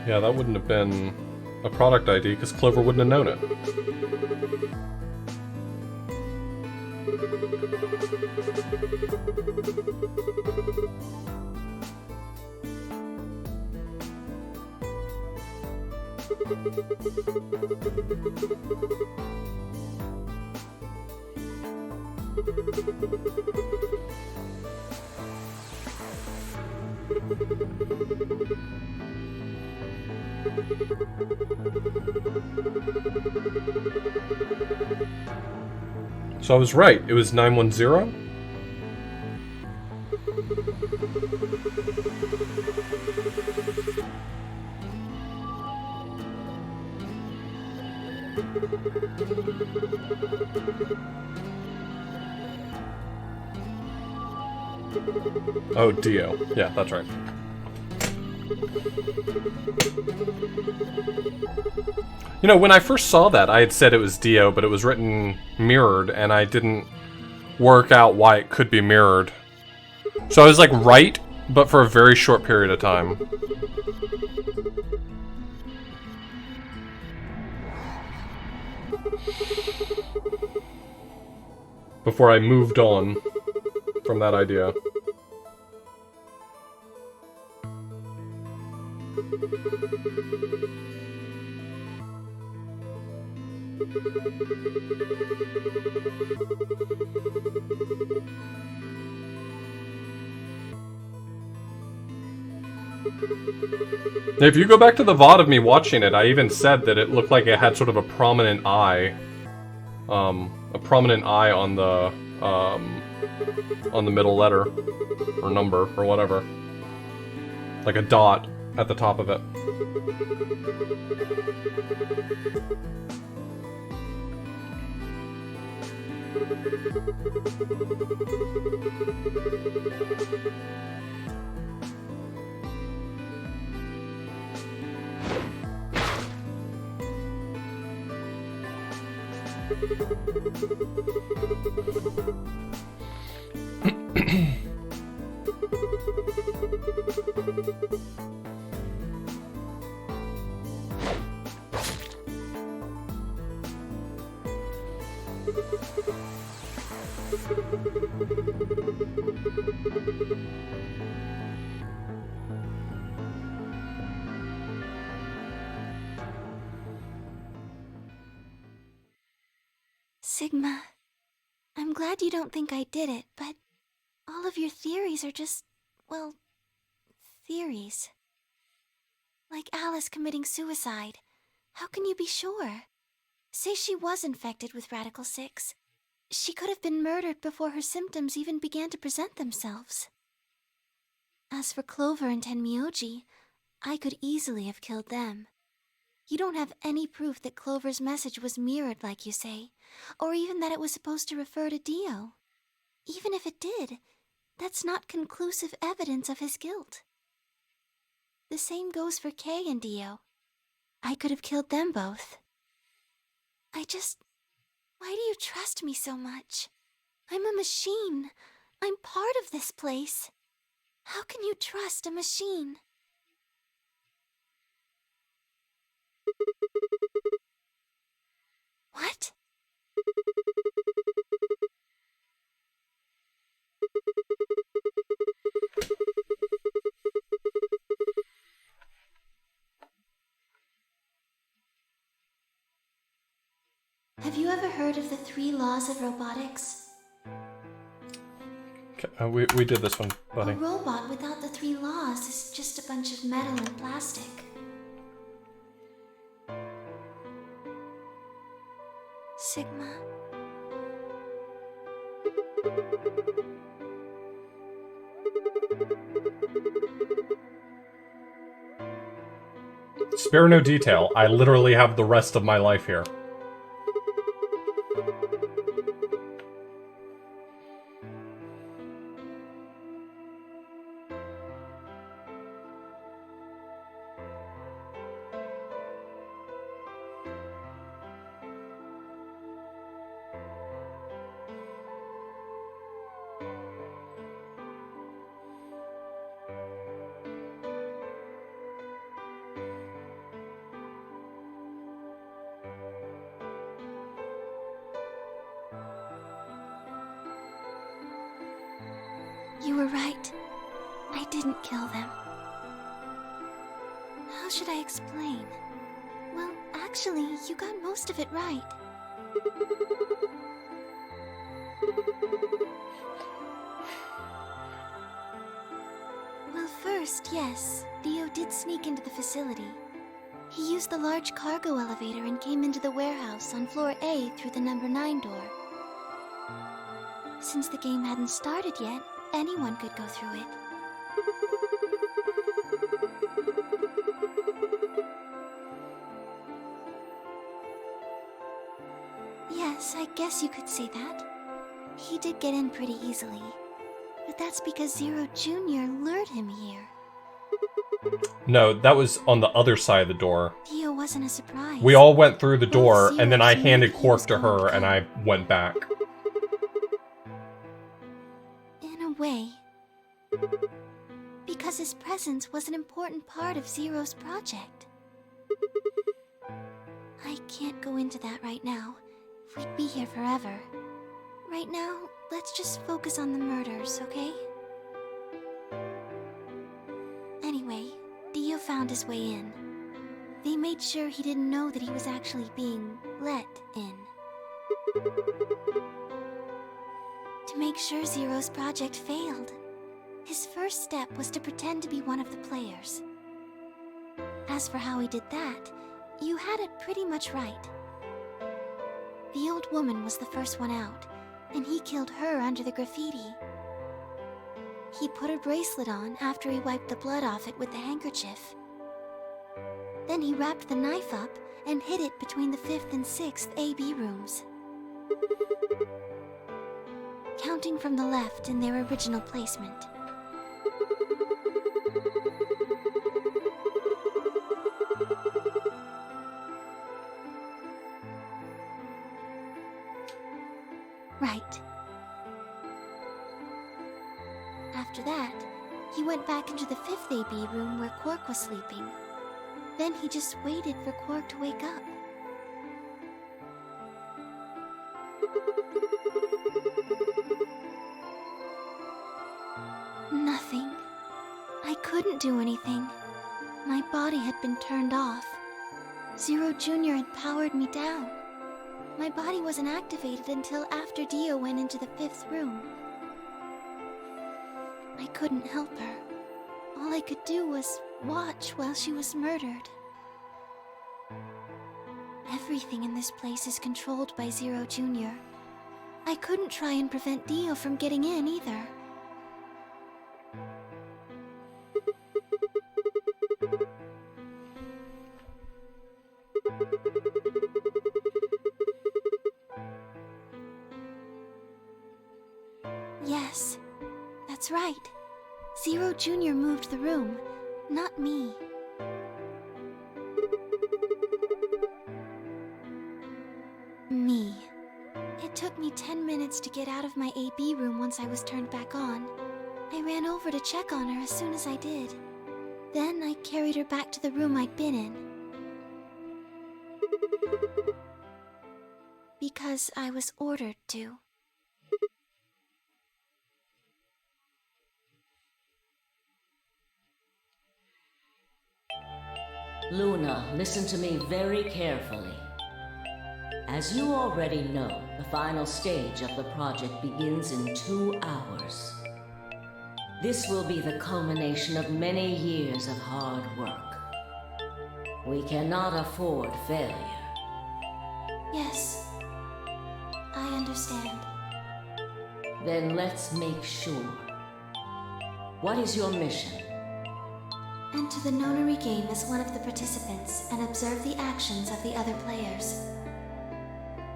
Yeah, that wouldn't have been a product ID because Clover wouldn't have known it. So I was right, it was 910? Oh, Dio. Yeah, that's right. You know, when I first saw that, I had said it was Dio, but it was written mirrored, and I didn't work out why it could be mirrored. So I was like right, but for a very short period of time. Before I moved on from that idea. If you go back to the VOD of me watching it, I even said that it looked like it had sort of a prominent eye. A prominent eye on the middle letter, or number, or whatever. Like a dot at the top of it. Sigma, I'm glad you don't think I did it, but all of your theories are just, well, theories. Like Alice committing suicide. How can you be sure? Say she was infected with Radical 6. She could have been murdered before her symptoms even began to present themselves. As for Clover and Tenmyoji, I could easily have killed them. You don't have any proof that Clover's message was mirrored like you say, or even that it was supposed to refer to Dio. Even if it did, that's not conclusive evidence of his guilt. The same goes for Kay and Dio. I could have killed them both. Why do you trust me so much? I'm a machine. I'm part of this place. How can you trust a machine? What? Have you ever heard of the 3 laws of robotics? We did this one, buddy. A robot without the 3 laws is just a bunch of metal and plastic. Sigma. Spare no detail. I literally have the rest of my life here. You were right. I didn't kill them. How should I explain? Well, actually, you got most of it right. Well, first, yes, Dio did sneak into the facility. He used the large cargo elevator and came into the warehouse on floor A through the number 9 door. Since the game hadn't started yet, anyone could go through it. Yes, I guess you could say that. He did get in pretty easily. But that's because Zero Jr. lured him here. No, that was on the other side of the door. Dio wasn't a surprise. We all went through the door, Zero and then I Jr. handed he Quark was to her, going and I went back. In a way. Because his presence was an important part of Zero's project. I can't go into that right now. We'd be here forever. Right now, let's just focus on the murders, okay? Anyway, Dio found his way in. They made sure he didn't know that he was actually being let in. To make sure Zero's project failed, his first step was to pretend to be one of the players. As for how he did that, you had it pretty much right. The old woman was the first one out, and he killed her under the graffiti. He put her bracelet on after he wiped the blood off it with the handkerchief. Then he wrapped the knife up and hid it between the 5th and 6th AB rooms. Counting from the left in their original placement. Right. After that, he went back into the 5th AB room where Quark was sleeping. Then he just waited for Quark to wake up. Nothing. I couldn't do anything. My body had been turned off. Zero Jr. had powered me down. My body wasn't activated until after Dio went into the 5th room. I couldn't help her. All I could do was watch while she was murdered. Everything in this place is controlled by Zero Jr. I couldn't try and prevent Dio from getting in either. Yes, that's right. Zero Jr. moved the room, not me. Me. It took me 10 minutes to get out of my AB room once I was turned back on. I ran over to check on her as soon as I did. Then I carried her back to the room I'd been in. Because I was ordered to. Luna, listen to me very carefully. As you already know, the final stage of the project begins in 2 hours. This will be the culmination of many years of hard work. We cannot afford failure. Yes, I understand. Then let's make sure. What is your mission? Enter the Nonary game as one of the participants and observe the actions of the other players.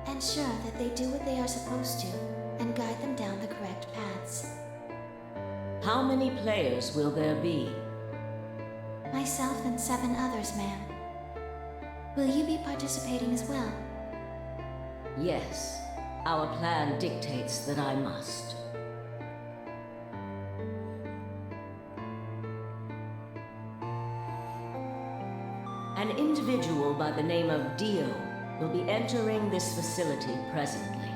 Ensure that they do what they are supposed to and guide them down the correct paths. How many players will there be? Myself and 7 others, ma'am. Will you be participating as well? Yes. Our plan dictates that I must. An individual by the name of Dio will be entering this facility presently.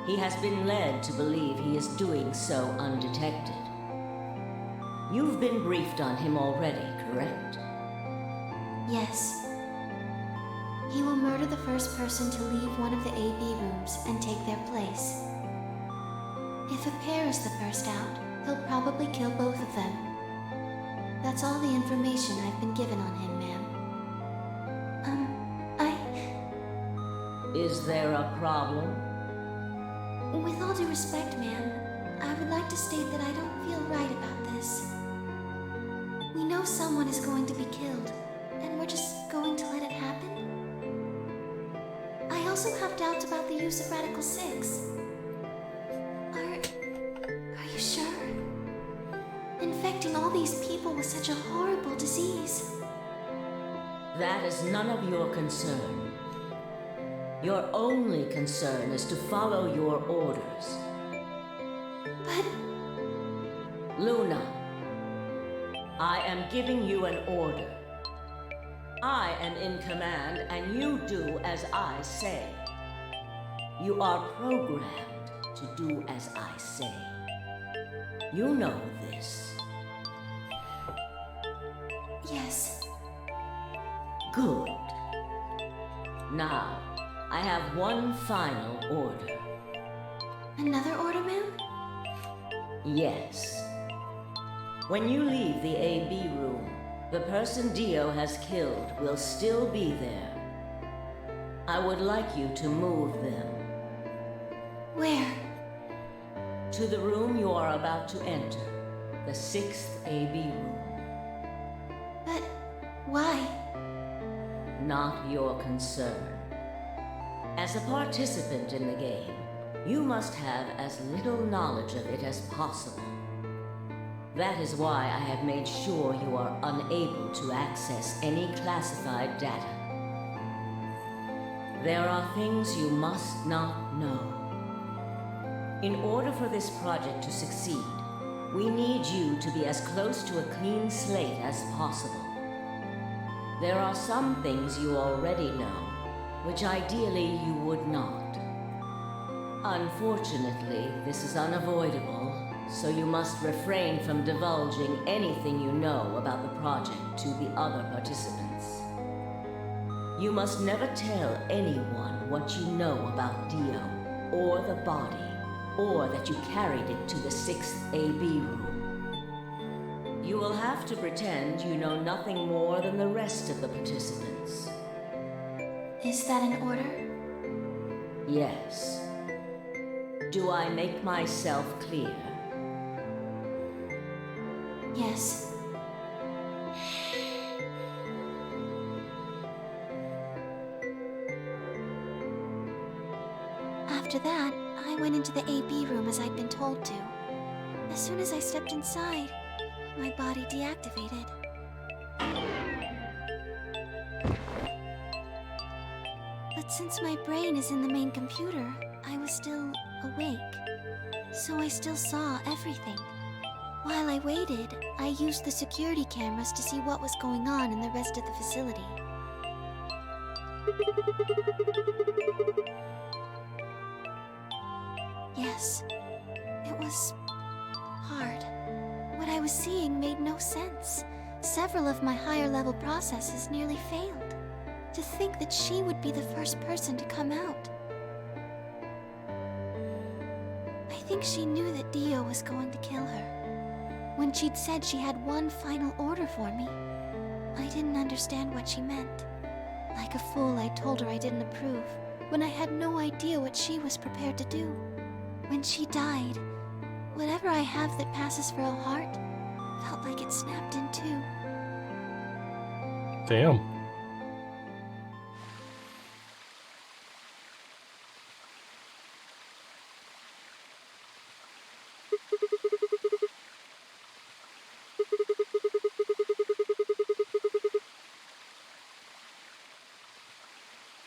He has been led to believe he is doing so undetected. You've been briefed on him already, correct? Yes. He will murder the first person to leave one of the AB rooms and take their place. If a pair is the first out, he'll probably kill both of them. That's all the information I've been given on him, ma'am. Is there a problem? With all due respect, ma'am, I would like to state that I don't feel right about this. We know someone is going to be killed, and we're just going to let it happen? I also have doubts about the use of Radical 6. Are you sure? Infecting all these people with such a horrible disease. That is none of your concern. Your only concern is to follow your orders. But... Luna, I am giving you an order. I am in command, and you do as I say. You are programmed to do as I say. You know this. Yes. Good. Now, I have one final order. Another order, ma'am? Yes. When you leave the AB room, the person Dio has killed will still be there. I would like you to move them. Where? To the room you are about to enter, the 6th AB room. But why? Not your concern. As a participant in the game, you must have as little knowledge of it as possible. That is why I have made sure you are unable to access any classified data. There are things you must not know. In order for this project to succeed, we need you to be as close to a clean slate as possible. There are some things you already know, which ideally you would not. Unfortunately, this is unavoidable, so you must refrain from divulging anything you know about the project to the other participants. You must never tell anyone what you know about Dio, or the body, or that you carried it to the 6th AB room. You will have to pretend you know nothing more than the rest of the participants. Is that an order? Yes. Do I make myself clear? Yes. After that, I went into the AB room as I'd been told to. As soon as I stepped inside, my body deactivated. But since my brain is in the main computer, I was still awake. So I still saw everything. While I waited, I used the security cameras to see what was going on in the rest of the facility. Yes, it was hard. What I was seeing made no sense. Several of my higher level processes nearly failed. To think that she would be the first person to come out. I think she knew that Dio was going to kill her. When she'd said she had one final order for me, I didn't understand what she meant. Like a fool, I told her I didn't approve, when I had no idea what she was prepared to do. When she died, whatever I have that passes for a heart felt like it snapped in two. Damn.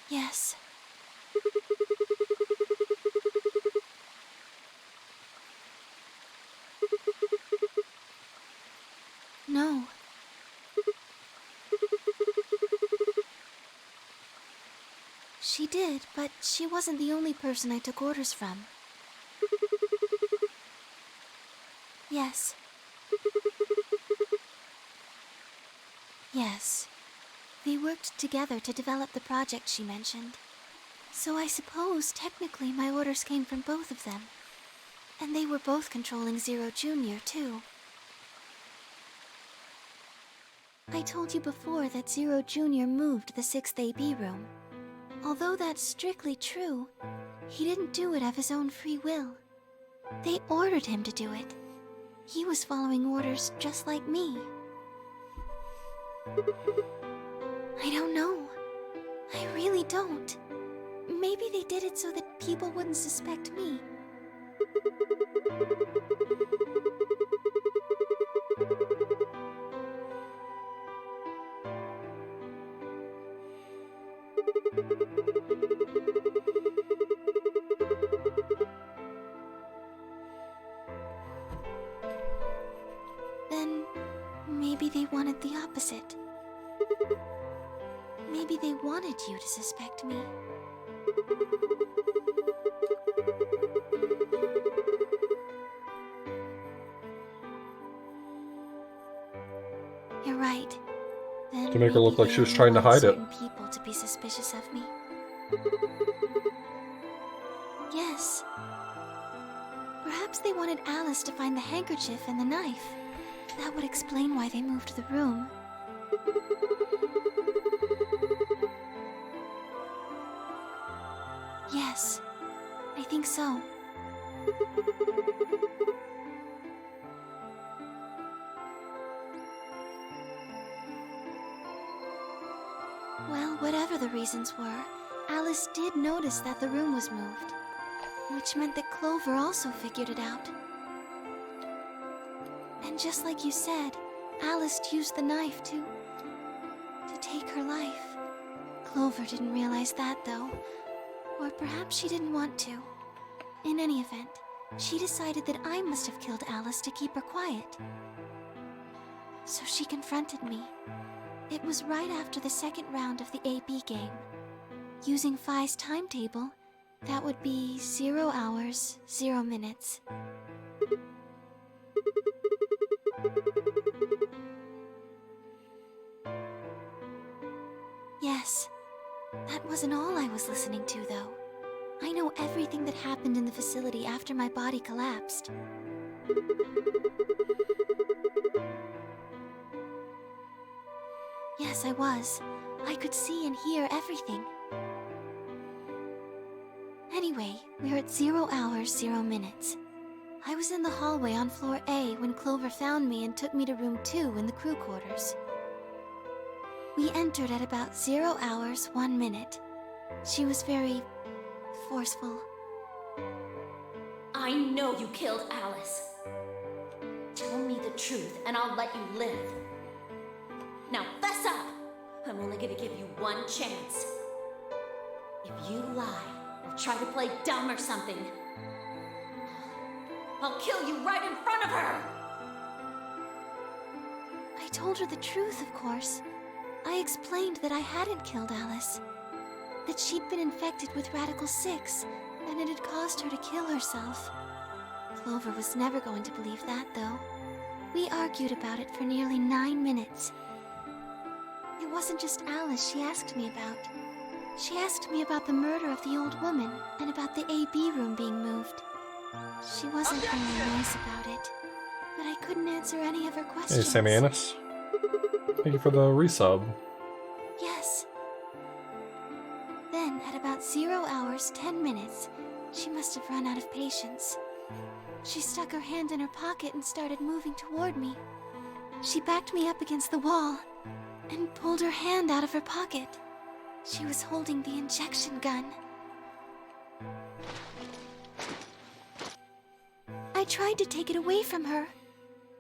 Yes. No. She did, but she wasn't the only person I took orders from. Yes. Yes. They worked together to develop the project she mentioned. So I suppose, technically, my orders came from both of them. And they were both controlling Zero Jr., too. I told you before that Zero Jr. moved the 6th AB room. Although that's strictly true, he didn't do it of his own free will. They ordered him to do it. He was following orders just like me. I don't know. I really don't. Maybe they did it so that people wouldn't suspect me. Then, maybe they wanted the opposite. Maybe they wanted you to suspect me. You're right. Then To make her look maybe like they she was only trying to want hide it. certain people to be suspicious of me. Yes. Perhaps they wanted Alice to find the handkerchief and the knife. That would explain why they moved the room. Yes, I think so. Well, whatever the reasons were, Alice did notice that the room was moved, which meant that Clover also figured it out. And just like you said, Alice used the knife to take her life. Clover didn't realize that, though. Or perhaps she didn't want to. In any event, she decided that I must have killed Alice to keep her quiet. So she confronted me. It was right after the second round of the AB game. Using Phi's timetable, that would be 0 hours, 0 minutes. Yes. That wasn't all I was listening to, though. I know everything that happened in the facility after my body collapsed. Yes, I was. I could see and hear everything. Anyway, we're at 0 hours, 0 minutes. I was in the hallway on floor A when Clover found me and took me to room 2 in the crew quarters. We entered at about 0 hours, 1 minute. She was very forceful. I know you killed Alice. Tell me the truth, and I'll let you live. Now fess up! I'm only gonna give you one chance. If you lie, or try to play dumb or something, I'll kill you right in front of her! I told her the truth, of course. I explained that I hadn't killed Alice. That she'd been infected with Radical 6, and it had caused her to kill herself. Clover was never going to believe that, though. We argued about it for nearly 9 minutes. It wasn't just Alice she asked me about. She asked me about the murder of the old woman, and about the AB room being moved. She wasn't very nice about it, but I couldn't answer any of her Hey, questions. Sammy Annis. Thank you for the resub. Yes. Then, at about 0 hours, 10 minutes, she must have run out of patience. She stuck her hand in her pocket and started moving toward me. She backed me up against the wall and pulled her hand out of her pocket. She was holding the injection gun. I tried to take it away from her.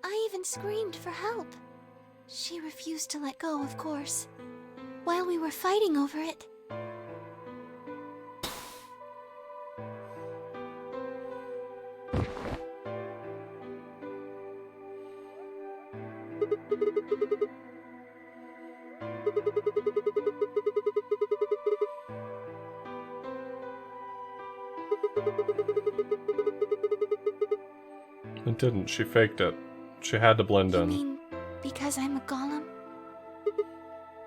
I even screamed for help. She refused to let go, of course. While we were fighting over it, It didn't. She faked it. She had to blend you in. mean because I'm a golem?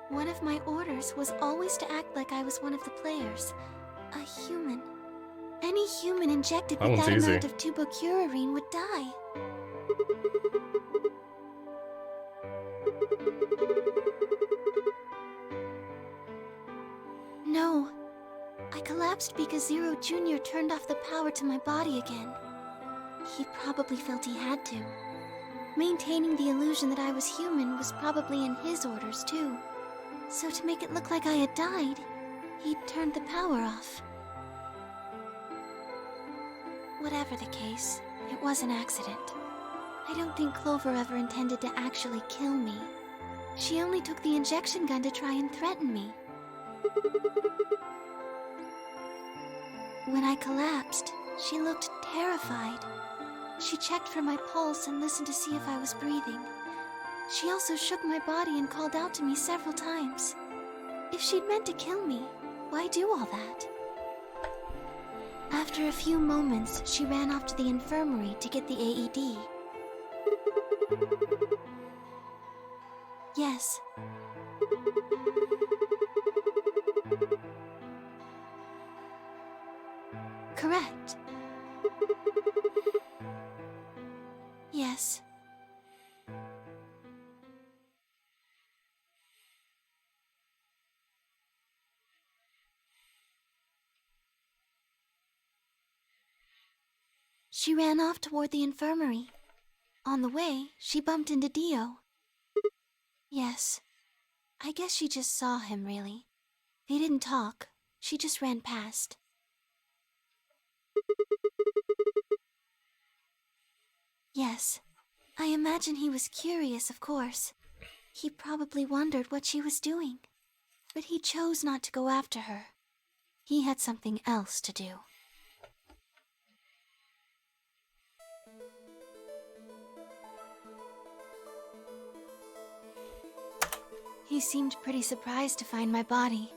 One of my orders was always to act like I was one of the players. A human. Any human injected That with one's that easy. amount of tubocurarine would die. No. I collapsed because Zero Jr. turned off the power to my body again. He probably felt he had to. Maintaining the illusion that I was human was probably in his orders, too. So to make it look like I had died, he'd turned the power off. Whatever the case, it was an accident. I don't think Clover ever intended to actually kill me. She only took the injection gun to try and threaten me. When I collapsed, she looked terrified. She checked for my pulse and listened to see if I was breathing. She also shook my body and called out to me several times. If she'd meant to kill me, why do all that? After a few moments, she ran off to the infirmary to get the AED. Yes. Correct. Yes. She ran off toward the infirmary. On the way, she bumped into Dio. Yes. I guess she just saw him, really. They didn't talk. She just ran past. Yes. I imagine he was curious, of course. He probably wondered what she was doing. But he chose not to go after her. He had something else to do. He seemed pretty surprised to find my body.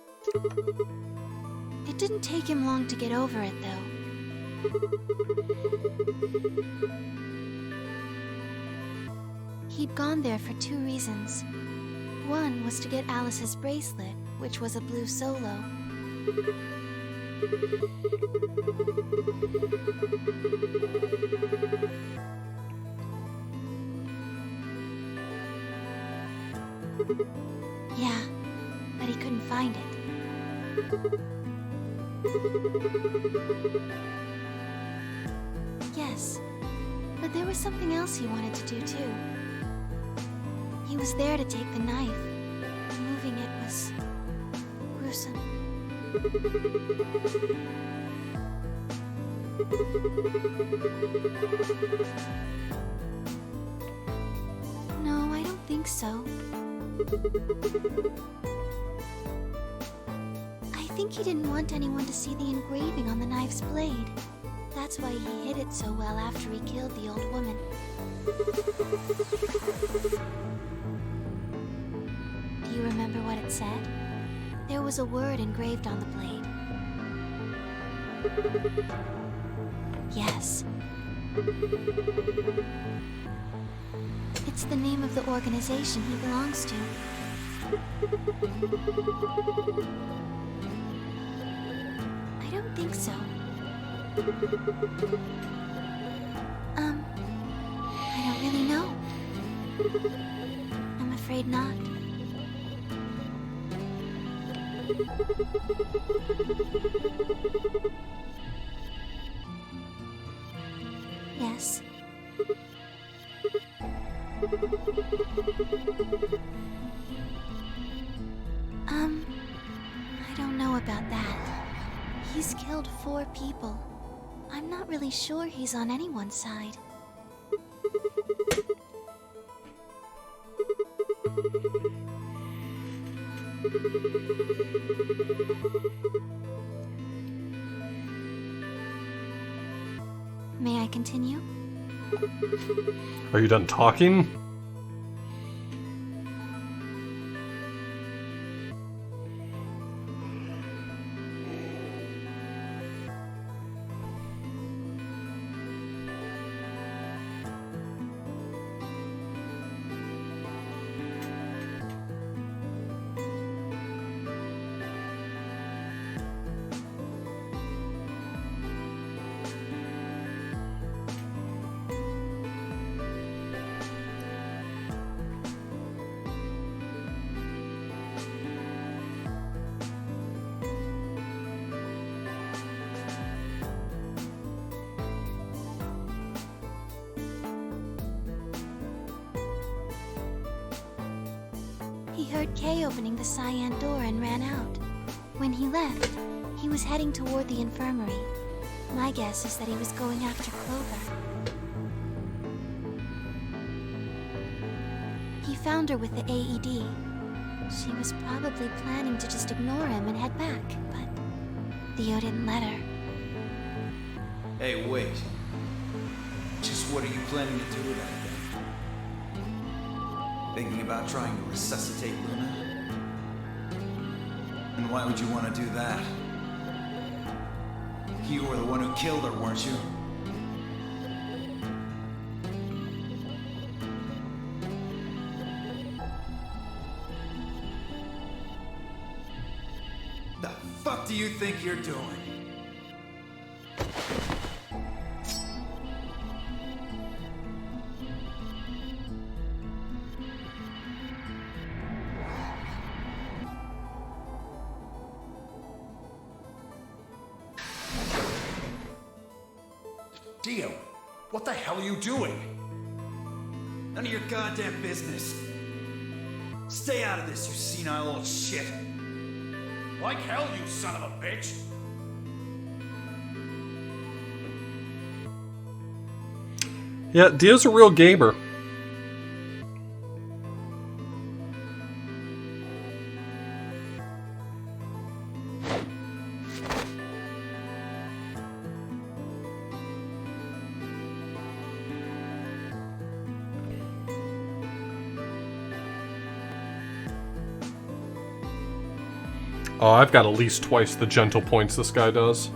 It didn't take him long to get over it, though. He'd gone there for 2 reasons. One was to get Alice's bracelet, which was a blue solo. Yeah, but he couldn't find it. Yes, but there was something else he wanted to do too. He was there to take the knife. Moving it was gruesome. think so. I think he didn't want anyone to see the engraving on the knife's blade. That's why he hid it so well after he killed the old woman. Do you remember what it said? There was a word engraved on the blade. Yes. It's the name of the organization he belongs to. I don't think so. I don't really know. I'm afraid not. Yes. I don't know about that. He's killed 4 people. I'm not really sure he's on anyone's side. May I continue? Are you done talking? He heard Kay opening the cyan door and ran out. When he left, he was heading toward the infirmary. My guess is that he was going after Clover. He found her with the AED. She was probably planning to just ignore him and head back, but Theo didn't let her. Hey, wait. Just what are you planning to do with that thing? Thinking about trying to resuscitate Luna? And why would you want to do that? You were the one who killed her, weren't you? The fuck do you think you're doing? Dio, what the hell are you doing? None of your goddamn business. Stay out of this, you senile old shit. Like hell, you son of a bitch! Yeah, Dio's a real gamer. Oh, I've got at least twice the gentle points this guy does.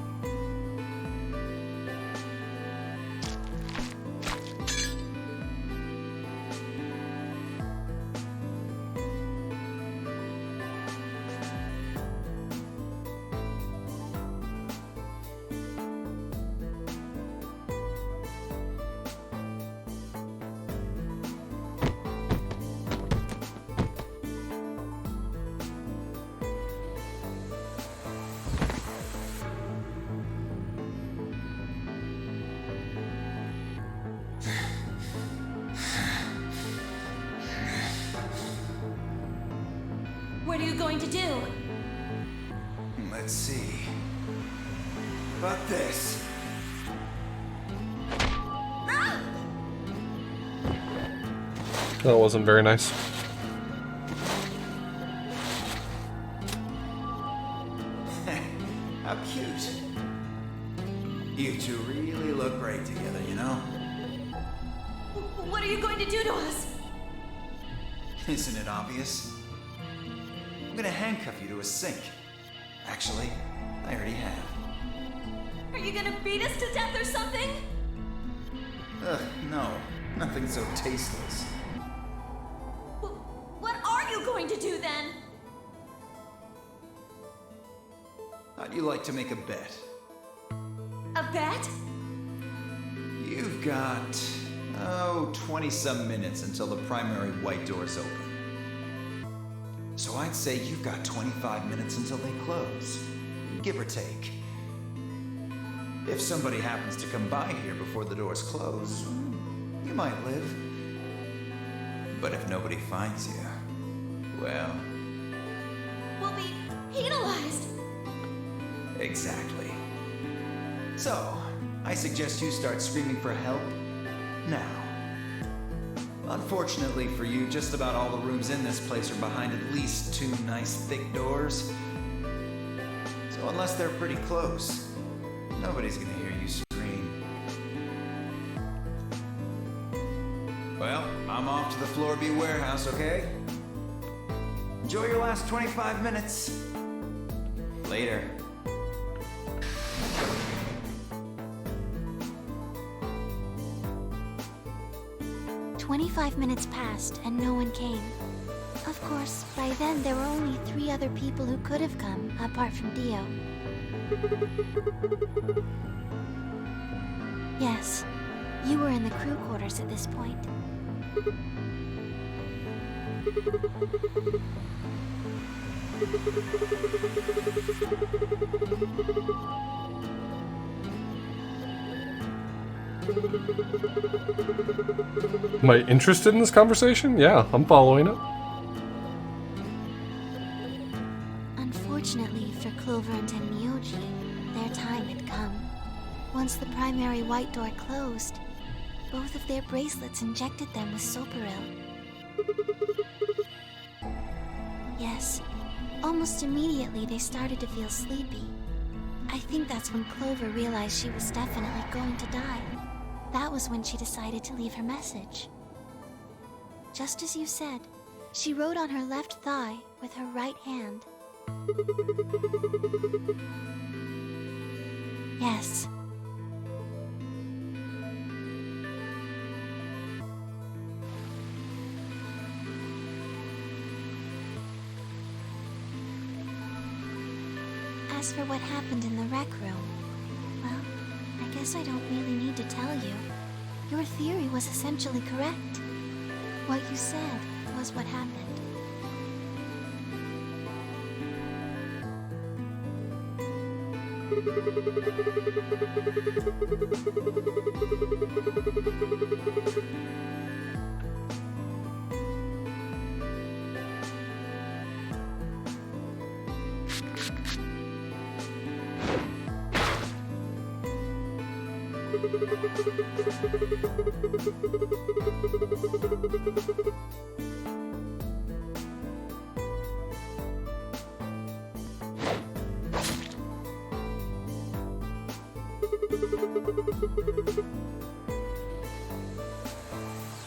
What are you going to do? Let's see. About this. That wasn't very nice. How cute. You two really look great together, you know? What are you going to do to us? Isn't it obvious? I'm gonna handcuff you to a sink. Actually, I already have. Are you gonna beat us to death or something? Ugh, no. Nothing so tasteless. What are you going to do then? How'd you like to make a bet? A bet? You've got, 20-some minutes until the primary white doors open. So I'd say you've got 25 minutes until they close, give or take. If somebody happens to come by here before the doors close, you might live. But if nobody finds you, well... We'll be penalized. Exactly. So, I suggest you start screaming for help now. Unfortunately for you, just about all the rooms in this place are behind at least 2 nice thick doors. So unless they're pretty close, nobody's gonna hear you scream. Well, I'm off to the Floorby warehouse, okay? Enjoy your last 25 minutes. Later. 25 minutes passed and no one came. Of course, by then there were only 3 other people who could have come, apart from Dio. Yes, you were in the crew quarters at this point. Am I interested in this conversation? Yeah, I'm following it. Unfortunately for Clover and Tenmyoji, their time had come. Once the primary white door closed, both of their bracelets injected them with Soparil. Yes, almost immediately they started to feel sleepy. I think that's when Clover realized she was definitely going to die. That was when she decided to leave her message. Just as you said, she wrote on her left thigh with her right hand. Yes. As for what happened in the rec room, well, I guess I don't really need to tell you. Your theory was essentially correct. What you said was what happened.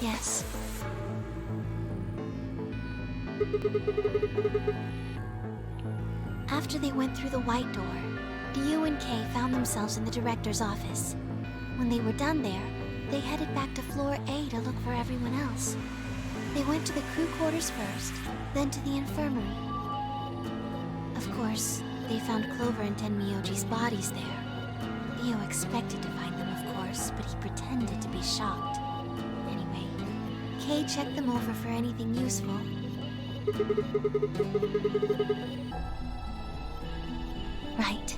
Yes. After they went through the white door, Dio and Kay found themselves in the director's office. When they were done there, they headed back to floor A to look for everyone else. They went to the crew quarters first, then to the infirmary. Of course, they found Clover and Tenmyoji's bodies there. Dio expected to find them, of course, but he pretended to be shocked. Anyway, Kay checked them over for anything useful. Right.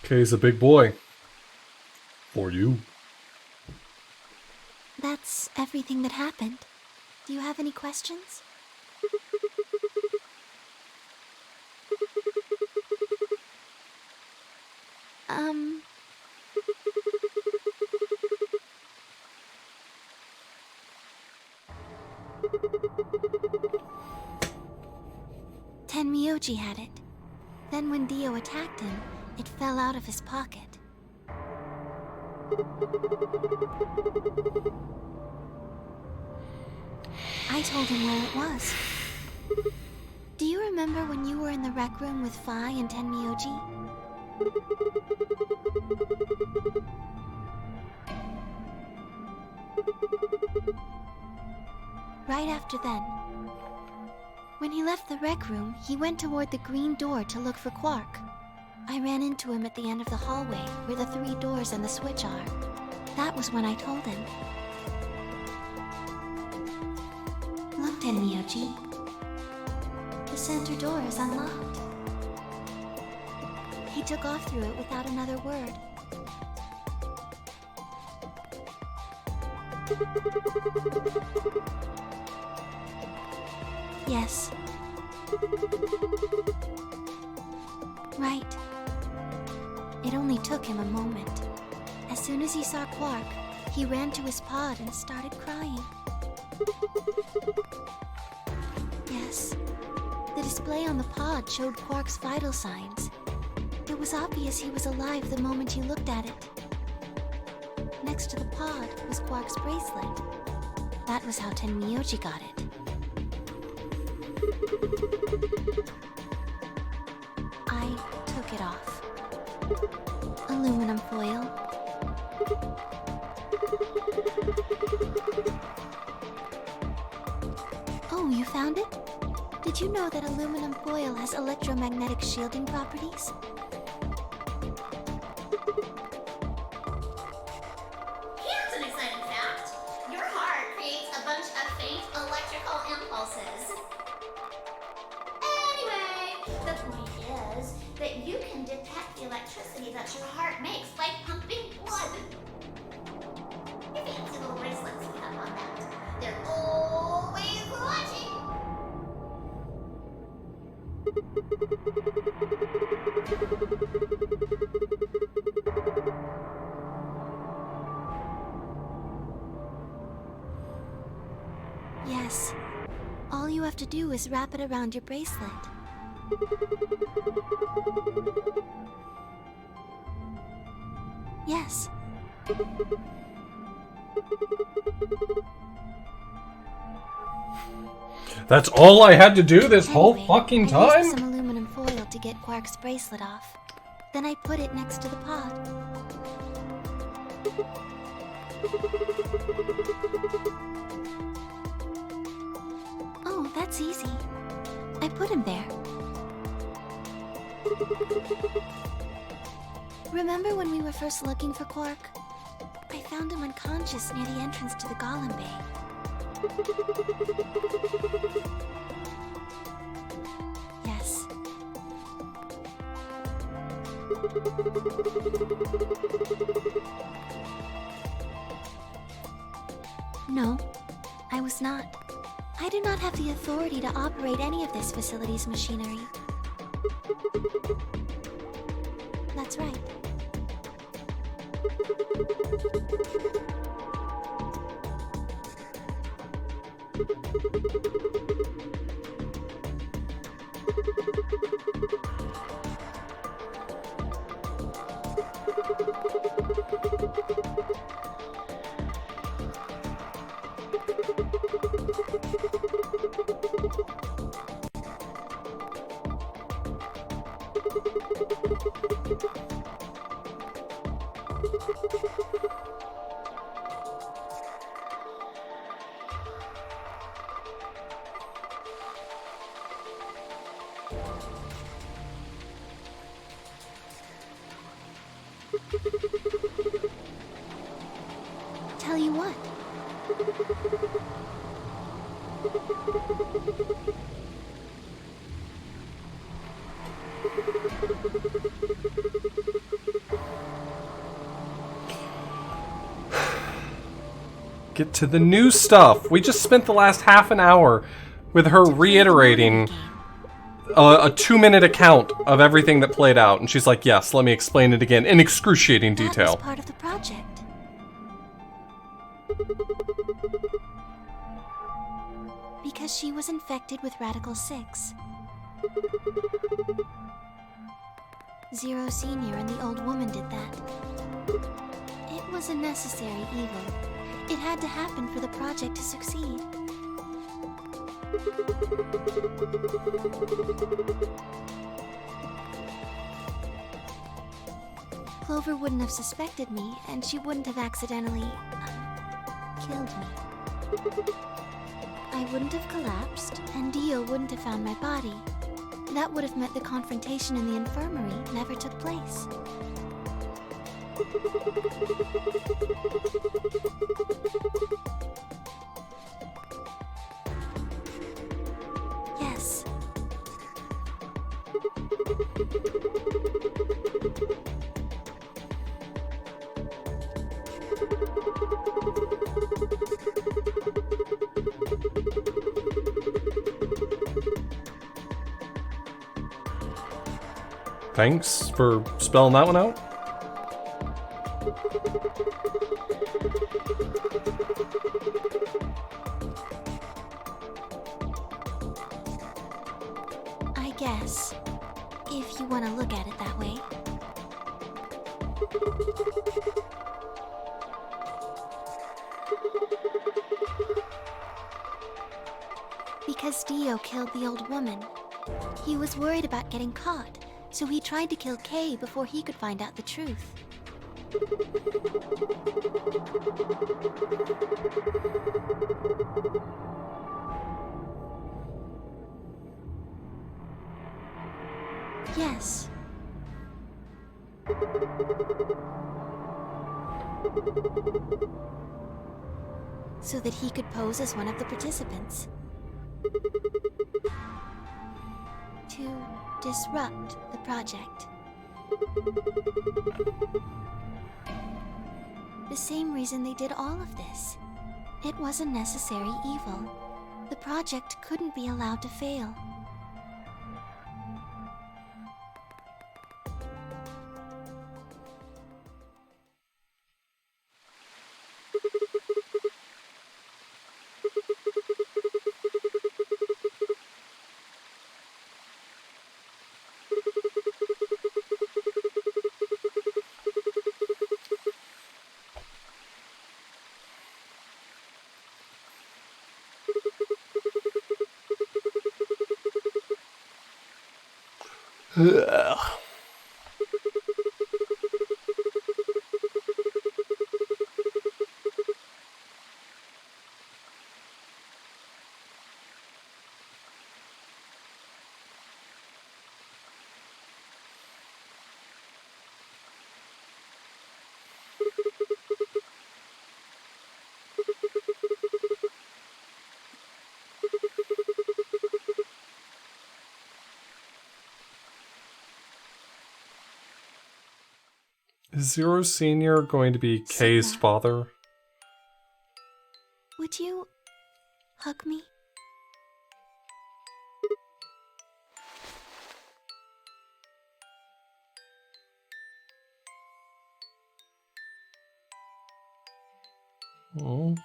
Kay's a big boy. For you. That's everything that happened. Do you have any questions? Tenmyoji had it. Then when Dio attacked him, it fell out of his pocket. I told him where it was. Do you remember when you were in the rec room with Phi and Tenmyoji? Right after then. When he left the rec room, he went toward the green door to look for Quark. I ran into him at the end of the hallway, where the 3 doors and the switch are. That was when I told him. Look, Tenmyoji. The center door is unlocked. He took off through it without another word. Yes. Right. It only took him a moment. As soon as he saw Quark, he ran to his pod and started crying. Yes. The display on the pod showed Quark's vital signs. It was obvious he was alive the moment he looked at it. Next to the pod was Quark's bracelet. That was how Tenmyoji got it. I took it off. Aluminum foil. Oh, you found it? Did you know that aluminum foil has electromagnetic shielding properties? Here's an exciting fact. Your heart creates a bunch of faint electrical impulses. Anyway, the point is that you can detect the electricity that your heart makes by pumping blood. Your fancy little bracelets have on that. They're always watching. Yes. All you have to do is wrap it around your bracelet. Yes. That's all I had to do this whole fucking I time? used some aluminum foil to get Quark's bracelet off. Then I put it next to the pod. Oh, that's easy. I put him there. Remember when we were first looking for Quark? I found him unconscious near the entrance to the Golem Bay. Yes. No, I was not. I do not have the authority to operate any of this facility's machinery. That's right. Tell you what. Get to the new stuff. We just spent the last half an hour with her reiterating a 2-minute account of everything that played out, and she's like, yes, let me explain it again in excruciating That detail. was part of the project. Because she was infected with Radical 6. Zero Senior and the old woman did that. It was a necessary evil. It had to happen for the project to succeed. Clover wouldn't have suspected me, and she wouldn't have accidentally killed me. I wouldn't have collapsed, and Dio wouldn't have found my body. That would have meant the confrontation in the infirmary never took place. Yes. Thanks for spelling that one out. I guess, if you want to look at it that way. Because Dio killed the old woman. He was worried about getting caught, so he tried to kill Kay before he could find out the truth. Yes. So that he could pose as one of the participants. To disrupt the project. The same reason they did all of this. It was a necessary evil. The project couldn't be allowed to fail. Ugh. Is Zero Senior going to be Kay's father? Would you hug me? Oh.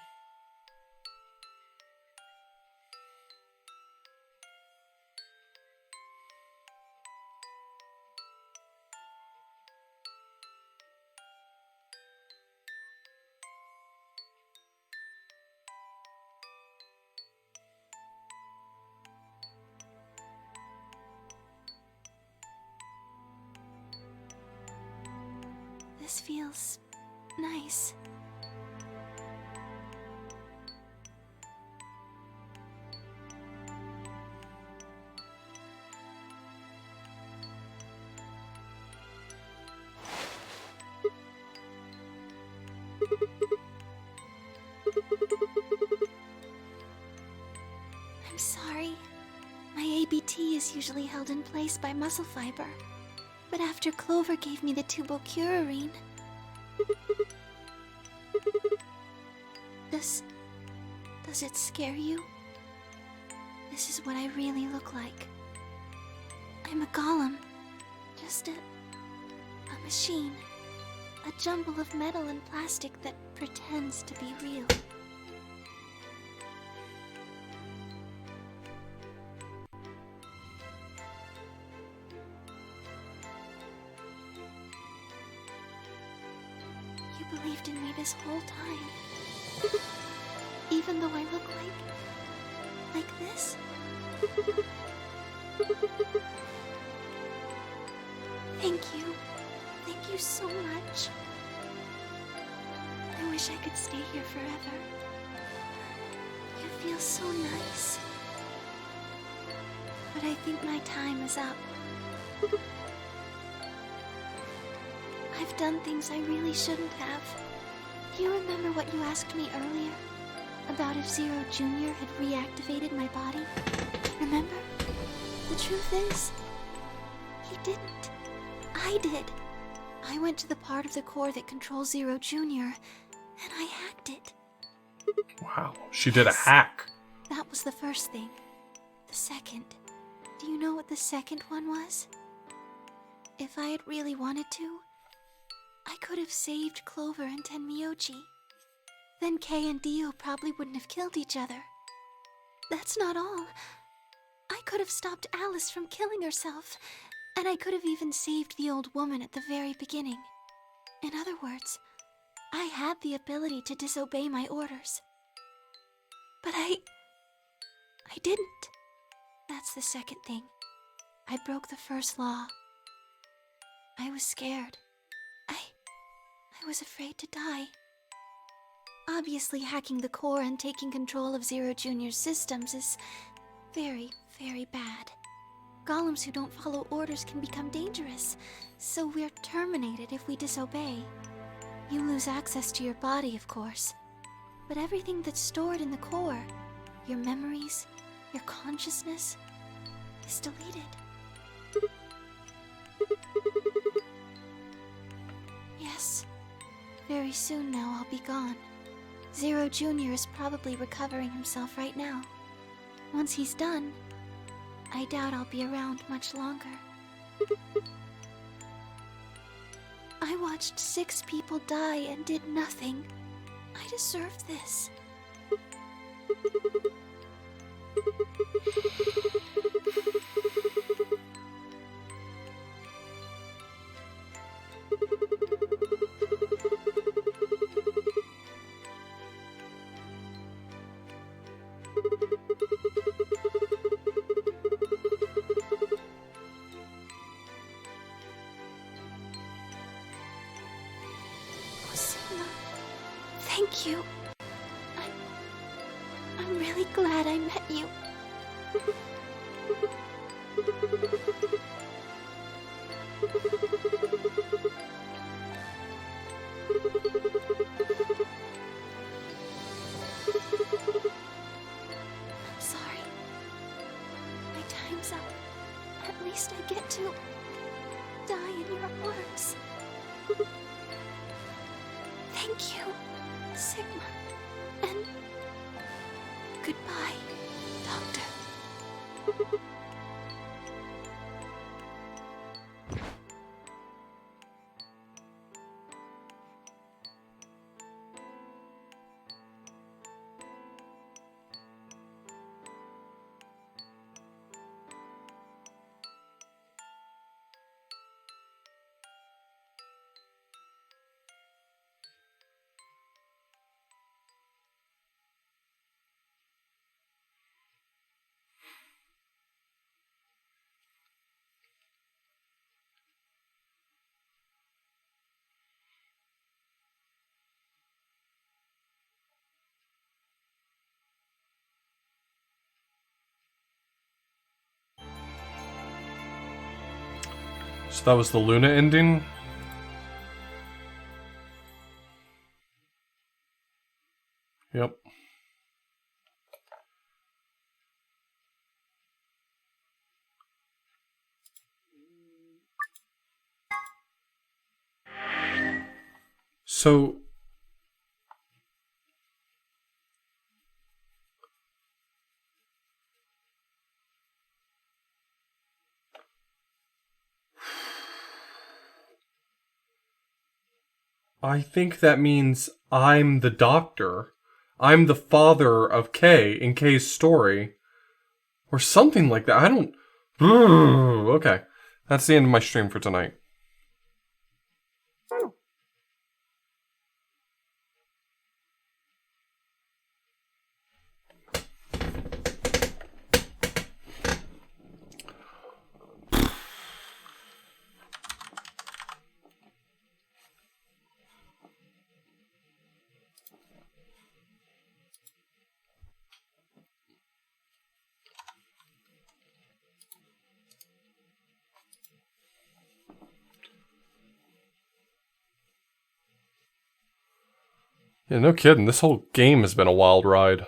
This feels nice. I'm sorry. My ABT is usually held in place by muscle fiber. But after Clover gave me the tubocurarine... Does it scare you? This is what I really look like. I'm a golem. Just a machine. A jumble of metal and plastic that pretends to be real. You believed in me this whole time. Even though I look like this? Thank you. Thank you so much. I wish I could stay here forever. You feel so nice. But I think my time is up. I've done things I really shouldn't have. Do you remember what you asked me earlier? About if Zero Jr. had reactivated my body? Remember? The truth is, he didn't. I did. I went to the part of the core that controls Zero Jr., and I hacked it. Wow, she did a hack. That was the first thing. The second. Do you know what the second one was? If I had really wanted to, I could have saved Clover and Tenmyoji. Then Kay and Dio probably wouldn't have killed each other. That's not all. I could have stopped Alice from killing herself, and I could have even saved the old woman at the very beginning. In other words, I had the ability to disobey my orders. But I didn't. That's the second thing. I broke the first law. I was scared. I was afraid to die. Obviously, hacking the core and taking control of Zero Jr.'s systems is very, very bad. Golems who don't follow orders can become dangerous, so we're terminated if we disobey. You lose access to your body, of course, but everything that's stored in the core, your memories, your consciousness, is deleted. Yes, very soon now I'll be gone. Zero Jr. is probably recovering himself right now. Once he's done, I doubt I'll be around much longer. I watched 6 people die and did nothing. I deserve this. Thank you. I'm really glad I met you. I'm sorry. My time's up. At least I get to die in your arms. Thank you, Sigma. And goodbye, Doctor. So that was the Luna ending? Yep. So I think that means I'm the doctor. I'm the father of Kay in Kay's story. Or something like that. I don't... Okay. That's the end of my stream for tonight. Yeah, no kidding. This whole game has been a wild ride.